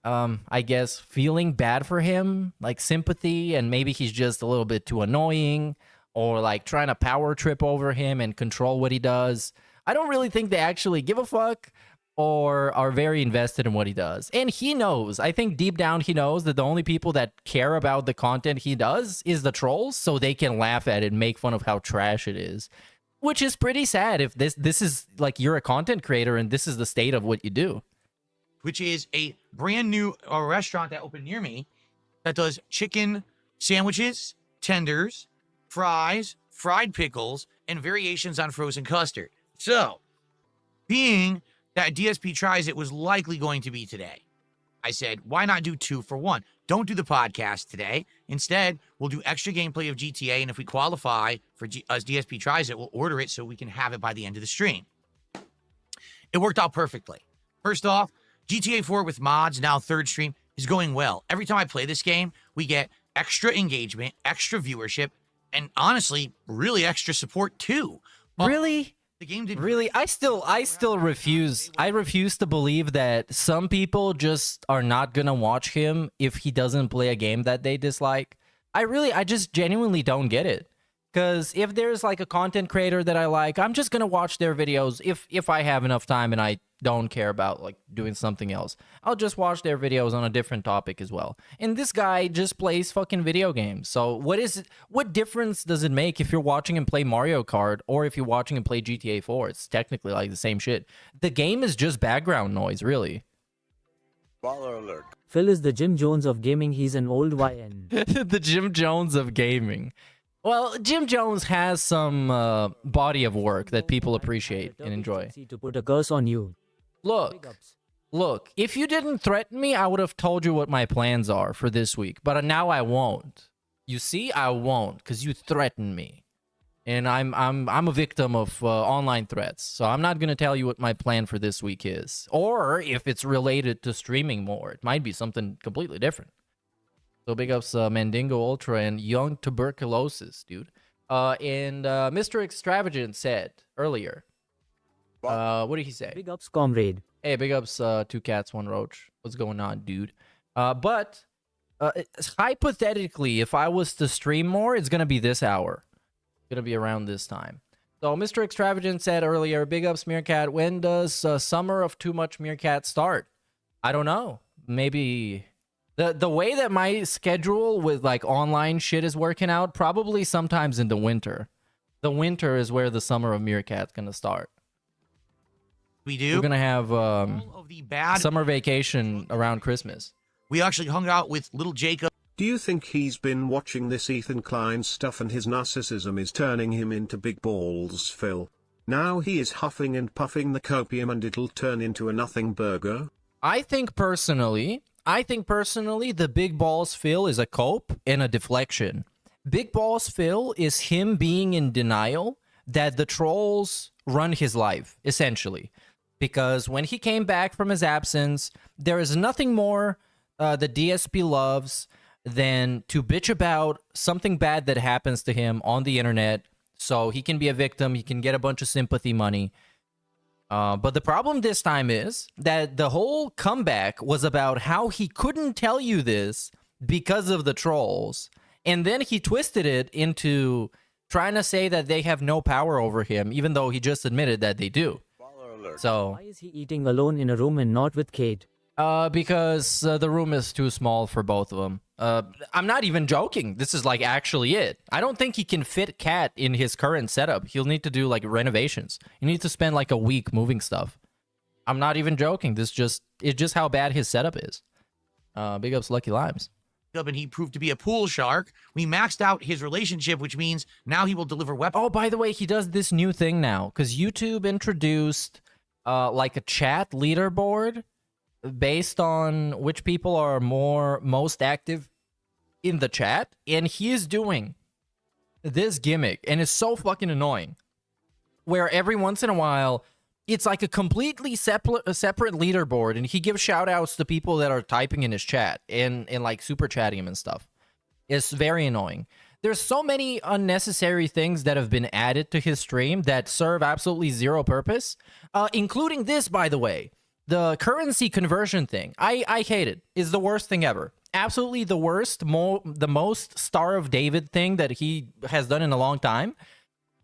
I guess, feeling bad for him, like sympathy, and maybe he's just a little bit too annoying, or like trying to power trip over him and control what he does. I don't really think they actually give a fuck or are very invested in what he does. And he knows, I think deep down he knows that the only people that care about the content he does is the trolls, so they can laugh at it and make fun of how trash it is. Which is pretty sad if this is like you're a content creator and this is the state of what you do. Which is a brand new restaurant that opened near me that does chicken sandwiches, tenders, fries, fried pickles, and variations on frozen custard. So, being that DSP Tries It was likely going to be today, I said, why not do 2 for 1? Don't do the podcast today. Instead, we'll do extra gameplay of GTA, and if we qualify for DSP Tries It, we'll order it so we can have it by the end of the stream. It worked out perfectly. First off, GTA 4 with mods, now third stream, is going well. Every time I play this game, we get extra engagement, extra viewership, and honestly, really extra support too. Really? The game did really. I still refuse. I refuse to believe that some people just are not gonna watch him if he doesn't play a game that they dislike. I just genuinely don't get it. Because if there's like a content creator that I like, I'm just gonna watch their videos if I have enough time and I don't care about like doing something else. I'll just watch their videos on a different topic as well. And this guy just plays fucking video games. So what difference does it make if you're watching him play Mario Kart or if you're watching him play GTA 4? It's technically like the same shit. The game is just background noise, really. Baller alert. Phil is the Jim Jones of gaming. He's an old YN. The Jim Jones of gaming. Well, Jim Jones has some body of work that people appreciate and enjoy. To put a curse on you. Look, if you didn't threaten me, I would have told you what my plans are for this week. But now I won't. You see, I won't, because you threatened me. And I'm a victim of online threats. So I'm not going to tell you what my plan for this week is. Or if it's related to streaming more. It might be something completely different. So big ups Mandingo Ultra and Young Tuberculosis, dude. And Mr. Extravagant said earlier. What did he say? Big ups, comrade. Hey, big ups, 2 cats, 1 roach. What's going on, dude? But hypothetically, if I was to stream more, it's gonna be this hour. It's gonna be around this time. So Mr. Extravagant said earlier, big ups, Meerkat. When does Summer of Too Much Meerkat start? I don't know. Maybe the way that my schedule with like online shit is working out, probably sometimes in the winter. The winter is where the Summer of Meerkat's gonna start. We do. We're gonna have all of the bad summer vacation around Christmas. We actually hung out with little Jacob. Do you think he's been watching this Ethan Klein stuff and his narcissism is turning him into big balls, Phil? Now he is huffing and puffing the copium and it'll turn into a nothing burger? I think personally, the Big Balls Phil is a cope and a deflection. Big Balls Phil is him being in denial that the trolls run his life, essentially. Because when he came back from his absence, there is nothing more that DSP loves than to bitch about something bad that happens to him on the internet, so he can be a victim, he can get a bunch of sympathy money. But the problem this time is that the whole comeback was about how he couldn't tell you this because of the trolls. And then he twisted it into trying to say that they have no power over him, even though he just admitted that they do. So Why is he eating alone in a room and not with Kate? because the room is too small for both of them. I'm not even joking. This is like actually it. I don't think he can fit Cat in his current setup. He'll need to do like renovations. You need to spend like a week moving stuff. I'm not even joking. It's just how bad his setup is. Big ups Lucky Limes. And he proved to be a pool shark. We maxed out his relationship, which means now he will deliver weapons. Oh, by the way, he does this new thing now because YouTube introduced like a chat leaderboard based on which people are most active in the chat, and he is doing this gimmick, and it's so fucking annoying. Where every once in a while, it's like a completely separate leaderboard, and he gives shout outs to people that are typing in his chat and like super chatting him and stuff. It's very annoying. There's so many unnecessary things that have been added to his stream that serve absolutely zero purpose, including this, by the way. The currency conversion thing. I hate it. It's the worst thing ever. Absolutely the worst, the most Star of David thing that he has done in a long time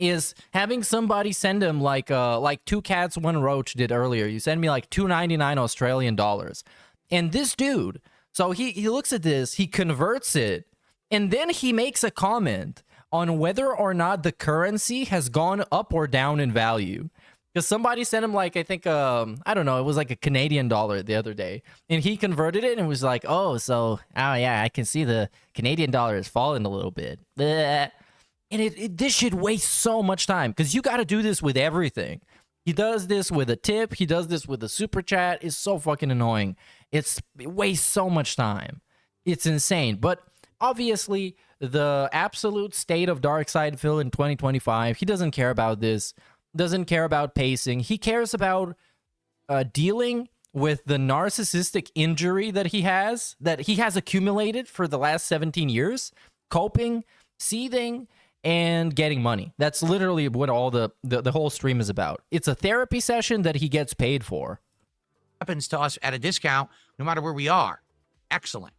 is having somebody send him like 2 cats, 1 roach did earlier. You send me like $2.99 Australian dollars. And this dude, so he looks at this, he converts it, and then he makes a comment on whether or not the currency has gone up or down in value. Because somebody sent him like, I think, I don't know, it was like a Canadian dollar the other day. And he converted it and was like, oh yeah, I can see the Canadian dollar is falling a little bit. Bleh. And this shit wastes so much time because you got to do this with everything. He does this with a tip. He does this with a super chat. It's so fucking annoying. It wastes so much time. It's insane. But obviously, the absolute state of Darkside Phil in 2025, he doesn't care about this. Doesn't care about pacing. He cares about dealing with the narcissistic injury that he has accumulated for the last 17 years, coping, seething, and getting money. That's literally what all the whole stream is about. It's a therapy session that he gets paid for. Weapons to us at a discount, no matter where we are. Excellent.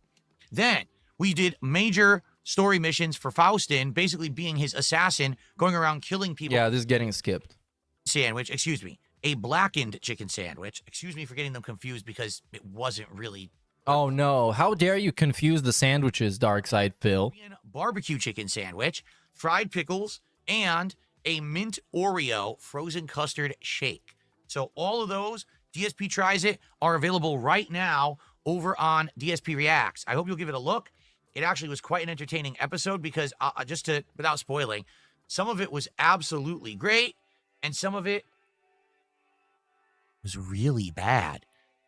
Then we did major story missions for Faustin, basically being his assassin, going around killing people. Yeah, this is getting skipped. Sandwich, excuse me, a blackened chicken sandwich. Excuse me for getting them confused because it wasn't really. Oh no, how dare you confuse the sandwiches, Darkside Phil. Barbecue chicken sandwich, fried pickles, and a mint Oreo frozen custard shake. So all of those, DSP Tries It, are available right now over on DSP Reacts. I hope you'll give it a look. It actually was quite an entertaining episode because, without spoiling, some of it was absolutely great, and some of it was really bad.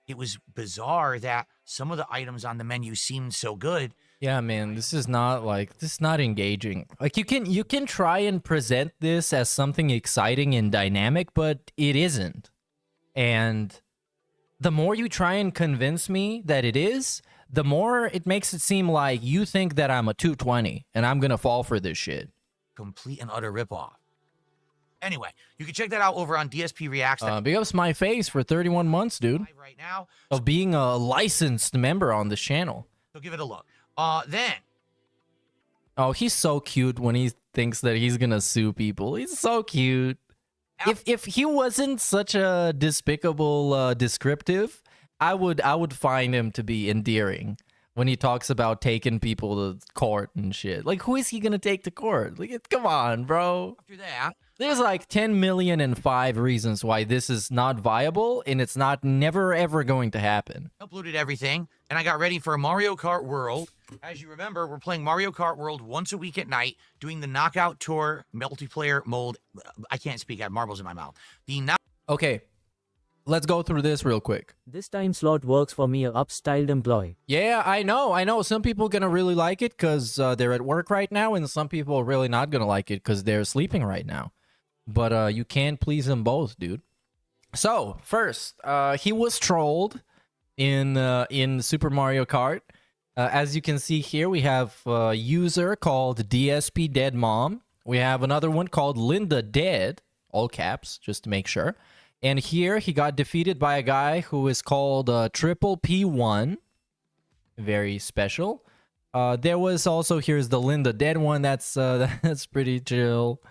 It was bizarre that some of the items on the menu seemed so good. Yeah, man, this is not engaging. Like you can try and present this as something exciting and dynamic, but it isn't. And the more you try and convince me that it is, the more it makes it seem like you think that I'm a 220 and I'm gonna fall for this shit. Complete and utter ripoff. Anyway, you can check that out over on DSP Reacts. Big ups my face for 31 months, dude. Right now. Of being a licensed member on this channel. So give it a look. Then. Oh, he's so cute when he thinks that he's gonna sue people. He's so cute. If he wasn't such a despicable descriptive, I would find him to be endearing when he talks about taking people to court and shit. Like, who is he gonna take to court? Like, come on, bro. After that, there's like 10,000,005 reasons why this is not viable, and it's never ever going to happen. Uploaded everything, and I got ready for a Mario Kart World. As you remember, we're playing Mario Kart World once a week at night, doing the Knockout Tour multiplayer mode. I can't speak, I have marbles in my mouth. Okay, let's go through this real quick. This time slot works for me, a upstyled employee. Yeah, I know. Some people gonna really like it because they're at work right now, and some people are really not gonna like it because they're sleeping right now. but you can't please them both, dude. So first, he was trolled in Super Mario Kart. As you can see here, we have a user called DSP Dead Mom. We have another one called Linda Dead, all caps, just to make sure. And here he got defeated by a guy who is called Triple P1. Very special. There was also, here's the Linda Dead one. That's pretty chill.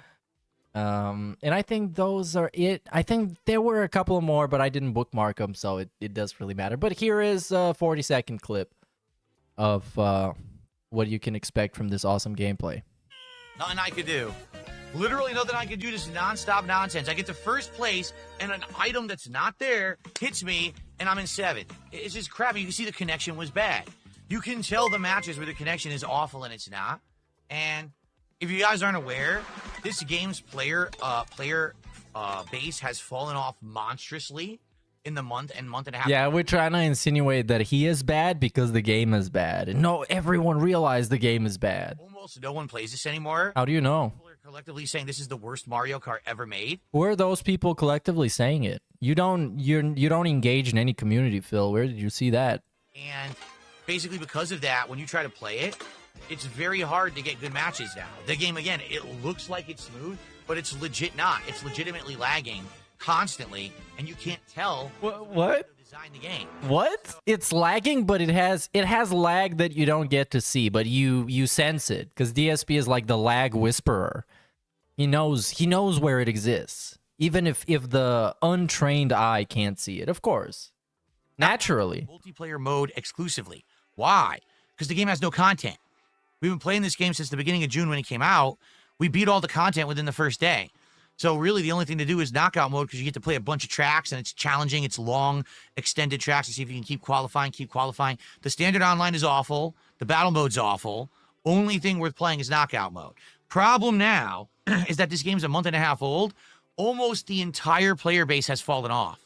And I think those are it. I think there were a couple more, but I didn't bookmark them, so it doesn't really matter. But here is a 40-second clip of what you can expect from this awesome gameplay. Nothing I could do. Literally nothing I could do. This non-stop nonsense. I get to first place, and an item that's not there hits me, and I'm in 7th. It's just crappy. You can see the connection was bad. You can tell the matches where the connection is awful and it's not. And if you guys aren't aware, this game's player base has fallen off monstrously in the month and a half. Yeah, we're trying to insinuate that he is bad because the game is bad. And no, everyone realized the game is bad. Almost no one plays this anymore. How do you know? People are collectively saying this is the worst Mario Kart ever made. Who are those people collectively saying it? You don't engage in any community, Phil. Where did you see that? And basically because of that, when you try to play it, it's very hard to get good matches now. The game, again, it looks like it's smooth, but it's legit not. It's legitimately lagging constantly, and you can't tell what design the game. What? It's lagging, but it has lag that you don't get to see, but you sense it because DSP is like the lag whisperer. He knows where it exists, even if the untrained eye can't see it. Of course, naturally. Multiplayer mode exclusively. Why? Because the game has no content. We've been playing this game since the beginning of June when it came out. We beat all the content within the first day. So really the only thing to do is knockout mode because you get to play a bunch of tracks and it's challenging. It's long, extended tracks to see if you can keep qualifying. The standard online is awful. The battle mode's awful. Only thing worth playing is knockout mode. Problem now is that this game's a month and a half old. Almost the entire player base has fallen off.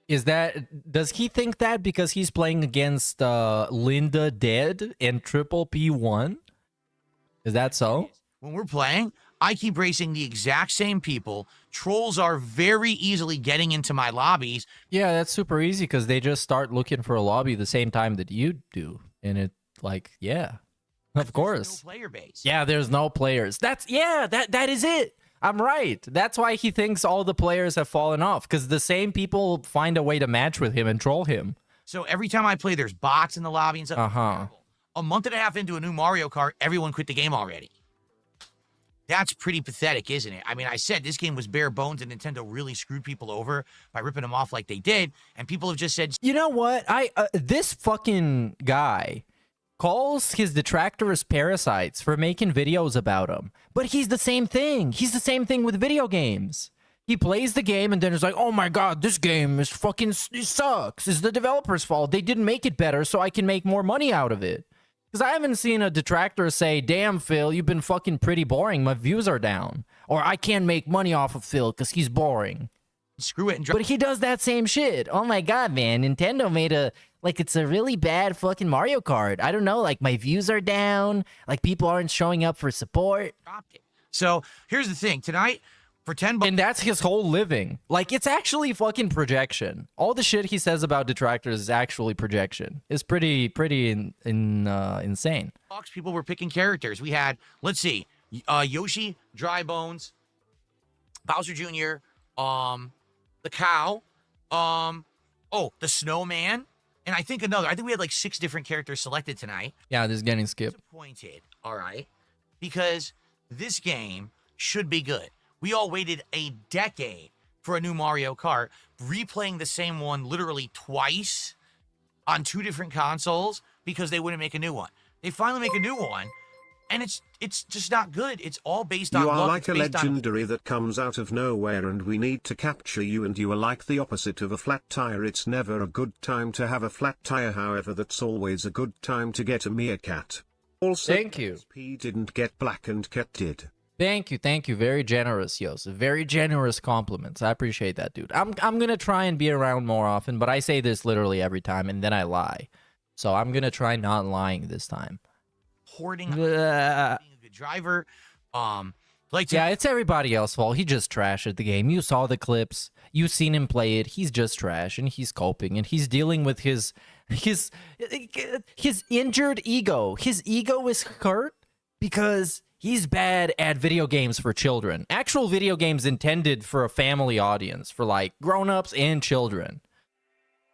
Does he think that because he's playing against Linda Dead and Triple P1? Is that so? When we're playing, I keep racing the exact same people. Trolls are very easily getting into my lobbies. Yeah, that's super easy because they just start looking for a lobby the same time that you do. And it yeah, of course. No player base. Yeah, there's no players. That is it. I'm right. That's why he thinks all the players have fallen off because the same people find a way to match with him and troll him. So every time I play, there's bots in the lobby and stuff. A month and a half into a new Mario Kart, everyone quit the game already. That's pretty pathetic, isn't it? I mean, I said this game was bare bones and Nintendo really screwed people over by ripping them off like they did. And people have just said, you know what? This fucking guy calls his detractors parasites for making videos about him. But he's the same thing. He's the same thing with video games. He plays the game and then it's like, oh my god, this game is fucking, it sucks. It's the developer's fault. They didn't make it better so I can make more money out of it. Because I haven't seen a detractor say, damn, Phil, you've been fucking pretty boring. My views are down. Or I can't make money off of Phil because he's boring. Screw it. But he does that same shit. Oh my god, man. Nintendo made it's a really bad fucking Mario Kart. I don't know, like my views are down. Like people aren't showing up for support. So here's the thing. Tonight, for $10, and that's his whole living. Like, it's actually fucking projection. All the shit he says about detractors is actually projection. It's pretty insane. People were picking characters. We had, let's see, Yoshi, Dry Bones, Bowser Jr., the cow, the snowman, and I think we had like 6 different characters selected tonight. Yeah, this is getting skipped. Disappointed, all right, because this game should be good. We all waited a decade for a new Mario Kart, replaying the same one literally twice on 2 different consoles because they wouldn't make a new one. They finally make a new one, and it's just not good. It's all based on You are luck. like a legendary that comes out of nowhere and we need to capture you, and you are like the opposite of a flat tire. It's never a good time to have a flat tire, however that's always a good time to get a meerkat. Also, thank you. P didn't get black and Cat did. Thank you. Very generous, Yosef. Very generous compliments. I appreciate that, dude. I'm gonna try and be around more often, but I say this literally every time and then I lie. So I'm gonna try not lying this time. Hoarding, being a good driver. Like, yeah, it's everybody else's fault. He just trashed at the game. You saw the clips. You seen him play it. He's just trash, and he's coping, and he's dealing with his injured ego. His ego is hurt because he's bad at video games for children. Actual video games intended for a family audience, for like grown-ups and children.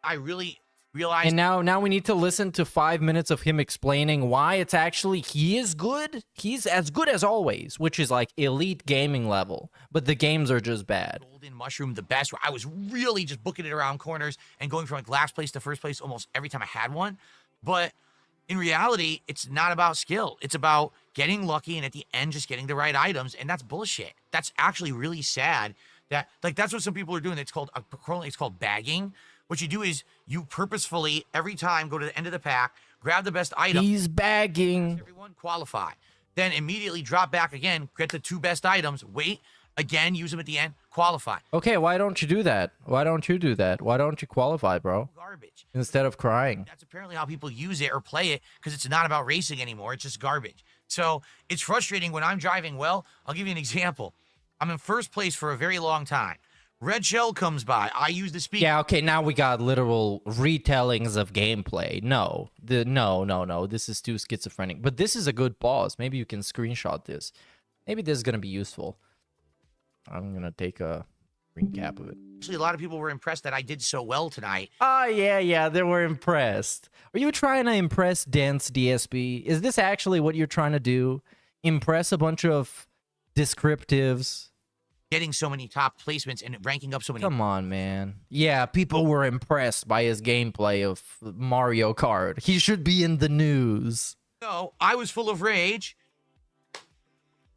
I really realized. And now we need to listen to 5 minutes of him explaining why it's actually he is good. He's as good as always, which is like elite gaming level, but the games are just bad. Golden Mushroom, the best. I was really just booking it around corners and going from like last place to first place almost every time I had one. But in reality, it's not about skill. It's about getting lucky and at the end just getting the right items, and that's bullshit. That's actually really sad. That like that's what some people are doing. It's called bagging. What you do is you purposefully every time go to the end of the pack, grab the best item. He's bagging. Everyone qualify. Then immediately drop back again, get the 2 best items, wait, again, use them at the end, qualify. Okay, why don't you do that? Why don't you do that? Why don't you qualify, bro? Garbage. Instead of crying. That's apparently how people use it or play it because it's not about racing anymore. It's just garbage. So it's frustrating when I'm driving well. I'll give you an example. I'm in first place for a very long time. Red Shell comes by. I use the speaker. Yeah, okay, now we got literal retellings of gameplay. No. This is too schizophrenic. But this is a good pause. Maybe you can screenshot this. Maybe this is going to be useful. I'm going to take a screen cap of it. Actually, a lot of people were impressed that I did so well tonight. Oh, yeah, they were impressed. Are you trying to impress Dense DSP? Is this actually what you're trying to do? Impress a bunch of descriptives? Getting so many top placements and ranking up so many. Come on, man. Yeah, people were impressed by his gameplay of Mario Kart. He should be in the news. So I was full of rage.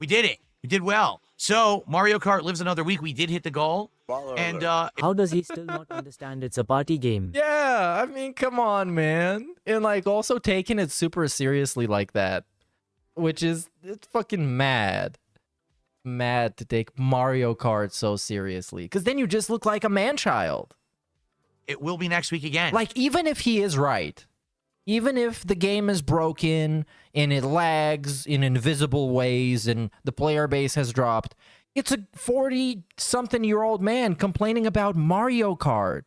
We did it. We did well. So Mario Kart lives another week. We did hit the goal. And how does he still not understand it's a party game? Yeah, I mean, come on, man. And like also taking it super seriously like that, which is it's fucking mad. Mad to take Mario Kart so seriously, because then you just look like a man-child. It will be next week again. Like, even if he is right, even if the game is broken and it lags in invisible ways and the player base has dropped, it's a 40-something-year-old man complaining about Mario Kart.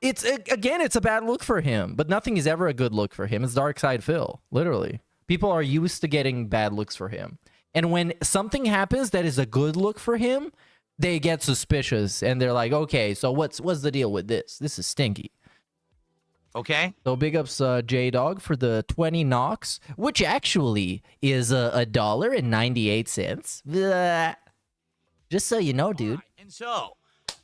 It's a bad look for him, but nothing is ever a good look for him. It's Dark Side Phil, literally. People are used to getting bad looks for him. And when something happens that is a good look for him, they get suspicious and they're like, okay, so what's the deal with this? This is stinky. Okay. So big ups J-Dog for the 20 knocks, which actually is $1.98. Just so you know, dude. And so,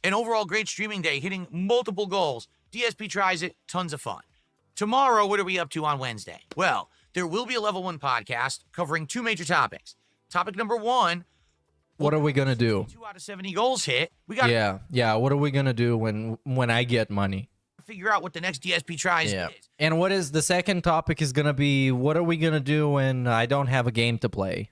an overall great streaming day, hitting multiple goals. DSP tries it, tons of fun. Tomorrow, what are we up to on Wednesday? Well, there will be a Level 1 podcast covering 2 major topics. Topic number 1. What are we going to do? 2 out of 70 goals hit. We got Yeah. What are we going to do when I get money? Figure out what the next DSP tries is. And what is the second topic is going to be, what are we going to do when I don't have a game to play?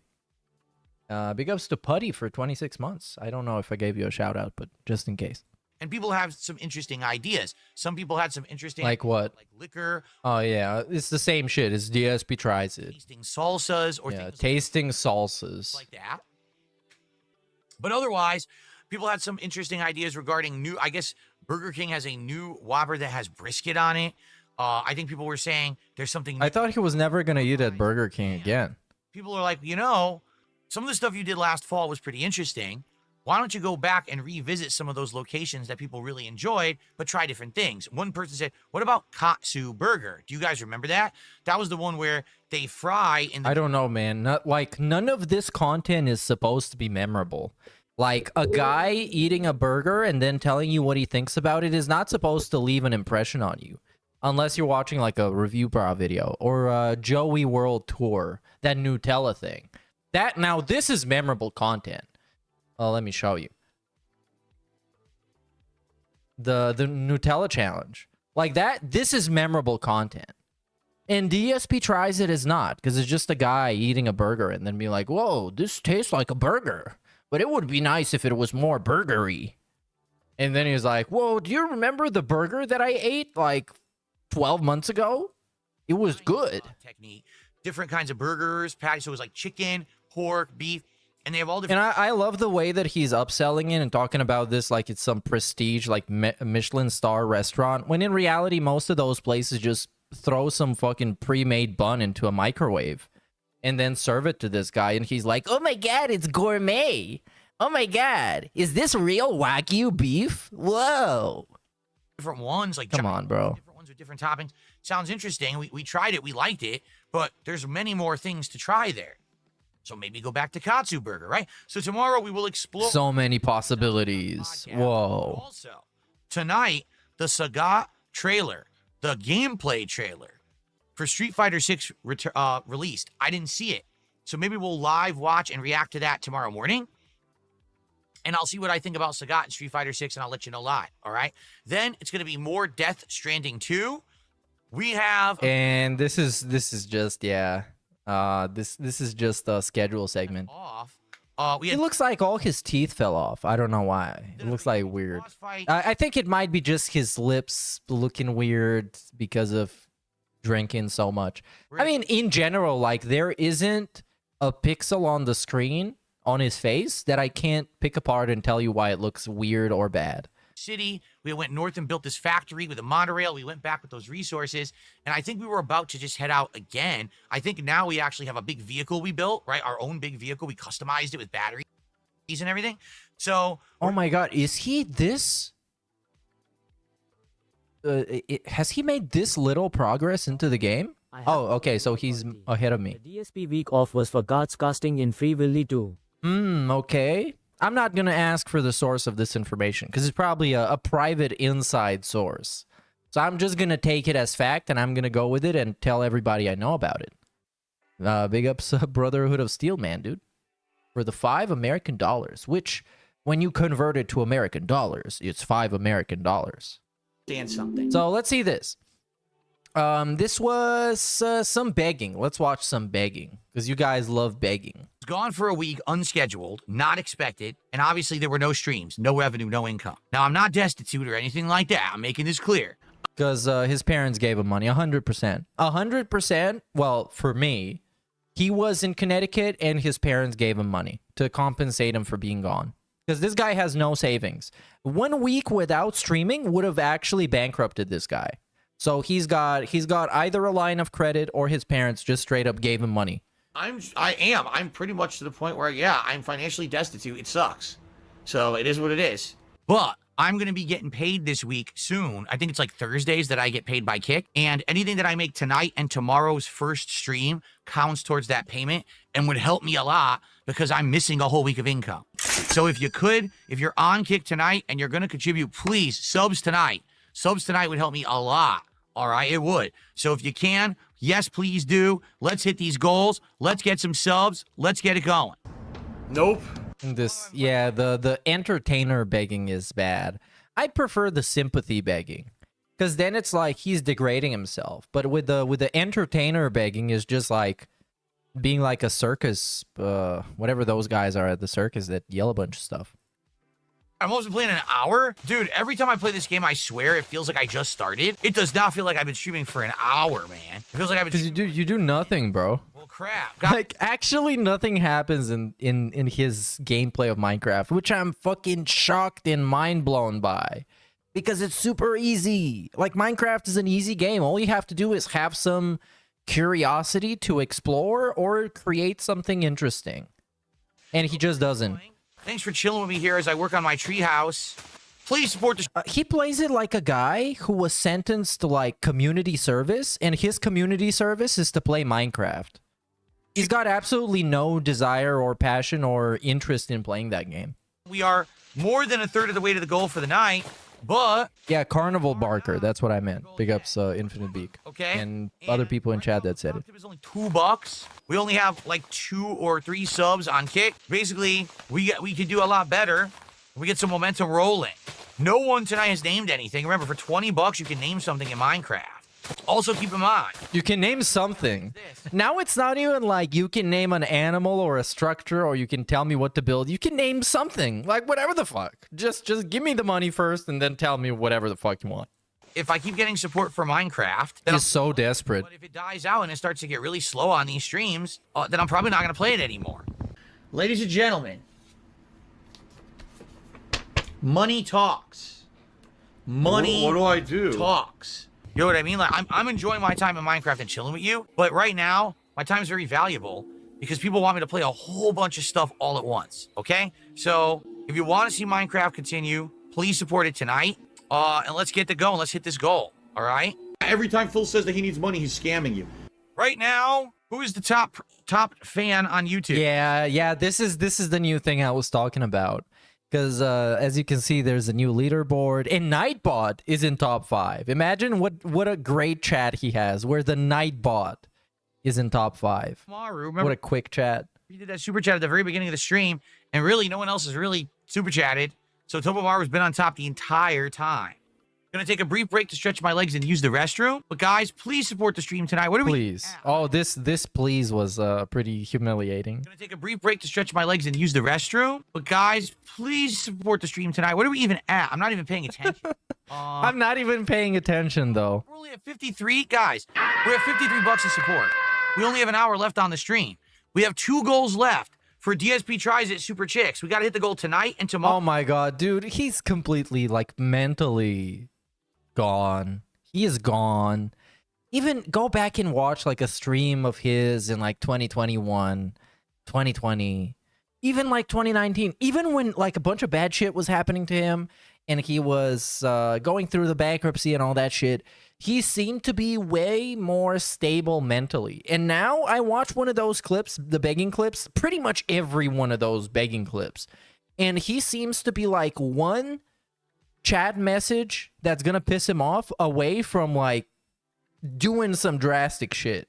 Big ups to Putty for 26 months. I don't know if I gave you a shout out, but just in case. And people have some interesting ideas. Some people had some interesting... Like what? Like liquor. Oh, yeah. It's the same shit. It's DSP tries it. Tasting salsas or yeah, things tasting salsas. like that. But otherwise, people had some interesting ideas regarding new... I guess Burger King has a new Whopper that has brisket on it. I think people were saying there's something... I thought he was never going to eat at Burger King again. People are like, you know, some of the stuff you did last fall was pretty interesting. Why don't you go back and revisit some of those locations that people really enjoyed, but try different things? One person said, what about Katsu Burger? Do you guys remember that? That was the one where they fry in the... I don't know, man. None of this content is supposed to be memorable. Like, a guy eating a burger and then telling you what he thinks about it is not supposed to leave an impression on you. Unless you're watching, like, a review bra video or a Joey World Tour, that Nutella thing. Now, this is memorable content. Let me show you. The Nutella challenge. Like that, this is memorable content. And DSP tries it is not, because it's just a guy eating a burger and then be like, whoa, this tastes like a burger. But it would be nice if it was more burgery. And then he's like, whoa, do you remember the burger that I ate like 12 months ago? It was good. Technique. Different kinds of burgers, patties. So it was like chicken, pork, beef. and they have all different. And I love the way that he's upselling it and talking about this like it's some prestige, like Michelin star restaurant, when in reality, most of those places just throw some fucking pre-made bun into a microwave and then serve it to this guy. And he's like, oh my God, it's gourmet. Oh my God, is this real Wagyu beef? Whoa. Different ones, like come on, bro. Different ones with different toppings. Sounds interesting. We tried it, we liked it, but there's many more things to try there. So maybe go back to Katsu Burger, right? So tomorrow we will explore So many possibilities. Whoa. Also, tonight, the Sagat trailer, the gameplay trailer for Street Fighter 6 released. I didn't see it. So maybe we'll live watch and react to that tomorrow morning. And I'll see what I think about Sagat and Street Fighter 6, and I'll let you know live, all right? Then it's going to be more Death Stranding 2. We have... And this is just, yeah. This is just a schedule segment. It looks like all his teeth fell off. I don't know why. It looks like weird. I think it might be just his lips looking weird because of drinking so much. I mean, in general, like there isn't a pixel on the screen on his face that I can't pick apart and tell you why it looks weird or bad. City. We went north and built this factory with a monorail. We went back with those resources, and I think we were about to just head out again. I think now we actually have a big vehicle we built, right? Our own big vehicle. We customized it with batteries and everything. So, oh my God, is he this? Has he made this little progress into the game? Oh, okay, so he's ahead of me. The DSP week off was for Guards casting in Free Willy 2. Okay. I'm not going to ask for the source of this information because it's probably a private inside source. So I'm just going to take it as fact and I'm going to go with it and tell everybody I know about it. Big ups Brotherhood of Steel, man, dude. For the $5 American, which when you convert it to American dollars, it's $5 American. Stand something. So let's see this. This was some begging. Let's watch some begging because you guys love begging. Gone for a week, unscheduled, not expected, and obviously there were no streams, no revenue, no income. Now, I'm not destitute or anything like that. I'm making this clear. Because his parents gave him money, 100%. 100%, well, for me, he was in Connecticut and his parents gave him money to compensate him for being gone. Because this guy has no savings. 1 week without streaming would have actually bankrupted this guy. So he's got either a line of credit or his parents just straight up gave him money. I'm pretty much to the point where, yeah, I'm financially destitute. It sucks. So it is what it is. But I'm going to be getting paid this week soon. I think it's like Thursdays that I get paid by Kick. And anything that I make tonight and tomorrow's first stream counts towards that payment and would help me a lot because I'm missing a whole week of income. So if you're on Kick tonight and you're going to contribute, please, subs tonight. Subs tonight would help me a lot. All right, it would. So if you can, yes, please do. Let's hit these goals. Let's get some subs. Let's get it going. Nope. Yeah, the entertainer begging is bad. I prefer the sympathy begging. Because then it's like he's degrading himself. But with the entertainer begging is just like being like a circus, whatever those guys are at the circus that yell a bunch of stuff. I'm also playing an hour. Dude, every time I play this game, I swear it feels like I just started. It does not feel like I've been streaming for an hour, man. It feels like I've been... Because you do nothing, bro. Well, crap. Like, actually nothing happens in his gameplay of Minecraft, which I'm fucking shocked and mind blown by. Because it's super easy. Like, Minecraft is an easy game. All you have to do is have some curiosity to explore or create something interesting. And he just doesn't. Thanks for chilling with me here as I work on my treehouse. Please support the... he plays it like a guy who was sentenced to, like, community service, and his community service is to play Minecraft. He's got absolutely no desire or passion or interest in playing that game. We are more than a third of the way to the goal for the night, but... Yeah, Carnival Barker, that's what I meant. Big ups Infinite Beak. Okay. And other people in chat that said it. It was only $2. We only have like 2 or 3 subs on Kick. Basically, we could do a lot better. We get some momentum rolling. No one tonight has named anything. Remember, for $20, you can name something in Minecraft. Also, keep in mind, you can name something. Now it's not even like you can name an animal or a structure or you can tell me what to build. You can name something, like whatever the fuck. Just give me the money first and then tell me whatever the fuck you want. If I keep getting support for Minecraft, then he's so desperate. But if it dies out and it starts to get really slow on these streams, then I'm probably not going to play it anymore. Ladies and gentlemen, money talks. Money What do I do? talks. You know what I mean? Like, I'm enjoying my time in Minecraft and chilling with you, but right now, my time is very valuable because people want me to play a whole bunch of stuff all at once, okay? So, if you want to see Minecraft continue, please support it tonight, and let's get to going. Let's hit this goal, all right? Every time Phil says that he needs money, he's scamming you. Right now, who is the top fan on YouTube? Yeah, this is the new thing I was talking about. Because as you can see, there's a new leaderboard, and Nightbot is in top 5. Imagine what a great chat he has, where the Nightbot is in top 5. Maru, What a quick chat. We did that super chat at the very beginning of the stream, and really, no one else has really super chatted. So Topomaru's been on top the entire time. Gonna take a brief break to stretch my legs and use the restroom. But guys, please support the stream tonight. What are Please. Oh, this please was pretty humiliating. Gonna take a brief break to stretch my legs and use the restroom. But guys, please support the stream tonight. What are we even at? I'm not even paying attention. I'm not even paying attention though. We're only at 53, guys. We're at 53 bucks of support. We only have an hour left on the stream. We have 2 goals left for DSP Tries It Super Chicks. We gotta hit the goal tonight and tomorrow. Oh my god, dude, he's completely like mentally gone. He is gone. Even go back and watch like a stream of his in like 2021, 2020, even like 2019, even when like a bunch of bad shit was happening to him and he was going through the bankruptcy and all that shit. He seemed to be way more stable mentally. And now I watch one of those clips, the begging clips, pretty much every one of those begging clips. And he seems to be like one chat message that's gonna piss him off away from like doing some drastic shit.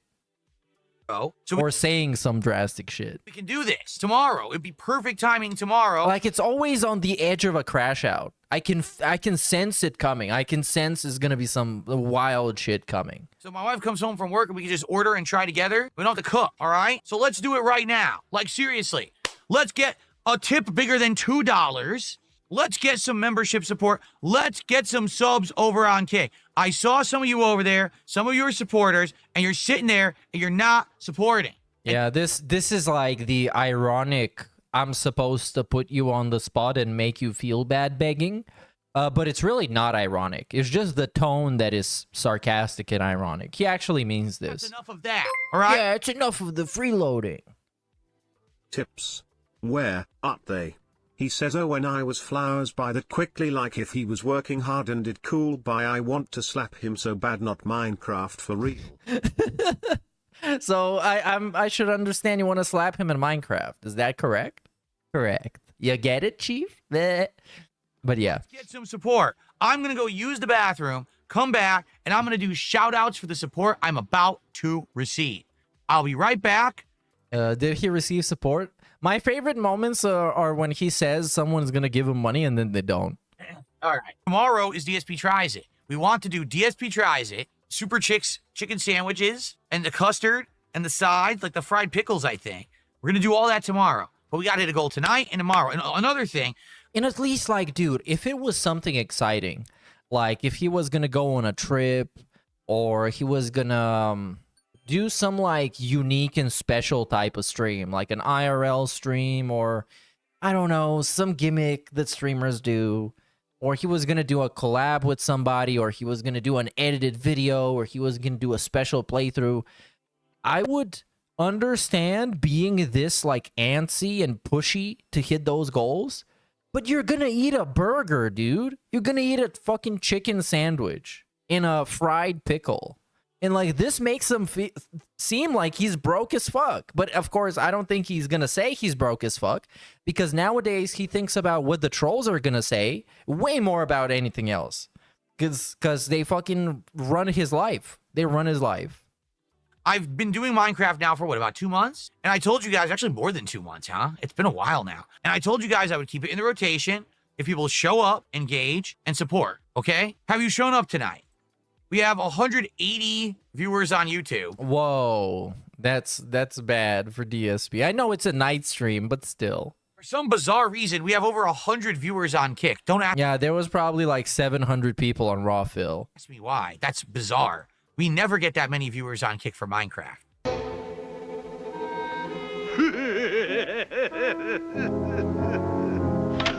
Or saying some drastic shit. We can do this tomorrow. It'd be perfect timing tomorrow. Like it's always on the edge of a crash out. I can sense it coming. I can sense there's gonna be some wild shit coming. So my wife comes home from work and we can just order and try together. We don't have to cook, all right? So let's do it right now. Like seriously, let's get a tip bigger than $2. Let's get some membership support. Let's get some subs over on Kick. I saw some of you over there. Some of you are supporters, and you're sitting there and you're not supporting. Yeah, this is like the ironic I'm supposed to put you on the spot and make you feel bad begging. But it's really not ironic. It's just the tone that is sarcastic and ironic. He actually means this. That's enough of that, all right? Yeah, it's enough of the freeloading. Tips. Where are they? He says, oh, when I was flowers by that quickly, like if he was working hard and did cool by, I want to slap him so bad, not Minecraft for real. So I should understand you want to slap him in Minecraft. Is that correct? Correct. You get it, Chief? But yeah. Get some support. I'm going to go use the bathroom, come back, and I'm going to do shout outs for the support I'm about to receive. I'll be right back. Did he receive support? My favorite moments are when he says someone's going to give him money and then they don't. All right. Tomorrow is DSP Tries It. We want to do DSP Tries It, Super Chicks chicken sandwiches, and the custard, and the sides, like the fried pickles, I think. We're going to do all that tomorrow. But we got to hit a goal tonight and tomorrow. And another thing. And at least, like, dude, if it was something exciting, like if he was going to go on a trip or he was going to do some like unique and special type of stream, like an IRL stream, or I don't know, some gimmick that streamers do, or he was gonna do a collab with somebody, or he was gonna do an edited video, or he was gonna do a special playthrough, I would understand being this like antsy and pushy to hit those goals. But you're gonna eat a burger, dude. You're gonna eat a fucking chicken sandwich in a fried pickle. And, like, this makes him seem like he's broke as fuck. But, of course, I don't think he's going to say he's broke as fuck. Because nowadays, he thinks about what the trolls are going to say way more about anything else. Because they fucking run his life. They run his life. I've been doing Minecraft now for, what, about 2 months? And I told you guys, actually more than 2 months, huh? It's been a while now. And I told you guys I would keep it in the rotation if people show up, engage, and support, okay? Have you shown up tonight? We have 180 viewers on YouTube. Whoa, that's bad for DSP. I know it's a night stream, but still. For some bizarre reason, we have over 100 viewers on Kick. Don't ask. Yeah, there was probably like 700 people on Raw Phil. Ask me why. That's bizarre. We never get that many viewers on Kick for Minecraft.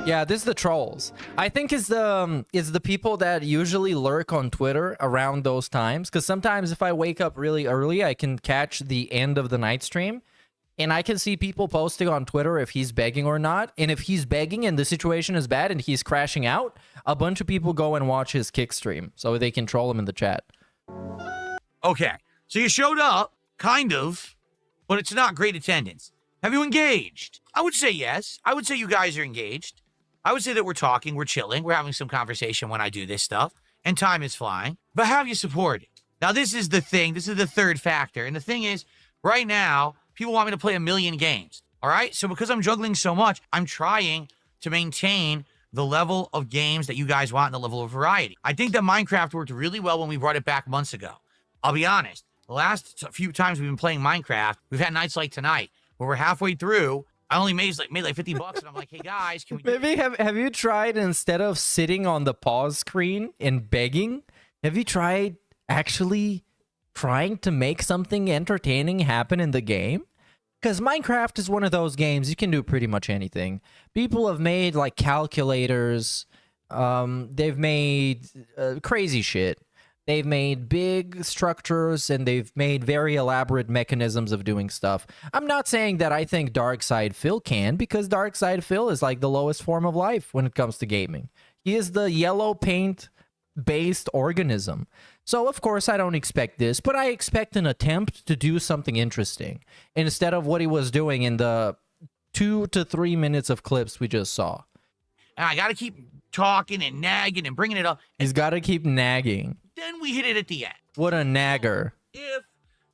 Yeah, this is the trolls. I think is the people that usually lurk on Twitter around those times. Because sometimes if I wake up really early, I can catch the end of the night stream. And I can see people posting on Twitter if he's begging or not. And if he's begging and the situation is bad and he's crashing out, a bunch of people go and watch his kick stream so they can troll him in the chat. Okay, so you showed up, kind of, but it's not great attendance. Have you engaged? I would say yes. I would say you guys are engaged. I would say that we're talking, we're chilling, we're having some conversation when I do this stuff, and time is flying. But have you supported? Now, this is the thing. This is the third factor. And the thing is, right now, people want me to play 1 million games, all right? So because I'm juggling so much, I'm trying to maintain the level of games that you guys want and the level of variety. I think that Minecraft worked really well when we brought it back months ago. I'll be honest. The last few times we've been playing Minecraft, we've had nights like tonight where we're halfway through. I only made like $50 and I'm like, hey guys, can we Maybe have you tried, instead of sitting on the pause screen and begging, have you tried actually trying to make something entertaining happen in the game? Because Minecraft is one of those games you can do pretty much anything. People have made like calculators, they've made crazy shit. They've made big structures and they've made very elaborate mechanisms of doing stuff. I'm not saying that I think Darkside Phil can, because Darkside Phil is like the lowest form of life when it comes to gaming. He is the yellow paint based organism. So of course I don't expect this, but I expect an attempt to do something interesting instead of what he was doing in the 2 to 3 minutes of clips we just saw. And I got to keep talking and nagging and bringing it up. He's got to keep nagging. Then we hit it at the end. What a nagger. If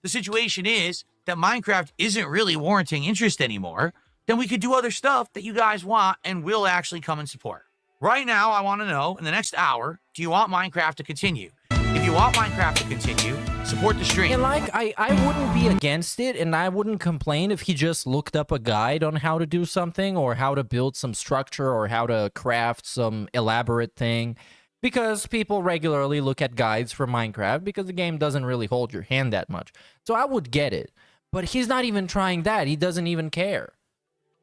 the situation is that Minecraft isn't really warranting interest anymore, then we could do other stuff that you guys want and we'll actually come and support. Right now, I want to know, in the next hour, do you want Minecraft to continue? If you want Minecraft to continue, support the stream. And like, I wouldn't be against it, and I wouldn't complain if he just looked up a guide on how to do something, or how to build some structure, or how to craft some elaborate thing. Because people regularly look at guides for Minecraft, because the game doesn't really hold your hand that much. So I would get it. But he's not even trying that. He doesn't even care.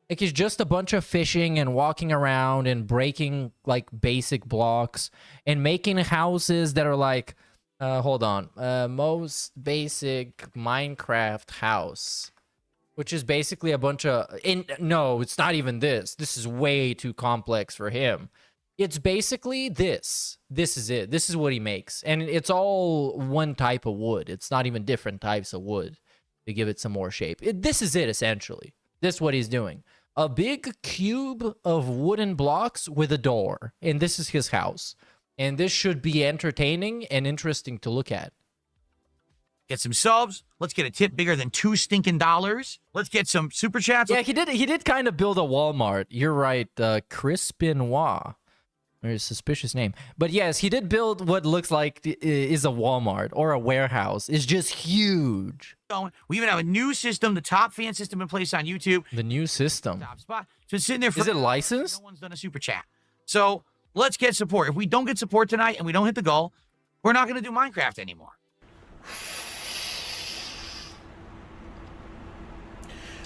Like, it's just a bunch of fishing and walking around and breaking, like, basic blocks and making houses that are like, hold on, most basic Minecraft house, which is basically a bunch of, no, it's not even this. This is way too complex for him. It's basically this. This is it. This is what he makes. And it's all one type of wood. It's not even different types of wood to give it some more shape. This is it, essentially. This is what he's doing. A big cube of wooden blocks with a door. And this is his house. And this should be entertaining and interesting to look at. Get some subs. Let's get a tip bigger than $2 stinking. Let's get some super chats. Yeah, he did kind of build a Walmart. You're right, Chris Benoit. Very suspicious name. But yes, he did build what looks like is a Walmart or a warehouse. It's just huge. We even have a new system, the top fan system in place on YouTube. The new system. Top spot. So it's sitting there for, is it licensed? No one's done a super chat. So let's get support. If we don't get support tonight and we don't hit the goal, we're not going to do Minecraft anymore.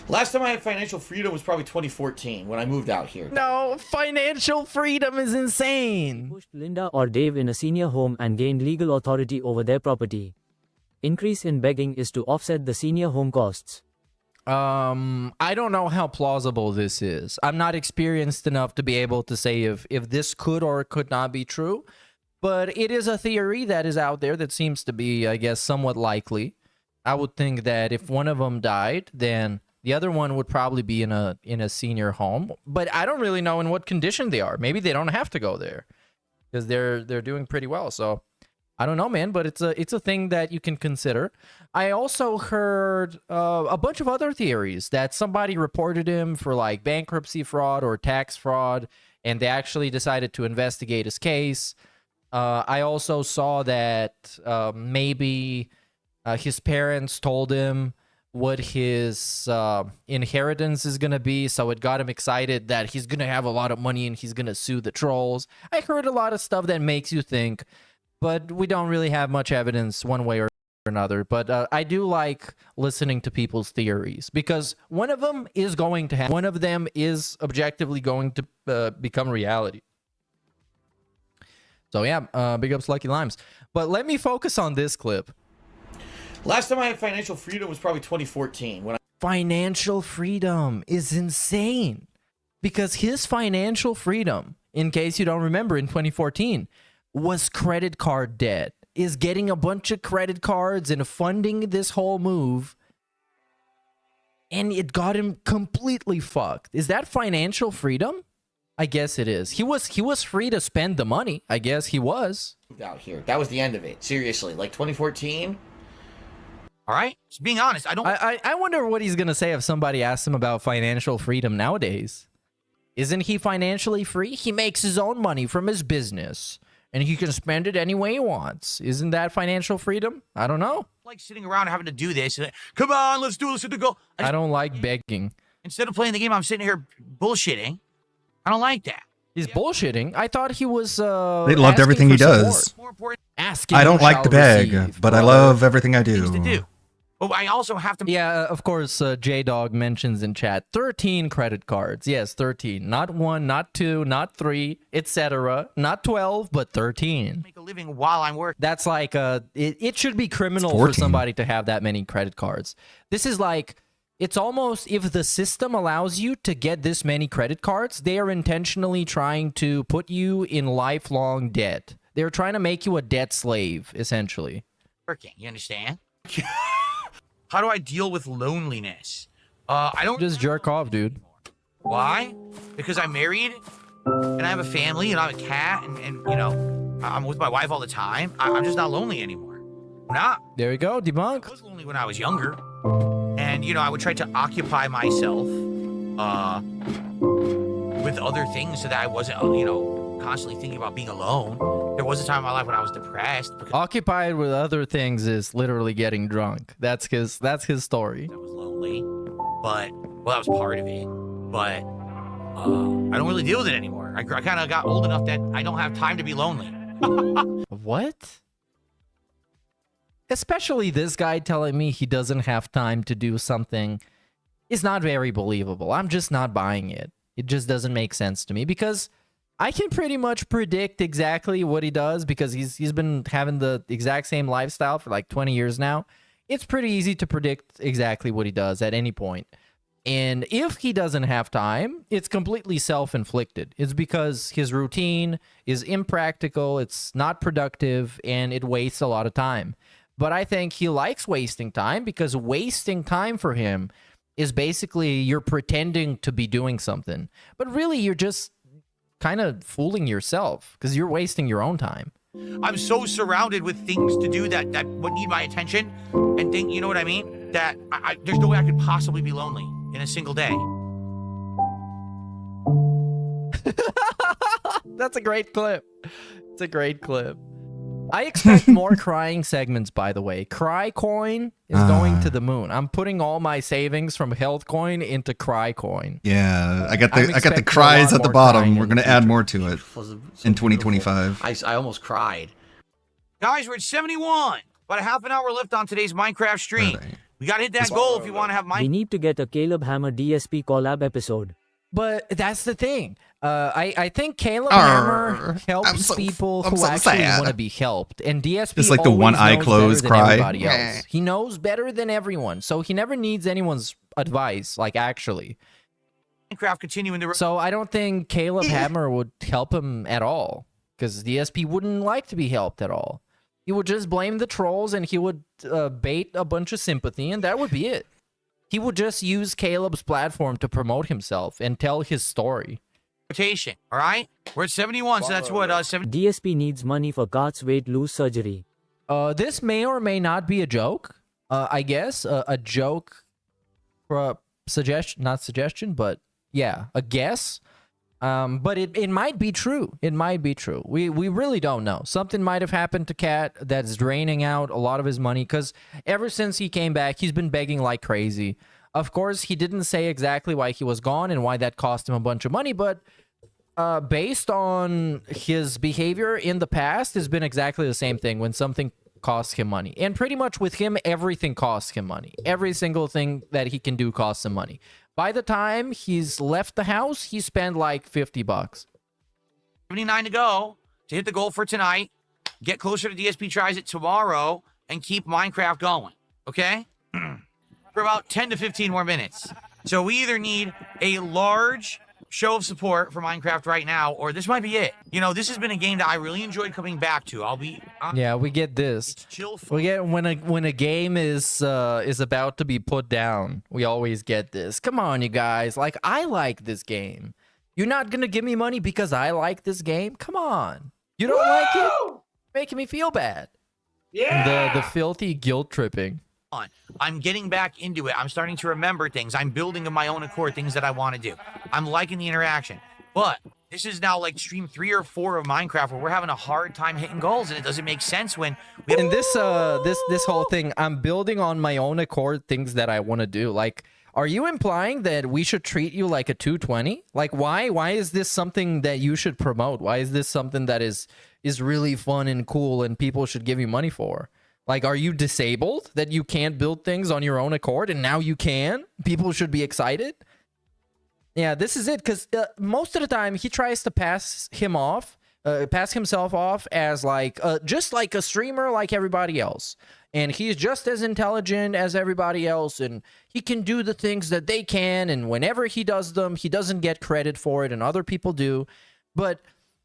Last time I had financial freedom was probably 2014 when I moved out here. No, financial freedom is insane. Pushed Linda or Dave in a senior home and gained legal authority over their property. Increase in begging is to offset the senior home costs. I don't know how plausible this is. I'm not experienced enough to be able to say if this could or could not be true. But it is a theory that is out there that seems to be, I guess, somewhat likely. I would think that if one of them died, then the other one would probably be in a senior home, but I don't really know in what condition they are. Maybe they don't have to go there because they're doing pretty well. So I don't know, man, but it's a thing that you can consider. I also heard a bunch of other theories that somebody reported him for like bankruptcy fraud or tax fraud, and they actually decided to investigate his case. I also saw that maybe his parents told him what his inheritance is going to be, so it got him excited that he's going to have a lot of money and he's going to sue the trolls. I heard a lot of stuff that makes you think, but we don't really have much evidence one way or another, but I do like listening to people's theories because one of them is going to happen. One of them is objectively going to become reality. So yeah, big ups Lucky Limes. But let me focus on this clip. Last time I had financial freedom was probably 2014 when Financial freedom is insane because his financial freedom, in case you don't remember, in 2014 was credit card debt. Is getting a bunch of credit cards and funding this whole move, and it got him completely fucked. Is that financial freedom? I guess it is. He was free to spend the money. I guess he was. out here. That was the end of it. Seriously, like 2014. All right, just being honest, I wonder what he's gonna say if somebody asks him about financial freedom nowadays. Isn't he financially free? He makes his own money from his business, and he can spend it any way he wants. Isn't that financial freedom? I don't know. Like sitting around and having to do this. Come on, let's do this at the goal. I don't like begging. Instead of playing the game, I'm sitting here bullshitting. I don't like that. He's bullshitting. I thought he was. They loved everything he does. Asking I don't like to beg, receive, but I love everything I do. But I also have to. Yeah, of course. J-Dog mentions in chat 13 credit cards. Yes, 13. Not 1, not 2, not 3, etc. Not 12, but 13. Make a living while I'm working. That's like it should be criminal for somebody to have that many credit cards. This is like, it's almost, if the system allows you to get this many credit cards, they are intentionally trying to put you in lifelong debt. They're trying to make you a debt slave, essentially. Working, you understand? How do I deal with loneliness? I don't just jerk off, dude. Why? Because I'm married and I have a family and I have a cat and you know, I'm with my wife all the time. I'm just not lonely anymore. I'm not. There you go, debunk. I was lonely when I was younger. And, you know, I would try to occupy myself with other things so that I wasn't, you know, constantly thinking about being alone. There was a time in my life when I was depressed. Occupied with other things is literally getting drunk. That's his story. I was lonely, but well, that was part of it. But I don't really deal with it anymore. I kind of got old enough that I don't have time to be lonely. What? Especially this guy telling me he doesn't have time to do something is not very believable. I'm just not buying it. It just doesn't make sense to me because I can pretty much predict exactly what he does because he's been having the exact same lifestyle for like 20 years now. It's pretty easy to predict exactly what he does at any point. And if he doesn't have time, it's completely self-inflicted. It's because his routine is impractical, it's not productive, and it wastes a lot of time. But I think he likes wasting time because wasting time for him is basically you're pretending to be doing something. But really, you're just kind of fooling yourself because you're wasting your own time. I'm so surrounded with things to do that would need my attention and think, you know what I mean? That there's no way I could possibly be lonely in a single day. That's a great clip. It's a great clip. I expect more crying segments, by the way. Cry Coin is going to the moon. I'm putting all my savings from Health Coin into Cry Coin. Yeah, I got the cries at the bottom. We're gonna add more to it in 2025. I almost cried. Guys, we're at 71. About a half an hour left on today's Minecraft stream. We gotta hit that goal if you want to have Minecraft. We need to get a Caleb Hammer DSP collab episode. But that's the thing. I think Caleb Hammer helps people who actually want to be helped. And DSP just like the one eye closed cry. Else. He knows better than everyone. So he never needs anyone's advice, like actually. Minecraft continuing the... So I don't think Caleb Hammer would help him at all. Because DSP wouldn't like to be helped at all. He would just blame the trolls and he would bait a bunch of sympathy and that would be it. He would just use Caleb's platform to promote himself and tell his story. Rotation, all right? We're at 71, so that's what, 70... DSP needs money for Kat's weight lose surgery. This may or may not be a joke. I guess a joke, not suggestion, but yeah, a guess. But it might be true. It might be true. We really don't know. Something might have happened to Cat that's draining out a lot of his money because ever since he came back, he's been begging like crazy. Of course, he didn't say exactly why he was gone and why that cost him a bunch of money, but based on his behavior in the past, has been exactly the same thing. When something costs him money. And pretty much with him, everything costs him money. Every single thing that he can do costs him money. By the time he's left the house, he spent like $50. 79 to go to hit the goal for tonight. Get closer to DSP Tries It tomorrow and keep Minecraft going. Okay? For about 10 to 15 more minutes. So we either need a large show of support for Minecraft right now, or this might be it. You know, this has been a game that I really enjoyed coming back to. Yeah, we get this. We get when a game is about to be put down. We always get this. Come on, you guys. Like, I like this game. You're not gonna give me money because I like this game? Come on. You don't like it? Making me feel bad. Yeah. The filthy guilt tripping. I'm getting back into it. I'm starting to remember things. I'm building of my own accord things that I want to do. I'm liking the interaction. But this is now like stream 3 or 4 of Minecraft where we're having a hard time hitting goals, and it doesn't make sense when we And this whole thing, I'm building on my own accord things that I want to do. Like, are you implying that we should treat you like a 220? Like, why is this something that you should promote? Why is this something that is really fun and cool and people should give you money for? Like, are you disabled that you can't build things on your own accord and now you can? People should be excited? Yeah, this is it, because most of the time he tries to pass himself off as like just like a streamer like everybody else. And he's just as intelligent as everybody else, and he can do the things that they can, and whenever he does them, he doesn't get credit for it, and other people do. But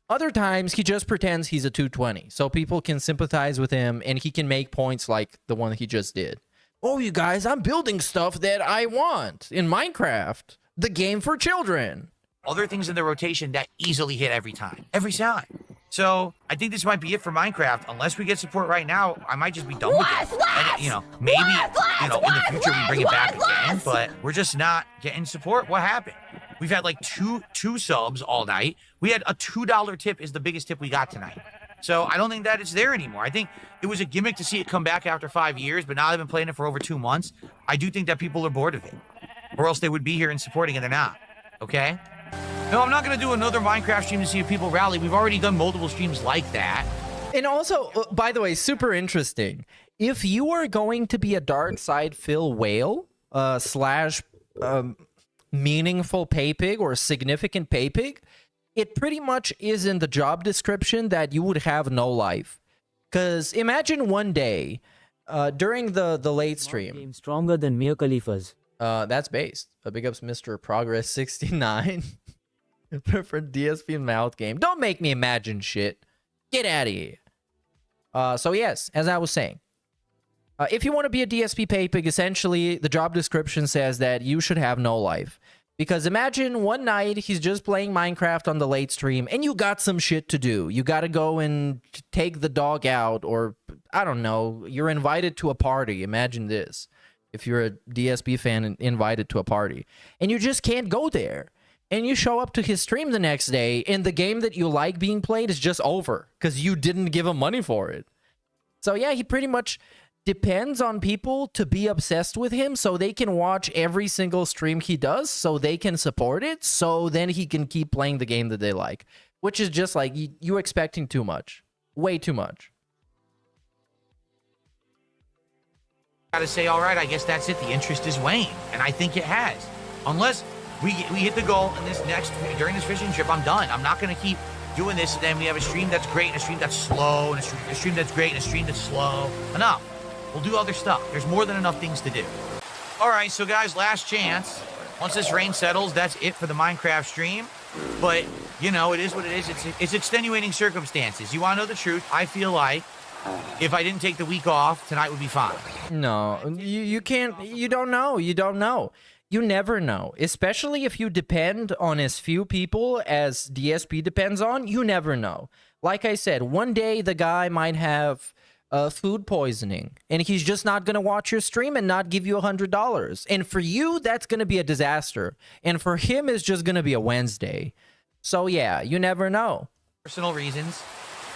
other times, he just pretends he's a 220, so people can sympathize with him, and he can make points like the one he just did. Oh, you guys, I'm building stuff that I want in Minecraft, the game for children. other things in the rotation that easily hit every time. Every time. So I think this might be it for Minecraft. Unless we get support right now, I might just be done with it. And, you know, maybe, in the future we bring it back again, but we're just not getting support. What happened? We've had like two subs all night. We had a $2 tip is the biggest tip we got tonight. So I don't think that it's there anymore. I think it was a gimmick to see it come back after 5 years, but now they've been playing it for over 2 months. I do think that people are bored of it, or else they would be here and supporting it. They're not. Okay? No, I'm not going to do another Minecraft stream to see if people rally. We've already done multiple streams like that. And also, by the way, super interesting. If you are going to be a Dark Side Phil whale slash meaningful pay pig or significant pay pig, it pretty much is in the job description that you would have no life. Because imagine one day during the late stream. Stronger than Mia Khalifa's. That's based. Big ups Mr. Progress 69. For DSP mouth game. Don't make me imagine shit. Get out of here. So yes, as I was saying, if you want to be a DSP pay pig, essentially the job description says that you should have no life. Because imagine one night he's just playing Minecraft on the late stream and you got some shit to do. You got to go and take the dog out, or I don't know, you're invited to a party. Imagine this. If you're a DSP fan and invited to a party and you just can't go there. And you show up to his stream the next day, and the game that you like being played is just over because you didn't give him money for it. So yeah, he pretty much depends on people to be obsessed with him so they can watch every single stream he does, so they can support it, so then he can keep playing the game that they like. Which is just like, you're expecting too much. Way too much. Gotta say, all right, I guess that's it. The interest is waned, and I think it has. Unless we hit the goal in this during this fishing trip, I'm done. I'm not going to keep doing this, and then we have a stream that's great and a stream that's slow, and a stream that's great and a stream that's slow. Enough. We'll do other stuff. There's more than enough things to do. All right, so guys, last chance. Once this rain settles, that's it for the Minecraft stream. But, you know, it is what it is. It's extenuating circumstances. You want to know the truth? I feel like if I didn't take the week off, tonight would be fine. No, you can't. You don't know. You don't know. You never know, especially if you depend on as few people as DSP depends on. You never know. Like I said, one day the guy might have food poisoning, and he's just not going to watch your stream and not give you $100. And for you, that's going to be a disaster. And for him, it's just going to be a Wednesday. So yeah, you never know. Personal reasons,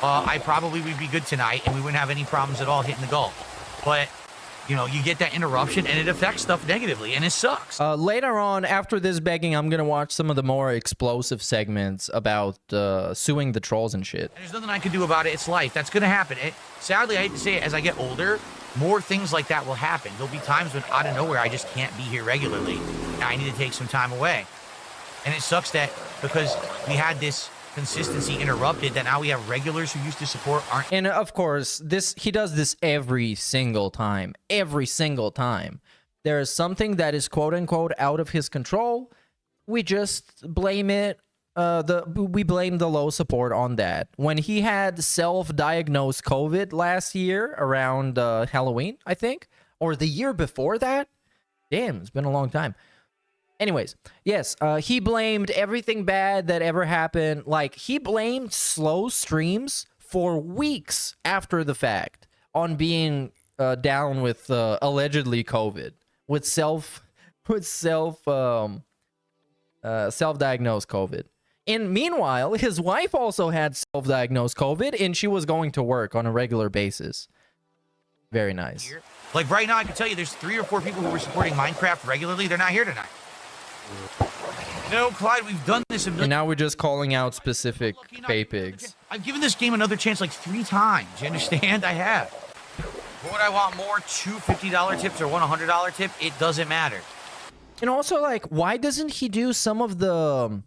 I probably would be good tonight, and we wouldn't have any problems at all hitting the goal. But you know, you get that interruption and it affects stuff negatively, and it sucks. Later on, after this begging, I'm gonna watch some of the more explosive segments about suing the trolls and shit. There's nothing I can do about it. It's life. That's gonna happen. Sadly, I hate to say it, as I get older, more things like that will happen. There'll be times when out of nowhere I just can't be here regularly, and I need to take some time away. And it sucks that because we had this consistency interrupted, that now we have regulars who used to support aren't. And of course, he does this every single time. Every single time. There is something that is quote unquote out of his control. We just blame it. We blame the low support on that. When he had self-diagnosed COVID last year around Halloween, I think, or the year before that. Damn, it's been a long time. Anyways, yes, he blamed everything bad that ever happened. Like, he blamed slow streams for weeks after the fact on being down with allegedly COVID, with self-diagnosed COVID. And meanwhile, his wife also had self-diagnosed COVID, and she was going to work on a regular basis. Very nice. Like right now, I can tell you there's 3 or 4 people who were supporting Minecraft regularly. They're not here tonight. No, Clyde, we've done this. And now we're just calling out specific pay pigs. I've given this game another chance like 3 times. You understand? I have. Would I want more 2 $50 tips or one $100 tip? It doesn't matter. And also, like, why doesn't he do some of the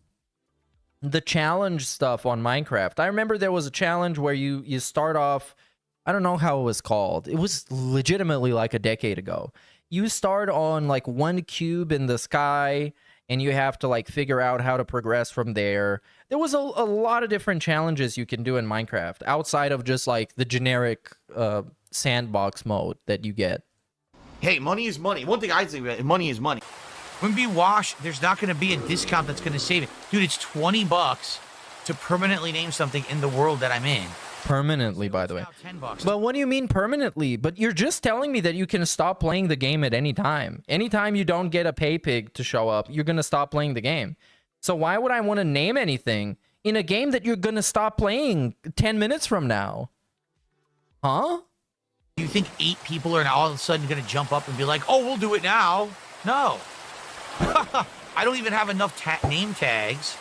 challenge stuff on Minecraft? I remember there was a challenge where you start off, I don't know how it was called. It was legitimately like a decade ago. You start on like 1 cube in the sky, and you have to like figure out how to progress from there. There was a lot of different challenges you can do in Minecraft outside of just like the generic sandbox mode that you get. Hey, money is money. One thing I think about, money is money. When we wash, there's not going to be a discount that's going to save it. Dude, it's $20 to permanently name something in the world that I'm in. Permanently, by the way. $10. But what do you mean permanently? But you're just telling me that you can stop playing the game at any time. Anytime you don't get a pay pig to show up, you're going to stop playing the game. So why would I want to name anything in a game that you're going to stop playing 10 minutes from now? Huh? Do you think 8 people are all of a sudden going to jump up and be like, oh, we'll do it now? No. I don't even have enough name tags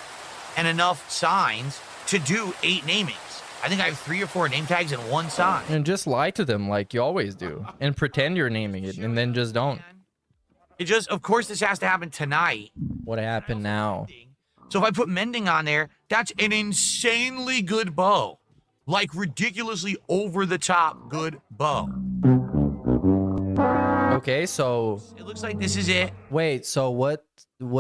and enough signs to do 8 namings. I think I have 3 or 4 name tags and 1 sign. And just lie to them like you always do. And pretend you're naming it, and then just don't. It just, of course, this has to happen tonight. What happened now? So if I put mending on there, that's an insanely good bow. Like, ridiculously over-the-top good bow. Okay, so... It looks like this is it. Wait, so what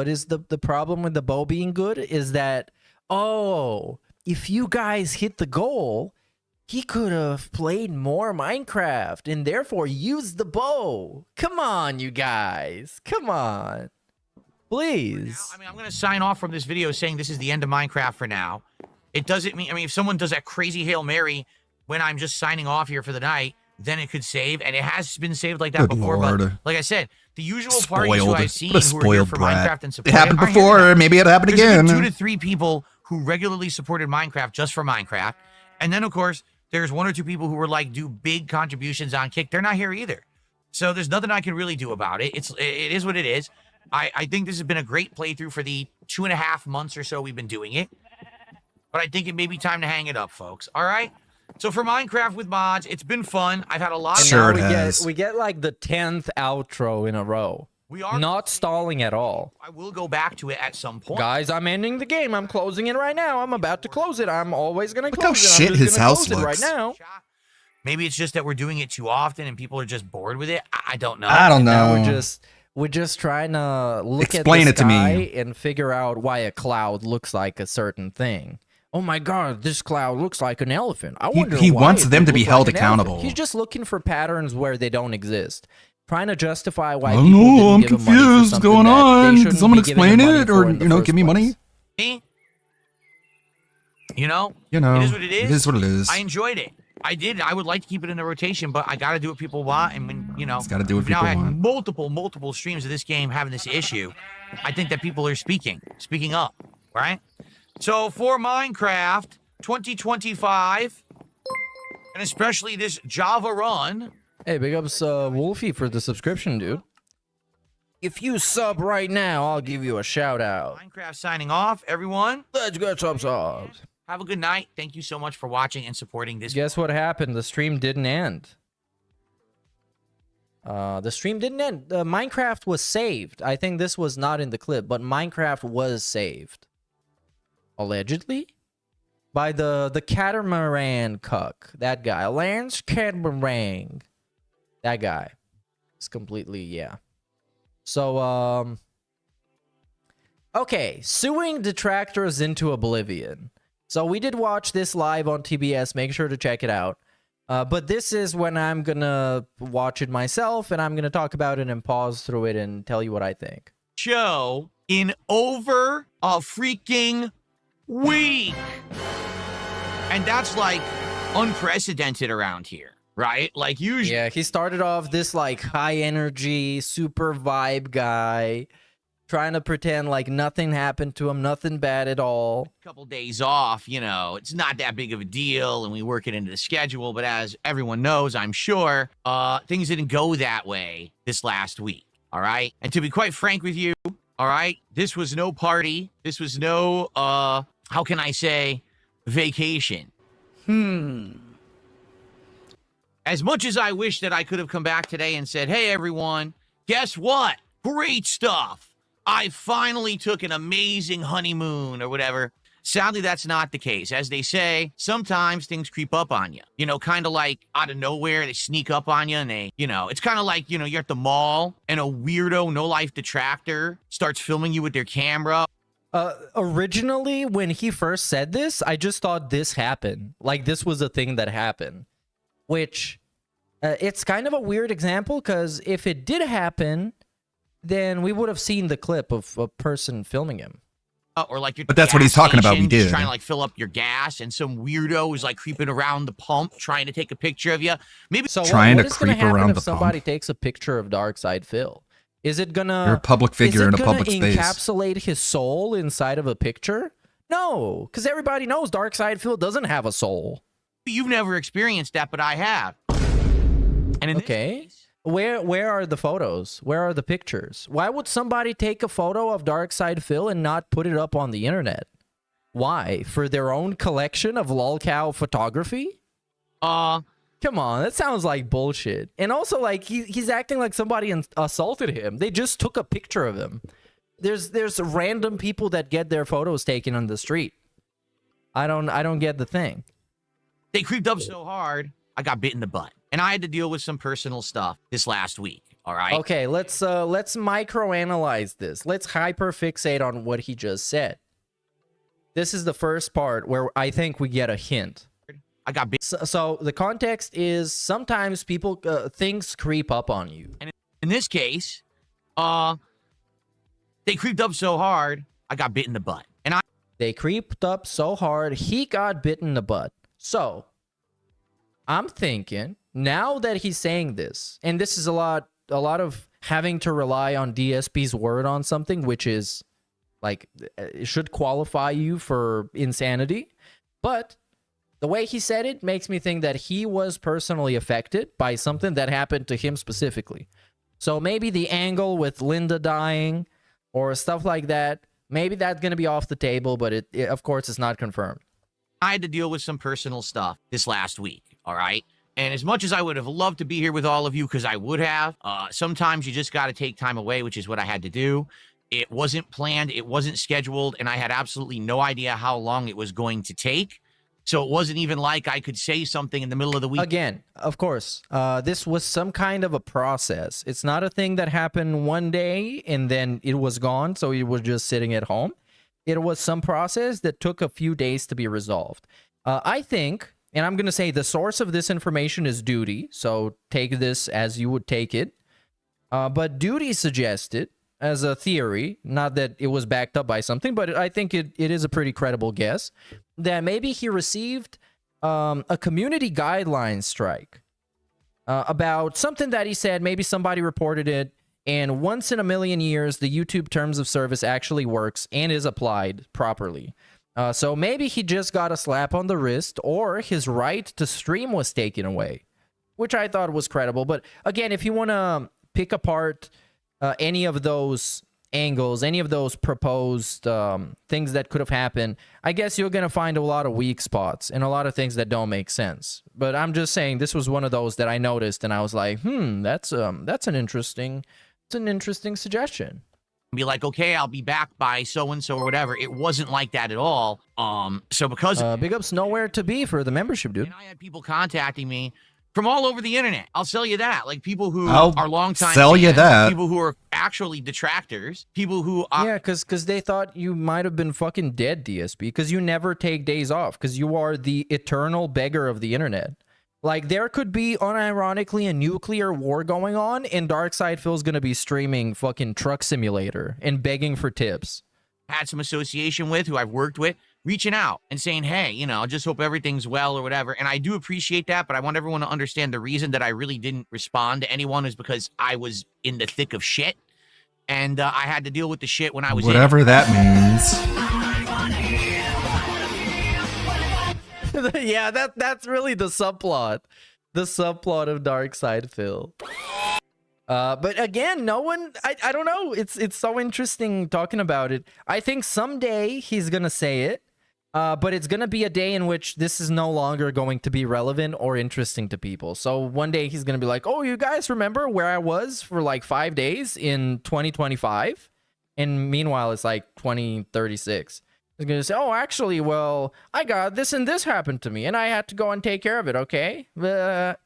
is the problem with the bow being good? Is that, oh... if you guys hit the goal, he could have played more Minecraft and therefore used the bow. Come on, you guys. Come on. Please. I mean, I'm going to sign off from this video saying this is the end of Minecraft for now. It doesn't mean, I mean, if someone does that crazy Hail Mary when I'm just signing off here for the night, then it could save. And it has been saved like that before. Lord. But like I said, the usual parties who I've seen What a who are here spoiled for brat. Minecraft and support It happened are here before, tonight. maybe it'll happen There's again. 2 to 3 people who regularly supported Minecraft just for Minecraft. And then, of course, there's 1 or 2 people who were like, do big contributions on Kick. They're not here either. So there's nothing I can really do about it. It is what it is. I think this has been a great playthrough for the 2.5 months or so we've been doing it. But I think it may be time to hang it up, folks. All right? So for Minecraft with mods, it's been fun. I've had a lot of Sure, we get like the 10th outro in a row. We are not stalling at all. I will go back to it at some point. Guys, I'm ending the game. I'm closing it right now. I'm about to close it. I'm always going to Look how close it. shit I'm just his gonna house close it right looks. now. Maybe it's just that we're doing it too often and people are just bored with it. I don't know. I don't Now know. we're just trying to look Explain at it the to sky me. and figure out why a cloud looks like a certain thing. Oh my god, this cloud looks like an elephant. I wonder He why wants it them would to be look held like an elephant. accountable. He's just looking for patterns where they don't exist. Trying to justify why I people don't know, didn't I'm give him money for confused. something Going that they on? shouldn't Can someone be giving explain him money it? for Or, in the you know, first give me money? Me? You know? You know, it is what it is. it is what it is. I enjoyed it. I did. I would like to keep it in the rotation, but I got to do what people want. And when, you know, Gotta do what we've now people had want. multiple streams of this game having this issue. I think that people are speaking up, right? So for Minecraft 2025, and especially this Java run, Hey, big ups Wolfie for the subscription, dude. If you sub right now, I'll give you a shout out. Minecraft signing off, everyone. Let's get some subs. Have a good night. Thank you so much for watching and supporting this. Guess what happened? The stream didn't end. The stream didn't end. Minecraft was saved. I think this was not in the clip, but Minecraft was saved. Allegedly? By the catamaran cuck. That guy. Lance Catamaran. That guy. It's completely, yeah. So, okay. Suing detractors into oblivion. So we did watch this live on TBS. Make sure to check it out. But this is when I'm gonna watch it myself, and I'm gonna talk about it and pause through it and tell you what I think. Show in over a freaking week. And that's like unprecedented around here, right? Like usually. Yeah, he started off this like high energy, super vibe guy, trying to pretend like nothing happened to him, nothing bad at all. Couple days off, you know, it's not that big of a deal, and we work it into the schedule. But as everyone knows, I'm sure, things didn't go that way this last week. All right. And to be quite frank with you, all right, this was no party. This was no, how can I say, vacation. As much as I wish that I could have come back today and said, hey, everyone, guess what? Great stuff. I finally took an amazing honeymoon or whatever. Sadly, that's not the case. As they say, sometimes things creep up on you. You know, kind of like out of nowhere, they sneak up on you and they, you know, it's kind of like, you know, you're at the mall and a weirdo, no-life detractor starts filming you with their camera. Originally, when he first said this, I just thought this happened. Like, this was a thing that happened. Which, it's kind of a weird example, because if it did happen, then we would have seen the clip of a person filming him. Or like, but that's what he's talking about. We did trying to like fill up your gas, and some weirdo is like creeping around the pump, trying to take a picture of you. Maybe so. Trying what to is gonna creep happen around if the somebody pump. takes a picture of Darkside Phil? Is it gonna? You're a public figure in a public Is it gonna space. encapsulate his soul inside of a picture? No, because everybody knows Darkside Phil doesn't have a soul. You've never experienced that, but I have. And in Okay. Where are the photos? Where are the pictures? Why would somebody take a photo of Darkside Phil and not put it up on the internet? Why? For their own collection of lolcow photography? Come on, that sounds like bullshit. And also, like, he's acting like somebody assaulted him. They just took a picture of him. There's random people that get their photos taken on the street. I don't get the thing. They creeped up so hard, I got bit in the butt. And I had to deal with some personal stuff this last week, all right? Okay, let's microanalyze this. Let's hyperfixate on what he just said. This is the first part where I think we get a hint. I got bit. So the context is sometimes people, things creep up on you. And in this case, they creeped up so hard, I got bit in the butt. And They creeped up so hard, he got bit in the butt. So, I'm thinking, now that he's saying this, and this is a lot of having to rely on DSP's word on something, which is, like, it should qualify you for insanity. But the way he said it makes me think that he was personally affected by something that happened to him specifically. So maybe the angle with Linda dying or stuff like that, maybe that's going to be off the table, but it of course, it's not confirmed. I had to deal with some personal stuff this last week, all right? And as much as I would have loved to be here with all of you, because I would have, sometimes you just got to take time away, which is what I had to do. It wasn't planned, it wasn't scheduled, and I had absolutely no idea how long it was going to take. So it wasn't even like I could say something in the middle of the week. Again, of course, this was some kind of a process. It's not a thing that happened one day and then it was gone, so you were just sitting at home. It was some process that took a few days to be resolved. I think, and I'm going to say the source of this information is Duty, so take this as you would take it. But Duty suggested, as a theory, not that it was backed up by something, but I think it is a pretty credible guess, that maybe he received a community guidelines strike about something that he said. Maybe somebody reported it, and once in a million years, the YouTube terms of service actually works and is applied properly. So maybe he just got a slap on the wrist, or his right to stream was taken away. which I thought was credible. But again, if you want to pick apart any of those angles, any of those proposed things that could have happened, I guess you're going to find a lot of weak spots and a lot of things that don't make sense. But I'm just saying this was one of those that I noticed and I was like, that's an interesting suggestion. Be like, okay, I'll be back by so-and-so or whatever. It wasn't like that at all. So because big ups nowhere to be for the membership, dude. And I had people contacting me from all over the internet. I'll sell you that. Like people who I'll are longtime sell fans, you that. People who are actually detractors. People who are... Yeah, because they thought you might have been fucking dead, DSP, because you never take days off, because you are the eternal beggar of the internet. Like, there could be, unironically, a nuclear war going on, and Darkside Phil's gonna be streaming fucking Truck Simulator and begging for tips. Had some association with, who I've worked with, reaching out and saying, hey, you know, I just hope everything's well or whatever. And I do appreciate that, but I want everyone to understand the reason that I really didn't respond to anyone is because I was in the thick of shit. And I had to deal with the shit when I was Whatever that means. Yeah, that's really the subplot. The subplot of Darkside Phil. But again, no one, I don't know. It's so interesting talking about it. I think someday he's gonna say it, but it's gonna be a day in which this is no longer going to be relevant or interesting to people. So one day he's gonna be like, oh, you guys remember where I was for like 5 days in 2025? And meanwhile, it's like 2036. He's gonna say, oh, actually, well, I got this and this happened to me, and I had to go and take care of it, okay? Let's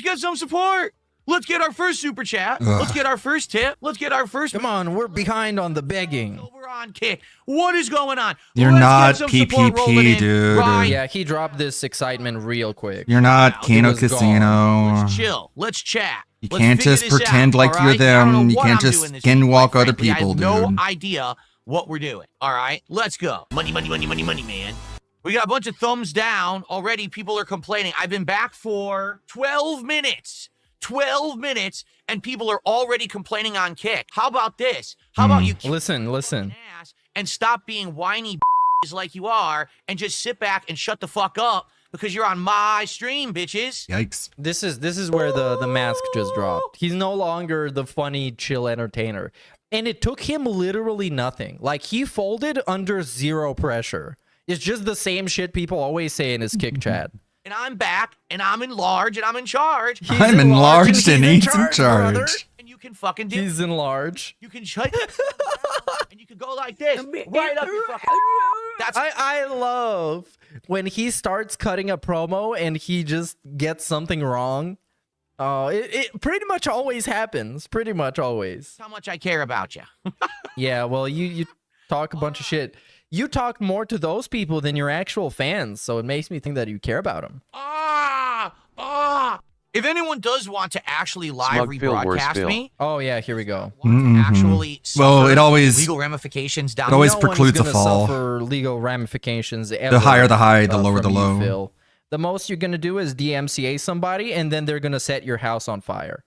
get some support. Let's get our first super chat. Ugh. Let's get our first tip. Let's get our first... Come on, we're behind on the begging. We're on Kick. What is going on? You're Let's not get some support rolling PPP, in. dude. Right. Yeah, he dropped this excitement real quick. You're not Kano was gone. Casino. Let's chill. Let's chat. You Let's can't figure just this pretend out, like all you're right? I don't know them. You what can't I'm just doing this skin week, walk quite other frankly. people, I have dude. no idea what we're doing. All right, let's go. Money, money, money, money, money, man. We got a bunch of thumbs down already. People are complaining. I've been back for 12 minutes. 12 minutes, and people are already complaining on Kick. How about this? How about you listen and stop being whiny like you are and just sit back and shut the fuck up because you're on my stream, bitches. Yikes. This is where the mask just dropped. He's no longer the funny, chill entertainer. And it took him literally nothing. Like, he folded under zero pressure. It's just the same shit people always say in his Kick chat. And I'm back, and I'm enlarged, and I'm in charge. I'm enlarged and he's in charge. Brother. And you can fucking do He's enlarged. You can shut and you can go like this. Right up your fucking... That's... I love when he starts cutting a promo and he just gets something wrong. It pretty much always happens. Pretty much always. How much I care about you. Yeah, well, you talk a bunch of shit. You talk more to those people than your actual fans, so it makes me think that you care about them. If anyone does want to actually live Smug Phil, worse rebroadcast Phil. me, Oh yeah, here we go. actually Well, it always legal ramifications down it always No precludes a one's gonna fall. suffer legal ramifications. Ever, The higher the high, the lower the from you, low. Phil. The most you're gonna do is DMCA somebody, and then they're gonna set your house on fire.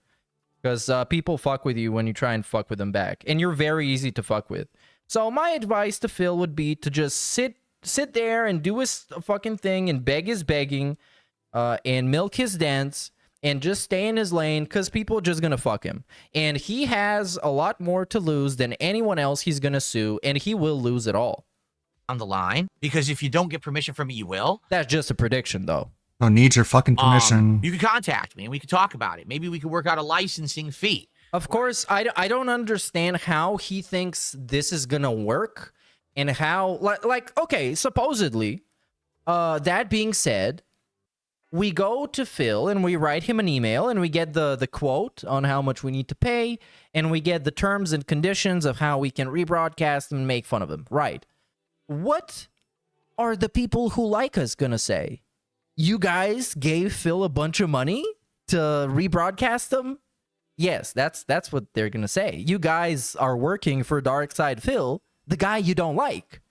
Because people fuck with you when you try and fuck with them back, and you're very easy to fuck with. So my advice to Phil would be to just sit there and do his fucking thing and beg his begging, and milk his dance, and just stay in his lane, because people are just gonna fuck him. And he has a lot more to lose than anyone else he's gonna sue, and he will lose it all. on the line, because if you don't get permission from me, you will. That's just a prediction, though. Don't need your fucking permission. You can contact me and we can talk about it. Maybe we could work out a licensing fee. Of course, I don't understand how he thinks this is gonna work, and how, like okay, supposedly, that being said, we go to Phil and we write him an email and we get the quote on how much we need to pay, and we get the terms and conditions of how we can rebroadcast and make fun of him. Right. What are the people who like us gonna say? You guys gave Phil a bunch of money to rebroadcast them? Yes, that's what they're gonna say. You guys are working for Darkside Phil, the guy you don't like.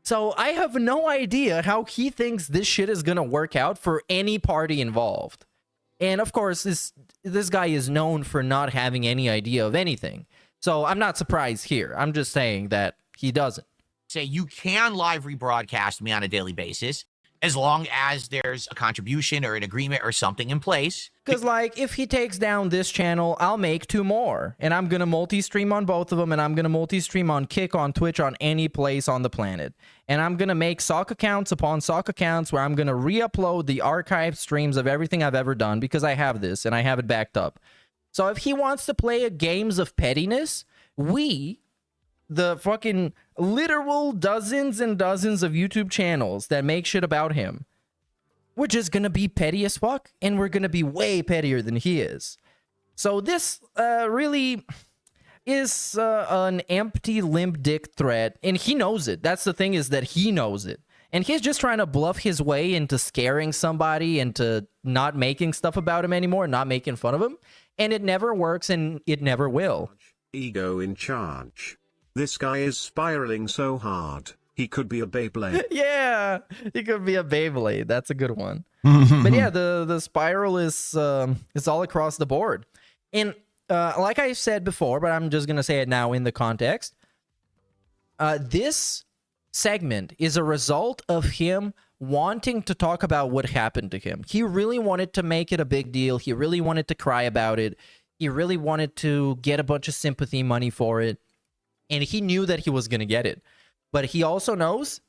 So I have no idea how he thinks this shit is gonna work out for any party involved. And of course, this guy is known for not having any idea of anything. So I'm not surprised here. I'm just saying that he doesn't. Say you can live rebroadcast me on a daily basis. as long as there's a contribution or an agreement or something in place. Because, like, if he takes down this channel, I'll make 2 more. And I'm going to multi-stream on both of them. And I'm going to multi-stream on Kick, on Twitch, on any place on the planet. And I'm going to make sock accounts upon sock accounts where I'm going to re-upload the archived streams of everything I've ever done, because I have this and I have it backed up. So if he wants to play a games of pettiness, the fucking literal dozens and dozens of YouTube channels that make shit about him, we're just gonna be petty as fuck, and we're gonna be way pettier than he is. So this really is an empty limp dick threat, and he knows it. That's the thing, is that he knows it. And he's just trying to bluff his way into scaring somebody into not making stuff about him anymore, not making fun of him. And it never works, and it never will. Ego in charge. This guy is spiraling so hard, he could be a Beyblade. Yeah, he could be a Beyblade. That's a good one. But yeah, the spiral is all across the board. And like I said before, but I'm just going to say it now in the context, this segment is a result of him wanting to talk about what happened to him. He really wanted to make it a big deal. He really wanted to cry about it. He really wanted to get a bunch of sympathy money for it. And he knew that he was going to get it. But he also knows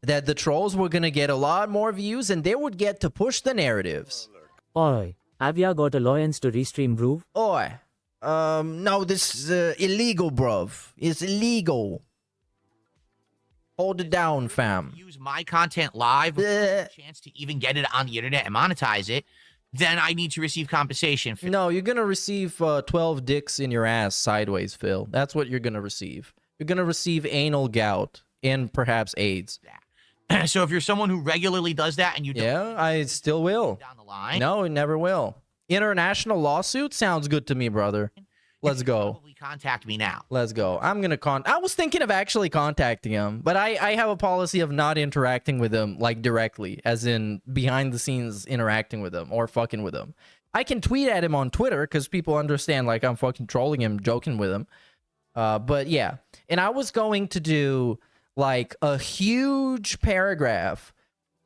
that the trolls were going to get a lot more views, and they would get to push the narratives. Oi, have ya got a license to restream, bruv? Oi, no, this is illegal, bruv. It's illegal. Hold it down, fam. Use my content live with a chance to even get it on the internet and monetize it, then I need to receive compensation. No, you're going to receive 12 dicks in your ass sideways, Phil. That's what you're going to receive. You're going to receive anal gout and perhaps AIDS. So if you're someone who regularly does that and you don't... Yeah, I still will. Down the line. No, it never will. International lawsuit sounds good to me, brother. Let's go. Probably contact me now. Let's go. I'm going to I was thinking of actually contacting him, but I have a policy of not interacting with him, like, directly, as in behind the scenes interacting with him or fucking with him. I can tweet at him on Twitter because people understand, like, I'm fucking trolling him, joking with him. But yeah. And I was going to do, like, a huge paragraph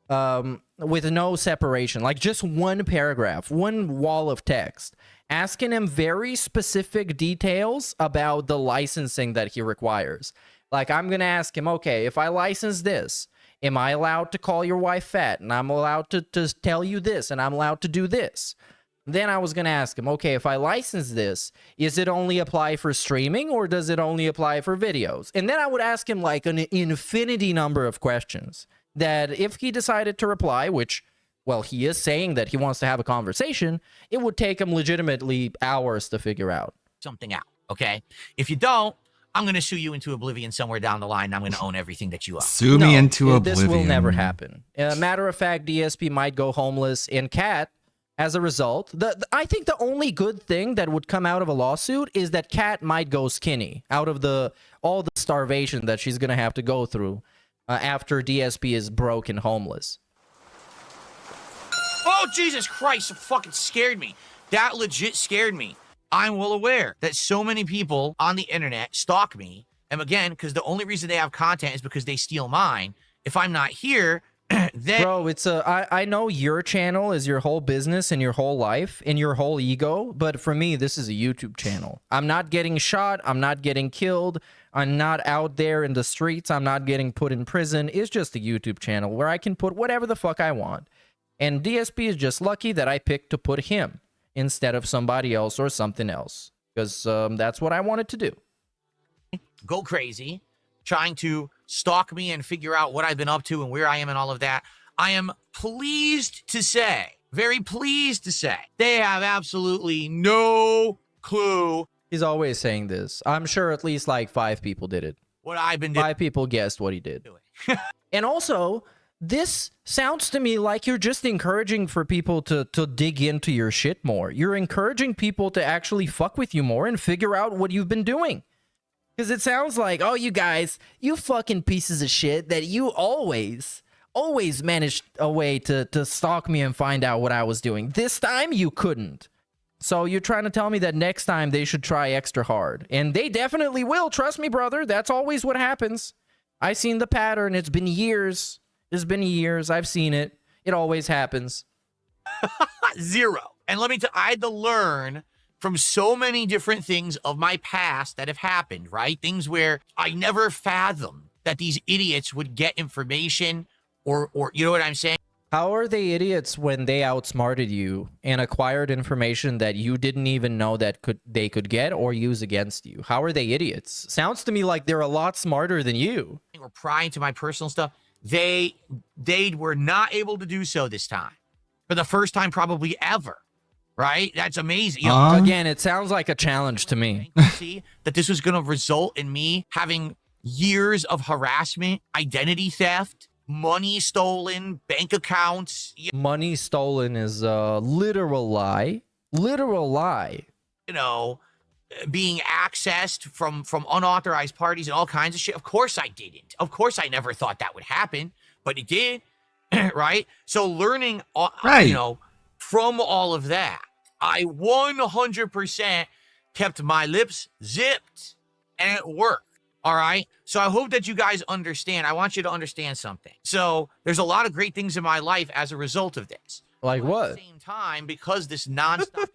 with no separation, like just one paragraph, one wall of text, asking him very specific details about the licensing that he requires. Like, I'm going to ask him, okay, if I license this, am I allowed to call your wife fat? And I'm allowed to tell you this, and I'm allowed to do this. Then I was going to ask him, okay, if I license this, is it only apply for streaming, or does it only apply for videos? And then I would ask him, like, an infinity number of questions that if he decided to reply, which... well, he is saying that he wants to have a conversation, it would take him legitimately hours to figure out. Something out, okay? If you don't, I'm going to sue you into oblivion somewhere down the line, and I'm going to own everything that you own. Sue me into oblivion. This will never happen. Matter of fact, DSP might go homeless, and Kat, as a result, I think the only good thing that would come out of a lawsuit is that Kat might go skinny out of all the starvation that she's going to have to go through after DSP is broke and homeless. Oh, Jesus Christ, it fucking scared me. That legit scared me. I'm well aware that so many people on the internet stalk me. And again, because the only reason they have content is because they steal mine. If I'm not here, then... Bro, it's I know your channel is your whole business and your whole life and your whole ego. But for me, this is a YouTube channel. I'm not getting shot. I'm not getting killed. I'm not out there in the streets. I'm not getting put in prison. It's just a YouTube channel where I can put whatever the fuck I want. And DSP is just lucky that I picked to put him instead of somebody else or something else. Because that's what I wanted to do. Go crazy, trying to stalk me and figure out what I've been up to and where I am and all of that. I am pleased to say, very pleased to say, they have absolutely no clue. He's always saying this. I'm sure at least like 5 people did it. What I've been doing. 5 people guessed what he did. And also... this sounds to me like you're just encouraging for people to dig into your shit more. You're encouraging people to actually fuck with you more and figure out what you've been doing. Because it sounds like, oh, you guys, you fucking pieces of shit, that you always managed a way to stalk me and find out what I was doing. This time you couldn't. So you're trying to tell me that next time they should try extra hard. And they definitely will. Trust me, brother. That's always what happens. I've seen the pattern. It's been years. There's been years. I've seen it. It always happens. Zero. And let me tell you, I had to learn from so many different things of my past that have happened, right? Things where I never fathomed that these idiots would get information or you know what I'm saying? How are they idiots when they outsmarted you and acquired information that you didn't even know that they could get or use against you? How are they idiots? Sounds to me like they're a lot smarter than you. Or prying to my personal stuff. They were not able to do so this time. For the first time probably ever. Right? That's amazing. You know, again, it sounds like a challenge to me. See that this was going to result in me having years of harassment, identity theft, money stolen, bank accounts. Money stolen is a literal lie. Literal lie. You know, being accessed from unauthorized parties and all kinds of shit. Of course I didn't. Of course I never thought that would happen, but it did. Right? So learning, you know, from all of that, I 100% kept my lips zipped and it worked. All right. So I hope that you guys understand. I want you to understand something. So there's a lot of great things in my life as a result of this. Like what? At the same time, because this nonstop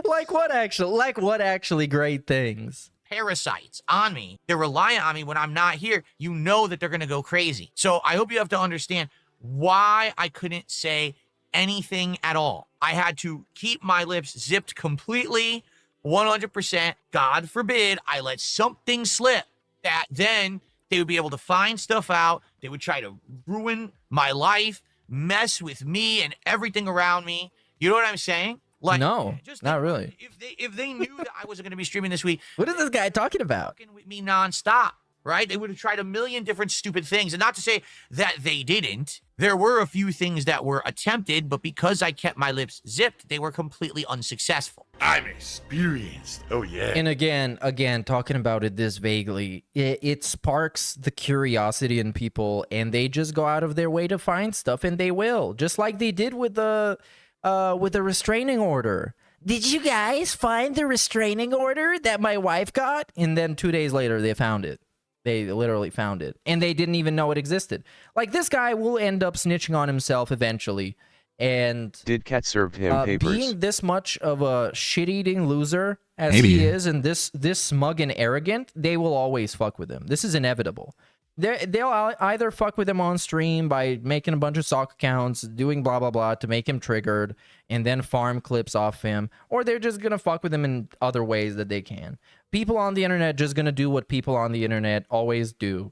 Like what actually great things? Parasites on me. They're reliant on me when I'm not here. You know that they're going to go crazy. So I hope you have to understand why I couldn't say anything at all. I had to keep my lips zipped completely, 100%. God forbid I let something slip that then they would be able to find stuff out. They would try to ruin my life, mess with me and everything around me. You know what I'm saying? Like, no, not really. If they knew that I wasn't going to be streaming this week, what is this guy talking about? With me nonstop, right? They would have tried a million different stupid things. And not to say that they didn't. There were a few things that were attempted, but because I kept my lips zipped, they were completely unsuccessful. I'm experienced. Oh, yeah. And again, talking about it this vaguely, it sparks the curiosity in people, and they just go out of their way to find stuff, and they will. Just like they did with the restraining order. Did you guys find the restraining order that my wife got? And then 2 days later, they found it. They literally found it. And they didn't even know it existed. Like, this guy will end up snitching on himself eventually. And did Cat serve him papers? Being this much of a shit-eating loser as he is, and this smug and arrogant, they will always fuck with him. This is inevitable. They'll either fuck with him on stream by making a bunch of sock accounts, doing blah, blah, blah to make him triggered, and then farm clips off him, or they're just going to fuck with him in other ways that they can. People on the internet just going to do what people on the internet always do.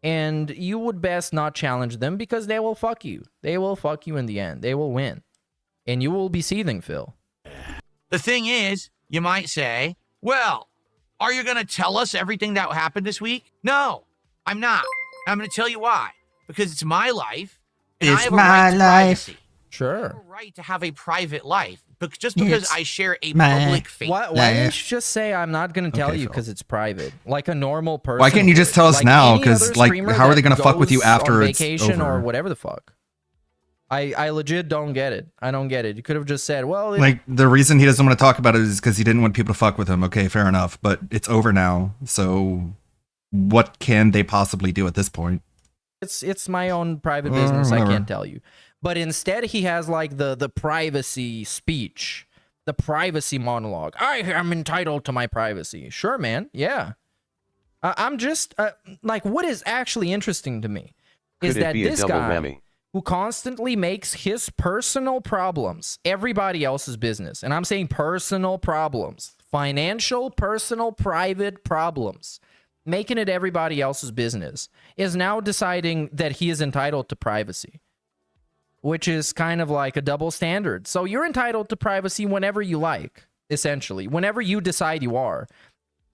And you would best not challenge them because they will fuck you. They will fuck you in the end. They will win. And you will be seething, Phil. The thing is, you might say, well, are you going to tell us everything that happened this week? No, I'm not. I'm going to tell you why. Because it's my life. And I have a right to privacy. Sure. I have a right to have a private life. But just because I share a public face. Why didn't you just say I'm not going to tell you because it's private? Like a normal person. Why can't you just tell us now? Because, like, how are they going to fuck with you after it's vacation over? Or whatever the fuck? I legit don't get it. I don't get it. You could have just said, well... Like, the reason he doesn't want to talk about it is because he didn't want people to fuck with him. Okay, fair enough. But it's over now. So what can they possibly do at this point? It's my own private business. I can't tell you. But instead, he has like the privacy speech, the privacy monologue. I am entitled to my privacy. Sure, man. Yeah. I'm just like, what is actually interesting to me is that this guy who constantly makes his personal problems everybody else's business. And I'm saying personal problems, financial, personal, private problems, making it everybody else's business, is now deciding that he is entitled to privacy. Which is kind of like a double standard. So you're entitled to privacy whenever you like, essentially, whenever you decide you are.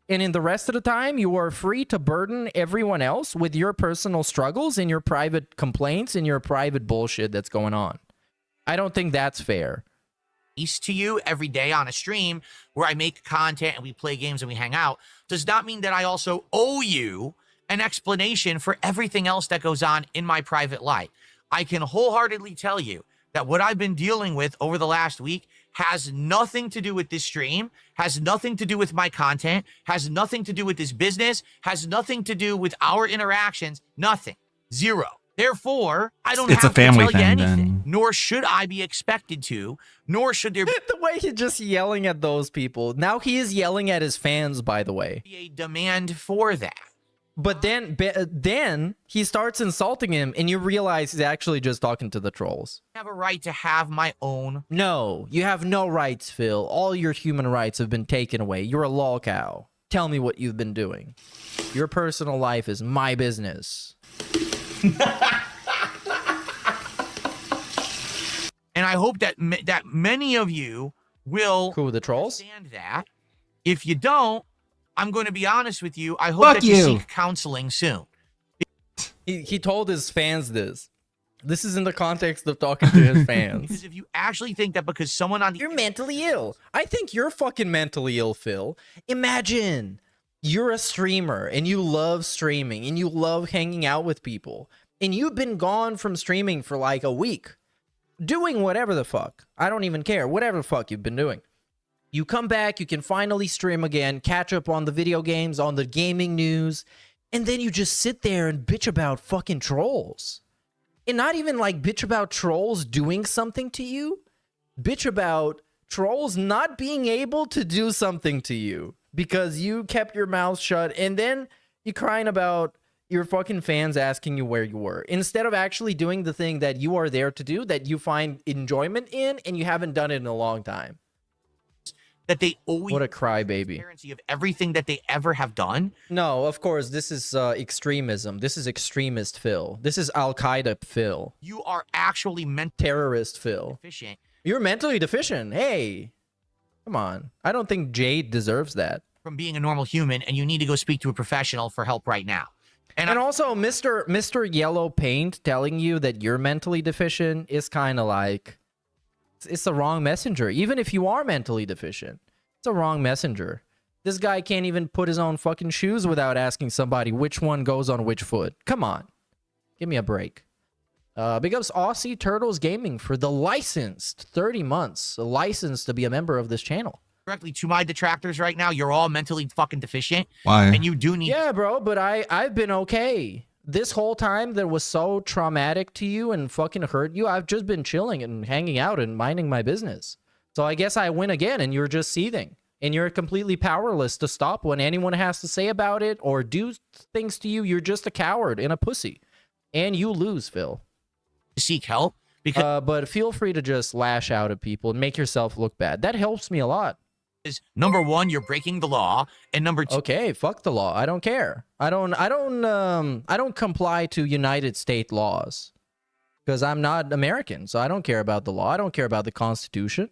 And in the rest of the time, you are free to burden everyone else with your personal struggles and your private complaints and your private bullshit that's going on. I don't think that's fair. To you every day on a stream where I make content and we play games and we hang out does not mean that I also owe you an explanation for everything else that goes on in my private life. I can wholeheartedly tell you that what I've been dealing with over the last week has nothing to do with this stream, has nothing to do with my content, has nothing to do with this business, has nothing to do with our interactions, nothing. Zero. Therefore, I don't It's have a family to tell you thing, anything, then. nor should I be expected to, nor should there The way he's just yelling at those people. Now he is yelling at his fans, by the way. be a demand for that. But then he starts insulting him, and you realize he's actually just talking to the trolls. I have a right to have my own. No, you have no rights, Phil. All your human rights have been taken away. You're a lol cow. Tell me what you've been doing. Your personal life is my business. And I hope that that many of you will cool with the trolls. Understand that. If you don't, I'm going to be honest with you. I hope Fuck that you you. seek counseling soon. He told his fans this. This is in the context of talking to his fans. Because if you actually think that because someone on the You're mentally ill. I think you're fucking mentally ill, Phil. Imagine you're a streamer and you love streaming and you love hanging out with people. And you've been gone from streaming for like a week. Doing whatever the fuck. I don't even care. Whatever the fuck you've been doing. You come back, you can finally stream again, catch up on the video games, on the gaming news, and then you just sit there and bitch about fucking trolls. And not even like bitch about trolls doing something to you. Bitch about trolls not being able to do something to you because you kept your mouth shut, and then you crying about your fucking fans asking you where you were instead of actually doing the thing that you are there to do, that you find enjoyment in, and you haven't done it in a long time. That they always what a crybaby transparency of everything that they ever have done. No, of course, this is extremism. This is extremist Phil. This is Al-Qaeda Phil. You are actually terrorist Phil. Deficient. You're mentally deficient. Hey, come on. I don't think Jade deserves that. From being a normal human, and you need to go speak to a professional for help right now. And also, Mr. Yellow Paint telling you that you're mentally deficient is kind of like, it's the wrong messenger. Even if you are mentally deficient, it's a wrong messenger. This guy can't even put his own fucking shoes without asking somebody which one goes on which foot. Come on. Give me a break. Big ups Aussie Turtles Gaming for the licensed 30 months. A license to be a member of this channel. Directly to my detractors right now, you're all mentally fucking deficient. Why? And you do need... Yeah, bro, but I've been okay. This whole time that was so traumatic to you and fucking hurt you, I've just been chilling and hanging out and minding my business. So I guess I win again, and you're just seething. And you're completely powerless to stop when anyone has to say about it or do things to you. You're just a coward and a pussy. And you lose, Phil. Seek help. Because but feel free to just lash out at people and make yourself look bad. That helps me a lot. Number one, you're breaking the law, and number two, okay, fuck the law. I don't care. I don't comply to United States laws because I'm not American, so I don't care about the law. I don't care about the Constitution.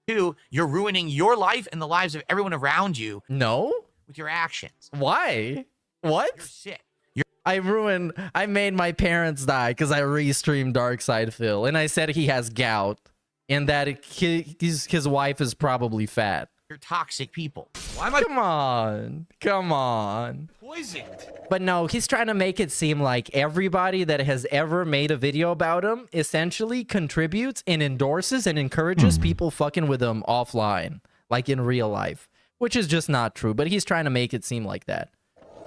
Two, you're ruining your life and the lives of everyone around you. No, with your actions. Why? What? You're sick. I made my parents die because I restreamed Darkside Phil, and I said he has gout and that his wife is probably fat. You're toxic people. Why am I? Come on. Poisoned. But no, he's trying to make it seem like everybody that has ever made a video about him essentially contributes and endorses and encourages people fucking with him offline, like in real life, which is just not true. But he's trying to make it seem like that.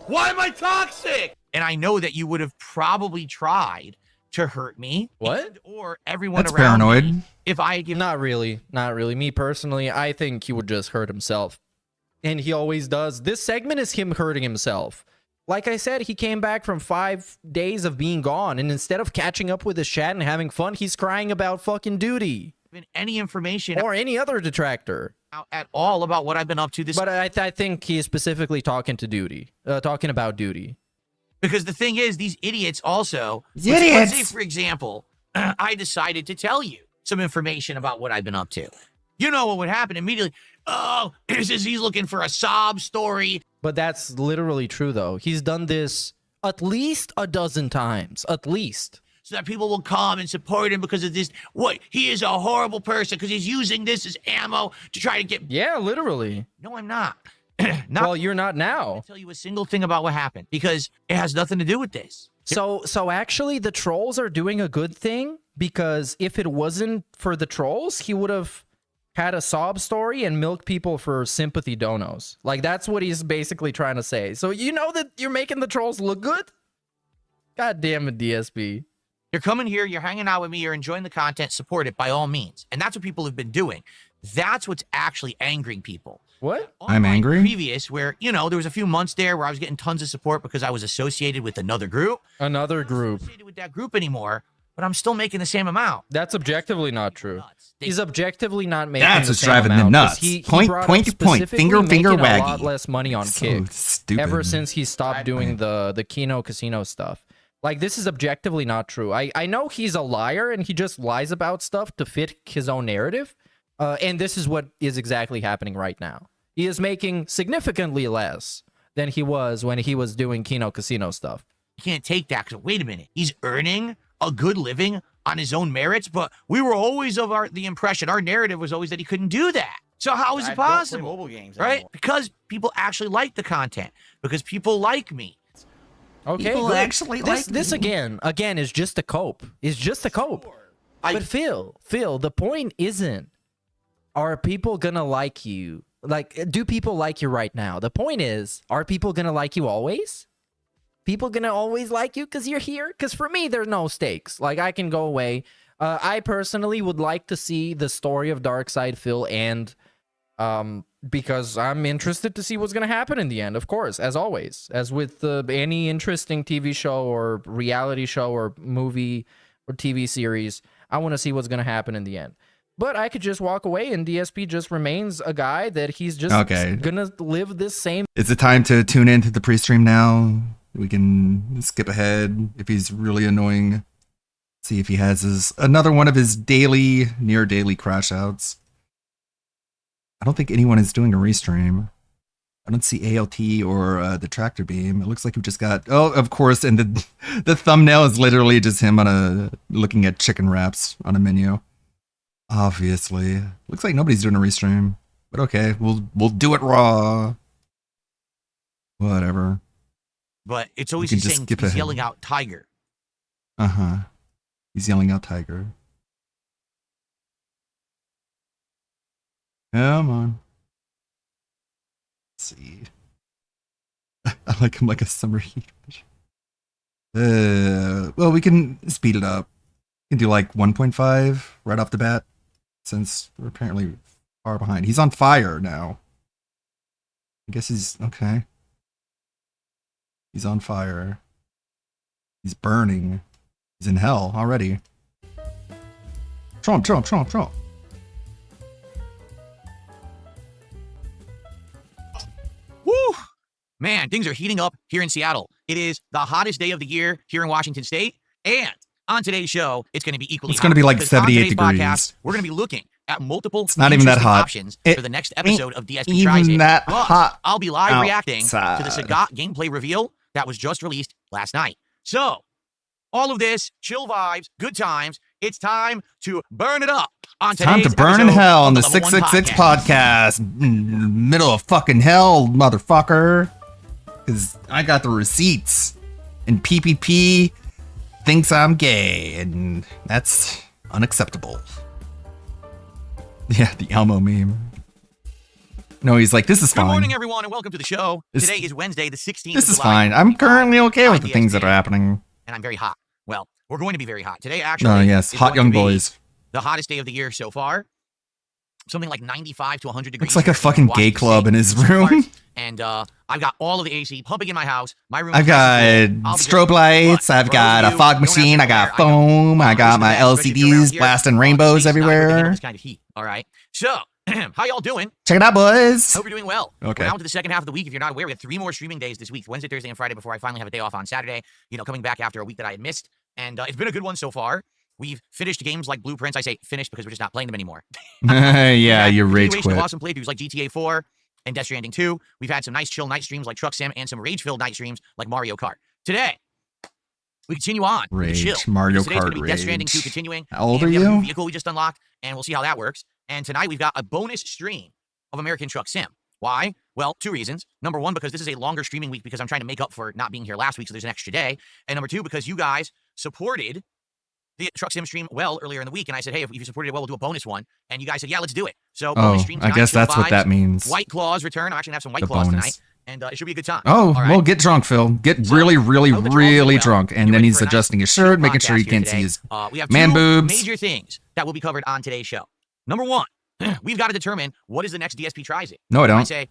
Why am I toxic? And I know that you would have probably tried to hurt me. What? Or everyone That's around paranoid. me. If I give... Not really. Me personally, I think he would just hurt himself. And he always does. This segment is him hurting himself. Like I said, he came back from 5 days of being gone, and instead of catching up with his chat and having fun, he's crying about fucking duty. Any information or any other detractor at all about what I've been up to this. But I think he is specifically talking to duty, talking about duty. Because the thing is, these idiots also. Idiots! Let's say, for example, I decided to tell you some information about what I've been up to. You know what would happen immediately? Oh, he's looking for a sob story. But that's literally true, though. He's done this at least a dozen times. At least. So that people will come and support him because of this. What? He is a horrible person because he's using this as ammo to try to get... Yeah, literally. No, I'm not. Well, you're not now. I'll tell you a single thing about what happened because it has nothing to do with this. So actually the trolls are doing a good thing because if it wasn't for the trolls, he would have had a sob story and milk people for sympathy donos. Like that's what he's basically trying to say. So you know that you're making the trolls look good? God damn it, DSP. You're coming here, you're hanging out with me, you're enjoying the content, support it by all means. And that's what people have been doing. That's what's actually angering people. What? I'm angry? Previous, where, you know, there was a few months there where I was getting tons of support because I was associated with another group. Another group. Associated with that group anymore, but I'm still making the same amount. That's objectively not true. He's objectively not making That's the what's same driving them amount, 'cause nuts. He Point, brought point up to point. specifically Finger making waggy. a lot less money on So Kick stupid. ever since he stopped doing the Kino Casino stuff. Like, this is objectively not true. I know he's a liar and he just lies about stuff to fit his own narrative. And this is what is exactly happening right now. He is making significantly less than he was when he was doing Kino Casino stuff. You can't take that because, wait a minute, he's earning a good living on his own merits, but we were always of the impression, our narrative was always that he couldn't do that. So how is it possible? Mobile games Right? anymore. Because people actually like the content. Because people like me. Okay, People good. actually like this me. again is just a cope. It's just a cope. But Phil, the point isn't, are people gonna like you? Like, do people like you right now? The point is, are people gonna like you always? People gonna always like you because you're here? Because for me, there's no stakes. Like, I can go away. I personally would like to see the story of Darkside Phil end, because I'm interested to see what's gonna happen in the end, of course, as always. As with any interesting TV show or reality show or movie or TV series, I want to see what's gonna happen in the end. But I could just walk away and DSP just remains a guy that he's just gonna live this same. Is it time to tune into the pre-stream now? We can skip ahead if he's really annoying. See if he has another one of his near daily crash outs. I don't think anyone is doing a restream. I don't see ALT or the tractor beam. It looks like we just got, oh, of course, and the thumbnail is literally just him on looking at chicken wraps on a menu. Obviously. Looks like nobody's doing a restream. But okay, we'll do it raw. Whatever. But it's always can he's just saying, skip he's ahead. yelling out Tiger. Uh-huh. He's yelling out Tiger. Come on. Let's see. I like him like a summer heat. Well, we can speed it up. We can do like 1.5 right off the bat, since we're apparently far behind. He's on fire now. I guess he's okay. He's on fire. He's burning. He's in hell already. Trump. Woo! Man, things are heating up here in Seattle. It is the hottest day of the year here in Washington State. And on today's show, it's going to be equally It's gonna be hot, like because 78 on today's degrees. podcast, we're going to be looking at multiple It's not even that interesting hot. options It for the next ain't episode of DSP even Tries It. that Plus, hot I'll be live reacting to the outside. Sagat gameplay reveal that was just released last night. So, all of this, chill vibes, good times. It's time to burn it up on Time today's to burn in episode hell on of the Level 1 666 Podcast. podcast. Middle of fucking hell, motherfucker. Because I got the receipts. And PPP thinks I'm gay. And that's unacceptable. Yeah, the Elmo meme. No, he's like, this is Good fine. morning, everyone, and welcome to the show. This- Today is Wednesday, the 16th This of is July. fine. I'm currently okay with the things that are happening. And I'm very hot. Well, we're going to be very hot. Today, actually, Yes, is hot going young to be boys. the hottest day of the year so far. Something like 95 to 100 degrees. Looks like a here in fucking gay Washington club State. in his room. And I've got all of the AC pumping in my house. My room. I've is got nice and cool. I'll be strobe good. lights, I've for got those a of fog you who don't have machine, to I got wear, I know. foam, I got my especially if you're around LCDs here, blasting the rainbows state's not really handling everywhere. this kind of heat. All right. So, how y'all doing? Check it out, boys. Hope you're doing well. Okay. We're now into the second half of the week. If you're not aware, we have 3 more streaming days this week: Wednesday, Thursday, and Friday. Before I finally have a day off on Saturday. You know, coming back after a week that I had missed, and it's been a good one so far. We've finished games like Blueprints. I say finished because we're just not playing them anymore. Yeah, you rage Continuation of quit. awesome playthroughs like GTA 4 and Death Stranding 2. We've had some nice chill night streams like Truck Sim and some rage-filled night streams like Mario Kart. Today, we continue on with the Rage, chill. Mario Because today's Kart gonna be Death Stranding 2 rage. continuing. How old and are we have a new you? vehicle we just unlocked, and we'll see how that works. And tonight we've got a bonus stream of American Truck Sim. Why? Well, 2 reasons. Number 1, because this is a longer streaming week because I'm trying to make up for not being here last week, so there's an extra day. And number 2, because you guys supported the Truck Sim stream well earlier in the week, and I said, hey, if you supported it well, we'll do a bonus one. And you guys said, yeah, let's do it. So bonus stream I tonight, guess chill that's what vibes. that means. White Claws return. I'm actually going to have some White The Claws bonus. tonight. and it should be a good time. Oh, All right? well, get drunk, Phil. Get really, really drunk. And then he's adjusting his shirt, making sure he can't see his we have man two boobs. major things that will be covered on today's show. Number one, we've got to determine what is the next DSP Tries It. No, I don't. I say,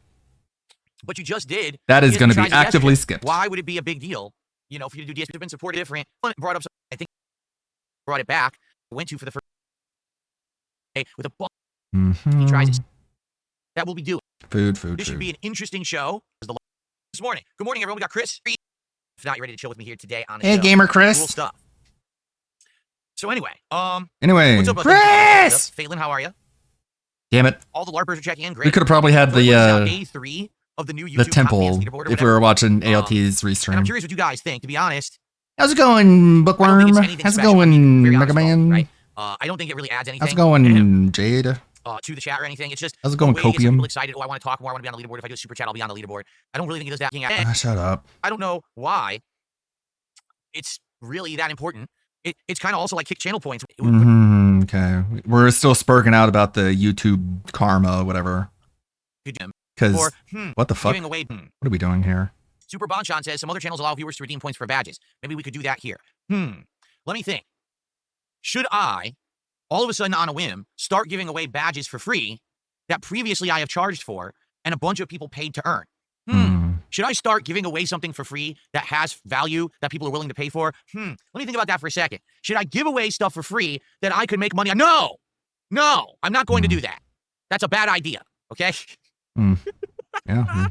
but you just did. That is DSP going to be Tries It actively yesterday. skipped. Why would it be a big deal, you know, for you to do DSP? It's been supported different. Brought up, I think, brought it back. Went to for the first day with a bunch Mhm. of Tries It. That we'll be doing. Food. This should be an interesting show. This morning. Good morning, everyone. We got Chris. If not, you're ready to chill with me here today on the Hey, show. Gamer Chris. Cool stuff. So anyway, Anyway, what's up, Chris! Phelan, how are you? Damn it. All the LARPers are checking in. Great. We could have probably had This is now the day 3 of the new YouTube temple Top Fans leaderboard or if we whatever. were watching ALT's And I'm restream. curious what you guys think. To be honest, How's it going, Bookworm? it's anything How's it special. going, Very Mega honest, Man? right? I don't think it really adds anything. How's it going, Jade? To the chat or anything. It's just How's it going, a way to get some Copium? people excited. Oh, I want to talk more. I want to be on the leaderboard. If I do a super chat, I'll be on the leaderboard. I don't really think it does that. Ah, shut up. I don't know why it's really that important. It's kind of also like kick channel points. Okay. We're still spurking out about the YouTube karma, whatever. Because, Or, what the fuck? giving away- What are we doing here? Super Bonchan says some other channels allow viewers to redeem points for badges. Maybe we could do that here. Let me think. Should I, all of a sudden on a whim, start giving away badges for free that previously I have charged for and a bunch of people paid to earn? Should I start giving away something for free that has value that people are willing to pay for? Let me think about that for a second. Should I give away stuff for free that I could make money on? No, I'm not going to do that. That's a bad idea, okay? Yeah.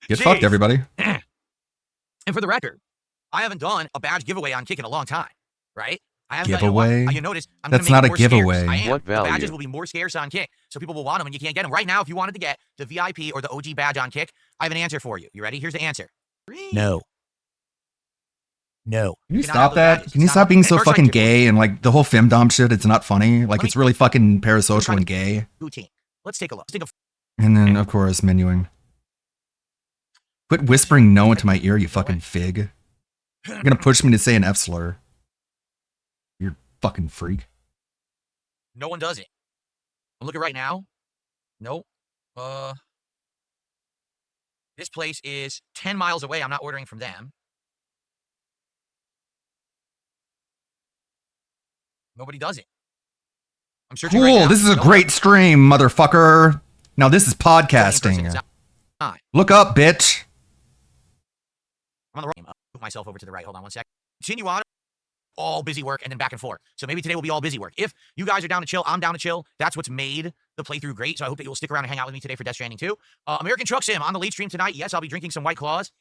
Get fucked, Jeez. everybody. And for the record, I haven't done a badge giveaway on Kick in a long time, right? I haven't Giveaway? Done, you know, notice I'm gonna That's make not it a more giveaway. Scarce. I am. What The badges value? will be more scarce on Kick, so people will want them and you can't get them. Right now, if you wanted to get the VIP or the OG badge on Kick, I have an answer for you. You ready? Here's the answer. No. Can you stop that? Can you stop being so fucking gay and like the whole femdom shit? It's not funny. Like it's really fucking parasocial and gay. Routine. Let's take a look. Let's take a And then of course menuing. Quit whispering no into my ear, you fucking fig. You're gonna push me to say an F slur. You're fucking freak. No one does it. I'm looking right now. Nope. This place is 10 miles away. I'm not ordering from them. Nobody does it. I'm searching right Cool, now. this is a No great stream, motherfucker. Now this is podcasting. one. Look up, bitch. I'm on the right. Move myself over to the right. Hold on one sec. Continue on. All busy work and then back and forth. So maybe today will be all busy work. If you guys are down to chill, I'm down to chill. That's what's made the playthrough great. So I hope that you'll stick around and hang out with me today for Death Stranding 2. American Truck Sim on the late stream tonight. Yes, I'll be drinking some White Claws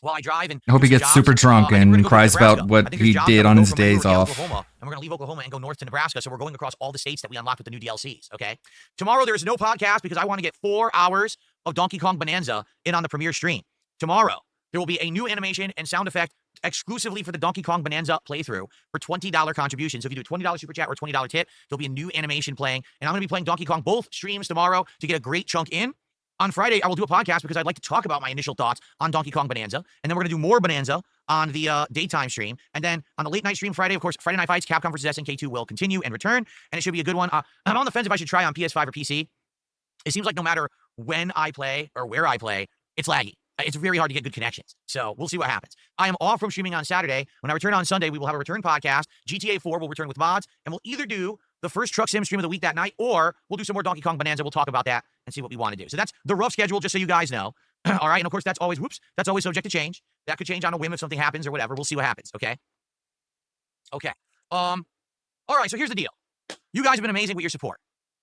while I drive. And I hope he do some gets jobs. super drunk I think we're and gonna go to cries Nebraska. about I what think there's he jobs did that on will his go from days Liberty to off. Oklahoma, and we're going to leave Oklahoma and go north to Nebraska. So we're going across all the states that we unlocked with the new DLCs. Okay. Tomorrow there is no podcast because I want to get 4 hours of Donkey Kong Bonanza in on the premiere stream. Tomorrow there will be a new animation and sound effect exclusively for the Donkey Kong Bonanza playthrough for $20 contribution. So if you do a $20 super chat or $20 tip, there'll be a new animation playing. And I'm going to be playing Donkey Kong both streams tomorrow to get a great chunk in. On Friday, I will do a podcast because I'd like to talk about my initial thoughts on Donkey Kong Bonanza. And then we're going to do more Bonanza on the daytime stream. And then on the late night stream Friday, of course, Friday Night Fights, Capcom vs. SNK2 will continue and return. And it should be a good one. I'm on the fence if I should try on PS5 or PC. It seems like no matter when I play or where I play, it's laggy. It's very hard to get good connections. So we'll see what happens. I am off from streaming on Saturday. When I return on Sunday, we will have a return podcast. GTA 4 will return with mods. And we'll either do the first Truck Sim stream of the week that night, or we'll do some more Donkey Kong Bonanza. We'll talk about that and see what we want to do. So that's the rough schedule, just so you guys know. All right. And of course, that's always subject to change. That could change on a whim if something happens or whatever. We'll see what happens. Okay. Okay. All right. So here's the deal. You guys have been amazing with your support.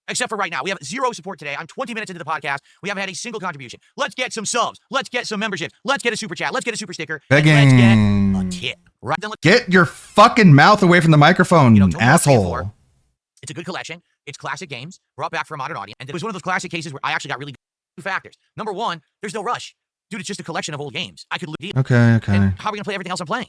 Except for right now. We have 0 support today. I'm 20 minutes into the podcast. We haven't had a single contribution. Let's get some subs. Let's get some memberships. Let's get a super chat. Let's get a super sticker. And let's get a tip. Right then, Get your fucking mouth away from the microphone, asshole. It's a good collection. It's classic games brought back for a modern audience. And it was one of those classic cases where I actually got really good factors. Number one, there's no rush. Dude, it's just a collection of old games. I could leave. Okay. And how are we going to play everything else I'm playing?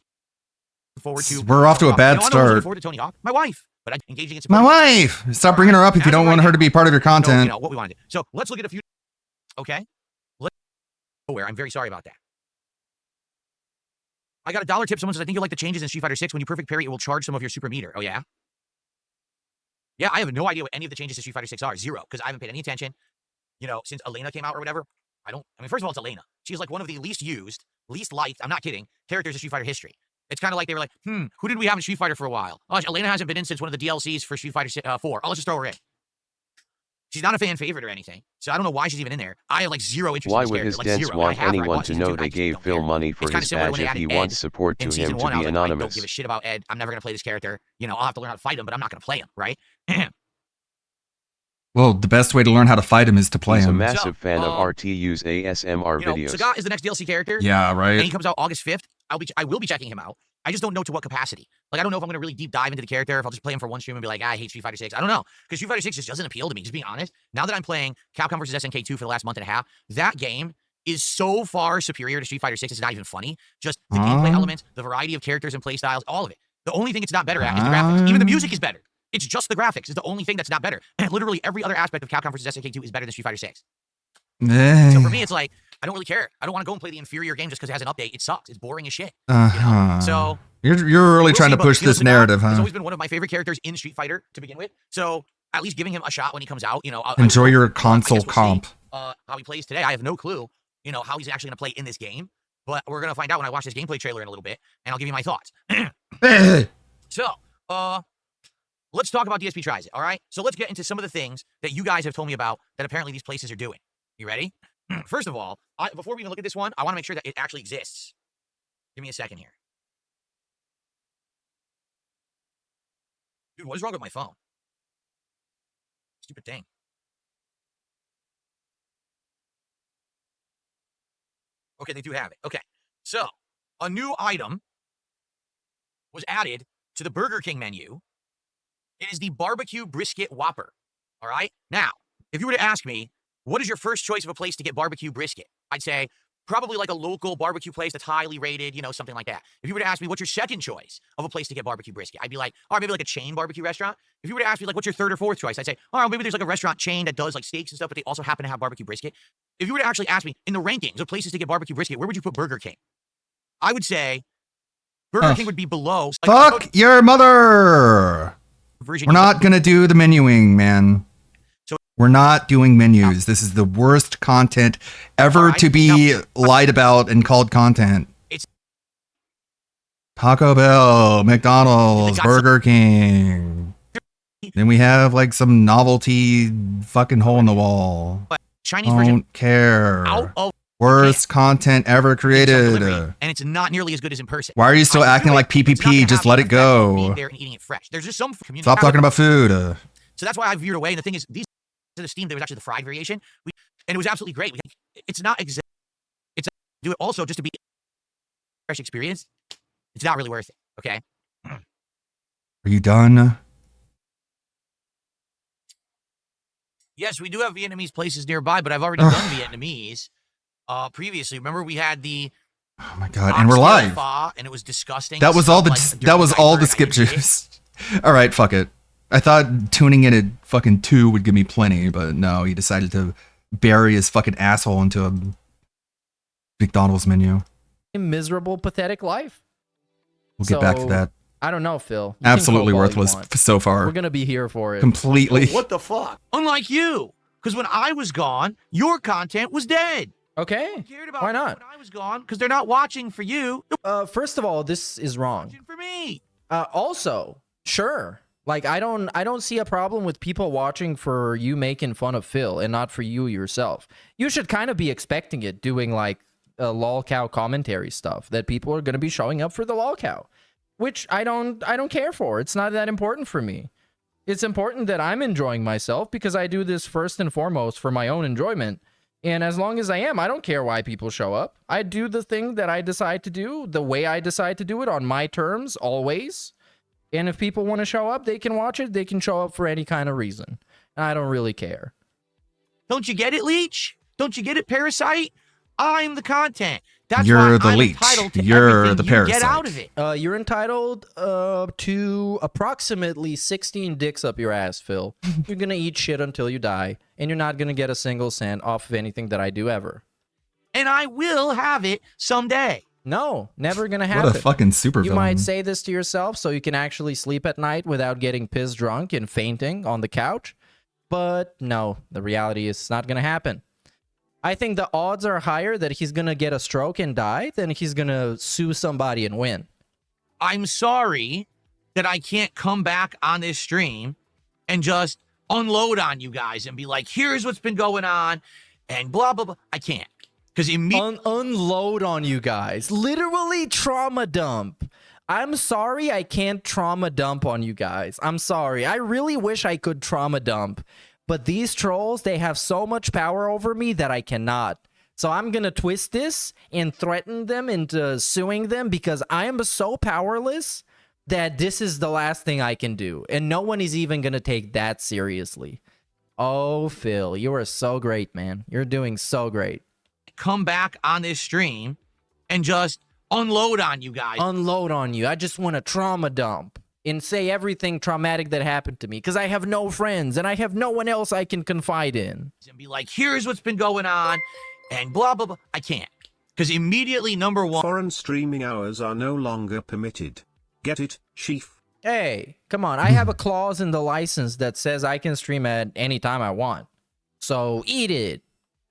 Forward to We're off to a bad I'm looking start. forward to Tony Hawk. My wife. But I'm engaging in My wife! Stop bringing her up if you don't want her to be part of your content. You know what we want to do. So let's look at a few. Okay. Let's where I'm very sorry about that. I got a $1 tip. Someone says, I think you'll like the changes in Street Fighter 6. When you perfect parry, it will charge some of your super meter. Oh, yeah? Yeah, I have no idea what any of the changes to Street Fighter 6 are. 0, because I haven't paid any attention, you know, since Elena came out or whatever. I mean, first of all, it's Elena. She's like one of the least used, least liked, I'm not kidding, characters in Street Fighter history. It's kind of like they were like, who did we have in Street Fighter for a while? Oh, Elena hasn't been in since one of the DLCs for Street Fighter 4. Oh, let's just throw her in. She's not a fan favorite or anything, so I don't know why she's even in there. I have like zero interest Why in this would character. his Like dents zero. want I have her. I anyone watched to season know 2, they I just gave don't Phil care. money for It's kinda his similar badge when they if added he Ed wants support to in him season to 1. I be was like, I don't anonymous? give a shit about Ed. I'm never gonna play this character. You know, I'll have to learn how to fight him, but I'm not gonna play him, right? Well, the best way to learn how to fight him is to play He's a him. massive fan of RTU's ASMR You know, videos. Sagat is the next DLC character. Yeah, right. And he comes out August 5th. I will be checking him out. I just don't know to what capacity. Like, I don't know if I'm going to really deep dive into the character, if I'll just play him for one stream and be like, I hate Street Fighter 6. I don't know. Because Street Fighter 6 just doesn't appeal to me, just being honest. Now that I'm playing Capcom vs. SNK 2 for the last month and a half, that game is so far superior to Street Fighter 6, it's not even funny. Just the gameplay elements, the variety of characters and playstyles, all of it. The only thing it's not better at is the graphics. Even the music is better. It's just the graphics is the only thing that's not better. And literally every other aspect of Capcom vs. SNK 2 is better than Street Fighter 6. So for me, it's like, I don't really care. I don't want to go and play the inferior game just because it has an update. It sucks. It's boring as shit. So you're really we'll trying see, to but push this Sagat narrative, has huh? always been one of my favorite characters in Street Fighter to begin with. So at least giving him a shot when he comes out, you know. Enjoy your I guess console we'll see, comp. how he plays today. I have no clue, you know, how he's actually going to play in this game. But we're going to find out when I watch this gameplay trailer in a little bit, and I'll give you my thoughts. So, let's talk about DSP Tries It, all right? So let's get into some of the things that you guys have told me about that apparently these places are doing. You ready? First of all, before we even look at this one, I want to make sure that it actually exists. Give me a second here. Dude, what is wrong with my phone? Stupid thing. Okay, they do have it. Okay, so a new item was added to the Burger King menu. It is the barbecue brisket Whopper. All right? Now, if you were to ask me, what is your first choice of a place to get barbecue brisket? I'd say probably like a local barbecue place that's highly rated, you know, something like that. If you were to ask me, what's your second choice of a place to get barbecue brisket? I'd be like, all right, maybe like a chain barbecue restaurant. If you were to ask me, like, what's your third or fourth choice? I'd say, all right, maybe there's like a restaurant chain that does like steaks and stuff, but they also happen to have barbecue brisket. If you were to actually ask me, in the rankings of places to get barbecue brisket, where would you put Burger King? I would say Burger King would be below. Fuck your mother! We're not gonna do the menuing, man. We're not doing menus. This is the worst content ever to be lied about and called content. Taco Bell, McDonald's, Burger King. Then we have like some novelty fucking hole in the wall. Chinese version Don't care. out of Worst content ever created. and it's not nearly as good as in person. Why are you still acting like PPP? Just let it go. Being there and eating it fresh. There's just some community. Stop talking about food. So that's why I veered away. And the thing is, these to the Steam, there was actually the fried variation, and it was absolutely great. It's not exact. It's do it also just to be fresh experience. It's not really worth it. Okay. Are you done? Yes, we do have Vietnamese places nearby, but I've already done Vietnamese previously. Remember, we had the Oh my god, and we're live. pho, and it was disgusting. That was all the Like, that was all the diaper, skip and I didn't eat it. juice. All right, fuck it. I thought tuning in at fucking 2 would give me plenty, but no, he decided to bury his fucking asshole into a McDonald's menu. A miserable, pathetic life. We'll get back to So, that. I don't know, Phil. You can Absolutely poke all you worthless want. so far. We're gonna be here for it. Completely. What the fuck? Unlike you, because when I was gone, your content was dead. Okay. Cared about Why not? When I was gone, because they're not watching for you. First of all, this is wrong. For me. Also, sure. Like I don't see a problem with people watching for you making fun of Phil and not for you yourself. You should kind of be expecting it, doing like lolcow commentary stuff that people are going to be showing up for the lolcow, which I don't care for. It's not that important for me. It's important that I'm enjoying myself because I do this first and foremost for my own enjoyment. And as long as I am, I don't care why people show up. I do the thing that I decide to do, the way I decide to do it, on my terms, always. And if people want to show up, they can watch it. They can show up for any kind of reason. I don't really care. Don't you get it, Leech? Don't you get it, Parasite? I'm the content. That's You're why the I'm leech. entitled to You're everything the you parasite. get out of it. You're entitled to approximately 16 dicks up your ass, Phil. You're going to eat shit until you die. And you're not going to get a single cent off of anything that I do ever. And I will have it someday. No, never gonna happen. What a fucking supervillain. You might say this to yourself so you can actually sleep at night without getting pissed drunk and fainting on the couch. But no, the reality is it's not gonna happen. I think the odds are higher that he's gonna get a stroke and die than he's gonna sue somebody and win. I'm sorry that I can't come back on this stream and just unload on you guys and be like, here's what's been going on and blah, blah, blah. I can't. Because unload on you guys. Literally trauma dump. I'm sorry I can't trauma dump on you guys. I'm sorry. I really wish I could trauma dump. But these trolls, they have so much power over me that I cannot. So I'm going to twist this and threaten them into suing them because I am so powerless that this is the last thing I can do. And no one is even going to take that seriously. Oh, Phil, you are so great, man. You're doing so great. Come back on this stream and just unload on you guys. Unload on you. I just want to trauma dump and say everything traumatic that happened to me because I have no friends and I have no one else I can confide in. And be like, here's what's been going on and blah, blah, blah. I can't. Because immediately, number one. Foreign streaming hours are no longer permitted. Get it, Chief? Hey, come on. I have a clause in the license that says I can stream at any time I want. So eat it.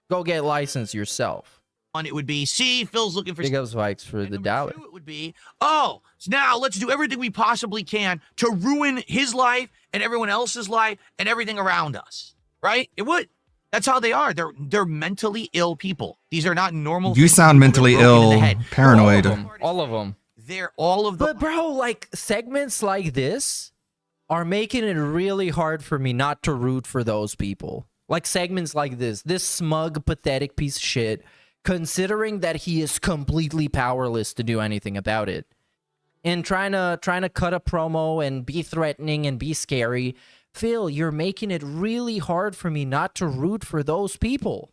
Go get licensed yourself. And it would be, see, Phil's looking for... Big up Spikes for the dollar. It would be, oh, so now let's do everything we possibly can to ruin his life and everyone else's life and everything around us. Right? It would. That's how they are. They're mentally ill people. These are not normal... You sound mentally ill, paranoid. All of them. They're all of the... But bro, like segments like this are making it really hard for me not to root for those people. Like segments like this smug, pathetic piece of shit, considering that he is completely powerless to do anything about it. And trying to cut a promo and be threatening and be scary. Phil, you're making it really hard for me not to root for those people.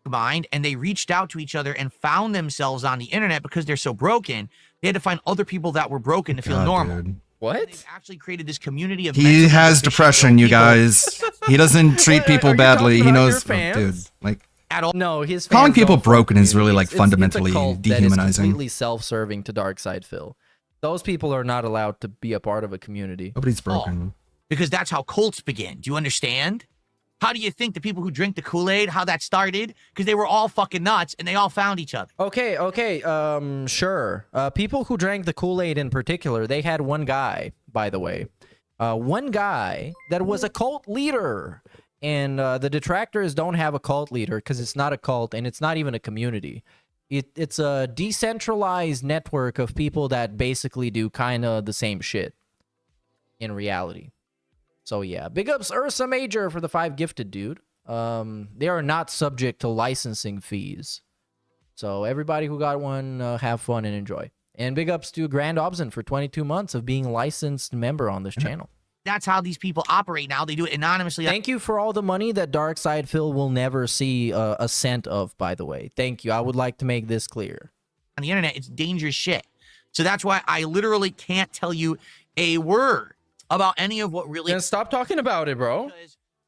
Mind, and they reached out to each other and found themselves on the internet because they're so broken. They had to find other people that were broken to feel normal. Dude. What? They've actually created this community of... He has depression, you guys. He doesn't treat people badly. He knows, dude. Like, at all. No, his calling people don't broken is really like it's fundamentally a cult dehumanizing. That is completely self-serving to Darkside Phil. Those people are not allowed to be a part of a community. Nobody's broken. Because that's how cults begin. Do you understand? How do you think the people who drink the Kool-Aid, how that started? Because they were all fucking nuts and they all found each other. Okay, sure. People who drank the Kool-Aid in particular, they had one guy, by the way. One guy that was a cult leader. And the detractors don't have a cult leader because it's not a cult and it's not even a community. It's a decentralized network of people that basically do kind of the same shit in reality. So yeah, big ups Ursa Major for the 5 gifted, dude. They are not subject to licensing fees. So everybody who got one, have fun and enjoy. And big ups to Grand Obson for 22 months of being a licensed member on this channel. That's how these people operate now. They do it anonymously. Thank you for all the money that Darkside Phil will never see a cent of, by the way. Thank you. I would like to make this clear. On the internet, it's dangerous shit. So that's why I literally can't tell you a word about any of what really... Then stop talking about it, bro.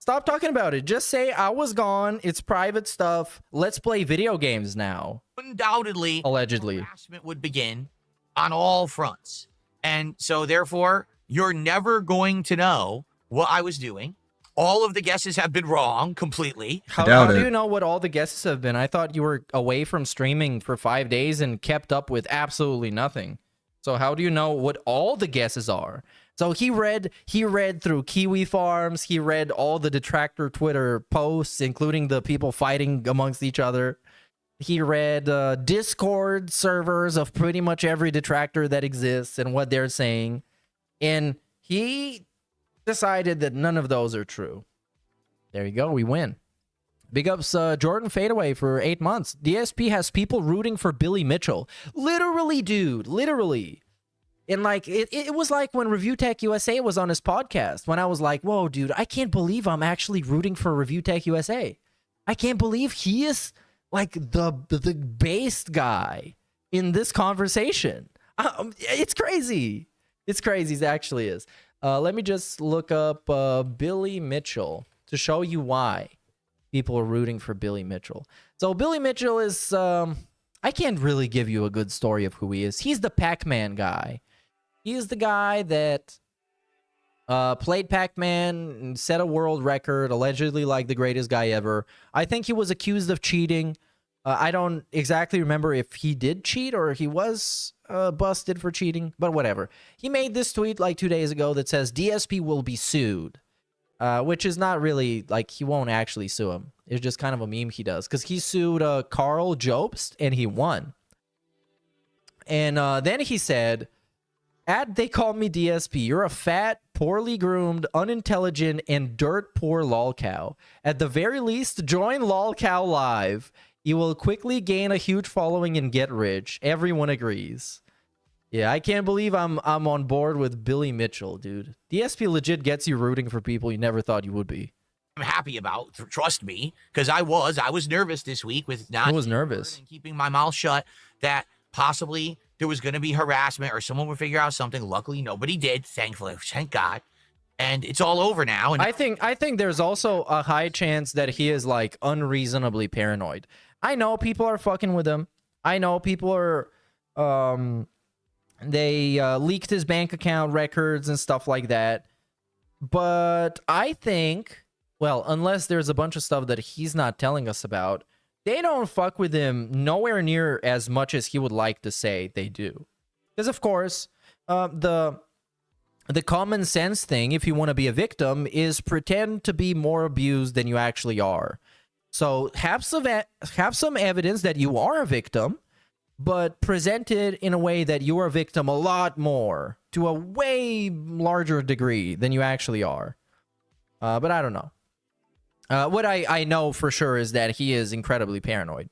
Stop talking about it. Just say, I was gone. It's private stuff. Let's play video games now. Undoubtedly, allegedly, harassment would begin on all fronts. And so therefore, you're never going to know what I was doing. All of the guesses have been wrong completely. How do you know what all the guesses have been? I thought you were away from streaming for 5 days and kept up with absolutely nothing. So how do you know what all the guesses are? So he read through Kiwi Farms. He read all the detractor Twitter posts, including the people fighting amongst each other. He read Discord servers of pretty much every detractor that exists and what they're saying. And he decided that none of those are true. There you go. We win. Big ups Jordan Fadeaway for 8 months. DSP has people rooting for Billy Mitchell. Literally, dude. Literally. And like, it was like when Review Tech USA was on his podcast, when I was like, whoa, dude, I can't believe I'm actually rooting for Review Tech USA. I can't believe he is like the based guy in this conversation. It's crazy. It's crazy. It actually is. Let me just look up Billy Mitchell to show you why people are rooting for Billy Mitchell. So Billy Mitchell is, I can't really give you a good story of who he is. He's the Pac-Man guy. He is the guy that Played Pac-Man, set a world record, allegedly like the greatest guy ever. I think he was accused of cheating. I don't exactly remember if he did cheat or he was busted for cheating, but whatever. He made this tweet like 2 days ago that says DSP will be sued, which is not really, like, he won't actually sue him. It's just kind of a meme he does, because he sued Carl Jobst and he won. And then he said, they call me DSP. You're a fat, poorly groomed, unintelligent, and dirt poor lolcow. At the very least, join lolcow live. You will quickly gain a huge following and get rich. Everyone agrees. Yeah, I can't believe I'm on board with Billy Mitchell, dude. DSP legit gets you rooting for people you never thought you would be. I'm happy about, trust me, because I was nervous this week with not and keeping my mouth shut, that possibly there was going to be harassment or someone would figure out something. Luckily, nobody did, thankfully, thank God. And it's all over now. And I think there's also a high chance that he is like unreasonably paranoid. I know people are fucking with him. I know people are they leaked his bank account records and stuff like that. But I think, well, unless there's a bunch of stuff that he's not telling us about, they don't fuck with him nowhere near as much as he would like to say they do. Because, of course, the common sense thing, if you want to be a victim, is pretend to be more abused than you actually are. So have some evidence that you are a victim, but present it in a way that you are a victim a lot more, to a way larger degree than you actually are. But I don't know. What I know for sure is that he is incredibly paranoid.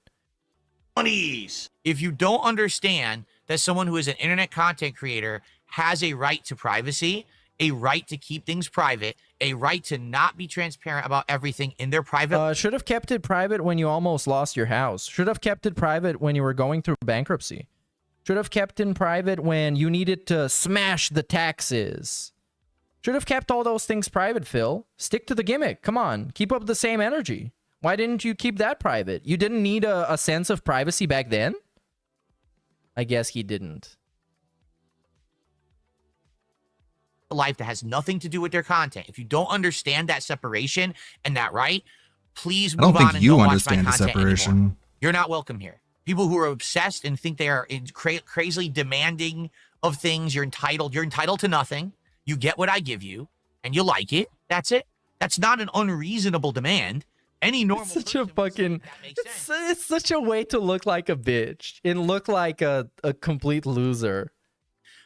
If you don't understand that someone who is an internet content creator has a right to privacy, a right to keep things private, a right to not be transparent about everything in their private... should have kept it private when you almost lost your house. Should have kept it private when you were going through bankruptcy. Should have kept it private when you needed to smash the taxes. Should have kept all those things private, Phil. Stick to the gimmick. Come on. Keep up the same energy. Why didn't you keep that private? You didn't need a sense of privacy back then? I guess he didn't. Life that has nothing to do with their content. If you don't understand that separation and that right, please move on and don't watch my content anymore. You're not welcome here. People who are obsessed and think they are crazily demanding of things, you're entitled to nothing. You get what I give you, and you like it. That's it. That's not an unreasonable demand. Any normal it's such a fucking it's such a way to look like a bitch and look like a complete loser.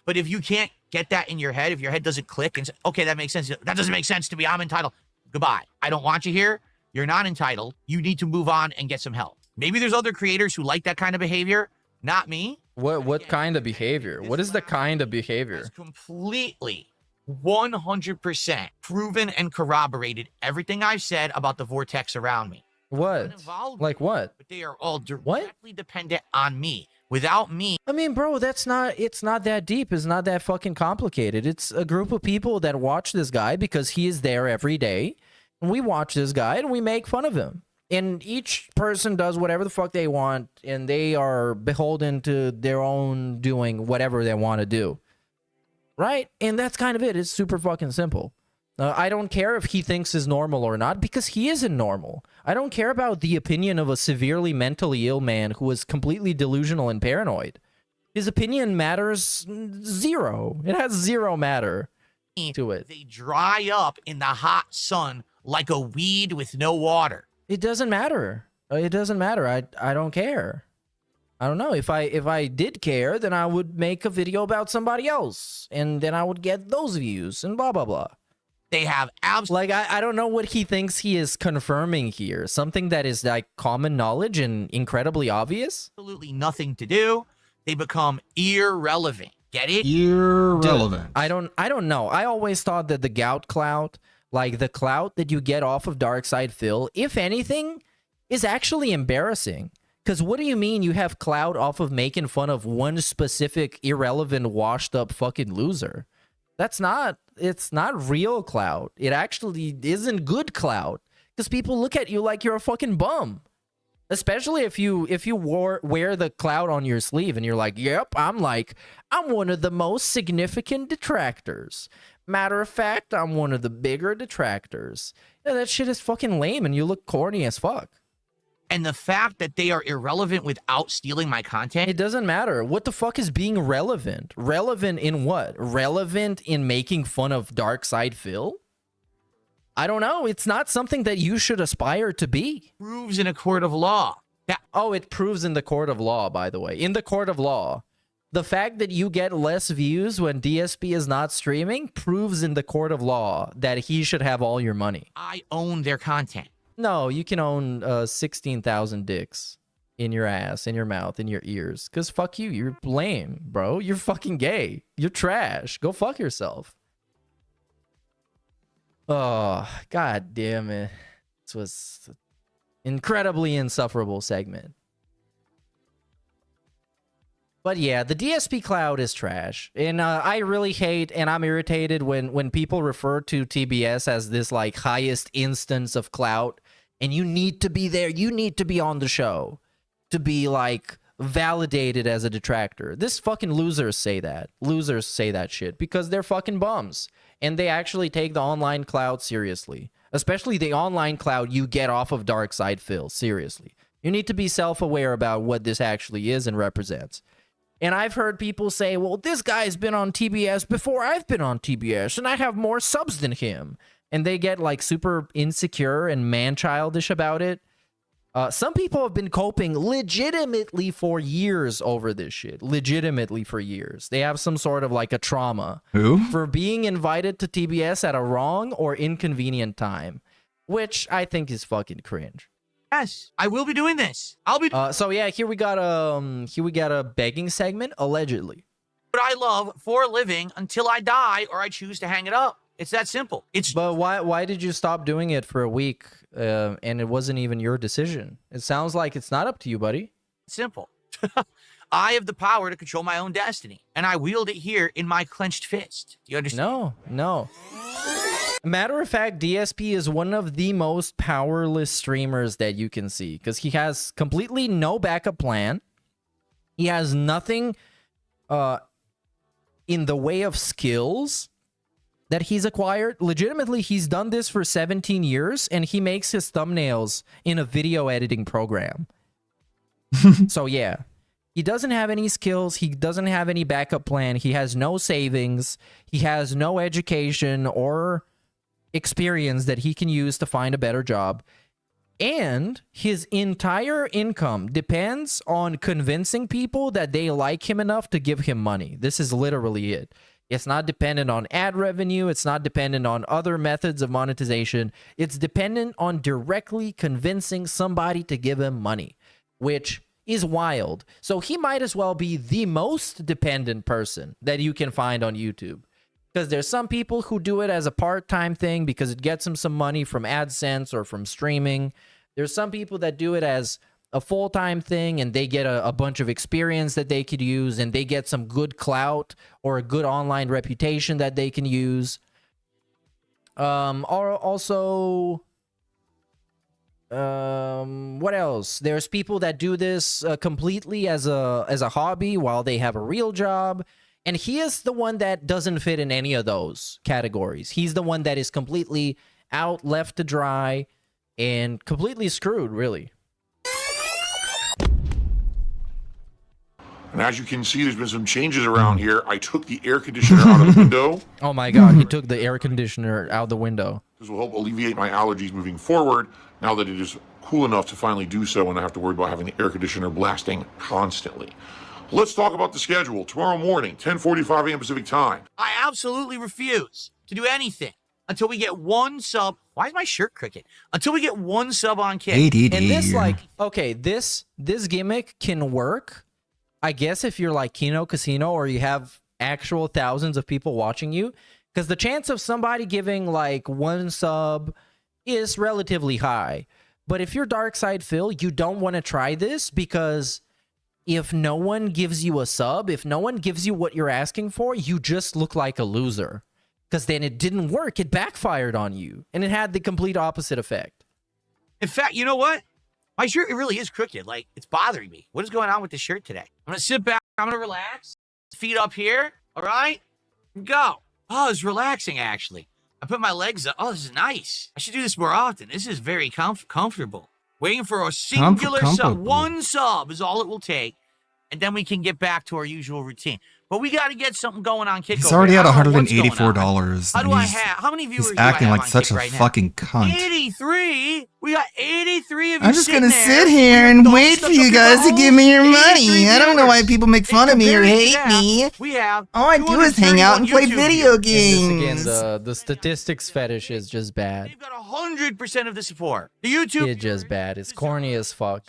But if you can't get that in your head, if your head doesn't click and say, okay, that makes sense. That doesn't make sense to me. I'm entitled. Goodbye. I don't want you here. You're not entitled. You need to move on and get some help. Maybe there's other creators who like that kind of behavior. Not me. What kind of behavior? What is the kind of behavior? It's completely 100% proven and corroborated everything I've said about the vortex around me. What? Like what? But they are all directly dependent on me. Without me. I mean, bro, it's not that deep. It's not that fucking complicated. It's a group of people that watch this guy because he is there every day. And we watch this guy and we make fun of him. And each person does whatever the fuck they want. And they are beholden to their own doing whatever they want to do. Right? And that's kind of it. It's super fucking simple. I don't care if he thinks is normal or not, because he isn't normal. I don't care about the opinion of a severely mentally ill man who is completely delusional and paranoid. His opinion matters zero. It has zero matter to it. They dry up in the hot sun like a weed with no water. It doesn't matter. It doesn't matter. I don't care. I don't know. If I did care, then I would make a video about somebody else. And then I would get those views and blah, blah, blah. They have absolutely... Like, I don't know what he thinks he is confirming here. Something that is, like, common knowledge and incredibly obvious? Absolutely nothing to do. They become irrelevant. Get it? Irrelevant. Dude, I don't know. I always thought that the gout clout, like the clout that you get off of Darkside Phil, if anything, is actually embarrassing. Because what do you mean you have clout off of making fun of one specific irrelevant, washed-up fucking loser? It's not real clout. It actually isn't good clout. Because people look at you like you're a fucking bum. Especially if you wear the clout on your sleeve and you're like, yep, I'm one of the most significant detractors. Matter of fact, I'm one of the bigger detractors. Yeah, that shit is fucking lame and you look corny as fuck. And the fact that they are irrelevant without stealing my content. It doesn't matter. What the fuck is being relevant? Relevant in what? Relevant in making fun of Darkside Phil? I don't know. It's not something that you should aspire to be. Proves in a court of law. Oh, it proves in the court of law, by the way. In the court of law. The fact that you get less views when DSP is not streaming proves in the court of law that he should have all your money. I own their content. No, you can own 16,000 dicks in your ass, in your mouth, in your ears. Because fuck you. You're lame, bro. You're fucking gay. You're trash. Go fuck yourself. Oh, god damn it. This was an incredibly insufferable segment. But yeah, the DSP cloud is trash. And I really hate and I'm irritated when people refer to TBS as this like highest instance of clout. And you need to be there. You need to be on the show to be like validated as a detractor. This fucking losers say that. Losers say that shit because they're fucking bums. And they actually take the online cloud seriously. Especially the online cloud you get off of Darkside Phil. Seriously. You need to be self-aware about what this actually is and represents. And I've heard people say, well, this guy's been on TBS before I've been on TBS, and I have more subs than him. And they get like super insecure and man-childish about it. Some people have been coping legitimately for years over this shit. Legitimately for years. They have some sort of like a trauma. Who? For being invited to TBS at a wrong or inconvenient time. Which I think is fucking cringe. Yes, I will be doing this. I'll be. So yeah, here we got a begging segment, allegedly. What I love for a living until I die or I choose to hang it up. It's that simple. But why did you stop doing it for a week? And it wasn't even your decision. It sounds like it's not up to you, buddy. Simple. I have the power to control my own destiny, and I wield it here in my clenched fist. Do you understand? No. Matter of fact, DSP is one of the most powerless streamers that you can see because he has completely no backup plan. He has nothing in the way of skills that he's acquired. Legitimately, he's done this for 17 years and he makes his thumbnails in a video editing program. So yeah, he doesn't have any skills. He doesn't have any backup plan. He has no savings. He has no education or experience that he can use to find a better job. And his entire income depends on convincing people that they like him enough to give him money. This is literally it. It's not dependent on ad revenue. It's not dependent on other methods of monetization. It's dependent on directly convincing somebody to give him money, which is wild. So he might as well be the most dependent person that you can find on YouTube. Because there's some people who do it as a part-time thing because it gets them some money from AdSense or from streaming. There's some people that do it as a full-time thing and they get a bunch of experience that they could use and they get some good clout or a good online reputation that they can use. Also, what else? There's people that do this completely as a hobby while they have a real job. And he is the one that doesn't fit in any of those categories. He's the one that is completely out, left to dry, and completely screwed, really. And as you can see, there's been some changes around here. I took the air conditioner out of the window. Oh my god, he took the air conditioner out the window. This will help alleviate my allergies moving forward, now that it is cool enough to finally do so and I have to worry about having the air conditioner blasting constantly. Let's talk about the schedule. Tomorrow morning, 10:45 a.m. Pacific time. I absolutely refuse to do anything until we get one sub. Why is my shirt crooked? Until we get one sub on Kick. ADD. And this, like, okay, this gimmick can work, I guess, if you're like Kino Casino or you have actual thousands of people watching you, because the chance of somebody giving like one sub is relatively high. But if you're Darkside Phil, you don't want to try this because if no one gives you a sub, if no one gives you what you're asking for, you just look like a loser. Because then it didn't work. It backfired on you. And it had the complete opposite effect. In fact, you know what? My shirt, it really is crooked. Like, it's bothering me. What is going on with this shirt today? I'm going to sit back. I'm going to relax. Feet up here. All right? Go. Oh, it's relaxing, actually. I put my legs up. Oh, this is nice. I should do this more often. This is very comfortable. Waiting for a singular sub. One sub is all it will take. And then we can get back to our usual routine. But we got to get something going on Kick. He's already at $184. How do I have? How many viewers He's do I acting have like on such Kick a right now? fucking cunt. 83? We got 83 of you. I'm just sitting gonna there sit here and with wait thumbs for you stuck guys up to your give me your hole. money. 83 I don't know why viewers. people make fun of me or Compared to hate that, me. We have All I do is hang out and play video games. Again, the statistics fetish is just bad. They've got 100% of the support. The YouTube It's just bad. It's corny as fuck.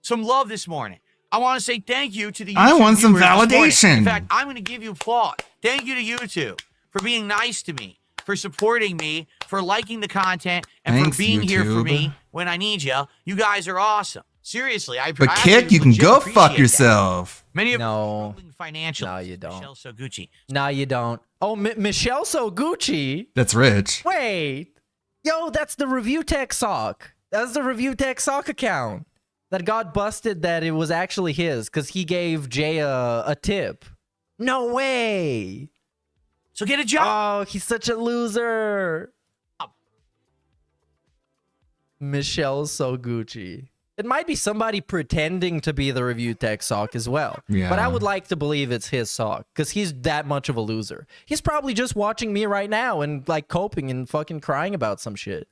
some love this morning. I want to say thank you to the YouTube I want some viewers this morning. validation. In fact, I'm going to give you applause. Thank you to YouTube for being nice to me, for supporting me, for liking the content, and Thanks, for being here for YouTube. me when I need you. You guys are awesome. Seriously, But I Kick, actually you can legit go appreciate fuck that. yourself. Many of No. financial. No, you don't. Michelle Soguchi. No, you don't. Oh, Michelle Soguchi? That's rich. Wait. Yo, that's the Review Tech Sock. That's the Review Tech Sock account that got busted that it was actually his because he gave Jay a tip. No way. So get a job. Oh, he's such a loser. Michelle Soguchi. It might be somebody pretending to be the Review Tech Sock as well. Yeah. But I would like to believe it's his sock because he's that much of a loser. He's probably just watching me right now and like coping and fucking crying about some shit.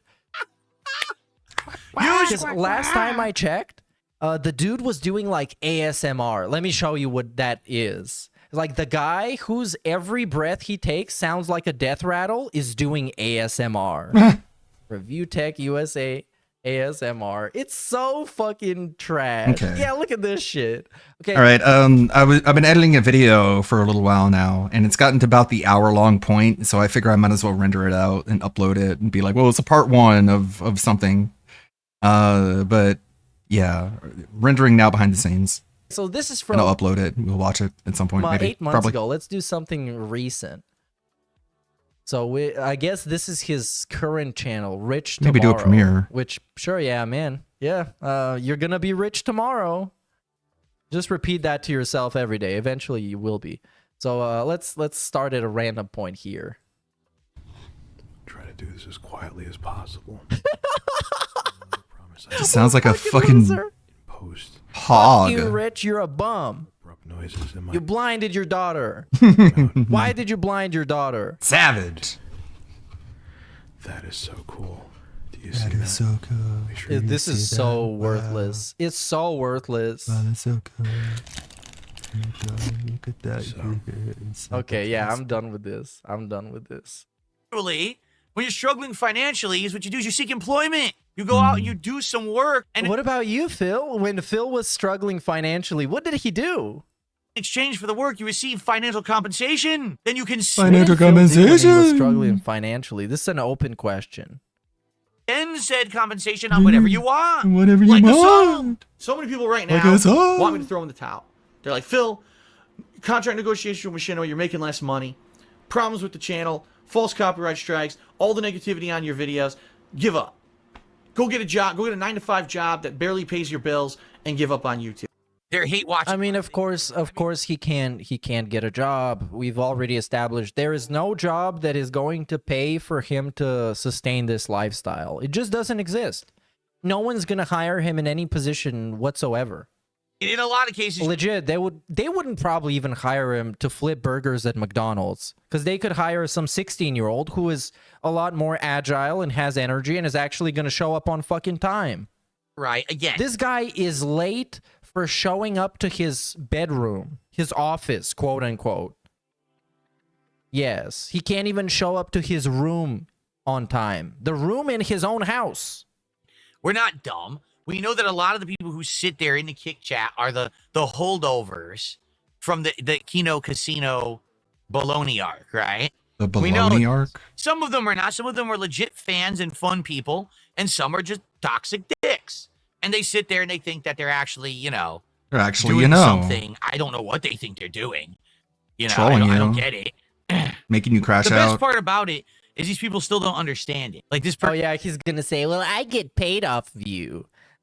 Because last time I checked, the dude was doing like ASMR. Let me show you what that is. Like the guy whose every breath he takes sounds like a death rattle is doing ASMR. Review Tech USA ASMR. It's so fucking trash. Okay. Yeah, look at this shit. Okay. All right. I've been editing a video for a little while now, and it's gotten to about the hour-long point. So I figure I might as well render it out and upload it and be like, well, it's a part one of something. But yeah, rendering now behind the scenes. So this is And from I'll upload it. We'll watch it at some point. Maybe 8 months probably. ago. Let's do something recent. So I guess this is his current channel, Rich Tomorrow. Maybe do a premiere. Which, sure, yeah, man. Yeah, you're gonna be rich tomorrow. Just repeat that to yourself every day. Eventually, you will be. So let's start at a random point here. Try to do this as quietly as possible. Just sounds like a fucking Post. hog. Fuck you, Rich. You're a bum. Noises in my You blinded your daughter. Why did you blind your daughter? Savage. That is so cool. Do you That see is that? so cool. Make sure you This is see so that. worthless. It's so worthless. Wow, that's so cool. Look at that. Okay, yeah, I'm done with this. I'm done with this. When you're struggling financially, is what you do is you seek employment. You go out and you do some work. And What about you, Phil? When Phil was struggling financially, what did he do? in exchange for the work, you receive financial compensation. Then you can Financial Phil did when he was compensation. struggling financially. This is an open question. spend said compensation on whatever you want. Whatever you Like a want. song. So many people right Like now a song. want me to throw in the towel. They're like, Phil, contract negotiation with Machinima, you're making less money. Problems with the channel, false copyright strikes, all the negativity on your videos. Give up. Go get a job. Go get a 9-to-5 job that barely pays your bills and give up on YouTube. They're hate watching. I mean, of course he can't get a job. We've already established there is no job that is going to pay for him to sustain this lifestyle. It just doesn't exist. No one's gonna hire him in any position whatsoever. In a lot of cases, legit, they wouldn't probably even hire him to flip burgers at McDonald's because they could hire some 16-year-old who is a lot more agile and has energy and is actually going to show up on fucking time. Right, again. This guy is late for showing up to his bedroom, his office, quote unquote. Yes, he can't even show up to his room on time. The room in his own house. We're not dumb. We know that a lot of the people who sit there in the Kick Chat are the holdovers from the Kino Casino baloney arc, right? The We know baloney arc? Some of them are not. Some of them are legit fans and fun people, and some are just toxic dicks. And they sit there and they think that they're actually, They're actually, doing something. I don't know what they think they're doing. Trolling I don't you. get it. Making you crash The out. best part about it is these people still don't understand it. Like this Oh yeah, he's gonna say, "Well, I get paid off of you."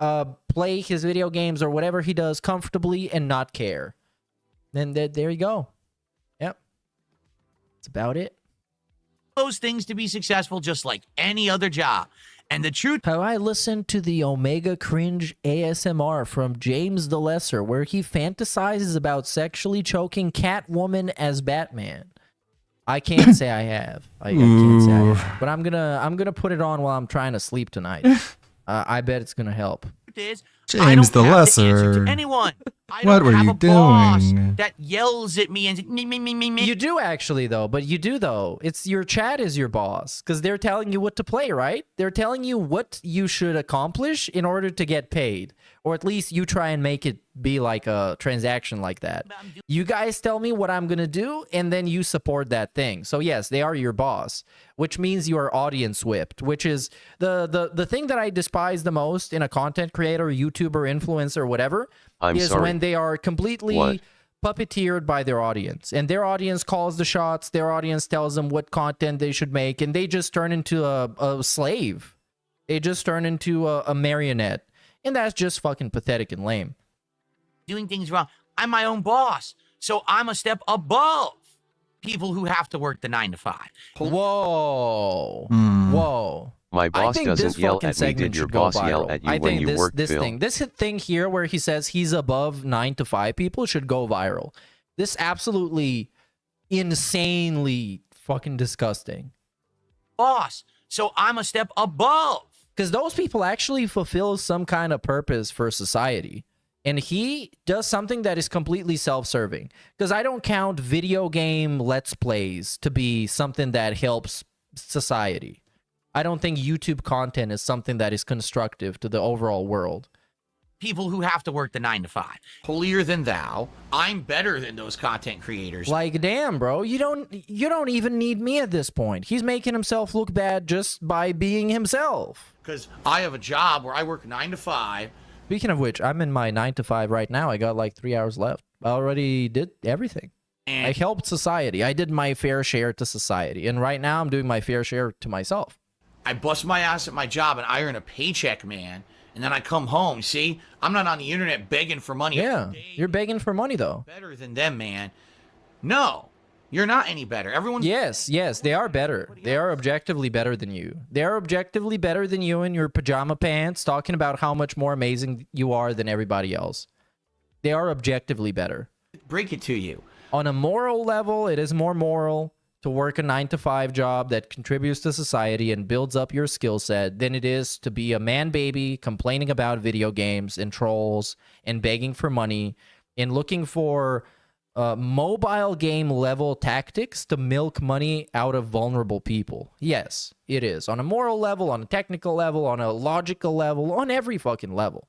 play his video games or whatever he does comfortably and not care. Then there you go. Yep. That's about it. Those things to be successful just like any other job. And the truth... How I listened to the Omega Cringe ASMR from James the Lesser, where he fantasizes about sexually choking Catwoman as Batman. I can't say I have. I can't say I have. But I'm gonna put it on while I'm trying to sleep tonight. I bet it's gonna help. Is, James the Lesser. Anyone. I What don't were have you a boss doing? that yells at me and me. You do actually though, but you do though. It's your chat is your boss because they're telling you what to play, right? They're telling you what you should accomplish in order to get paid, or at least you try and make it be like a transaction like that. You guys tell me what I'm gonna do, and then you support that thing. So yes, they are your boss, which means you are audience whipped, which is the thing that I despise the most in a content creator, YouTuber, influencer, whatever. Is when they are completely puppeteered by their audience, and their audience calls the shots, their audience tells them what content they should make, and they just turn into a slave. They just turn into a marionette, and that's just fucking pathetic and lame. Doing things wrong. I'm my own boss, so I'm a step above people who have to work the 9 to 5. Whoa. Whoa. My boss doesn't yell at me. Did your boss yell at you when you worked, Phil? This thing here where he says he's above 9 to 5 people should go viral. This absolutely insanely fucking disgusting. Boss, so I'm a step above. Because those people actually fulfill some kind of purpose for society. And he does something that is completely self-serving. Because I don't count video game Let's Plays to be something that helps society. I don't think YouTube content is something that is constructive to the overall world. People who have to work the 9 to 5. Holier than thou. I'm better than those content creators. Like, damn, bro, you don't even need me at this point. He's making himself look bad just by being himself. Because I have a job where I work 9 to 5. Speaking of which, I'm in my 9 to 5 right now. I got like 3 hours left. I already did everything. I helped society. I did my fair share to society. And right now I'm doing my fair share to myself. I bust my ass at my job and I earn a paycheck, man. And then I come home. See, I'm not on the internet begging for money. Yeah, you're begging for money, though. Better than them, man. No, you're not any better. Everyone's... Yes, they are better. They are objectively better than you. They are objectively better than you in your pajama pants, talking about how much more amazing you are than everybody else. They are objectively better. Break it to you. On a moral level, it is more moral to work a 9 to 5 job that contributes to society and builds up your skill set than it is to be a man baby complaining about video games and trolls and begging for money and looking for mobile game level tactics to milk money out of vulnerable people. Yes, it is. On a moral level, on a technical level, on a logical level, on every fucking level.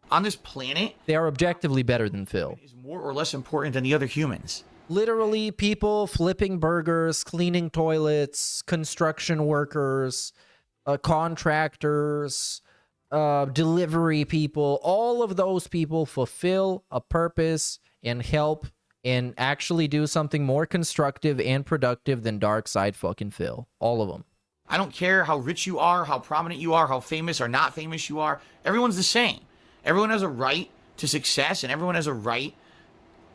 On this planet, they are objectively better than Phil. Is more or less important than the other humans. Literally, people flipping burgers, cleaning toilets, construction workers, contractors, delivery people, all of those people fulfill a purpose and help and actually do something more constructive and productive than Darkseid fucking Phil. All of them. I don't care how rich you are, how prominent you are, how famous or not famous you are. Everyone's the same. Everyone has a right to success and everyone has a right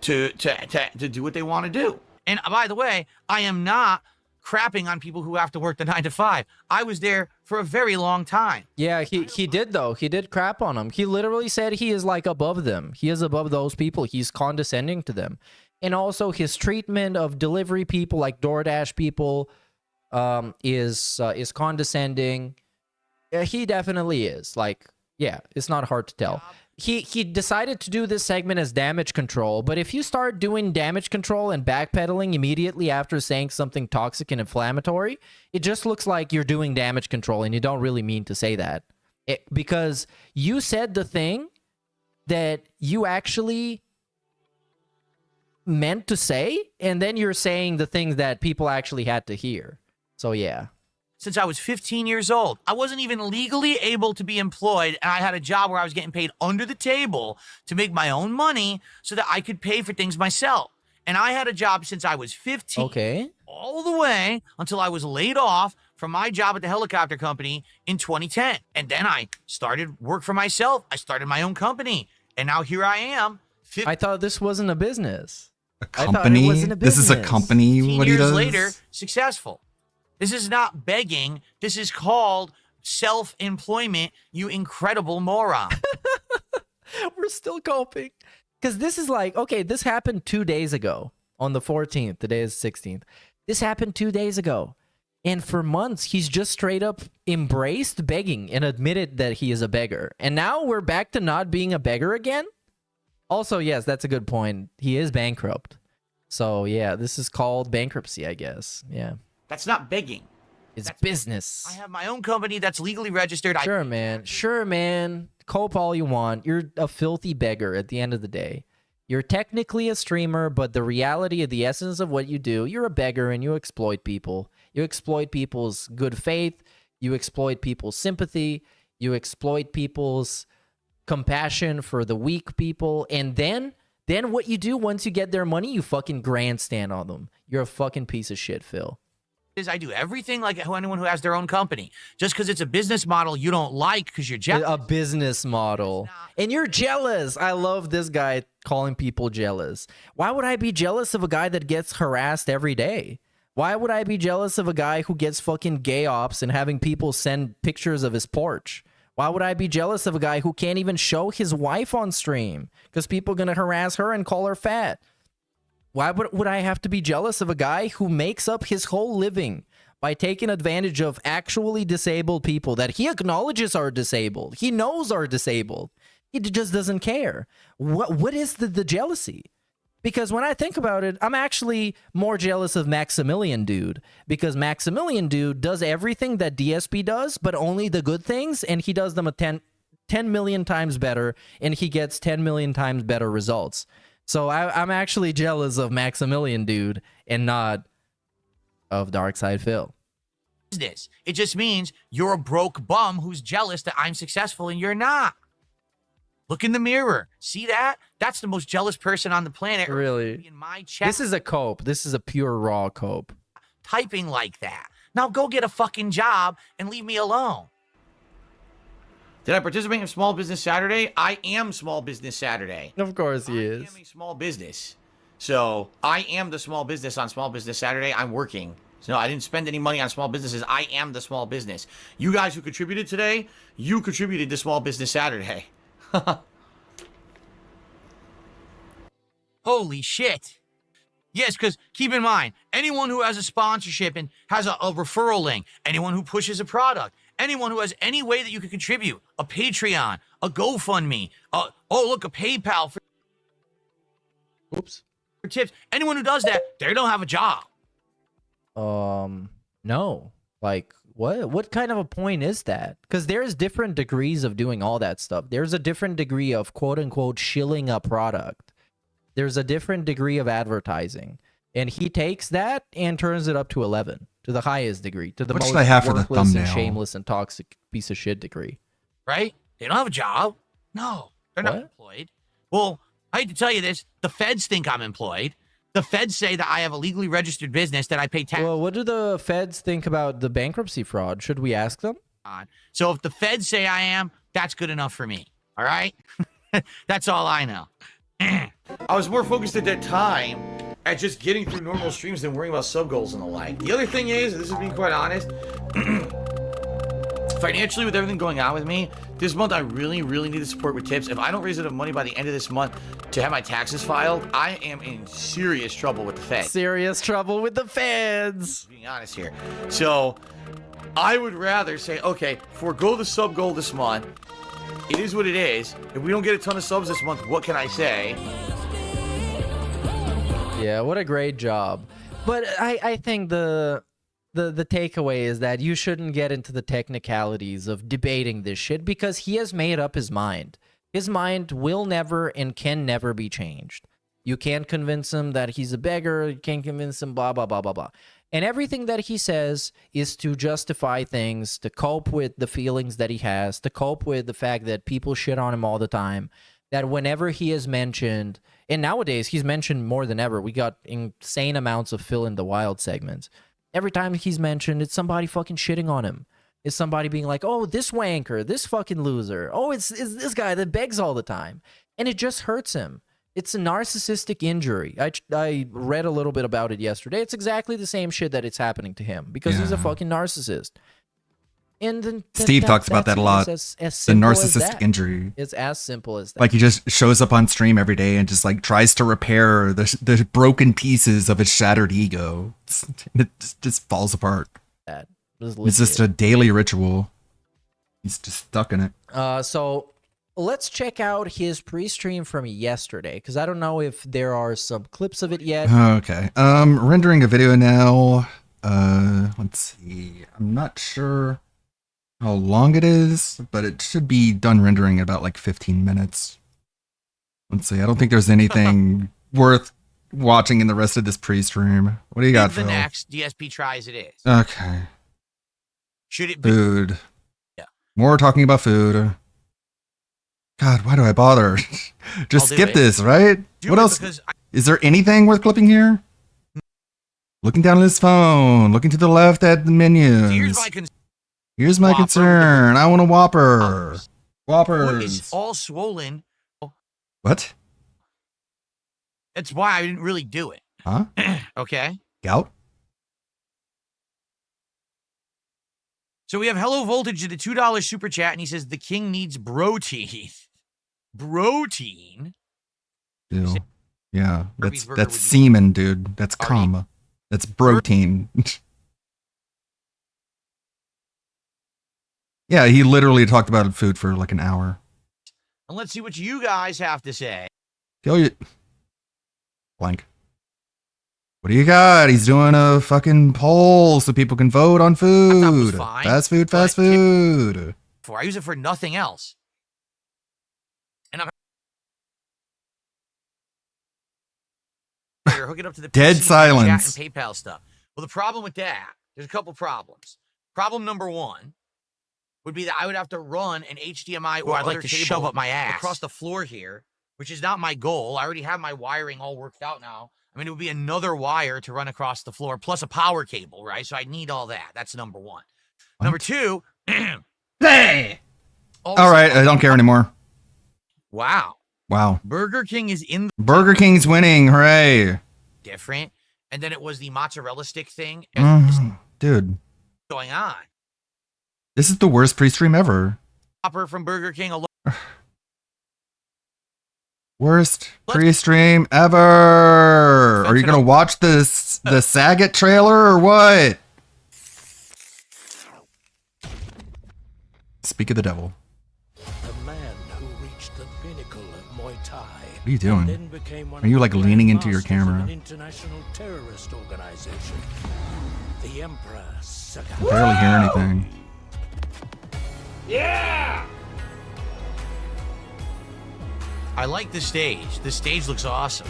to do what they want to do. And by the way, I am not crapping on people who have to work the 9 to 5. I was there for a very long time. Yeah, he did though. He did crap on them. He literally said he is like above them. He is above those people. He's condescending to them. And also his treatment of delivery people like DoorDash people is condescending. He definitely is. Like, yeah, it's not hard to tell. He decided to do this segment as damage control, but if you start doing damage control and backpedaling immediately after saying something toxic and inflammatory, it just looks like you're doing damage control and you don't really mean to say that. Because you said the thing that you actually meant to say, and then you're saying the things that people actually had to hear. So yeah. Since I was 15 years old. I wasn't even legally able to be employed, and I had a job where I was getting paid under the table to make my own money so that I could pay for things myself. And I had a job since I was 15. Okay. All the way until I was laid off from my job at the helicopter company in 2010. And then I started work for myself. I started my own company. And now here I am. I thought this wasn't a business. A company? This is a company, 15 what he years does? later, successful. This is not begging. This is called self-employment, you incredible moron. We're still coping. Because this is like, okay, this happened 2 days ago on the 14th. Today is 16th. This happened 2 days ago. And for months, he's just straight up embraced begging and admitted that he is a beggar. And now we're back to not being a beggar again? Also, yes, that's a good point. He is bankrupt. So, yeah, this is called bankruptcy, I guess. Yeah. That's not begging. It's business. I have my own company that's legally registered. Sure, man. Sure, man. Cope all you want. You're a filthy beggar at the end of the day. You're technically a streamer, but the reality of the essence of what you do, you're a beggar and you exploit people. You exploit people's good faith. You exploit people's sympathy. You exploit people's compassion for the weak people. And then what you do once you get their money, you fucking grandstand on them. You're a fucking piece of shit, Phil. I do everything like anyone who has their own company. Just because it's a business model you don't like because you're jealous. A business model. And you're jealous. I love this guy calling people jealous. Why would I be jealous of a guy that gets harassed every day? Why would I be jealous of a guy who gets fucking gay ops and having people send pictures of his porch? Why would I be jealous of a guy who can't even show his wife on stream because people are going to harass her and call her fat? Why would I have to be jealous of a guy who makes up his whole living by taking advantage of actually disabled people that he acknowledges are disabled? He knows are disabled. He just doesn't care. What is the jealousy? Because when I think about it, I'm actually more jealous of Maximilian Dude. Because Maximilian Dude does everything that DSP does, but only the good things, and he does them 10 million times better, and he gets 10 million times better results. So I'm actually jealous of Maximilian Dude and not of Darkside Phil. Business. It just means you're a broke bum who's jealous that I'm successful and you're not. Look in the mirror. See that? That's the most jealous person on the planet. Really? In my chat. This is a cope. This is a pure raw cope. Typing like that. Now go get a fucking job and leave me alone. Did I participate in Small Business Saturday? I am Small Business Saturday. Of course he is. I am a small business. So I am the small business on Small Business Saturday. I'm working. So no, I didn't spend any money on small businesses. I am the small business. You guys who contributed today, you contributed to Small Business Saturday. Holy shit. Yes, because keep in mind, anyone who has a sponsorship and has a referral link, anyone who pushes a product, anyone who has any way that you can contribute, a Patreon, a GoFundMe, oh, look, a PayPal for tips. Anyone who does that, they don't have a job. No. Like, what kind of a point is that? Because there's different degrees of doing all that stuff. There's a different degree of quote-unquote shilling a product. There's a different degree of advertising. And he takes that and turns it up to 11. To the highest degree. To the What most should I have for the worthless and thumbnail? shameless and toxic piece of shit degree. Right? They don't have a job. No, they're not employed. Well, I hate to tell you this. The feds think I'm employed. The feds say that I have a legally registered business that I pay tax Well, what do the feds think about the bankruptcy fraud? Should we ask them? on. So if the feds say I am, that's good enough for me. All right? That's all I know. I was more focused at that time at just getting through normal streams than worrying about sub goals and the like. The other thing is, and this is being quite honest, financially with everything going on with me, this month I really, really need the support with tips. If I don't raise enough money by the end of this month to have my taxes filed, I am in serious trouble with the feds. Serious trouble with the feds. Being honest here. So I would rather say, okay, forego the sub goal this month. It is what it is. If we don't get a ton of subs this month, what can I say? Yeah, what a great job. But I think the takeaway is that you shouldn't get into the technicalities of debating this shit because he has made up his mind. His mind will never and can never be changed. You can't convince him that he's a beggar. You can't convince him blah, blah, blah, blah, blah. And everything that he says is to justify things, to cope with the feelings that he has, to cope with the fact that people shit on him all the time, that whenever he is mentioned, and nowadays he's mentioned more than ever. We got insane amounts of Phil in the Wild segments. Every time he's mentioned, it's somebody fucking shitting on him. It's somebody being like, oh, this wanker, this fucking loser. Oh, it's this guy that begs all the time. And it just hurts him. It's a narcissistic injury. I read a little bit about it yesterday. It's exactly the same shit that it's happening to him because he's a fucking narcissist. And then Steve talks about that a lot. As the simple as narcissistic that. injury. It's as simple as that. Like he just shows up on stream every day and just like tries to repair the broken pieces of his shattered ego. It just falls apart. That it's just a daily ritual. He's just stuck in it. So let's check out his pre-stream from yesterday because I don't know if there are some clips of it yet. Okay. Rendering a video now. Let's see. I'm not sure how long it is, but it should be done rendering in about like 15 minutes. Let's see. I don't think there's anything worth watching in the rest of this pre-stream. What do you got, The Phil? next DSP tries it is. Okay. Should it be? Food. Yeah. More talking about food. God, why do I bother? Just I'll do skip it. this, right? Do What it else? because Is there anything worth clipping here? Looking down at his phone, looking to the left at the menus. Here's my concern. I want a Whopper. Whoppers. It's all swollen. What? That's why I didn't really do it. Huh? Okay. Gout? So we have Hello Voltage at the $2 super chat, and he says the king needs protein. Protein? Ew. Yeah, Kirby's Burger that's would be- semen, dude. That's cum. That's protein. Yeah, he literally talked about food for like an hour. And let's see what you guys have to say. Kill you. Blank. What do you got? He's doing a fucking poll so people can vote on food. fine, Fast food, fast food. I use it for nothing else. And I'm hook it up to the Dead PC, silence. chat, and PayPal stuff. Well, the problem with that, there's a couple problems. Problem number one would be that I would have to run an HDMI or I'd other like to cable shove up my ass across the floor here, which is not my goal. I already have my wiring all worked out now. I mean, it would be another wire to run across the floor plus a power cable, right? So I need all that. That's number one. Number two, Hey! All right, I don't care anymore. wow, Wow. Burger King is in the Burger King's winning. Hooray. different. And then it was the mozzarella stick thing. Dude, Going on. this is the worst pre-stream ever. Hopper from Burger King alone. Worst pre-stream ever. Are you gonna watch the Saget trailer or what? Speak of the devil. The man who reached the pinnacle of Muay Thai. What are you doing? and then became one Are you of like the leaning into your grandmasters of camera? An international terrorist organization. The Emperor Sagat. I barely hear anything. Yeah! I like the stage. The stage looks awesome.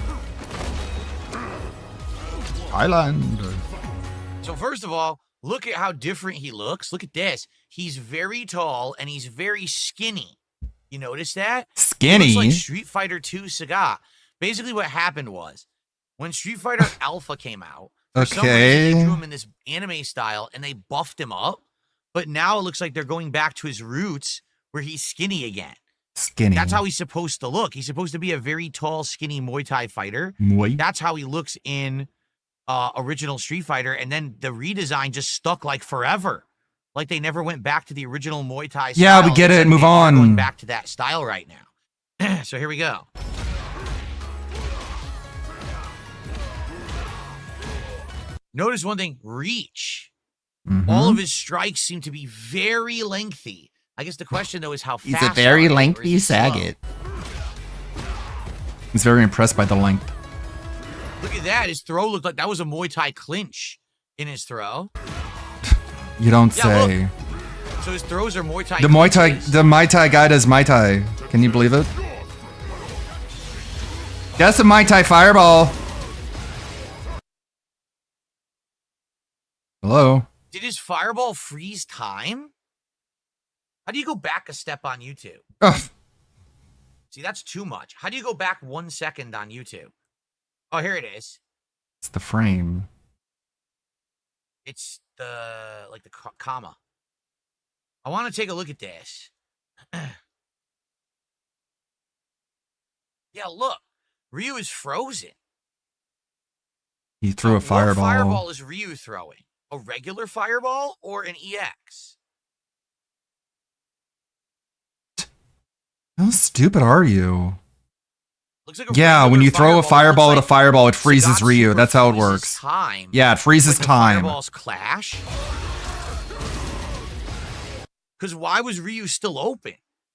Island. So first of all, look at how different he looks. Look at this. He's very tall and he's very skinny. You notice that? Skinny? He looks like Street Fighter 2 Sagat. Basically what happened was, when Street Fighter Alpha came out, for some reason they drew him in this anime style and they buffed him up, but now it looks like they're going back to his roots where he's skinny again. Skinny. That's how he's supposed to look. He's supposed to be a very tall, skinny Muay Thai fighter. That's how he looks in original Street Fighter, and then the redesign just stuck like forever. Like they never went back to the original Muay Thai style. Yeah, we get it. Except Move they are on. Going back to that style right now. So here we go. Notice one thing, reach. All of his strikes seem to be very lengthy. I guess the question, though, is how fast. He's a very are they, or lengthy is he slow? Saget. He's very impressed by the length. Look at that. His throw looked like that was a Muay Thai clinch in his throw. You don't Yeah, say. look. So his throws are Muay Thai. The Muay Thai, clinches. the Muay Thai guy does Muay Thai. Can you believe it? That's a Muay Thai fireball. Hello. Did his fireball freeze time? How do you go back a step on YouTube? Ugh. See, that's too much. How do you go back 1 second on YouTube? Oh, here it is. It's the frame. It's the comma. I want to take a look at this. Yeah, look. Ryu is frozen. He threw a fireball. What fireball is Ryu throwing? A regular fireball or an EX? How stupid are you? Looks like a Yeah, when you throw a fireball at a fireball, it freezes Sagat Ryu. super That's how it freezes works. time. Yeah, it freezes Like the time. Fireballs clash. Because why was Ryu still open?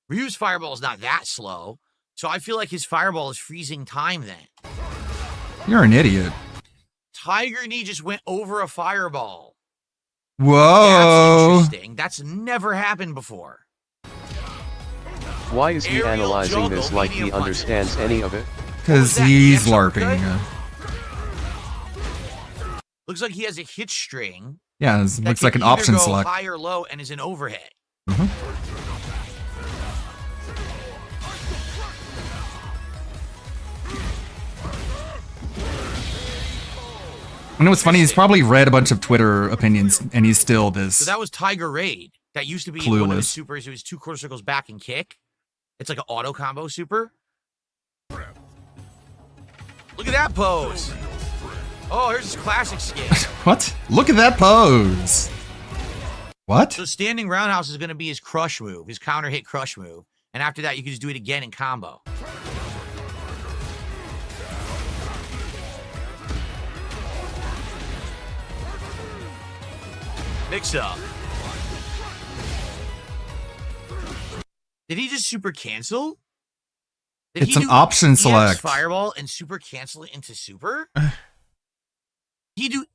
Ryu's fireball is not that slow, so I feel like his fireball is freezing time then. You're an idiot. Tiger Knee just went over a fireball. Whoa. That's interesting. That's never happened before. Why is he Aerial analyzing juggle, this like he medium punches. understands any of it? Because he's LARPing. Looks like he has a hit string. Yeah, it that looks can like an either option go select. high or low and is an overhead. You know what's funny? He's probably read a bunch of Twitter opinions, and he's still So this. that was Tiger Raid. That used to be one of his Clueless. supers. It was 2 quarter circles back and kick. It's like an auto combo super. Look at that pose. Oh, here's his classic skin. What? Look at that pose. What? So standing roundhouse is going to be his crush move, his counter hit crush move. And after that, you can just do it again in combo. Mix up. Did he just super cancel? Did It's he an do option EX select. Fireball and super cancel it into super? He do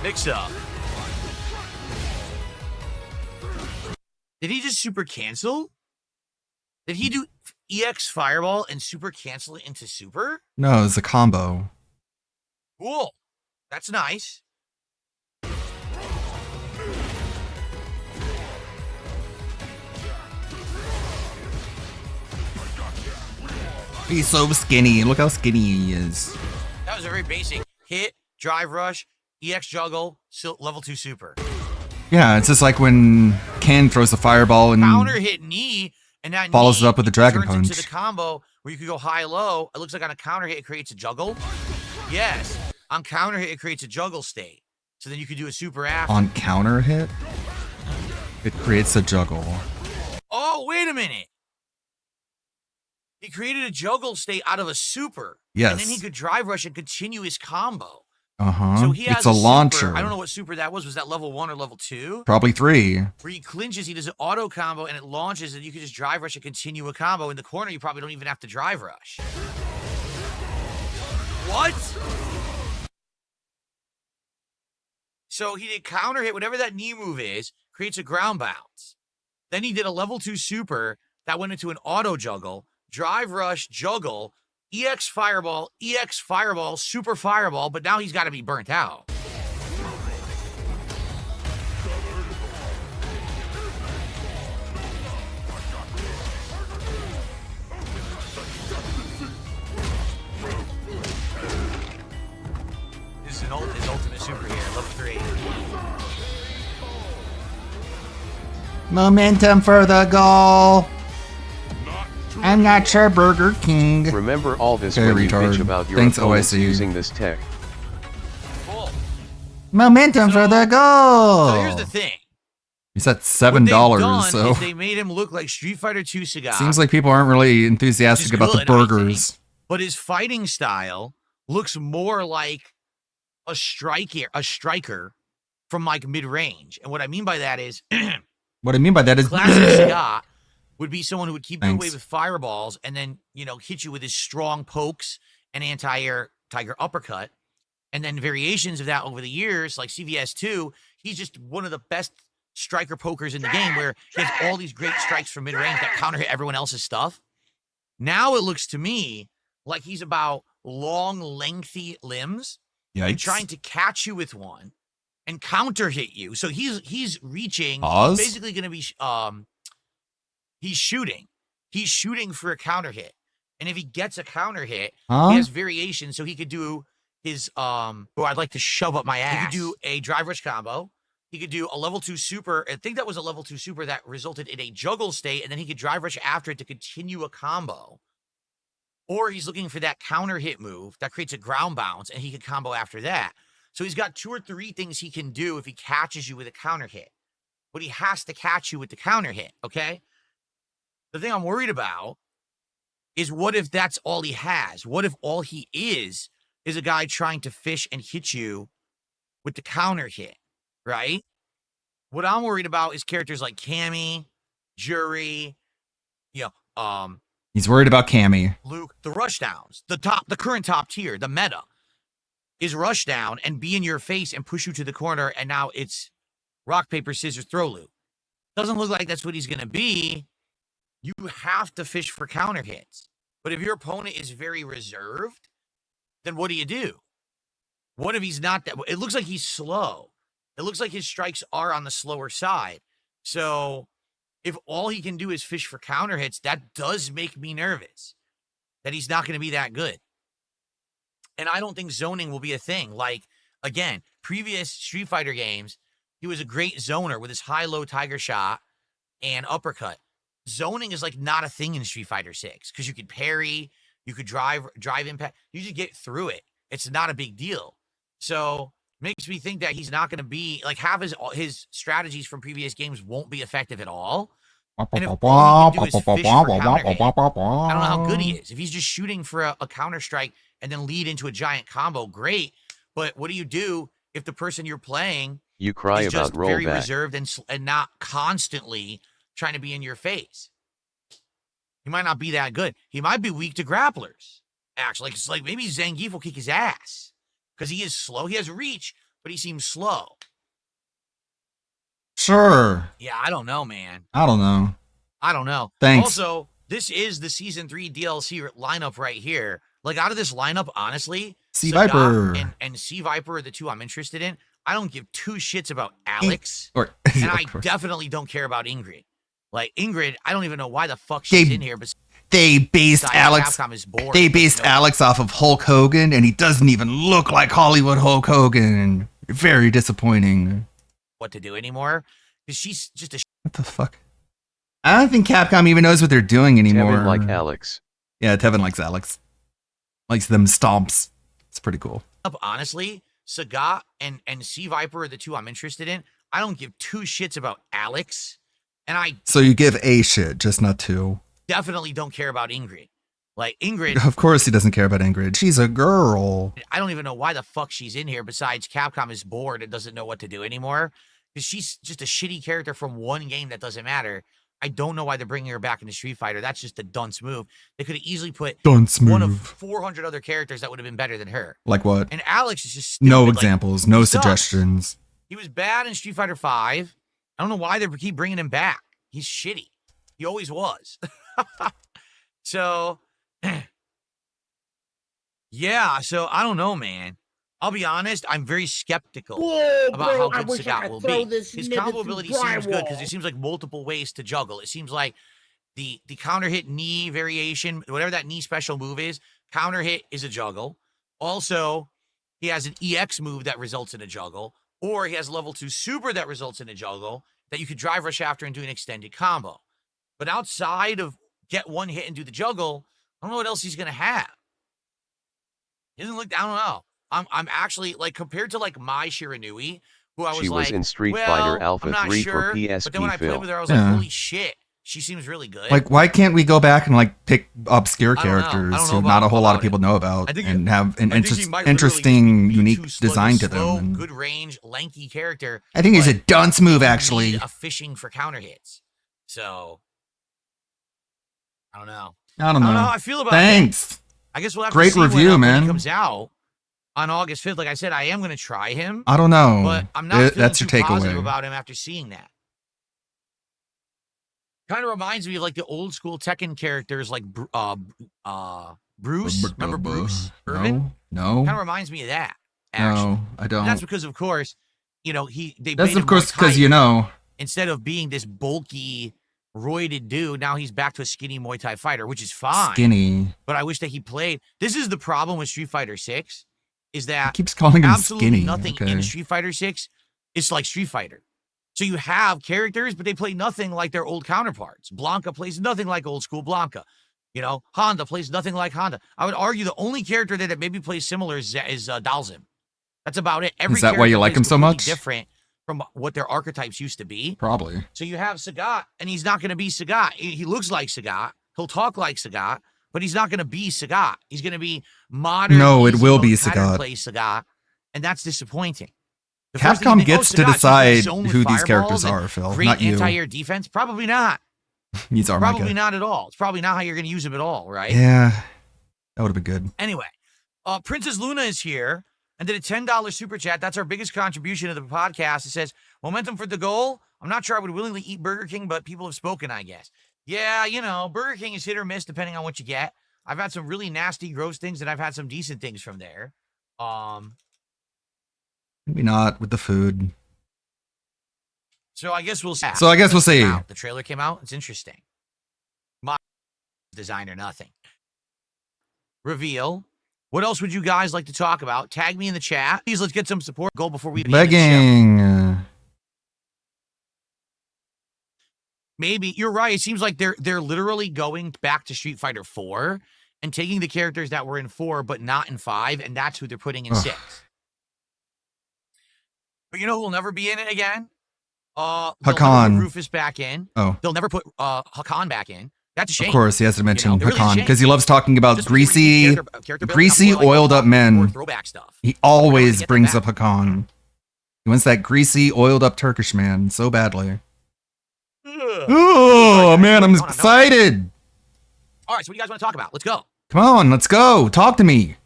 mix up. Did he just super cancel? Did he do EX Fireball and super cancel it into super? No, it's a combo. Cool. That's nice. He's so skinny. Look how skinny he is. That was a very basic hit, drive rush, EX juggle, level 2 super. Yeah, it's just like when Ken throws a fireball and Counter hit knee, and that follows knee it up with a dragon turns punch. into the combo where you could go high-low. It looks like on a counter hit, it creates a juggle. Yes, on counter hit, it creates a juggle state. So then you could do a super after. On counter hit, it creates a juggle. Oh, wait a minute. He created a juggle state out of a super. Yes. And then he could drive rush and continue his combo. Uh-huh. So he has It's a super. launcher. I don't know what super that was. Was that level 1 or level 2? Probably 3. Where he clinches, he does an auto combo, and it launches, and you can just drive rush and continue a combo. In the corner, you probably don't even have to drive rush. What? So he did counter hit, whatever that knee move is, creates a ground bounce. Then he did a level 2 super that went into an auto juggle, drive rush, juggle, EX fireball, super fireball, but now he's got to be burnt out. This is his ultimate super here, level 3. Momentum for the goal. I'm not sure Burger King. Remember all this Okay, when you retard. bitch about your Thanks, opponents OIC. using this tech. Momentum for the goal. So here's the thing. He's at What $7, they've done so is they made him look like Street Fighter 2 Sagat. seems like people aren't really enthusiastic about the good, I think. burgers. But his fighting style looks more like a striker from like mid-range. And what I mean by that is What I mean by that is classic Sagat would be someone who would keep you away Thanks. with fireballs and then, hit you with his strong pokes and anti-air tiger uppercut. And then variations of that over the years, like CVS2, he's just one of the best striker pokers in the game where he has all these great strikes from mid-range that counter hit everyone else's stuff. Now it looks to me like he's about long, lengthy limbs and Yikes. trying to catch you with one and counter hit you. So he's reaching. Pause? He's basically going to be he's shooting. He's shooting for a counter hit. And if he gets a counter hit, Huh? he has variations. So he could do who I'd like to shove up my ass. He could do a drive rush combo. He could do a level 2 super. I think that was a level 2 super that resulted in a juggle state, and then he could drive rush after it to continue a combo. Or he's looking for that counter hit move that creates a ground bounce, and he could combo after that. So he's got 2 or 3 things he can do if he catches you with a counter hit. But he has to catch you with the counter hit, okay? The thing I'm worried about is what if that's all he has? What if all he is a guy trying to fish and hit you with the counter hit, right? What I'm worried about is characters like Cammy, Jury, He's worried about Cammy. Luke, the rushdowns, the current top tier, the meta is rush down and be in your face and push you to the corner, and now it's rock, paper, scissors, throw Luke. Doesn't look like that's what he's going to be. You have to fish for counter hits. But if your opponent is very reserved, then what do? What if he's not that? It looks like he's slow. It looks like his strikes are on the slower side. So if all he can do is fish for counter hits, that does make me nervous that he's not going to be that good. And I don't think zoning will be a thing. Like, again, previous Street Fighter games, he was a great zoner with his high-low tiger shot and uppercut. Zoning is like not a thing in Street Fighter 6 because you could parry, you could drive impact. You just get through it. It's not a big deal. So makes me think that he's not going to be like half his strategies from previous games won't be effective at all. And if all he can do is fish for counter hit, I don't know how good he is. If he's just shooting for a counter strike and then lead into a giant combo, great. But what do you do if the person you're playing You cry is about just very rollback. reserved and not constantly trying to be in your face? He might not be that good. He might be weak to grapplers. Actually, it's like maybe Zangief will kick his ass because he is slow. He has reach, but he seems slow. Sure. Yeah, I don't know, man. I don't know. Thanks. Also, this is the Season 3 DLC lineup right here. Like, out of this lineup, honestly, Sea Sagat Viper. and Sea Viper are the 2 I'm interested in. I don't give 2 shits about Alex. Or, and yeah, I of course. definitely don't care about Ingrid. Like, Ingrid, I don't even know why the fuck she's in here. But They based Alex. Capcom is bored. They based Alex off of Hulk Hogan, and he doesn't even look like Hollywood Hulk Hogan. Very disappointing. What to do anymore? Because she's just a What the fuck? I don't think Capcom even knows what they're doing anymore. Tevin like Alex. Yeah, Tevin likes Alex. Likes them stomps. It's pretty cool. honestly, Sagat and Sea Viper are the 2 I'm interested in. I don't give 2 shits about Alex, and I So you give a shit, just not 2. definitely don't care about Ingrid. Like, Ingrid, Of course he doesn't care about Ingrid. She's a girl. I don't even know why the fuck she's in here, besides Capcom is bored and doesn't know what to do anymore. Because she's just a shitty character from one game that doesn't matter. I don't know why they're bringing her back into Street Fighter. That's just a dunce move. They could have easily put Dunce one of move. 400 other characters that would have been better than her. Like what? And Alex is just stupid. No Like, examples, no he sucks. suggestions. He was bad in Street Fighter 5. I don't know why they keep bringing him back. He's shitty. He always was. So, yeah. So, I don't know, man. I'll be honest. I'm very skeptical about how good Sagat will be. His combo ability seems good because it seems like multiple ways to juggle. It seems like the counter hit knee variation, whatever that knee special move is, counter hit is a juggle. Also, he has an EX move that results in a juggle, or he has a level 2 super that results in a juggle that you could drive rush after and do an extended combo. But outside of get one hit and do the juggle, I don't know what else he's going to have. He doesn't look, I don't know. I'm actually, like, compared to, like, Mai Shiranui, who I was She was like, in Street well, Fighter Alpha I'm not 3 sure, for PSP, but then when I played Phil. with her, I was Yeah. like, holy shit, she seems really good. Like, why can't we go back and like pick obscure I don't know. I characters don't know who not a whole lot of about people know about I think and have an I think he might literally interesting, be unique too slow, design to slow, them? And good range, lanky character. I think he's a but dunce move, you actually. need a fishing for counter hits. So, I don't know. I don't know. how I feel about Thanks. that. I guess we'll have Great to see review, when man. he comes out on August 5th. Like I said, I am going to try him. I don't know. But I'm not feeling That's too your positive takeaway. about him after seeing that. Kind of reminds me of like the old school Tekken characters like Bruce. Remember Bruce Irvin? No. Kind of reminds me of that. Actually. No, I don't. And that's because, of course, they That's made of him course more because you tight. know. Instead of being this bulky, roided dude, now he's back to a skinny Muay Thai fighter, which is fine. Skinny. But I wish that he played. This is the problem with Street Fighter 6. is that keeps calling him absolutely skinny. nothing Okay. in Street Fighter 6 is like Street Fighter. So you have characters, but they play nothing like their old counterparts. Blanca plays nothing like old school Blanca. You know, Honda plays nothing like Honda. I would argue the only character that maybe plays similar is Dalsim. That's about it. Every Is that why you character like plays him so completely much? Different from what their archetypes used to be. Probably. So you have Sagat, and he's not going to be Sagat. He looks like Sagat. He'll talk like Sagat, but he's not going to be Sagat. He's going to be modern. No, it will be easy, pattern Sagat. play Sagat, and that's disappointing. The first thing Capcom you think, gets oh, to Sagat, he's decide zoned with who these fireballs characters and are, Phil, Great not you. anti-air defense? Probably not. These are my Probably guy. not at all. It's probably not how you're going to use him at all, right? Yeah, that would have been good. Anyway, Princess Luna is here and did a $10 super chat. That's our biggest contribution to the podcast. It says, momentum for the goal. I'm not sure I would willingly eat Burger King, but people have spoken, I guess. Yeah, you know, Burger King is hit or miss depending on what you get. I've had some really nasty, gross things, and I've had some decent things from there. Maybe not with the food. So I guess we'll see. So I guess we'll see. The trailer came out. It's interesting. My design or nothing. Reveal. What else would you guys like to talk about? Tag me in the chat. Please, let's get some support goal before we begin the show. Begging. Maybe you're right. It seems like they're literally going back to Street Fighter 4 and taking the characters that were in 4 but not in 5, and that's who they're putting in 6. But you know who will never be in it again? They'll never Hakan. put Rufus back in. Oh. They'll never put Hakan back in. That's a shame. Of course, he has to mention You know, it really is a Hakan shame. because he loves talking about Just because greasy, character building, greasy, I'm more like, oiled up men. throwback stuff. He always get them brings back. up Hakan. He wants that greasy, oiled up Turkish man so badly. Oh man, I'm excited. All right, so what do you guys want to talk about? Let's go. Come on, let's go. Talk to me.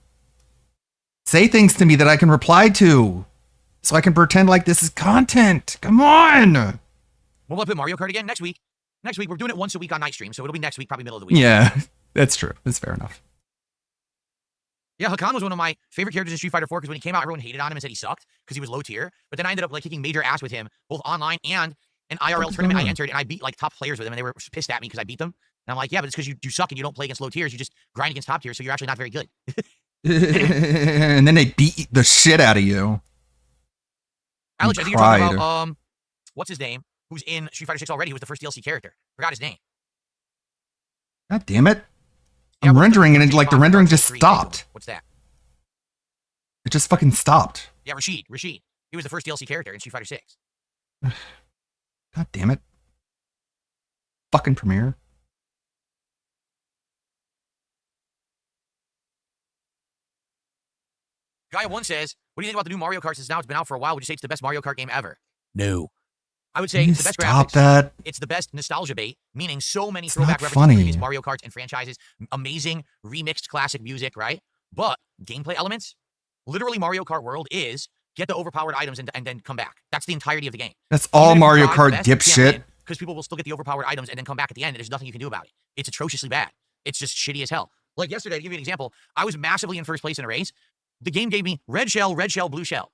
Say things to me that I can reply to, so I can pretend like this is content. Come on. We'll play Mario Kart again next week. Next week, we're doing it once a week on Night Stream, so it'll be next week, probably middle of the week. Yeah, that's true. That's fair enough. Yeah, Hakan was one of my favorite characters in Street Fighter 4 because when he came out, everyone hated on him and said he sucked because he was low tier. But then I ended up like kicking major ass with him, both online and an IRL tournament I entered, and I beat like top players with him, and they were pissed at me because I beat them. And I'm like, yeah, but it's because you suck and you don't play against low tiers. You just grind against top tiers, so you're actually not very good. And then they beat the shit out of you. Alex, You I think you're talking cried. about what's his name? Who's in Street Fighter 6 already? Who was the first DLC character? Forgot his name. God damn it. I'm rendering and it, like the rendering just stopped. What's that? It just fucking stopped. Yeah, Rashid. He was the first DLC character in Street Fighter 6. God damn it. Fucking Premiere. Gaia1 says, what do you think about the new Mario Kart since now it's been out for a while? Would you say it's the best Mario Kart game ever? No. I would say Can it's you the best stop graphics. that? It's the best nostalgia bait, meaning so many It's throwback not references funny. to previous Mario Karts and franchises, amazing remixed classic music, right? But gameplay elements, literally Mario Kart World is get the overpowered items and then come back. That's the entirety of the game. That's all Mario Kart dipshit. Because people will still get the overpowered items and then come back at the end, and there's nothing you can do about it. It's atrociously bad. It's just shitty as hell. Like yesterday, to give you an example, I was massively in first place in a race. The game gave me red shell, blue shell.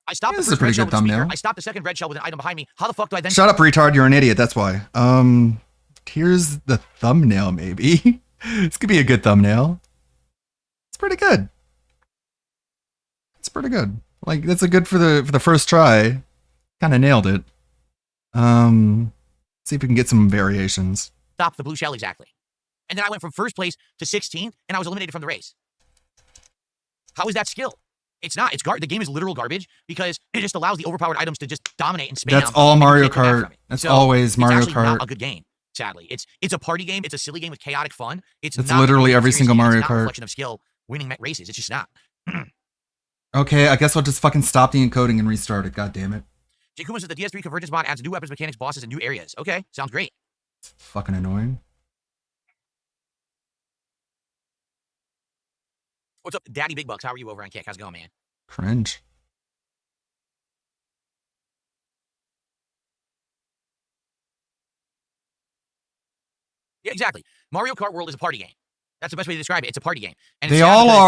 I stopped This the is a first pretty red shell good with a speaker. thumbnail. I stopped the second red shell with an item behind me. How the fuck do I then... Shut up, retard. You're an idiot. That's why. Here's the thumbnail, maybe. This could be a good thumbnail. It's pretty good. It's pretty good. Like, that's a good for the first try. Kind of nailed it. See if we can get some variations. Stop the blue shell exactly. And then I went from first place to 16th, and I was eliminated from the race. How is that skill? It's not. The game is literal garbage because it just allows the overpowered items to just dominate and spam. That's all and you Mario can't come back Kart. from it. That's So, always Mario it's actually Kart. not a good game. Sadly, it's a party game. It's a silly game with chaotic fun. It's It's not literally an every experience single game. Mario It's not a Kart. reflection of skill winning races. It's just not. Okay, I guess I'll just fucking stop the encoding and restart it. God damn it. Jay Kuma says the DS3 Convergence mod adds new weapons, mechanics, bosses, and new areas. Okay, sounds great. Fucking annoying. What's up, Daddy Big Bucks? How are you over on Kick? How's it going, man? Cringe. Yeah, exactly. Mario Kart World is a party game. That's the best way to describe it. It's a party game. And They it's sad all because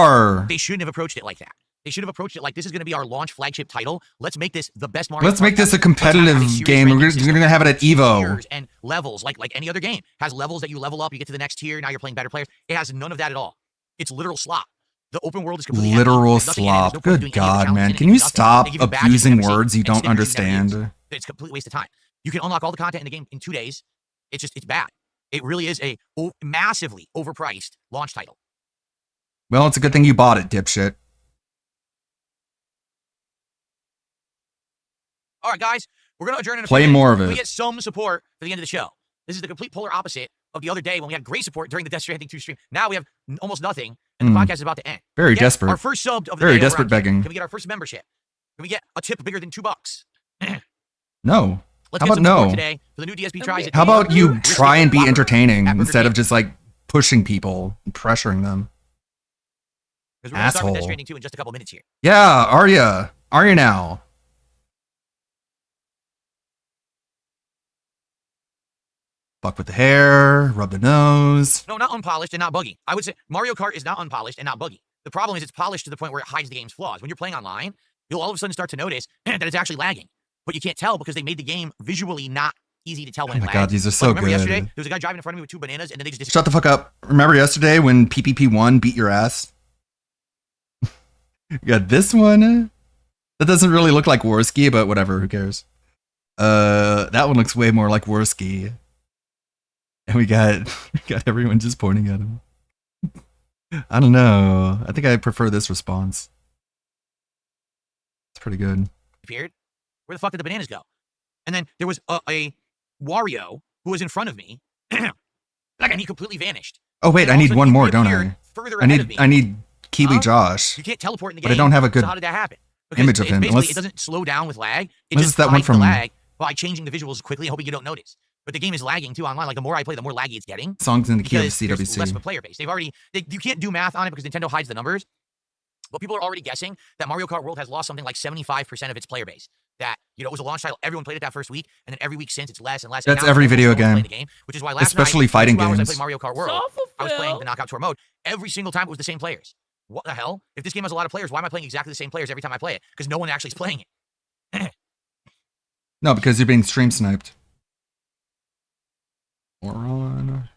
are. They shouldn't have approached it like that. They should have approached it like this is going to be our launch flagship title. Let's make this the best Mario Let's Kart make this a ever. competitive Let's have a serious game. ranking We're system. gonna have it at Evo. Tiers and levels like any other game has levels that you level up. You get to the next tier. Now you're playing better players. It has none of that at all. It's literal slop. The open world is completely Literal empty. There's nothing in it. There's no slop. point in Good doing any of the God, challenges man. in it. Can They you do nothing. stop They give you badges you've abusing never seen words you and don't stickers you've never used. understand? It's a complete waste of time. You can unlock all the content in the game in 2 days. It's bad. It really is a massively overpriced launch title. Well, it's a good thing you bought it, dipshit. All right, guys, we're going to adjourn in a Play few minutes. more of it. We get some support for the end of the show. This is the complete polar opposite of the other day when we had great support during the Death Stranding 2 stream. Now we have almost nothing, and the podcast is about to end. Very Get desperate. Our first sub of the Very day over desperate on begging. Can we get our first membership? Can we get a tip bigger than $2? No. Let's How get about some support no? today for the new DSP tries. How about you try and be entertaining instead of just like pushing people and pressuring them? Because we're going to start with Death Asshole. Stranding 2 in just a couple minutes here. Yeah, Arya. Arya now. Fuck with the hair, rub the nose. No, not unpolished and not buggy. I would say Mario Kart is not unpolished and not buggy. The problem is it's polished to the point where it hides the game's flaws. When you're playing online, you'll all of a sudden start to notice that it's actually lagging. But you can't tell because they made the game visually not easy to tell when Oh it my lags. God, these are Like, so remember good. yesterday, there was a guy driving in front of me with 2 bananas and then they just Shut the fuck up. Remember yesterday when PPP1 beat your ass? You got this one. That doesn't really look like Worski, but whatever, who cares? That one looks way more like Worski. And we got everyone just pointing at him. I don't know. I think I prefer this response. It's pretty good. disappeared. Where the fuck did the bananas go? And then there was a Wario who was in front of me, and he completely vanished. Oh wait, And I all of a need sudden one he more, don't reappeared I? further ahead of me. I need Kiwi Josh. You can't teleport in the game. But I don't have a good So how did that happen? Because image of it's him. basically, Unless, it doesn't slow down with lag. It unless just it's that one hides the from lag by changing the visuals quickly, hoping you don't notice. But the game is lagging too online. Like the more I play, the more laggy it's getting. Songs in the key of because there's CWC. less of a player base. You can't do math on it because Nintendo hides the numbers. But people are already guessing that Mario Kart World has lost something like 75% of its player base. That, it was a launch title. Everyone played it that first week, and then every week since it's less and less. That's and now every almost video no one playing game. the game, which is why last Especially night, fighting 2 hours games. I played Mario Kart World. I was playing the Knockout Tour mode. Every single time it was the same players. What the hell? If this game has a lot of players, why am I playing exactly the same players every time I play it? Because no one actually is playing it. No, because you're being stream sniped. Moron.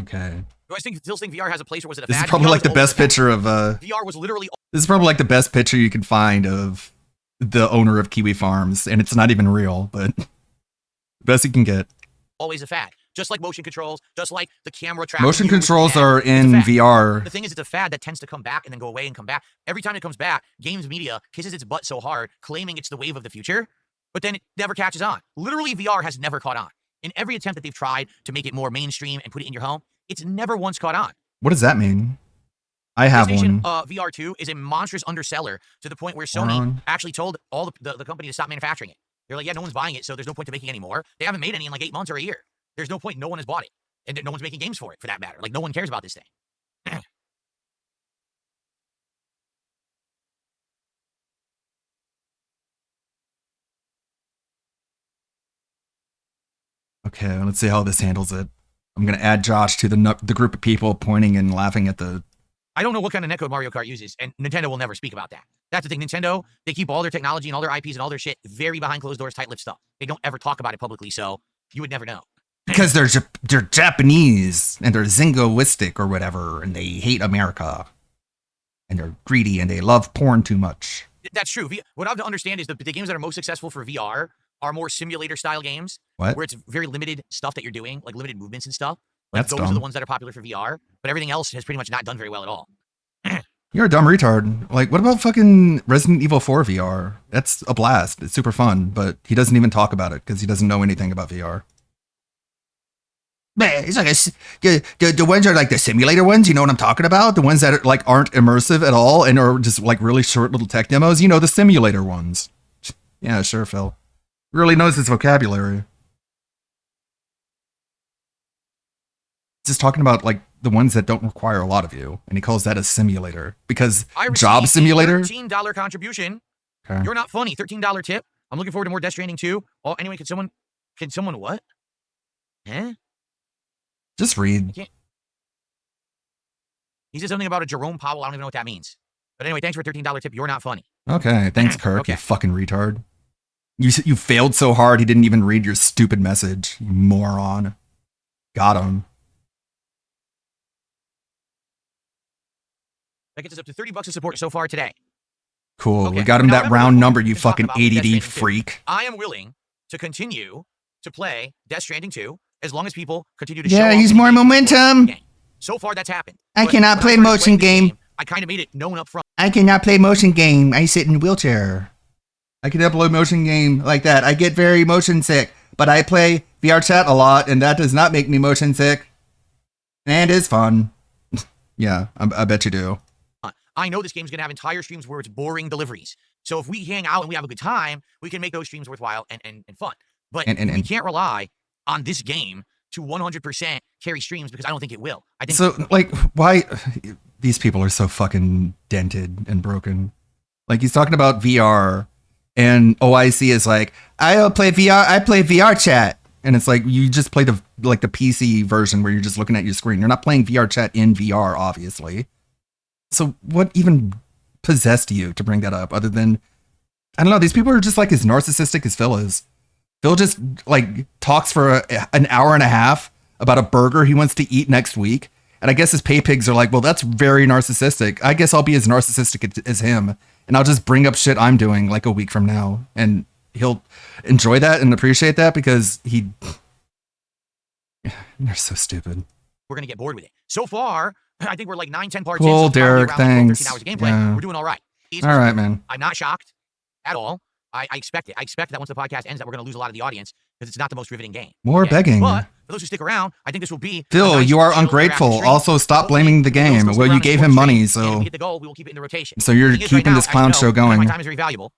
Okay. Do I still think VR has a place, or was it a This is fad? probably VR like was the always best a fad. picture of VR was literally this is probably like the best picture you can find of the owner of Kiwi Farms, and it's not even real, but the best you can get. always a fad. Just like motion controls, just like the camera tracking. Motion here was a controls fad. are It's a in fad. VR. The thing is, it's a fad that tends to come back and then go away and come back. Every time it comes back, games media kisses its butt so hard, claiming it's the wave of the future, but then it never catches on. Literally, VR has never caught on. In every attempt that they've tried to make it more mainstream and put it in your home, it's never once caught on. What does that mean? I have PlayStation one. VR2 is a monstrous underseller to the point where Sony Moron. actually told all the company to stop manufacturing it. They're like, yeah, no one's buying it, so there's no point to making any more. They haven't made any in like 8 months or a year. There's no point. No one has bought it. And no one's making games for it, for that matter. Like, no one cares about this thing. Okay, let's see how this handles it. I'm gonna add Josh to the group of people pointing and laughing at the. I don't know what kind of netcode Mario Kart uses, and Nintendo will never speak about that. That's the thing. Nintendo, they keep all their technology and all their IPs and all their shit very behind closed doors, tight-lipped stuff. They don't ever talk about it publicly, so you would never know. Because they're Japanese and they're Zingoistic or whatever, and they hate America, and they're greedy and they love porn too much. That's true. What I have to understand is the games that are most successful for VR are more simulator-style games. What? Where it's very limited stuff that you're doing, like limited movements and stuff. That's those are dumb. the ones that are popular for VR, but everything else has pretty much not done very well at all. You're a dumb retard. Like, what about fucking Resident Evil 4 VR? That's a blast. It's super fun, but he doesn't even talk about it because he doesn't know anything about VR. Man, it's like the ones are like the simulator ones. You know what I'm talking about? The ones that are, like aren't immersive at all and are just like really short little tech demos. You know, the simulator ones. Yeah, sure, Phil. Really knows his vocabulary. Just talking about like the ones that don't require a lot of you, and he calls that a simulator because I received Job Simulator. a $13 contribution. Okay. You're not funny. $13 tip. I'm looking forward to more Death Stranding 2. Oh, anyway, can someone what? Huh? Just read. He said something about a Jerome Powell. I don't even know what that means. But anyway, thanks for a $13 tip. You're not funny. Okay, thanks, Kirk. Okay. You fucking retard. You failed so hard he didn't even read your stupid message. You moron. Got him. That gets us up to $30 of support so far today. Cool. Okay, We got him now that remember round before number, we've you been talking fucking about Death Stranding ADD 2. freak. I am willing to continue to play Death Stranding 2 as long as people continue to show Yeah, up he's and more make me support momentum. the game. So far, that's happened. I But cannot when play started motion playing this game. I kind of made it known up front. I cannot play motion game. I sit in a wheelchair. I can upload motion game like that. I get very motion sick, but I play VR chat a lot, and that does not make me motion sick. And it's fun. Yeah, I bet you do. I know this game's going to have entire streams where it's boring deliveries. So if we hang out and we have a good time, we can make those streams worthwhile and fun. But we can't rely on this game to 100% carry streams because I don't think it will. I think So, like, why these people are so fucking dented and broken? Like, he's talking about VR, and OIC is like, I don't play VR. I play VR chat, and it's like you just play the PC version where you're just looking at your screen. You're not playing VR chat in VR, obviously. So, what even possessed you to bring that up? Other than, I don't know, these people are just like as narcissistic as Phil is. Phil just like talks for an hour and a half about a burger he wants to eat next week. And I guess his pay pigs are like, well, that's very narcissistic. I guess I'll be as narcissistic as him. And I'll just bring up shit I'm doing like a week from now. And he'll enjoy that and appreciate that because they're so stupid. we're going to get bored with it. So far, I think we're like 9-10 parts Cool, in. So Derek, around 12, 13 thanks. hours of gameplay. Yeah. We're doing all right. All right, man. I'm not shocked at all. I expect it. I expect that once the podcast ends that we're going to lose a lot of the audience because it's not the most riveting game. More begging. But for those who stick around, I think this will be Phil, you are ungrateful. Also, stop blaming the game. Well, you gave him money, so we get the goal, we will keep it in the rotation. so you're The thing is, keeping right this now, clown as you show know, My going. time is very valuable.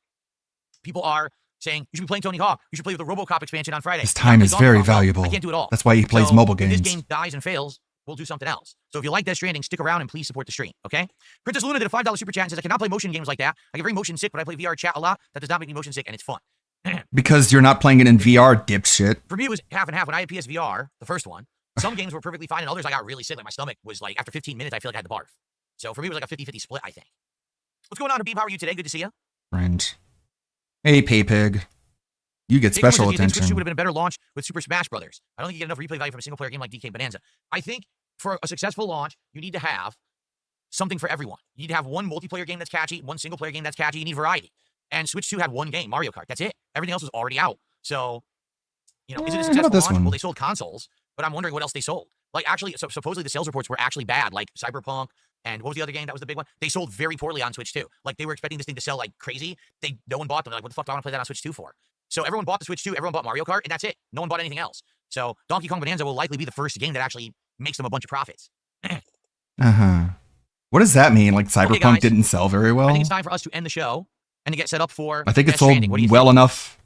People are saying you should be playing Tony Hawk. You should play with the RoboCop expansion on Friday. His time is very valuable. I can't do it all. That's why he plays So, mobile if games. this game dies and fails, we'll do something else. So if you like Death Stranding, stick around and please support the stream, okay? Princess Luna did a $5 super chat and says, I cannot play motion games like that. I get very motion sick, but I play VR chat a lot. That does not make me motion sick, and it's fun. Because you're not playing it in VR, dipshit. For me, it was half and half. When I had PSVR, the first one, some games were perfectly fine, and others I got really sick. Like my stomach was like, after 15 minutes, I feel like I had to barf. So for me, it was like a 50-50 split, I think. What's going on, Habib? How are you today? Good to see you. Cringe. Hey, Pay Pig. You get Big one special says, "Do you think Switch 2 attention. would have been a better launch with Super Smash Brothers? I don't think you get enough replay value from a single-player game like DK Bonanza. I think for a successful launch, you need to have something for everyone. You need to have one multiplayer game that's catchy, one single-player game that's catchy. You need variety. And Switch 2 had one game, Mario Kart. That's it. Everything else was already out. So, you know, is it a how successful about this launch? one? Well, they sold consoles, but I'm wondering what else they sold. Like, actually, so supposedly the sales reports were actually bad, like Cyberpunk, and what was the other game that was the big one? They sold very poorly on Switch 2. Like, they were expecting this thing to sell like crazy. No one bought them. They're like, what the fuck do I want to play that on Switch 2 for? So everyone bought the Switch 2, everyone bought Mario Kart, and that's it. No one bought anything else. So Donkey Kong Bonanza will likely be the first game that actually makes them a bunch of profits. Uh-huh. What does that mean? Like Cyberpunk guys. didn't sell very well? I think it's time for us to end the show and to get set up for I think it Death sold Stranding. What do you well think? enough.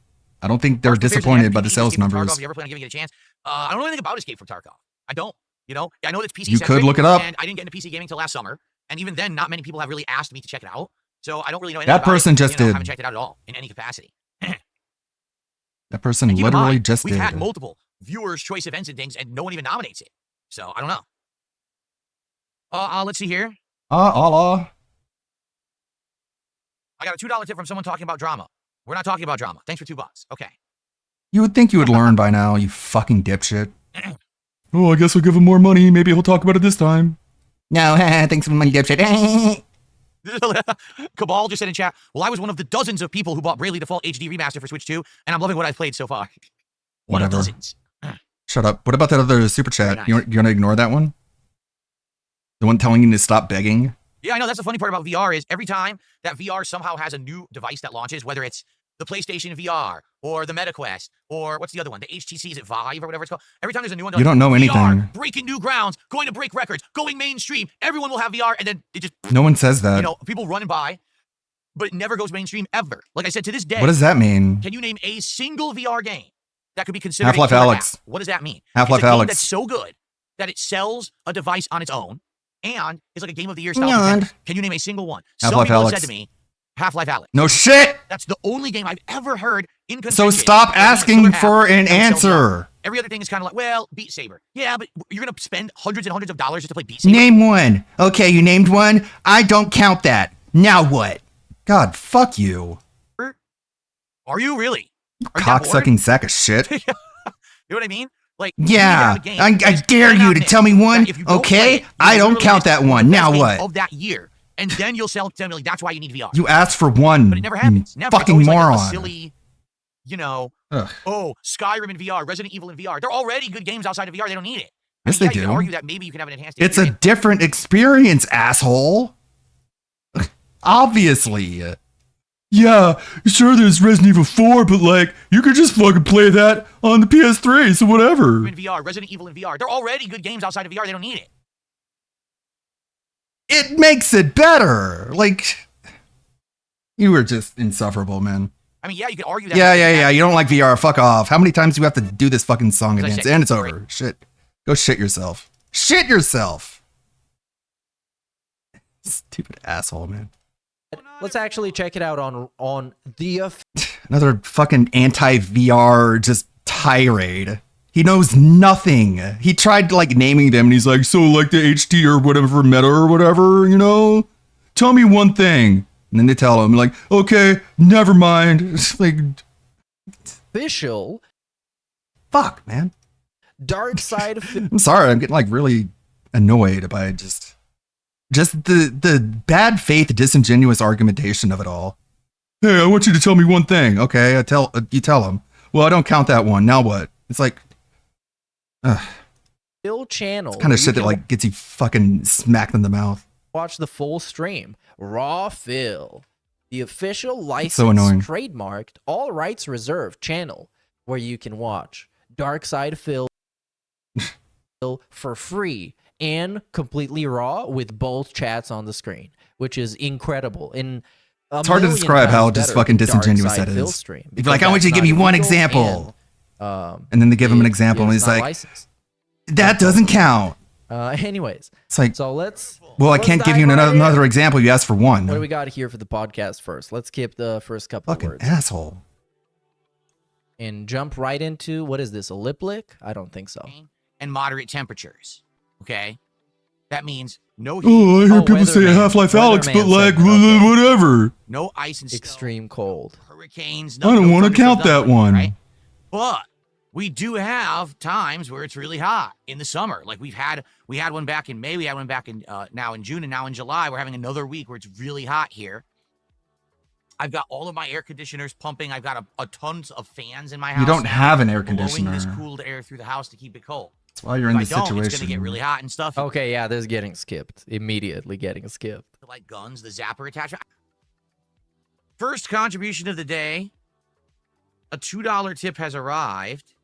I don't think they're Compared to the disappointed by the RPG, sales Escape from numbers. Tarkov, you ever plan on giving it a chance? I don't know anything about Escape from Tarkov. I don't. You know, I know that's PC You could centric, look it up. And I didn't get into PC gaming until last summer. And even then, not many people have really asked me to check it out. So I don't really know anything That about person it. just I did. haven't checked it out at all in any capacity. That person And keep in literally mind, just we've did. had multiple viewers' choice events and things, and no one even nominates it. So I don't know. Let's see here. Allah. I got a $2 tip from someone talking about drama. We're not talking about drama. Thanks for $2. Okay. You would think you would learn by now, you fucking dipshit. Oh, I guess I'll give him more money. Maybe he'll talk about it this time. No, thanks for the money, dipshit. Cabal just said in chat, well, I was one of the dozens of people who bought Bravely Default HD Remaster for Switch 2, and I'm loving what I've played so far. One of Whatever. dozens. Shut up. What about that other super chat? Very You want to ignore that one? The one telling you to stop begging? Yeah, I know. That's the funny part about VR is every time that VR somehow has a new device that launches, whether it's the PlayStation VR or the MetaQuest or what's the other one? The HTC, is it Vive or whatever it's called? Every time there's a new one, You don't know anything. VR, breaking new grounds, going to break records, going mainstream. Everyone will have VR, and then it just No one says that. you know, people running by, but it never goes mainstream ever. Like I said, to this day, What does that mean? Can you name a single VR game that could be considered Half-Life a killer Alyx. app? What does that mean? Half-Life It's a game Alyx. that's so good that it sells a device on its own, and it's like a game of the year style. Beyond. contender. Can you name a single one? Half-Life Some people have Alyx. said to me, Half-Life Alyx. No shit! That's the only game I've ever heard in So contention stop as a asking killer app for an that would sell VR. answer. Every other thing is kind of like, well, Beat Saber. Yeah, but you're going to spend hundreds and hundreds of dollars just to play Beat Saber? Name one. Okay, you named one. I don't count that. Now what? God, fuck you. Are you really? Are you that bored? Cocksucking sack of shit. You know what I mean? Like, you need to Yeah, have a game I that is dare cannot you to miss. tell me one. That if you don't play Okay, it, you I don't literally count miss that the one. best Now game what? Of that year, And then you'll sell to like, that's why you need VR. You asked for one. But it never happens. Never. Fucking it's moron. like a silly, Ugh. oh, Skyrim in VR, Resident Evil in VR. They're already good games outside of VR. They don't need it. Yes, I mean, they You do. can argue that maybe you can have an enhanced It's a experience. different experience, asshole. Obviously. Yeah, sure there's Resident Evil 4, but like, you could just fucking play that on the PS3, so whatever. In VR, Resident Evil in VR. They're already good games outside of VR. They don't need it. It makes it better. Like, you were just insufferable, man. I mean, yeah, you could argue that. Yeah. You don't like VR. Fuck off. How many times do you have to do this fucking song and As I dance? said, And it's great. over. Shit. Go shit yourself. Shit yourself. Stupid asshole, man. Let's actually check it out on the Another fucking anti-VR just tirade. He knows nothing. He tried like naming them and he's like, so like the HD or whatever, Meta or whatever, you know? Tell me one thing. And then they tell him like, okay, never mind. It's like, official fuck, man. Dark Side of I'm sorry, I'm getting like really annoyed by just the bad faith, disingenuous argumentation of it all. Hey, I want you to tell me one thing. Okay, you tell him. Well, I don't count that one. Now what? It's like, Phil channel. kind of shit that like gets you fucking smacked in the mouth. Watch the full stream. Raw Phil, the official licensed, So annoying. trademarked, all rights reserved channel where you can watch Dark Side Phil for free and completely raw with both chats on the screen, which is incredible. And It's hard to describe how just fucking disingenuous that Phil is. stream, You'd be like, I because want you to that's give me not one illegal example. and, And then they give him an example and it's he's not like, licensed. that doesn't count. Anyways, It's like, so let's. well, I let's can't give you dive right in. another example. You asked for one. What do we got here for the podcast first? Let's skip the first couple Fucking of words asshole. and jump right into what is this? A lip lick? I don't think so. And moderate temperatures. Okay? That means no heat. Oh, I hear people say Weatherman. Half-Life Alex, but Weatherman like, said, okay. whatever. No ice and snow. Extreme cold. Hurricanes. I don't want to count that one. Right? But we do have times where it's really hot in the summer. Like we had one back in May, we had one back in now in June, and now in July we're having another week where it's really hot here. I've got all of my air conditioners pumping. I've got a tons of fans in my house. You don't have an air blowing conditioner. this cooled air through the house to keep it cold. That's why you're in If this I don't, it's situation. gonna get really hot and stuff. Okay, yeah, this is getting skipped. Immediately getting skipped. Like guns, the zapper attachment. First contribution of the day. A $2 tip has arrived.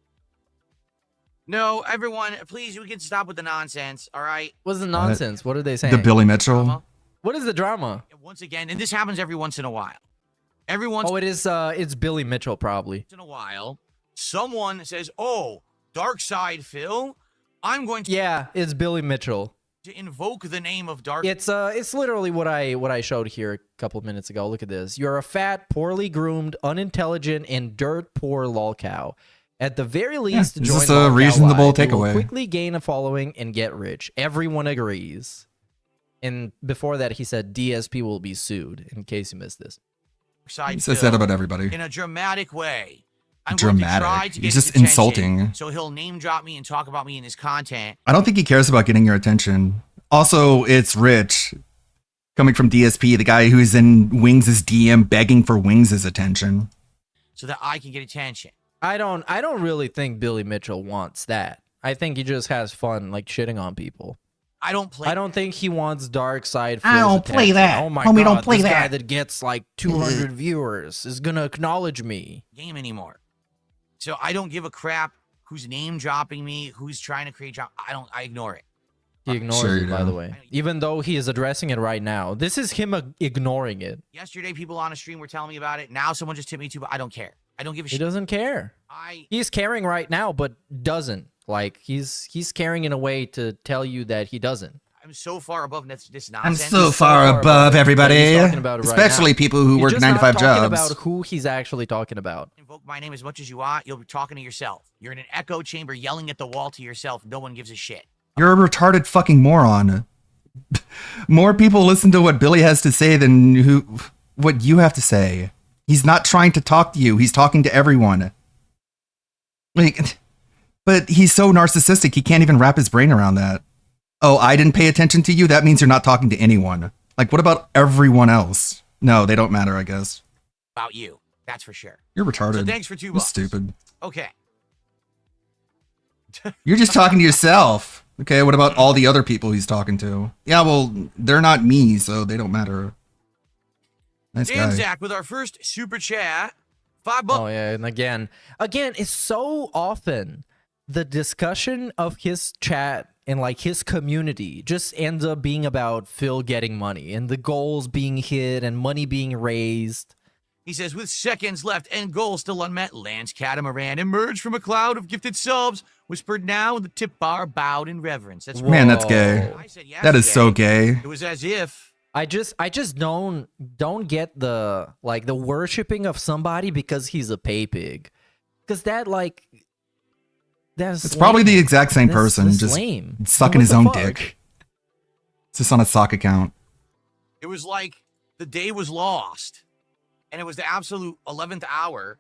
No, everyone, please, we can stop with the nonsense, all right? What's the nonsense? What are they saying? The Billy Mitchell. What is the drama? Once again, and this happens every once in a while. Every once Oh, it is. It's Billy Mitchell probably. in a while, someone says, "Oh, Dark Side Phil, I'm going to Yeah, it's Billy Mitchell. invoke the name of Dark." It's literally what I showed here a couple of minutes ago. Look at this. You're a fat, poorly groomed, unintelligent, and dirt poor lolcow. At the very least, is join this a Lolcow reasonable Live. You will takeaway? quickly gain a following and get rich. Everyone agrees. And before that, he said DSP will be sued. In case you missed this. Side He says Phil that about everybody. in a dramatic way. I'm going to try Dramatic. to He's get just his attention, insulting. So he'll name drop me and talk about me in his content. I don't think he cares about getting your attention. Also, it's Rich coming from DSP, the guy who's in Wings' DM begging for Wings' attention. So that I can get attention. I don't really think Billy Mitchell wants that. I think he just has fun like shitting on people. I don't play. I don't think he wants Dark Side. I don't Phil's play attention. that. Oh my Homie, god, don't play this guy that. that gets like 200 viewers is gonna acknowledge me. Game anymore. So I don't give a crap who's name dropping me, who's trying to create drama. I ignore it. He ignores Sure it, you by do. the way. Even though he is addressing it right now. This is him ignoring it. Yesterday, people on a stream were telling me about it. Now someone just tipped me too, but I don't care. I don't give a He shit. doesn't care. He's caring right now, but doesn't. Like he's caring in a way to tell you that he doesn't. I'm so far above this I'm nonsense. so far above He's everybody, talking about it right especially now. people who He's work just 9 to not 5 talking jobs. about who he's actually talking about. Invoke my name as much as you want. You'll be talking to yourself. You're in an echo chamber yelling at the wall to yourself. No one gives a shit. You're a retarded fucking moron. More people listen to what Billy has to say than what you have to say. He's not trying to talk to you. He's talking to everyone. Like, but he's so narcissistic, he can't even wrap his brain around that. Oh, I didn't pay attention to you? That means you're not talking to anyone. Like, what about everyone else? No, they don't matter, I guess. About you. That's for sure. You're retarded. So thanks for $2. You're stupid. Okay. You're just talking to yourself. Okay, what about all the other people he's talking to? Yeah, well, they're not me, so they don't matter. Nice Dan guy. Zach with our first super chat. $5. Oh yeah, and again, it's so often the discussion of his chat and like his community just ends up being about Phil getting money and the goals being hit and money being raised. He says, with seconds left and goals still unmet, Lance Catamaran emerged from a cloud of gifted subs, whispered now, and the tip bar bowed in reverence. That's Man, that's gay. I said That is so yesterday, gay. It was as if I just don't get the like the worshiping of somebody because he's a pay pig, because that's It's probably the exact same That's person, just lame. sucking What his the own fuck? dick. It's just on a sock account. it was like the day was lost, and it was the absolute 11th hour,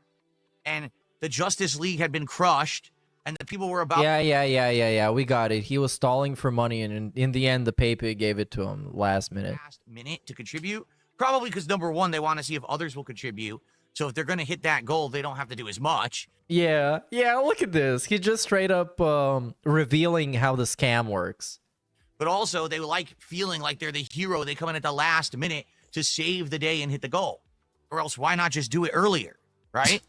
and the Justice League had been crushed, and the people were about Yeah. We got it. He was stalling for money, and in the end, the pay pig gave it to him last minute. minute to contribute. Probably because number one, they want to see if others will contribute. So if they're going to hit that goal, they don't have to do as much. Yeah. Look at this. He just straight up revealing how the scam works. But also, they like feeling like they're the hero. They come in at the last minute to save the day and hit the goal. Or else, why not just do it earlier, right?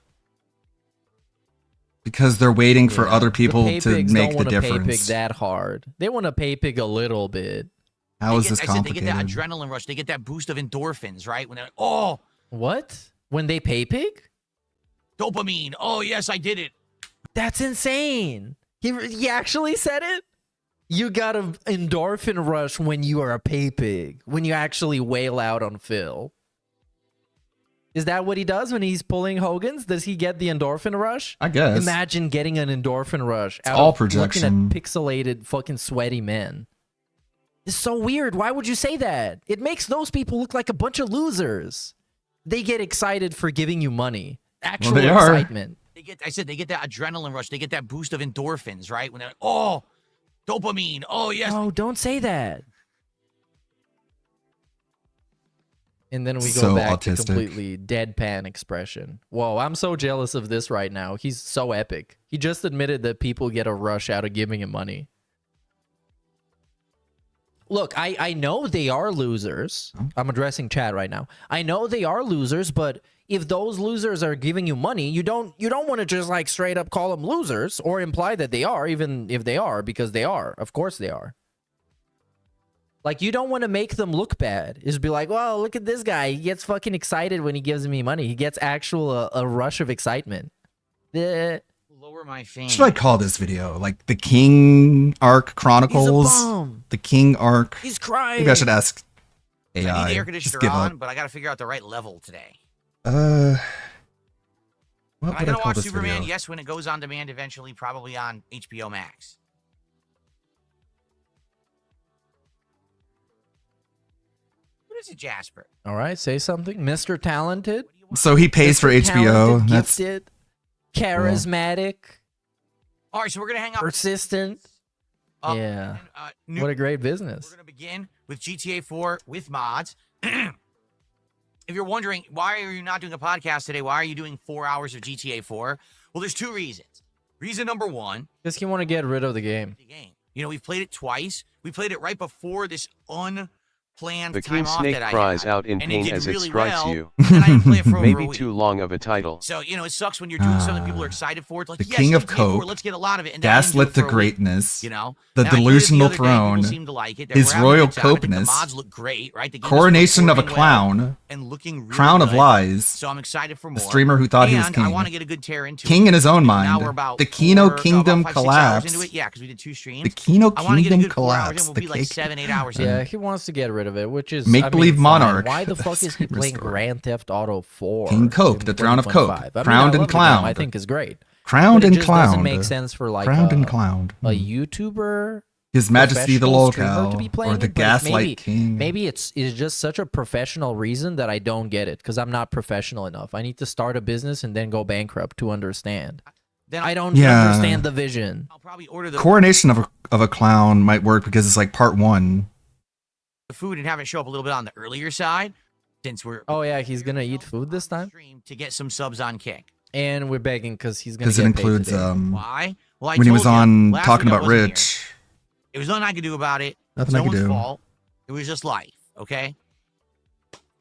Because they're waiting for Yeah. other people The pay to pigs make don't the wanna pay pig difference. that hard. They want to pay pig a little bit. How is this I said they get that complicated? adrenaline rush. They get that boost of endorphins, right? When they're like, oh, What? When they pay pig? dopamine. Oh, yes, I did it. That's insane. He actually said it? You got an endorphin rush when you are a pay pig, when you actually wail out on Phil. Is that what he does when he's pulling Hogan's? Does he get the endorphin rush? I guess. Imagine getting an endorphin rush out all of projection. looking at pixelated fucking sweaty men. It's so weird. Why would you say that? It makes those people look like a bunch of losers. They get excited for giving you money. Actual they are. excitement. I said they get that adrenaline rush. They get that boost of endorphins, right? When they're like, oh, dopamine. Oh, yes. No, don't say that. And then we go So back autistic. to completely deadpan expression. Whoa, I'm so jealous of this right now. He's so epic. He just admitted that people get a rush out of giving him money. Look, I know they are losers. I'm addressing chat right now. I know they are losers, but if those losers are giving you money, you don't want to just like straight up call them losers or imply that they are, even if they are, because they are. Of course they are. Like, you don't want to make them look bad. Just be like, well, look at this guy. He gets fucking excited when he gives me money. He gets a rush of excitement. Lower my fan. What should I call this video? Like the King Arc Chronicles? bum. The King Arc. He's crying. Maybe I should ask I need the AI. air Just conditioner give on, up. but I got to figure out the right level today. What Am I would I going to call watch this Superman? video? Yes, when it goes on demand eventually, probably on HBO Max. What is it, Jasper? All right, say something. Mr. Talented. So he pays for Mr. HBO. Talented, That's gifted, charismatic, All right, so we're going to hang out. persistent. Yeah. What a great business. We're going to begin with GTA 4 with mods. If you're wondering, why are you not doing a podcast today? Why are you doing 4 hours of GTA 4? Well, there's two reasons. Reason number one, Just you want to get rid of the game. you know, we've played it twice. We played it right before this unplanned The time king off snake that I cries had, out in and pain did as it really strikes well, you. and I didn't play it for over a Maybe week. too long of a title. So, you know, it sucks when you're doing something people are excited for. It's like, the yes, King of GTA 4, Coke, let's get a lot of it. And then I didn't do gaslit it to for a week, greatness, you know? the And I played it the delusional other day, people throne, seemed to like it. They his were having a royal good time. I think the copeness, mods look great, right? The game is coronation of a performing well clown, and looking really crown of good. lies, So I'm excited for more. the streamer who thought he was And I king, want to get a good tear into king it. in his own Now we're mind, about the Kino about Kingdom 5, 6 hours collapse, into it. Yeah, because we did 2 streams. the Kino I want to get a Kingdom good 4 hours in. collapse, We'll the be like cake, 7, 8 hours in. Yeah, he wants to get rid of it, which is Make-believe fine. monarch. Why the fuck is he Streamer playing story. Grand Theft Auto 4? King Coke, in the throne of Coke, 2025? I mean, crowned I and love the game. clowned, I think is great. crowned But and it just clowned, doesn't make sense for like crowned and clowned, a YouTuber, His Majesty the professional streamer Locale, to be or playing the it, but it's Gaslight King. Maybe it's just such a professional reason that I don't get it because I'm not professional enough. I need to start a business and then go bankrupt to understand. Then I don't Yeah. understand the vision. I'll probably order the Coronation of a clown might work because it's like part 1. the food and have it show up a little bit on the earlier side, since we're Oh yeah, he's gonna eat food this time, to get some subs on Kick. and we're begging because he's gonna. Because it get paid includes today. Why? Well, I when he was told you, on last talking week I about wasn't here. Rich. It was nothing I could do about it. Nothing it's I no could one's do. fault. It was just life, okay?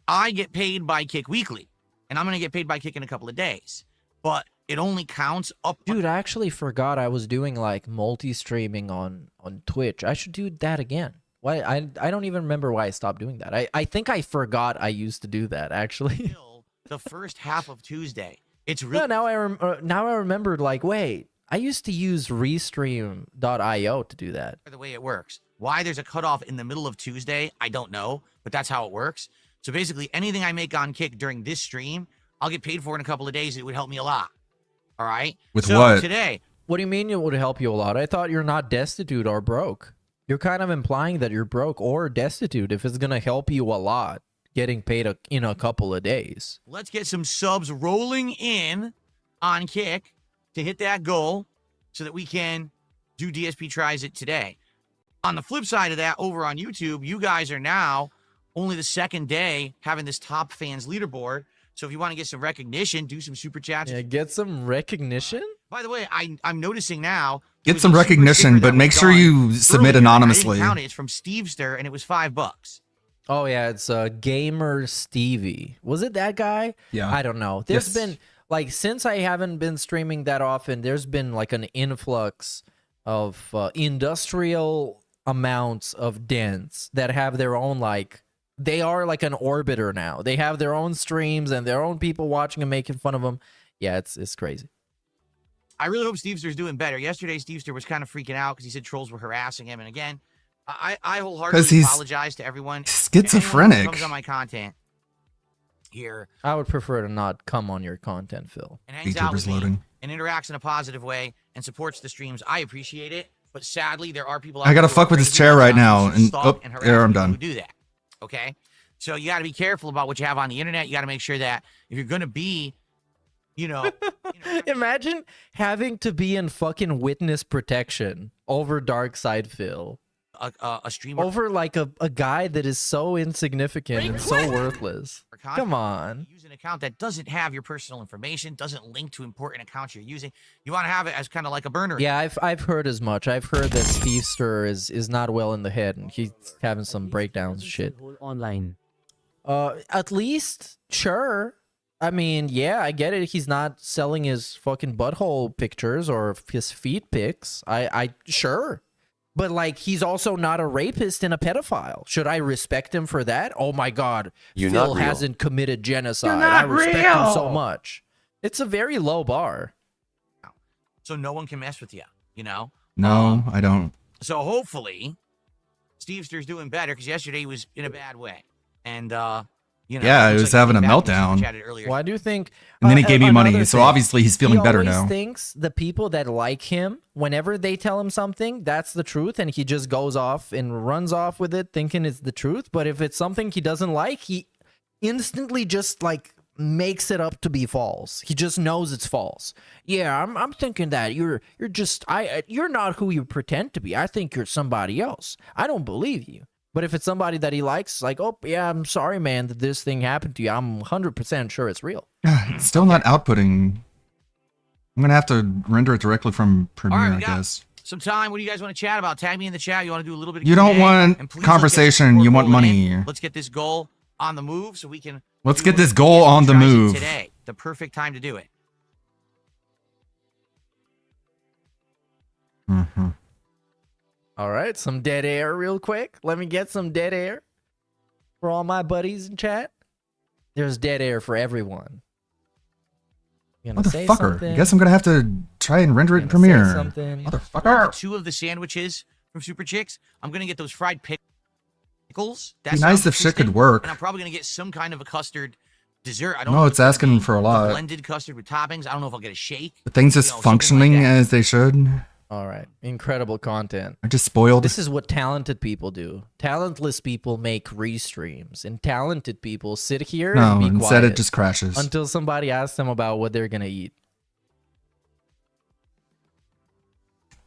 I get paid by Kick weekly, and I'm going to get paid by Kick in a couple of days. But it only counts up. Dude, I actually forgot I was doing like multi-streaming on Twitch. I should do that again. Why? I don't even remember why I stopped doing that. I think I forgot I used to do that actually. The first half of Tuesday. It's really Yeah, now I remembered. Like, wait, I used to use Restream.io to do that. the way it works. Why there's a cutoff in the middle of Tuesday, I don't know, but that's how it works. So basically, anything I make on Kick during this stream, I'll get paid for in a couple of days. It would help me a lot. All right? With so what? Today. What do you mean it would help you a lot? I thought you're not destitute or broke. You're kind of implying that you're broke or destitute if it's going to help you a lot getting paid in a couple of days. Let's get some subs rolling in on Kick to hit that goal so that we can do DSP Tries It today. On the flip side of that, over on YouTube, you guys are now only the second day having this top fans leaderboard. So if you want to get some recognition, do some super chats. Yeah, get some recognition. By the way, I'm noticing now. Get some recognition, but make sure you submit anonymously. I didn't count it. It's from Stevester, and it was $5. Oh yeah, it's Gamer Stevie. Was it that guy? Yeah. I don't know. There's Yes. been like, since I haven't been streaming that often, there's been like an influx of industrial amounts of dens that have their own, like, they are like an orbiter now. They have their own streams and their own people watching and making fun of them. Yeah, it's crazy. I really hope Stevester's doing better. Yesterday, Stevester was kind of freaking out because he said trolls were harassing him. And again, I 'Cause wholeheartedly he's apologize to everyone. schizophrenic. Anyone who comes on my content here I would prefer to not come on your content, Phil. and hangs out with me and interacts in a positive way and supports the streams. I appreciate it. But sadly, there are people out I gotta there who fuck are with this crazy chair enough right to now, and stalk and harass there I'm people who done. do that. Okay? So you got to be careful about what you have on the internet. You got to make sure that if you're going to be, you know, Imagine having to be in fucking witness protection over Dark Side Phil. a streamer. Over like a guy that is so insignificant and so worthless. Come on. Use an account that doesn't have your personal information, doesn't link to important accounts you're using. You want to have it as kind of like a burner. Yeah, I've heard as much. I've heard that Stevester is not well in the head and he's having some breakdowns and shit. Online. At least, sure. I mean, yeah, I get it. He's not selling his fucking butthole pictures or his feet pics. I sure. But like, he's also not a rapist and a pedophile. Should I respect him for that? Oh my God, You're Phil not real. hasn't committed genocide. You're not I respect him so real. much. It's a very low bar. So no one can mess with you, you know? No, I don't. So hopefully, Stevester's doing better because yesterday he was in a bad way. And, you know. Yeah, he looks was like having a came back and meltdown. chatted earlier. Well, I do think. And then he gave me money, another so thing, obviously he's feeling better He now. always thinks the people that like him, whenever they tell him something, that's the truth, and he just goes off and runs off with it, thinking it's the truth. But if it's something he doesn't like, he instantly just like makes it up to be false. He just knows it's false. Yeah, I'm thinking that you're you're not who you pretend to be. I think you're somebody else. I don't believe you. But if it's somebody that he likes, it's like, oh, yeah, I'm sorry, man, that this thing happened to you. I'm 100% sure it's real. It's still not outputting. I'm gonna have to render it directly from Premiere, All right, I we got guess. some time. What do you guys want to chat about? Tag me in the chat. You want to do a little bit of You don't Q&A? want And please let's get conversation, some you want rolling in. money. Let's get this goal on the move so we can. Let's do get this what goal DSP on the tries it move. today. The perfect time to do it. Mm-hmm. All right, some dead air real quick. Let me get some dead air for all my buddies in chat. There's dead air for everyone. You gonna say Motherfucker. something? I guess I'm gonna have to try and render it in Gonna say Premiere. something? Motherfucker. Two of the sandwiches from Super Chicks. I'm gonna get those fried pickles. That Be nice sounds if shit could interesting. work. And I'm probably gonna get some kind of a custard dessert. I don't No, know if it's gonna asking be for a lot. Blended custard with toppings. I don't know if I'll get a shake. The thing's just something like functioning that. as they should. All right, incredible content. I just spoiled. This is what talented people do. Talentless people make restreams, and talented people sit here No, and be instead it quiet just crashes. until somebody asks them about what they're gonna eat.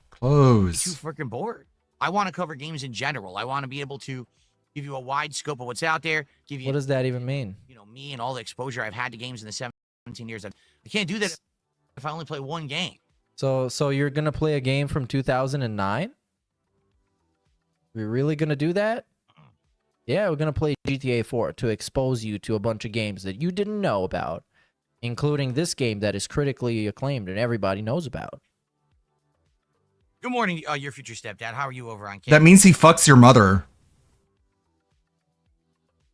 Close. Too freaking bored. I want to cover games in general. I want to be able to give you a wide scope of what's out there, give you What does that even mean? me and all the exposure I've had to games in the 17 years. I can't do that if I only play one game. So you're gonna play a game from 2009? We're really gonna do that? Yeah, we're gonna play GTA 4 to expose you to a bunch of games that you didn't know about, including this game that is critically acclaimed and everybody knows about. Good morning, your future stepdad. How are you over on That means he fucks your mother.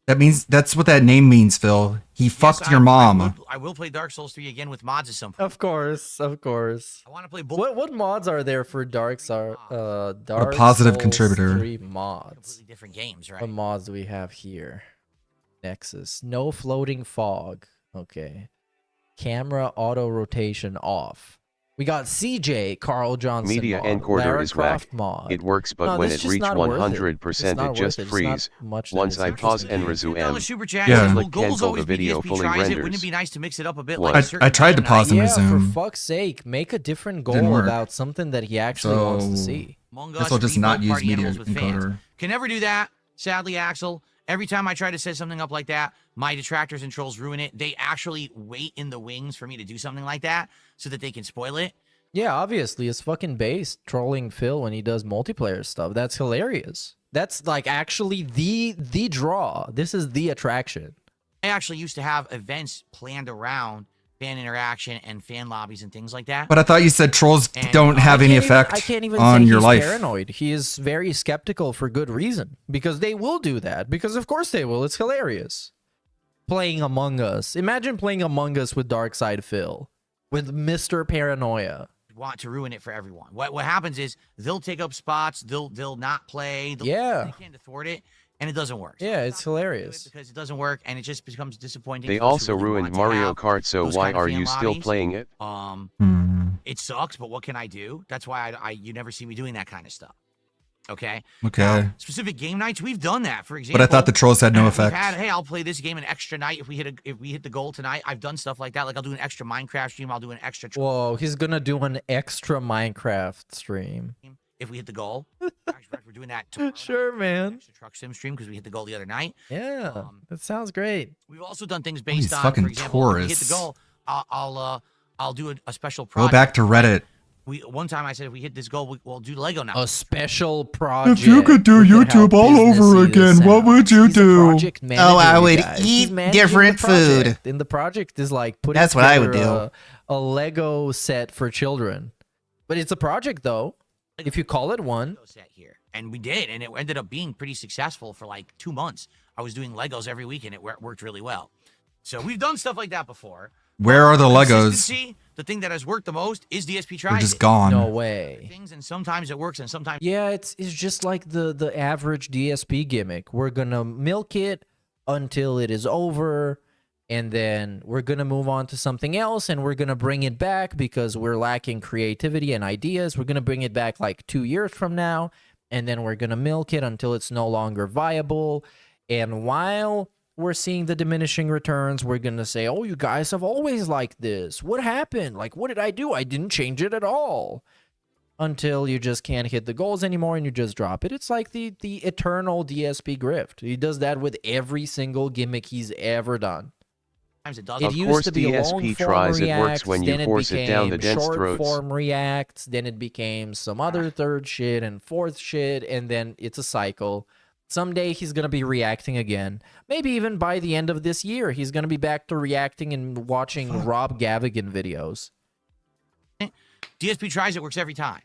That's what that name means, Phil. He fucked your mom. I will play Dark Souls 3 again with mods at some point. Of course. I want to play both. What mods are there for Dark A positive Souls contributor. 3 mods? Completely different games, right? What mods do we have here? Nexus. No floating fog. Okay. Camera auto rotation off. We got CJ, Carl Johnson Media mod, encoder Lara is whack. Croft mod. It works, but No, when this it is reach not worth 100%, it just freeze. that Once I is pause and resume M. Super chat. Yeah. Well, Click goals cancel the always be video DSP fully tries it. Wouldn't renders. it be nice to mix it up a bit? What? Like I tried to pause and Yeah, resume. for fuck's sake, make a different Didn't goal work. about something that he actually wants to see. Among Guess I'll just not use party media animals with fans. encoder. Can never do that. Sadly, Axel. Every time I try to set something up like that, my detractors and trolls ruin it. They actually wait in the wings for me to do something like that so that they can spoil it. Yeah, obviously, it's fucking based trolling Phil when he does multiplayer stuff. That's hilarious. That's like actually the draw. This is the attraction. I actually used to have events planned around fan interaction and fan lobbies and things like that. But I thought you said trolls And don't have any effect I can't even on say your he's life. paranoid. He is very skeptical for good reason. Because they will do that. Because of course they will. It's hilarious. Playing Among Us. Imagine playing Among Us with Darkside Phil. With Mr. Paranoia. Want to ruin it for everyone. What happens is they'll take up spots, they'll not play, Yeah. they can't afford it, and it doesn't work. Yeah, it's hilarious. Because it doesn't work, and it just becomes disappointing. They for those who also really ruined want to Mario have Kart, so those why kind of are fan you still lobbies. playing it? It sucks, but what can I do? That's why you never see me doing that kind of stuff. Okay. Okay. Now, specific game nights, we've done that. For example, But I thought the trolls had no we've effect. hey, I'll play this game an extra night if we hit the goal tonight. I've done stuff like that. Like I'll do an extra Minecraft stream. I'll do an extra. Whoa, he's gonna do an extra Minecraft stream. If we hit the goal. Actually, we're doing that tomorrow. Sure, man. Extra truck sim stream because we hit the goal the other night. Yeah, that sounds great. We've also done things these based on, fucking for example, if we hit tourists. the goal, I'll do a special Go project. back to Reddit. One time I said if we hit this goal, we'll do Lego now. A special project. If you could do YouTube all over again, what would you do? Oh, I would eat different food. And the project is like putting That's what I would together a Lego set for children. But it's a project though. If you call it one. Set here. And we did, and it ended up being pretty successful for like 2 months. I was doing Legos every week, and it worked really well. So we've done stuff like that before. Where are the Legos? Consistency, the thing that has worked the most is DSP tries. They're just gone. No way. Things, and sometimes it works, and sometimes Yeah, it's just like the average DSP gimmick. We're gonna milk it until it is over, and then we're gonna move on to something else, and we're gonna bring it back because we're lacking creativity and ideas. We're gonna bring it back like 2 years from now, and then we're gonna milk it until it's no longer viable. And while we're seeing the diminishing returns, we're gonna say, oh, you guys have always liked this. What happened? Like, what did I do? I didn't change it at all. Until you just can't hit the goals anymore and you just drop it. It's like the eternal DSP grift. He does that with every single gimmick he's ever done. it does. It Of used course, to be DSP long form tries, it reacts, works when you then force it it down the became dense short throats. form reacts, then it became some other third shit and fourth shit, and then it's a cycle. Someday he's going to be reacting again. Maybe even by the end of this year, he's going to be back to reacting and watching Rob Gavigan videos. DSP tries, it works every time.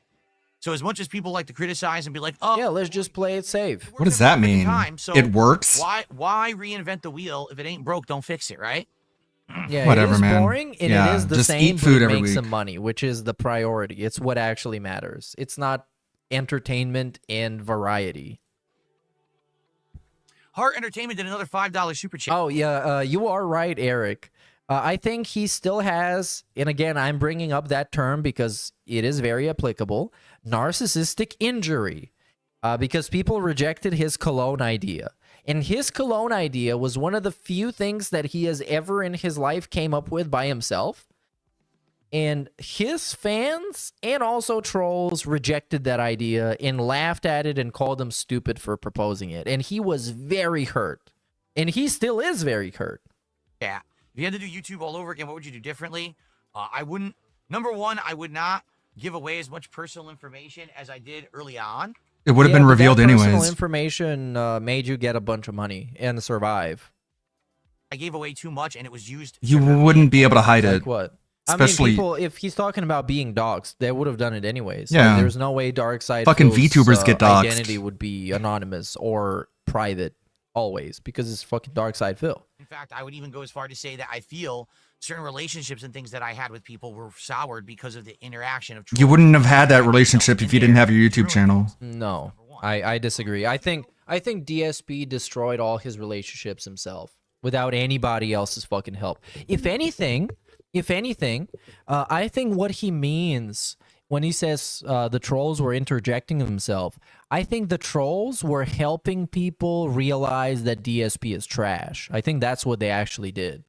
So as much as people like to criticize and be like, oh, yeah, let's just play it safe. What does that mean? So It works? Why reinvent the wheel? If it ain't broke, don't fix it, right? Yeah, Whatever, it is man. boring, and Yeah, it is the just same, eat food but it every makes week. some money, which is the priority. It's what actually matters. It's not entertainment and variety. Heart Entertainment did another $5 super chat. Oh, yeah, you are right, Eric. I think he still has, and again, I'm bringing up that term because it is very applicable, narcissistic injury, because people rejected his cologne idea. And his cologne idea was one of the few things that he has ever in his life came up with by himself. And his fans and also trolls rejected that idea and laughed at it and called him stupid for proposing it. And he was very hurt. And he still is very hurt. Yeah. If you had to do YouTube all over again, what would you do differently? I wouldn't. Number one, I would not give away as much personal information as I did early on. It would have been revealed Personal anyways. information made you get a bunch of money and survive. I gave away too much, and it was used. You wouldn't be able to hide it. Like what? Especially, I mean, people, if he's talking about being doxxed, they would have done it anyways. Yeah. Like, there's no way Darkseid Fucking Phil's, VTubers get doxxed. identity would be anonymous or private always because it's fucking Darkseid Phil. In fact, I would even go as far to say that I feel certain relationships and things that I had with people were soured because of the interaction of. you wouldn't have had that relationship if you didn't have your YouTube channel. No, I disagree. I think DSP destroyed all his relationships himself without anybody else's fucking help. If anything, I think what he means when he says the trolls were interjecting themselves, I think the trolls were helping people realize that DSP is trash. I think that's what they actually did.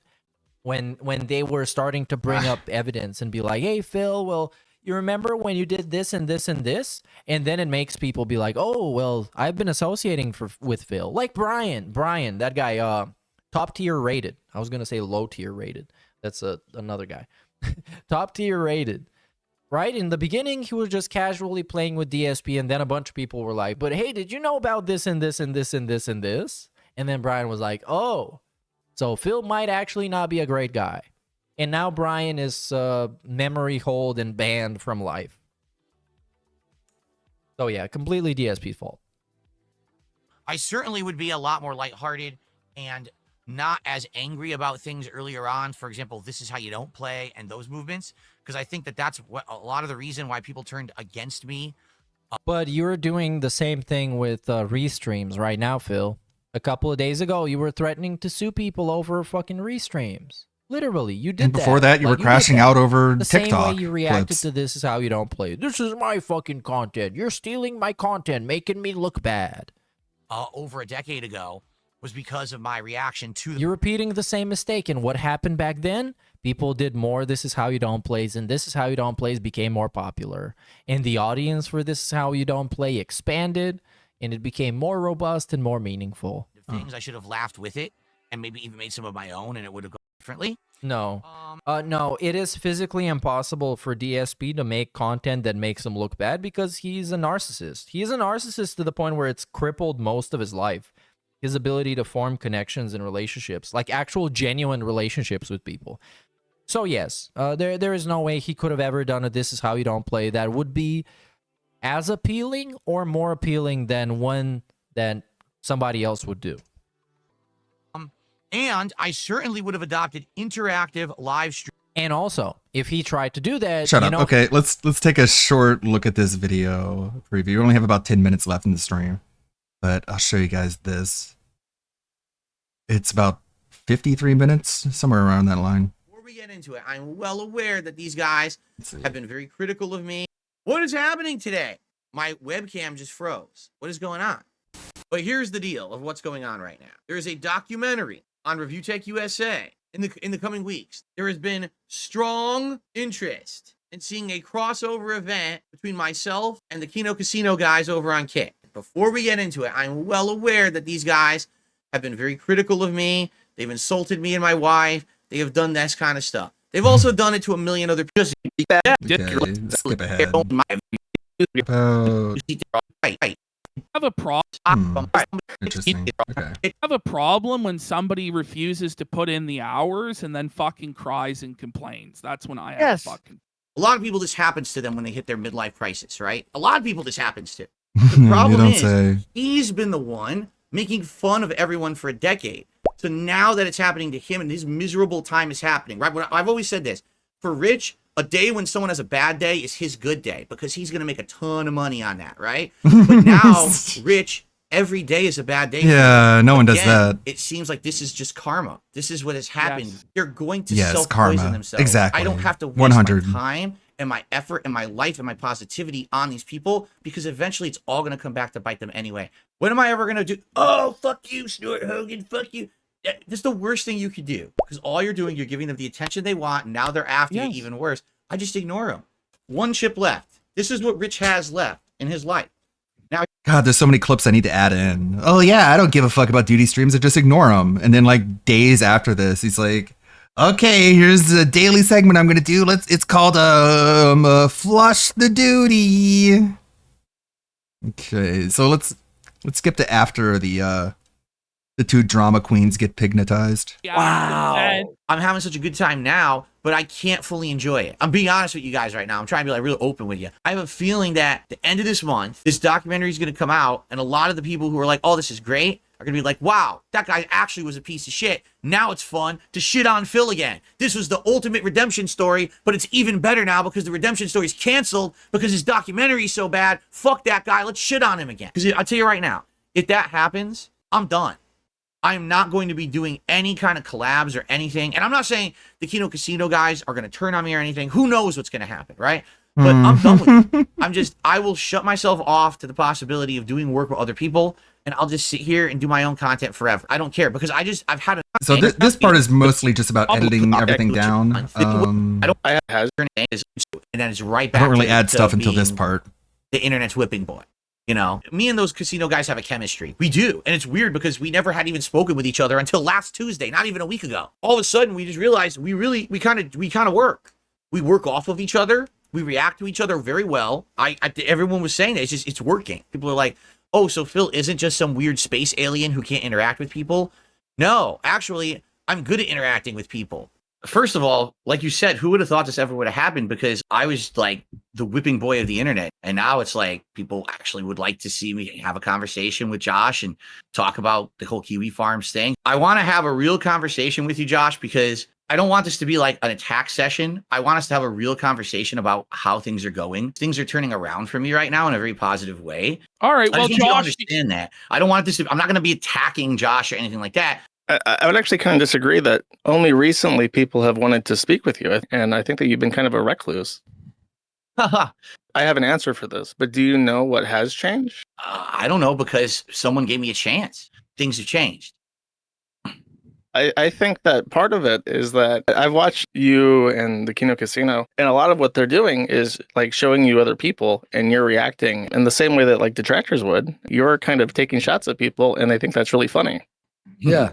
When they were starting to bring up evidence and be like, hey, Phil, well, you remember when you did this and this and this? And then it makes people be like, oh, well, I've been associating with Phil. Like Brian, that guy, top tier rated. I was going to say low tier rated. That's another guy. Top tier rated. Right? In the beginning, he was just casually playing with DSP, and then a bunch of people were like, but hey, did you know about this and this and this and this and this? And then Brian was like, oh, so Phil might actually not be a great guy. And now Brian is memory hold and banned from life. So yeah, completely DSP's fault. I certainly would be a lot more lighthearted and not as angry about things earlier on. For example, this is how you don't play and those movements, because I think that that's what a lot of the reason why people turned against me. But you're doing the same thing with restreams right now, Phil. A couple of days ago, you were threatening to sue people over fucking restreams. Literally, you did And before that, you were crashing out over the TikTok same way you reacted clips. to This Is How You Don't Play. This is my fucking content. You're stealing my content, making me look bad. Over a decade ago was because of my reaction to You're repeating the same mistake. And what happened back then? People did more This Is How You Don't Plays, and This Is How You Don't Plays became more popular. And the audience for This Is How You Don't Play expanded, and it became more robust and more meaningful. things. I should have laughed with it and maybe even made some of my own, and it would have gone differently. No. No, it is physically impossible for DSP to make content that makes him look bad because he's a narcissist. He's a narcissist to the point where it's crippled most of his life. His ability to form connections and relationships, like actual genuine relationships with people. So yes, there is no way he could have ever done a This Is How You Don't Play that would be as appealing or more appealing than one that somebody else would do. And I certainly would have adopted interactive live stream. And also, if he tried to do that, Shut up. Okay, let's take a short look at this video preview. We only have about 10 minutes left in the stream, but I'll show you guys this. It's about 53 minutes, somewhere around that line. Before we get into it, I'm well aware that these guys have been very critical of me. What is happening today? My webcam just froze. What is going on? But here's the deal of what's going on right now. There is a documentary on Review Tech USA in the coming weeks. There has been strong interest in seeing a crossover event between myself and the Kino Casino guys over on Kick. Before we get into it, I'm well aware that these guys have been very critical of me. They've insulted me and my wife. They have done this kind of stuff. They've also done it to a million other people. Okay, skip ahead. I have a problem. Interesting. Okay. I have a problem when somebody refuses to put in the hours and then fucking cries and complains. That's when I have a fucking. A lot of people, this happens to them when they hit their midlife crisis, right? A lot of people, this happens to. The problem is, he's been the one making fun of everyone for a decade. So now that it's happening to him and his miserable time is happening, right? I've always said this. For Rich, a day when someone has a bad day is his good day because he's going to make a ton of money on that, right? But now, Rich, every day is a bad day. Yeah, no one does that. It seems like this is just karma. This is what has happened. Yes. They're going to Yes, self-poison karma. themselves. Exactly. I don't have to waste 100. my time and my effort and my life and my positivity on these people because eventually it's all going to come back to bite them anyway. When am I ever going to do, oh, fuck you, Stuart Hogan, fuck you. That's the worst thing you could do because all you're doing, you're giving them the attention they want. And now they're after you even worse. I just ignore him. One chip left. This is what Rich has left in his life. Now, God, there's so many clips I need to add in. Oh yeah, I don't give a fuck about duty streams. I just ignore them. And then like days after this, he's like, "Okay, here's the daily segment I'm gonna do. It's called Flush the Duty." Okay, so let's skip to after the two drama queens get pignatized. wow. I'm having such a good time now, but I can't fully enjoy it. I'm being honest with you guys right now. I'm trying to be like really open with you. I have a feeling that the end of this month, this documentary is going to come out, and a lot of the people who are like, "Oh, this is great," are going to be like, "Wow, that guy actually was a piece of shit. Now it's fun to shit on Phil again. This was the ultimate redemption story, but it's even better now because the redemption story is canceled because his documentary is so bad. Fuck that guy. Let's shit on him again." Because I'll tell you right now, if that happens, I'm done. I'm not going to be doing any kind of collabs or anything. And I'm not saying the Kino Casino guys are going to turn on me or anything. Who knows what's going to happen, right? But I'm done with it. I will shut myself off to the possibility of doing work with other people, and I'll just sit here and do my own content forever. I don't care because I've had a... So this part is mostly just about editing everything down. And then it's right back. I don't really add to stuff until being this part. The internet's whipping boy. You know, me and those casino guys have a chemistry. We do. And it's weird because we never had even spoken with each other until last Tuesday, not even a week ago. All of a sudden, we just realized we kind of work. We work off of each other. We react to each other very well. Everyone was saying that it's working. People are like, "Oh, so Phil isn't just some weird space alien who can't interact with people." No, actually, I'm good at interacting with people. First of all, like you said, who would have thought this ever would have happened? Because I was like the whipping boy of the internet. And now it's like people actually would like to see me have a conversation with Josh and talk about the whole Kiwi Farms thing. I want to have a real conversation with you, Josh, because I don't want this to be like an attack session. I want us to have a real conversation about how things are going. Things are turning around for me right now in a very positive way. All right. Well, I just want you to understand that. I don't want this to, I'm not going to be attacking Josh or anything like that. I would actually kind of disagree that only recently people have wanted to speak with you. And I think that you've been kind of a recluse. I have an answer for this, but do you know what has changed? I don't know because someone gave me a chance. Things have changed. I think that part of it is that I've watched you and the Kino Casino, and a lot of what they're doing is like showing you other people and you're reacting in the same way that like detractors would. You're kind of taking shots at people and they think that's really funny. Yeah.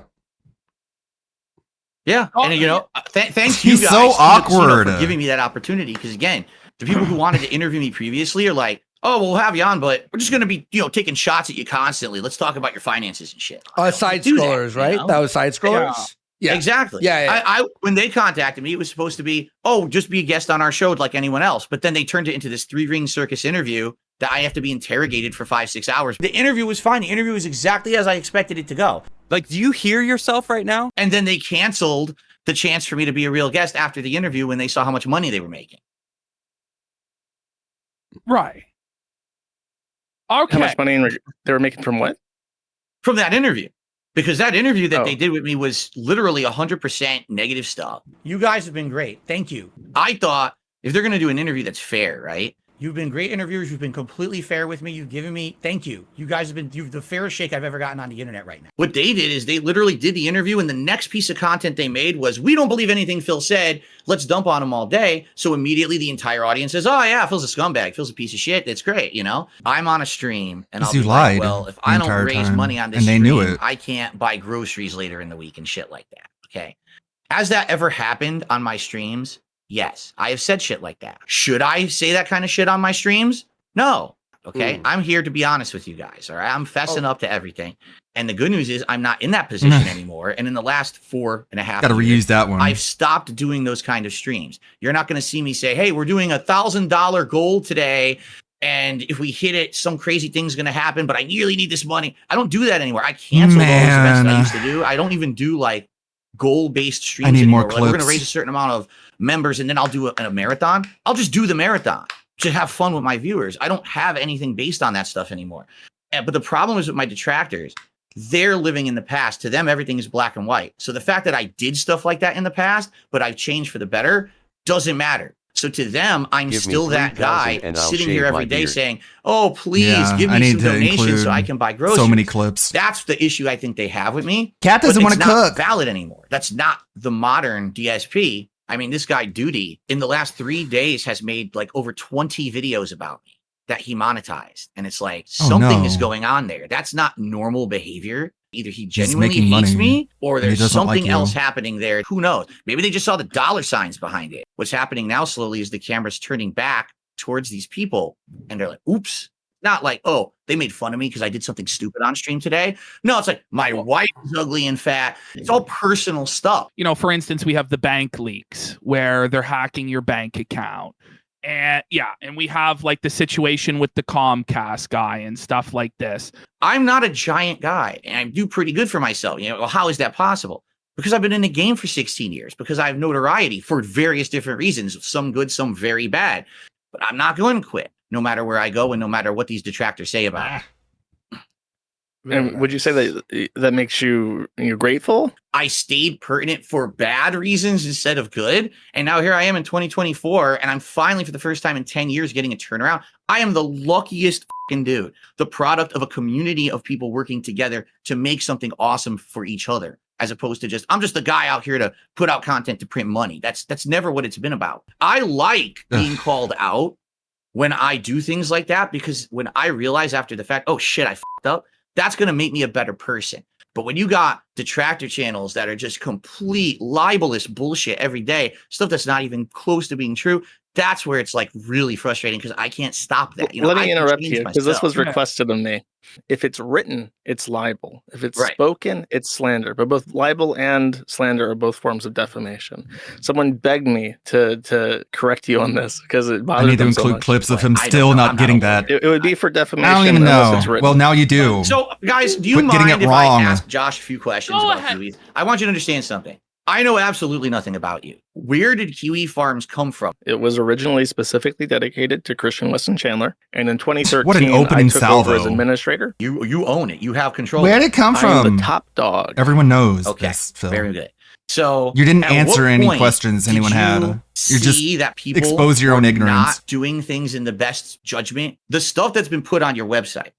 Yeah, and you know, thank you guys. He's so awkward for giving me that opportunity. Because again, the people who wanted to interview me previously are like, "Oh, we'll have you on, but we're just going to be, taking shots at you constantly. Let's talk about your finances and shit." Side scrollers, right? know? That was side scrollers. Yeah, exactly. Yeah. I when they contacted me, it was supposed to be, "Oh, just be a guest on our show like anyone else." But then they turned it into this 3-ring circus interview that I have to be interrogated for 5-6 hours. The interview was fine. The interview was exactly as I expected it to go. Like, do you hear yourself right now? And then they canceled the chance for me to be a real guest after the interview when they saw how much money they were making. Right. Okay. How much money they were making from what? From that interview. Because that interview that they did with me was literally 100% negative stuff. You guys have been great. Thank you. I thought if they're going to do an interview that's fair, right? You've been great interviewers. You've been completely fair with me. You've given me, thank you. You guys have been the fairest shake I've ever gotten on the internet right now. What they did is they literally did the interview, and the next piece of content they made was, "We don't believe anything Phil said. Let's dump on him all day." So immediately the entire audience says, "Oh yeah, Phil's a scumbag. Phil's a piece of shit. That's great." I'm on a stream and I'll be like, "Well, if I don't raise money on this and they stream, knew it. I can't buy groceries later in the week and shit like that." Okay. Has that ever happened on my streams? Yes, I have said shit like that. Should I say that kind of shit on my streams? No. Okay. I'm here to be honest with you guys. All right. I'm fessing up to everything. And the good news is I'm not in that position anymore. And in the last 4.5 Gotta years, reuse that one. I've stopped doing those kind of streams. You're not going to see me say, "Hey, we're doing $1,000 goal today. And if we hit it, some crazy thing's going to happen, but I really need this money." I don't do that anymore. I cancel those events that I used to do. I don't even do like goal-based streams I need anymore. more Like, we're going to clips. raise a certain amount of members and then I'll do a marathon. I'll just do the marathon to have fun with my viewers. I don't have anything based on that stuff anymore. But the problem is with my detractors, they're living in the past. To them, everything is black and white. So the fact that I did stuff like that in the past, but I've changed for the better, doesn't matter. So to them, I'm Give me still that 3,000 guy and I'll sitting shave here every my day beard. saying, "Oh, please Yeah, give I me need some to donations include so I can buy groceries." so many clips. That's the issue I think they have with me. Cat But doesn't it's wanna not cook. valid anymore. That's not the modern DSP. I mean, this guy Duty in the last 3 days has made like over 20 videos about me that he monetized. And it's like something is going on there. That's not normal behavior. Either he genuinely hates me or there's something else happening there. Who knows? Maybe they just saw the dollar signs behind it. What's happening now slowly is the camera's turning back towards these people and they're like, oops. Not like, oh, they made fun of me because I did something stupid on stream today. No, it's like my wife is ugly and fat. It's all personal stuff. You know, for instance, we have the bank leaks where they're hacking your bank account. And and we have like the situation with the Comcast guy and stuff like this. I'm not a giant guy and I do pretty good for myself. You know, well, how is that possible? Because I've been in the game for 16 years, because I have notoriety for various different reasons, some good, some very bad. But I'm not going to quit, no matter where I go and no matter what these detractors say about it. And would you say that that makes you grateful? I stayed pertinent for bad reasons instead of good. And now here I am in 2024, and I'm finally, for the first time in 10 years, getting a turnaround. I am the luckiest fucking dude, the product of a community of people working together to make something awesome for each other, as opposed to I'm just the guy out here to put out content to print money. That's never what it's been about. I like being called out when I do things like that, because when I realize after the fact, oh shit, I fucked up, that's going to make me a better person. But when you got detractor channels that are just complete libelous bullshit every day, stuff that's not even close to being true, that's where it's like really frustrating, because I can't stop that. You know, let me interrupt you, because this was requested of me. If it's written, it's libel. If it's spoken, it's slander. But both libel and slander are both forms of defamation. Someone begged me to correct you on this because it bothered I need to them include so much. clips of him still not getting that. It would be for defamation. I don't even unless know. it's written. Well, now you do. So, guys, do you Quit getting mind it if wrong. I ask Josh a few questions about Kiwi? I want you to understand something. I know absolutely nothing about you. Where did Kiwi Farms come from? It was originally specifically dedicated to Christian Weston Chandler, and in 2013, What an opening I took over as salvo. administrator. You own it. You have control. Where did it come I from? am the top dog. Everyone knows Okay, this, Phil. very good. So You didn't at answer what any point questions did anyone had. you You're just see that people expose your own were ignorance. not doing things in the best judgment. The stuff that's been put on your website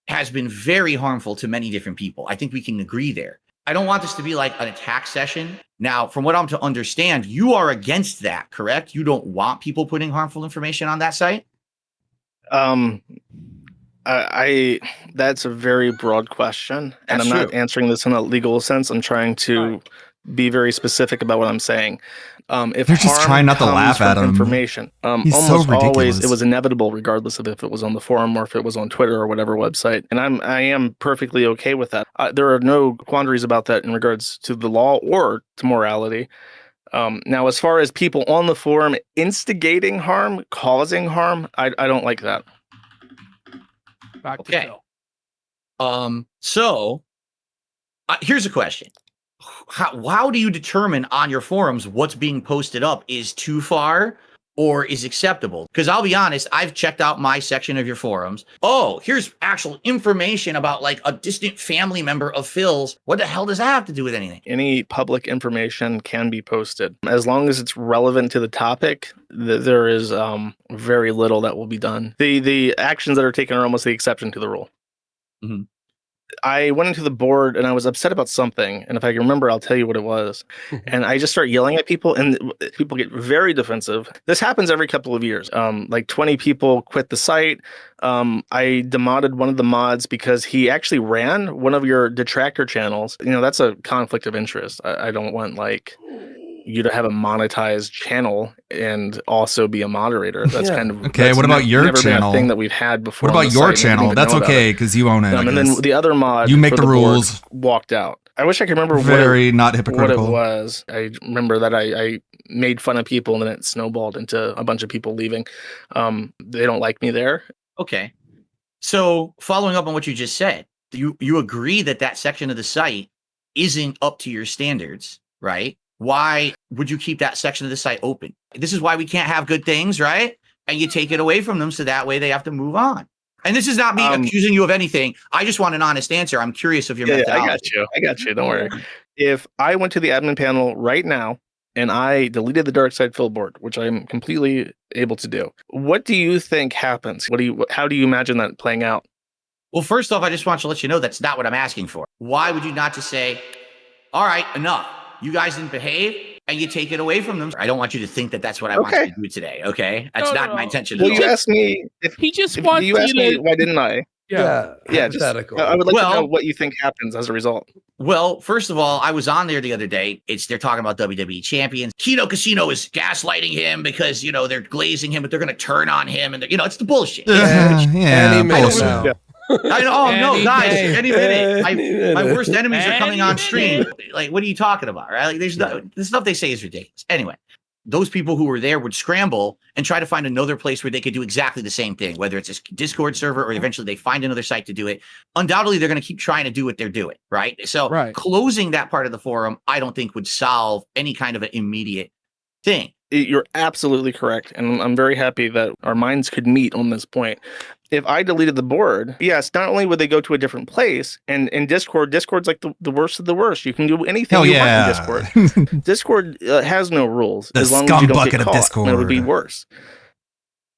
has been very harmful to many different people. I think we can agree there. I don't want this to be like an attack session. Now, from what I'm to understand, you are against that, correct? You don't want people putting harmful information on that site? I that's a very broad question, and That's I'm not true. answering this in a legal sense. I'm trying to be very specific about what I'm saying. If They're just harm trying not to comes laugh at from him. information, He's so almost always ridiculous. it was inevitable, regardless of if it was on the forum or if it was on Twitter or whatever website. And I am perfectly okay with that. There are no quandaries about that in regards to the law or to morality. Now, as far as people on the forum instigating harm, causing harm, I don't like that. Back to Okay. Phil. So here's a question. How do you determine on your forums what's being posted up is too far or is acceptable? Because I'll be honest, I've checked out my section of your forums. Oh, here's actual information about like a distant family member of Phil's. What the hell does that have to do with anything? Any public information can be posted as long as it's relevant to the topic. There is very little that will be done. The actions that are taken are almost the exception to the rule. Mm-hmm. I went into the board and I was upset about something, and if I can remember, I'll tell you what it was. And I just start yelling at people, and people get very defensive. This happens every couple of years. Like 20 people quit the site. I demoted one of the mods because he actually ran one of your detractor channels. You know, that's a conflict of interest. I don't want like you to have a monetized channel and also be a moderator. That's kind of Okay, that's what about your never been a channel? thing that we've had before. What on about the your site. We didn't channel? even That's know about okay it. because you own it. I And then guess. the other mod, You make for the board rules. walked out. I wish I could remember Very not what hypocritical. it was. I remember that I made fun of people and then it snowballed into a bunch of people leaving. They don't like me there. Okay. So following up on what you just said, you agree that that section of the site isn't up to your standards, right? Why would you keep that section of the site open? This is why we can't have good things, right? And you take it away from them so that way they have to move on. And this is not me accusing you of anything. I just want an honest answer. I'm curious of your methodology. I got you. Don't worry. If I went to the admin panel right now and I deleted the Dark Side Fill board, which I'm completely able to do, what do you think happens? How do you imagine that playing out? Well, first off, I just want to let you know that's not what I'm asking for. Why would you not just say, all right, enough. You guys didn't behave. and you take it away from them. I don't want you to think that that's what I want Okay. to do today. Okay, that's No, not no. my intention. Well, at you all. asked me if He just if wants you asked you me to. why didn't I? Yeah. Yeah, just, hypothetical. I would like to know Well- what you think happens as a result. Well, first of all, I was on there the other day. They're talking about WWE champions. Kino Casino is gaslighting him because they're glazing him, but they're going to turn on him, and it's the bullshit. Yeah, Any minute bullshit. now. I know. Oh no, Any guys! day. Any minute, Any minute. my worst enemies are coming Any on stream. minute. Like, what are you talking about? Right? Like, the stuff they say is ridiculous. Anyway, those people who were there would scramble and try to find another place where they could do exactly the same thing, whether it's a Discord server or eventually they find another site to do it. Undoubtedly, they're going to keep trying to do what they're doing, right? So, Right. closing that part of the forum, I don't think would solve any kind of an immediate thing. You're absolutely correct, and I'm very happy that our minds could meet on this point. If I deleted the board, yes, not only would they go to a different place, and in Discord's like the worst of the worst. You can do anything Hell you yeah. want in Discord. Discord has no rules The as long as scum you don't bucket get of caught. And it would be Discord. worse.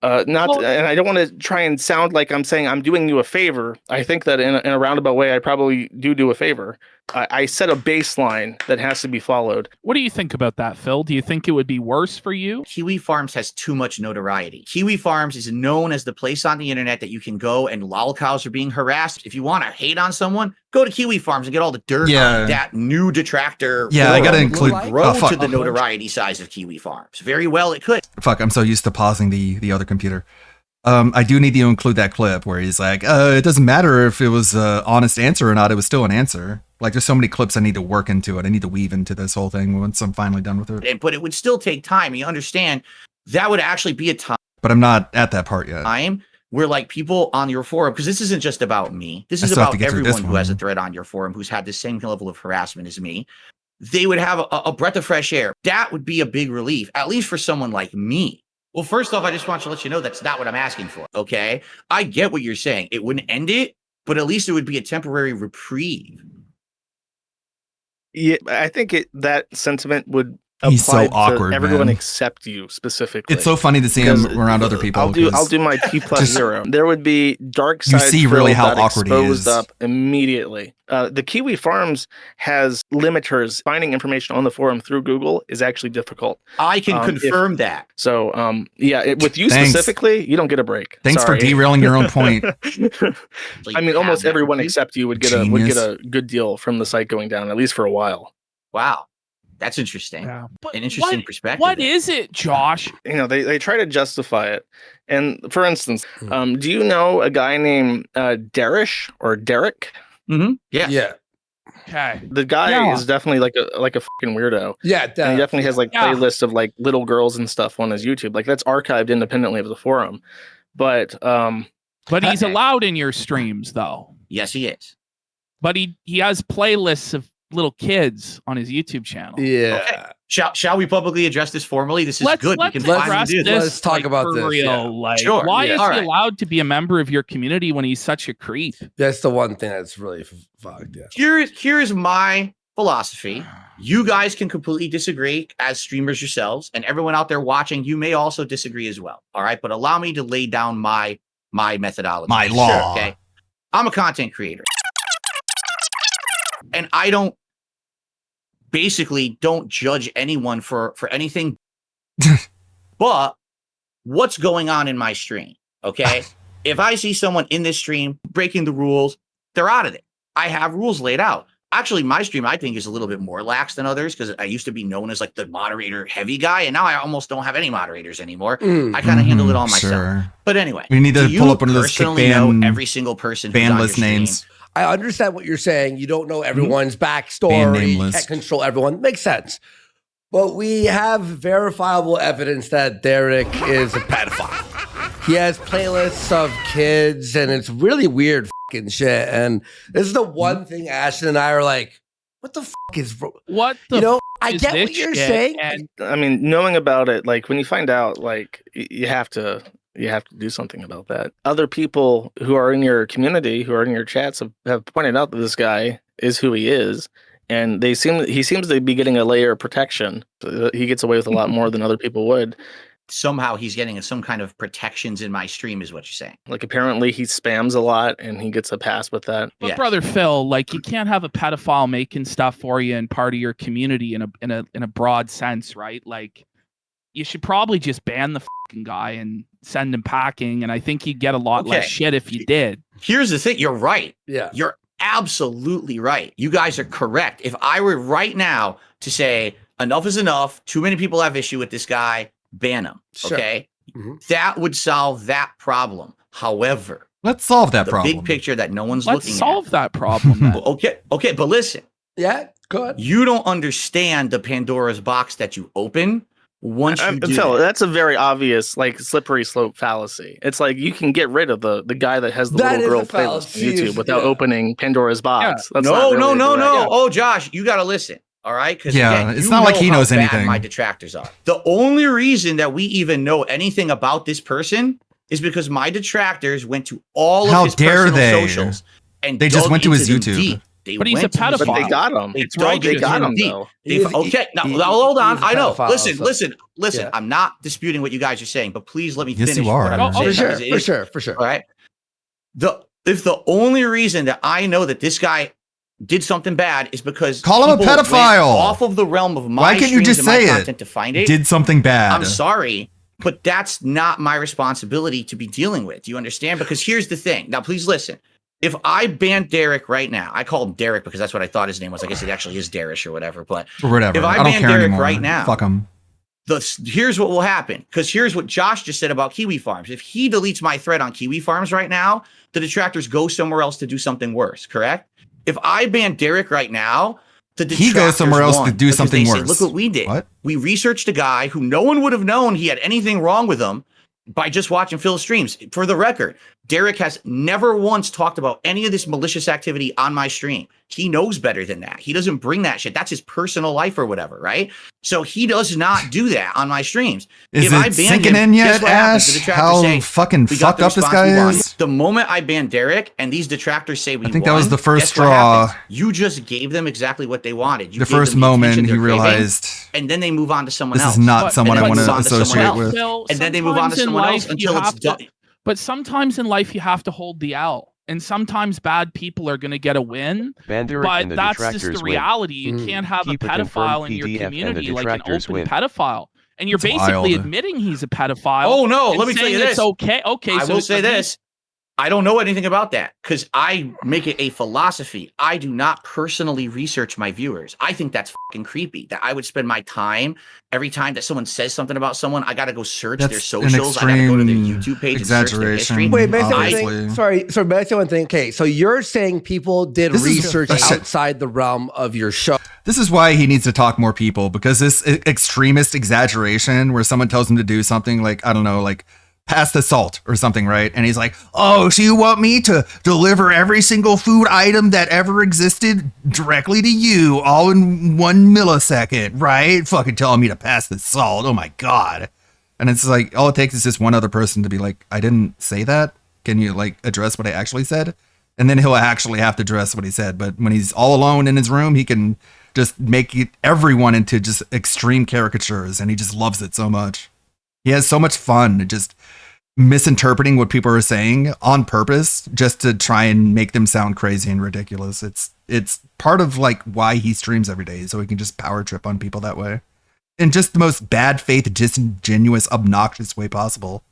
And I don't want to try and sound like I'm saying I'm doing you a favor. I think that in a roundabout way, I probably do a favor. I set a baseline that has to be followed. What do you think about that, Phil? Do you think it would be worse for you? Kiwi Farms has too much notoriety. Kiwi Farms is known as the place on the internet that you can go and lolcows are being harassed. If you want to hate on someone, go to Kiwi Farms and get all the dirt Yeah. on that new detractor. Yeah, I gotta forum. include- Will grow oh, fuck. to the notoriety size of Kiwi Farms. Very well, it could. Fuck, I'm so used to pausing the other computer. I do need to include that clip where he's like, it doesn't matter if it was an honest answer or not, it was still an answer. Like, there's so many clips I need to work into it. I need to weave into this whole thing once I'm finally done with it. But it would still take time. You understand that would actually be a But I'm not at that part yet. time where like people on your forum, because this isn't just about me, this I is still have about to get through this everyone who has a one. thread on your forum who's had the same level of harassment as me. They would have a breath of fresh air. That would be a big relief, at least for someone like me. Well, first off, I just want to let you know that's not what I'm asking for. Okay, I get what you're saying. It wouldn't end it, but at least it would be a temporary reprieve. Yeah, I think that sentiment would He's so apply to awkward, everyone man. except you specifically. It's so funny to see him Because around other people. I'll do 'cause my T plus just- 0. There would be dark You side. see really how Phil got awkward he exposed is. up immediately. The Kiwi Farms has limiters. Finding information on the forum through Google is actually difficult. I can confirm that. So, with you Thanks. specifically, you don't get a break. Thanks for Sorry. derailing your own point. I mean, almost everyone except you would get Genius. a good deal from the site going down, at least for a while. Wow, that's interesting. Yeah. An interesting perspective. What is it, Josh? You know, they try to justify it. And for instance, Hmm. do you know a guy named Darish or Derek? Mm-hmm. Yeah. Yeah. Okay. The guy Yeah. is definitely like a fucking weirdo. Yeah, And he definitely has like Yeah. playlists of like little girls and stuff on his YouTube. Like that's archived independently of the forum. But But he's allowed in your streams, though. Yes, he is. But he has playlists of little kids on his YouTube channel. Yeah. Okay. Shall we publicly address this formally? This is good. We can finally address do this. this. Like, for real. yeah. Like, Sure. why Yeah. is All he right. allowed to be a member of your community when he's such a creep? That's the one thing that's really fucked. Yeah. Here's my philosophy. You guys can completely disagree as streamers yourselves, and everyone out there watching, you may also disagree as well. All right, but allow me to lay down my methodology. My law. Okay, I'm a content creator, and I don't judge anyone for anything. But what's going on in my stream? Okay, if I see someone in this stream breaking the rules, they're out of it. I have rules laid out. Actually, my stream, I think, is a little bit more lax than others because I used to be known as like the moderator heavy guy, and now I almost don't have any moderators anymore. I kind of handle it all myself. Sure. But anyway, We need to do pull you up one of those kick personally know ban every single person who's ban on your list stream? names. I understand what you're saying. You don't know everyone's Band backstory. name You list. can't control everyone. Makes sense. But we have verifiable evidence that Derek is a pedophile. He has playlists of kids, and it's really weird fucking shit. And this is the one thing Ashton and I are like, what the fuck is what the you know? f- I is get what this you're shit? saying. And I mean, knowing about it, like when you find out, like you have to do something about that. Other people who are in your community, who are in your chats, have pointed out that this guy is who he is, and he seems to be getting a layer of protection. He gets away with a lot more than other people would. somehow he's getting some kind of protections in my stream, is what you're saying. Like apparently he spams a lot and he gets a pass with that. But brother Phil, like you can't have a pedophile making stuff for you and part of your community in a broad sense, right? Like you should probably just ban the fucking guy and send him packing. And I think you'd get a lot less shit if you did. Here's the thing. You're right. Yeah. You're absolutely right. You guys are correct. If I were right now to say enough is enough, too many people have issue with this guy, ban him. Sure. Okay. That would solve that problem. However, let's solve that the problem. big picture that no one's Let's looking solve that problem. Then. Okay, but listen. Yeah, go ahead. You don't understand the Pandora's box that you open once you do Phil, that. that's a very obvious, like, slippery slope fallacy. It's like you can get rid of the guy that has the That little is girl a playlist on fallacy. YouTube without opening Pandora's box. That's No. not really direct. Oh, Josh, you got to listen. All right. Because Yeah, it's not like he knows anything. My detractors are. The only reason that we even know anything about this person is because my detractors went to all How of his dare personal they? socials and They just dug went to his into them YouTube. deep. They But he's went a to his pedophile. But they YouTube. got him. They It's right. They dug got into him, deep. though. Okay, now hold on. he's a I know. pedophile, Listen. Yeah. I'm not disputing what you guys are saying, but please let me Yes, finish. you are. what I'm Oh, saying, because it is- For sure. All right. If the only reason that I know that this guy did something bad is because Call him a people went pedophile. off of the realm of my Why can't you streams just and my say content it? to find it. Did something bad. I'm sorry, but that's not my responsibility to be dealing with. Do you understand? Because here's the thing. Now, please listen. If I ban Derek right now, I call him Derek because that's what I thought his name was. I guess it actually is Darish or whatever. But Or whatever. if I don't ban care Derek anymore. right now, Fuck him. here's what will happen. Because here's what Josh just said about Kiwi Farms. If he deletes my thread on Kiwi Farms right now, the detractors go somewhere else to do something worse, correct? If I ban Derek right now, the detractors He goes somewhere else to won do because something they say, worse. Look what we did. What? We researched a guy who no one would have known he had anything wrong with him by just watching Phil's streams. For the record, Derek has never once talked about any of this malicious activity on my stream. He knows better than that. He doesn't bring that shit. That's his personal life or whatever, right? So he does not do that on my streams. Is if it I ban sinking him, in guess yet, what happens? The Ash? detractors How say, fucking "We got fucked the up this response guy we wanted." is? The moment I ban Derek and these detractors say we I think that was won, the first guess what straw. happens? You just gave them exactly what they wanted. You The gave first them moment attention he they're craving, realized and then they move on to someone this else. is not someone I And then want they to move on someone associate else. with. Phil, And then they move on to sometimes in someone else life you until it's have to- done. But sometimes in life you have to hold the L. And sometimes bad people are going to get a win. Banderic But and the that's just detractors the win. reality. You can't have Keep a a confirmed pedophile in your PDF and the community, like an detractors open win. pedophile. And you're It's basically wild. admitting he's a pedophile. Oh no, and let me tell saying you this. It's okay. Okay, I so will say this. I don't know anything about that because I make it a philosophy. I do not personally research my viewers. I think that's fucking creepy that I would spend my time every time that someone says something about someone. I got to go search their That's an socials. I got to go to their extreme YouTube page and search their history. exaggeration. Wait, may I say one obviously. thing? Sorry, may I say one thing? Okay, so you're saying people did This is- research that's- outside the realm of your show. This is why he needs to talk more people, because this extremist exaggeration where someone tells him to do something like, I don't know, like pass the salt or something, right? And he's like, oh, so you want me to deliver every single food item that ever existed directly to you all in 1 millisecond, right? Fucking telling me to pass the salt. Oh my God. And it's like, all it takes is just one other person to be like, I didn't say that. Can you like address what I actually said? And then he'll actually have to address what he said. But when he's all alone in his room, he can just make everyone into just extreme caricatures, and he just loves it so much. He has so much fun just misinterpreting what people are saying on purpose just to try and make them sound crazy and ridiculous. It's part of like why he streams every day, so he can just power trip on people that way. In just the most bad faith, disingenuous, obnoxious way possible.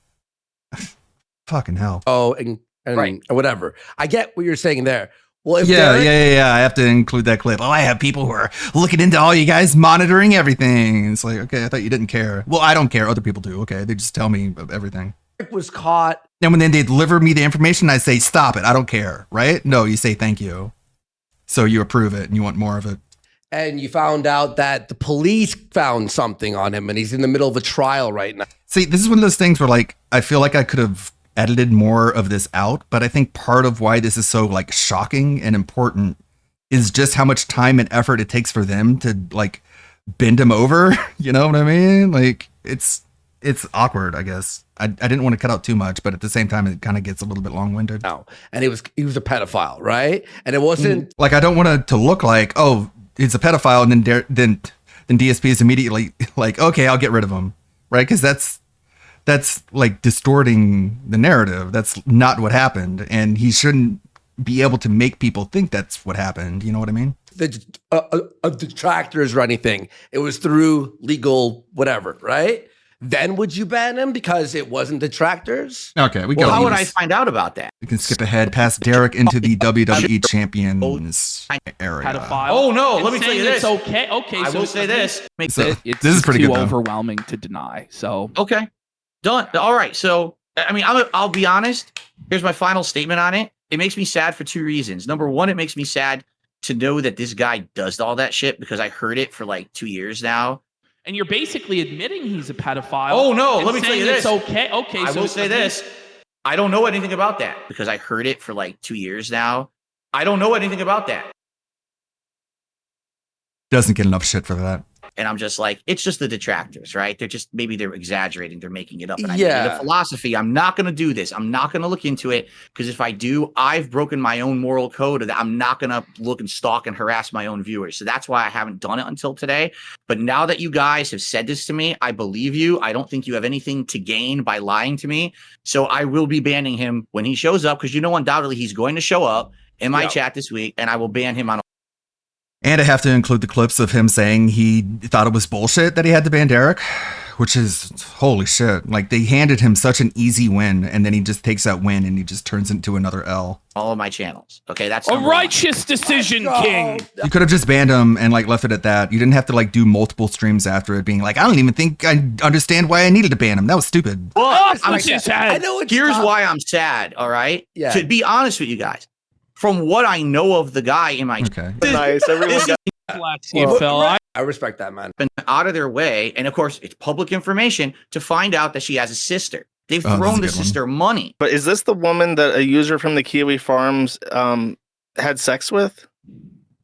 Fucking hell. Oh, and Right. whatever. I get what you're saying there. Well, if Yeah, Derek- yeah. I have to include that clip. Oh, I have people who are looking into all you guys, monitoring everything. It's like, okay, I thought you didn't care. Well, I don't care. Other people do. Okay, they just tell me of everything. was caught. And when then they deliver me the information, I say, stop it. I don't care. Right? No, you say thank you. So you approve it and you want more of it. And you found out that the police found something on him, and he's in the middle of a trial right now. See, this is one of those things where like I feel like I could have edited more of this out, but I think part of why this is so like shocking and important is just how much time and effort it takes for them to like bend him over. You know what I mean? Like it's awkward, I guess. I didn't want to cut out too much, but at the same time it kind of gets a little bit long-winded. No. And he was a pedophile, right? And it wasn't like I don't want it to look like, oh, it's a pedophile, and then DSP is immediately like, okay, I'll get rid of him, right? Because that's that's like distorting the narrative. That's not what happened, and he shouldn't be able to make people think that's what happened. You know what I mean? The detractors or anything. It was through legal whatever, right? Then would you ban him because it wasn't detractors? Okay, we Well, go. how would I find out about that? We can skip ahead past Derek into the WWE Champions area. Pedophile. Oh, no, let And me tell you saying this. it's okay. Okay, I so will say this. It's, So, it's this is pretty too good, though. overwhelming to deny. So Okay, done. All right. So, I mean, I'll be honest. Here's my final statement on it. It makes me sad for two reasons. Number one, it makes me sad to know that this guy does all that shit because I heard it for like 2 years now. and you're basically admitting he's a pedophile. Oh no, and let me tell you saying this. It's okay. Okay, I so will say this. I don't know anything about that because I heard it for like 2 years now. I don't know anything about that. Doesn't get enough shit for that. And I'm just like, it's just the detractors, right? Maybe they're exaggerating. They're making it up. And I Yeah. the philosophy, I'm not going to do this. I'm not going to look into it because if I do, I've broken my own moral code that I'm not going to look and stalk and harass my own viewers. So that's why I haven't done it until today. But now that you guys have said this to me, I believe you. I don't think you have anything to gain by lying to me. So I will be banning him when he shows up because undoubtedly he's going to show up in my chat this week and I will ban him on. And I have to include the clips of him saying he thought it was bullshit that he had to ban Derek, which is holy shit. Like they handed him such an easy win, and then he just takes that win and he just turns it into another L. All of my channels. Okay, that's a number one. righteous decision, King. You could have just banned him and like left it at that. You didn't have to like do multiple streams after it, being like, I don't even think I understand why I needed to ban him. That was stupid. But I'm sad. I know it's here's not- why I'm sad. All right. Yeah. To be honest with you guys, from what I know of the guy in my Okay. Nice. Everyone got Bless you, Phil. I respect that, man. been out of their way, and of course, it's public information to find out that she has a sister. They've Oh, this is thrown a the good one. sister money. But is this the woman that a user from the Kiwi Farms had sex with?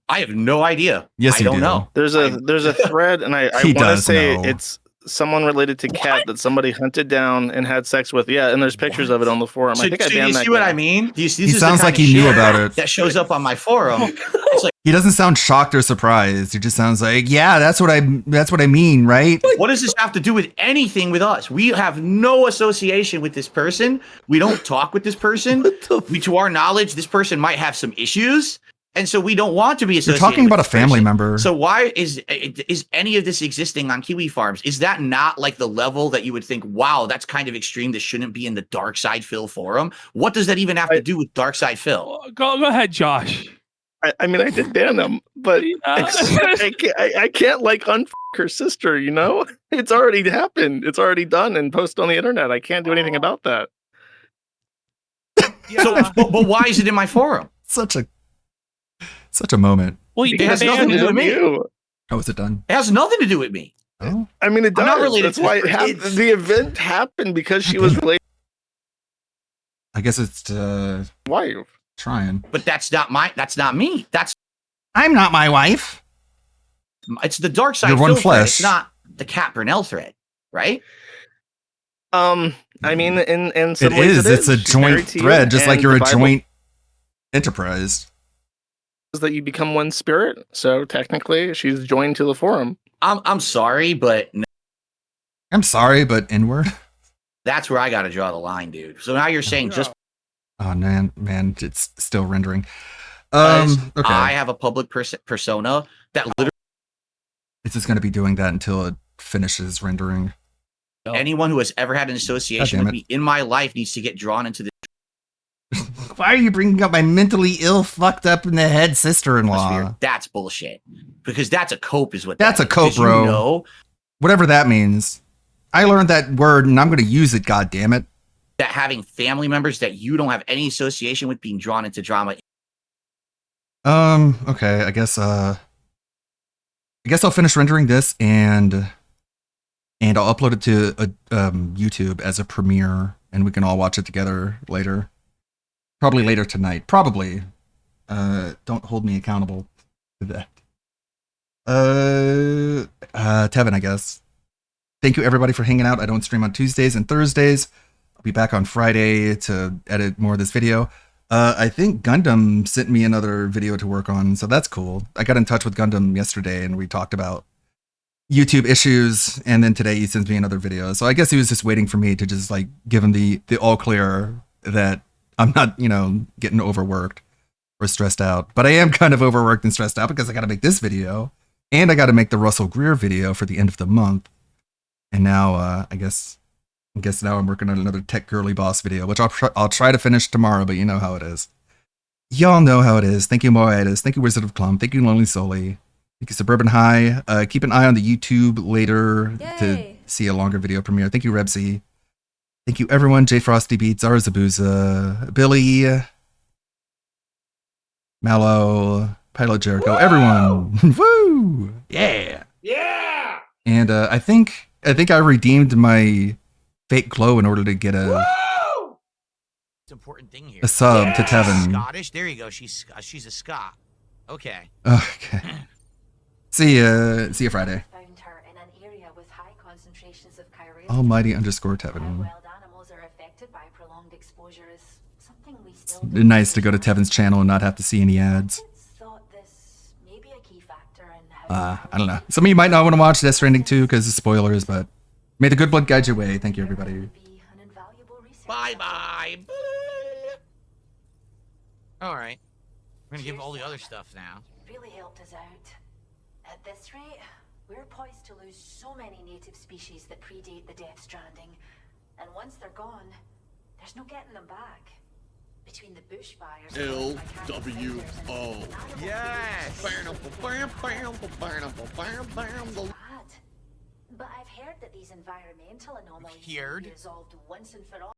I have no idea. Yes, I you don't do. know. There's a thread, and I He want to does say know. it's someone related to Cat that somebody hunted down and had sex with. Yeah, and there's pictures of it on the forum. So, I think I so you banned that see what guy. I mean? Do you see? He This is the sounds like kind of he knew shit about it. that shows up on my forum. It's like, He doesn't sound shocked or surprised. He just sounds like, yeah, that's what I mean, right? what does this have to do with anything with us? We have no association with this person. We don't talk with this person. To our knowledge, this person might have some issues, and so we don't want to be You're associated. talking with about a this family person. member. So why is any of this existing on Kiwi Farms? Is that not like the level that you would think, wow, that's kind of extreme. This shouldn't be in the Dark Side Phil forum. What does that even have to do with Dark Side Phil? Go ahead, Josh. I mean, I did ban him, but I can't like unfuck her sister. You know, it's already happened. It's already done and posted on the internet. I can't do anything about that. So, but why is it in my forum? Such a moment. Well, you It has did nothing to do with me. You. How is it done? It has nothing to do with me. Oh, I mean, it I'm not does. related That's to why this person. the event happened because she was related I guess it's to his wife. trying. But that's not me. I'm not my wife. It's the Dark Side You're one Phil thread. flesh. It's not the Cat Brunel thread, right? I mean, in some It ways is. It's a She's married joint to you, thread, just like and you're the a Bible joint enterprise. says that you become one spirit. So technically, she's joined to the forum. I'm sorry, but I'm sorry, but inward. that's where I got to draw the line, dude. So now you're saying just Oh man, it's still rendering. because Okay. I have a public persona that literally It's just gonna be doing that until it finishes rendering. anyone who has ever had an association God with damn me in my life needs to get drawn into the Why are you bringing up my mentally ill, fucked up in the head atmosphere. sister-in-law? That's bullshit. Because that's a cope, is what That's that a cope, is. 'Cause bro. You know Whatever that means. I learned that word and I'm gonna use it. God damn it. that having family members that you don't have any association with being drawn into drama. Okay. I guess I'll finish rendering this and I'll upload it to YouTube as a premiere, and we can all watch it together later. Probably later tonight. Probably. Don't hold me accountable to that. Tevin, I guess. Thank you everybody for hanging out. I don't stream on Tuesdays and Thursdays. I'll be back on Friday to edit more of this video. I think Gundam sent me another video to work on, so that's cool. I got in touch with Gundam yesterday and we talked about YouTube issues, and then today he sends me another video. So I guess he was just waiting for me to just like give him the all clear that I'm not, you know, getting overworked or stressed out. But I am kind of overworked and stressed out because I got to make this video, and I got to make the Russell Greer video for the end of the month. And now I guess now I'm working on another Tech Girly Boss video, which I'll try to finish tomorrow. But you know how it is. Y'all know how it is. Thank you, Moitis. Thank you, Wizard of Clum. Thank you, Lonely Soli. Thank you, Suburban High. Keep an eye on the YouTube later to see a longer video premiere. Thank you, Rebsy. Thank you, everyone. J Frosty Beats, Zara Zabuza, Billy, Mallow, Pilot Jericho, everyone. Woo! Yeah. Yeah. And I think I redeemed my fake glow in order to get a Important thing here. a sub to Tevin. Scottish. There you go. She's a Scot. Okay. Okay. See ya Friday. Found her in an area with high concentrations of chirales. Almighty underscore Tevin. Wild animals are affected by prolonged exposure is something we still Nice to go to Tevin's channel and not have to see any ads. thought this may be a key factor in how I don't know. Some of you might not want to watch Death Stranding 2 because of spoilers, but may the good blood guide your way. Thank you, everybody. Bye. All right. We're gonna give all the other stuff now. really helped us out. At this rate, we're poised to lose so many native species that predate the Death Stranding. And once they're gone, there's no getting them back. Between the bushfires... LWO. Yes. But I've heard that these environmental anomalies Heard? can be resolved once and for all.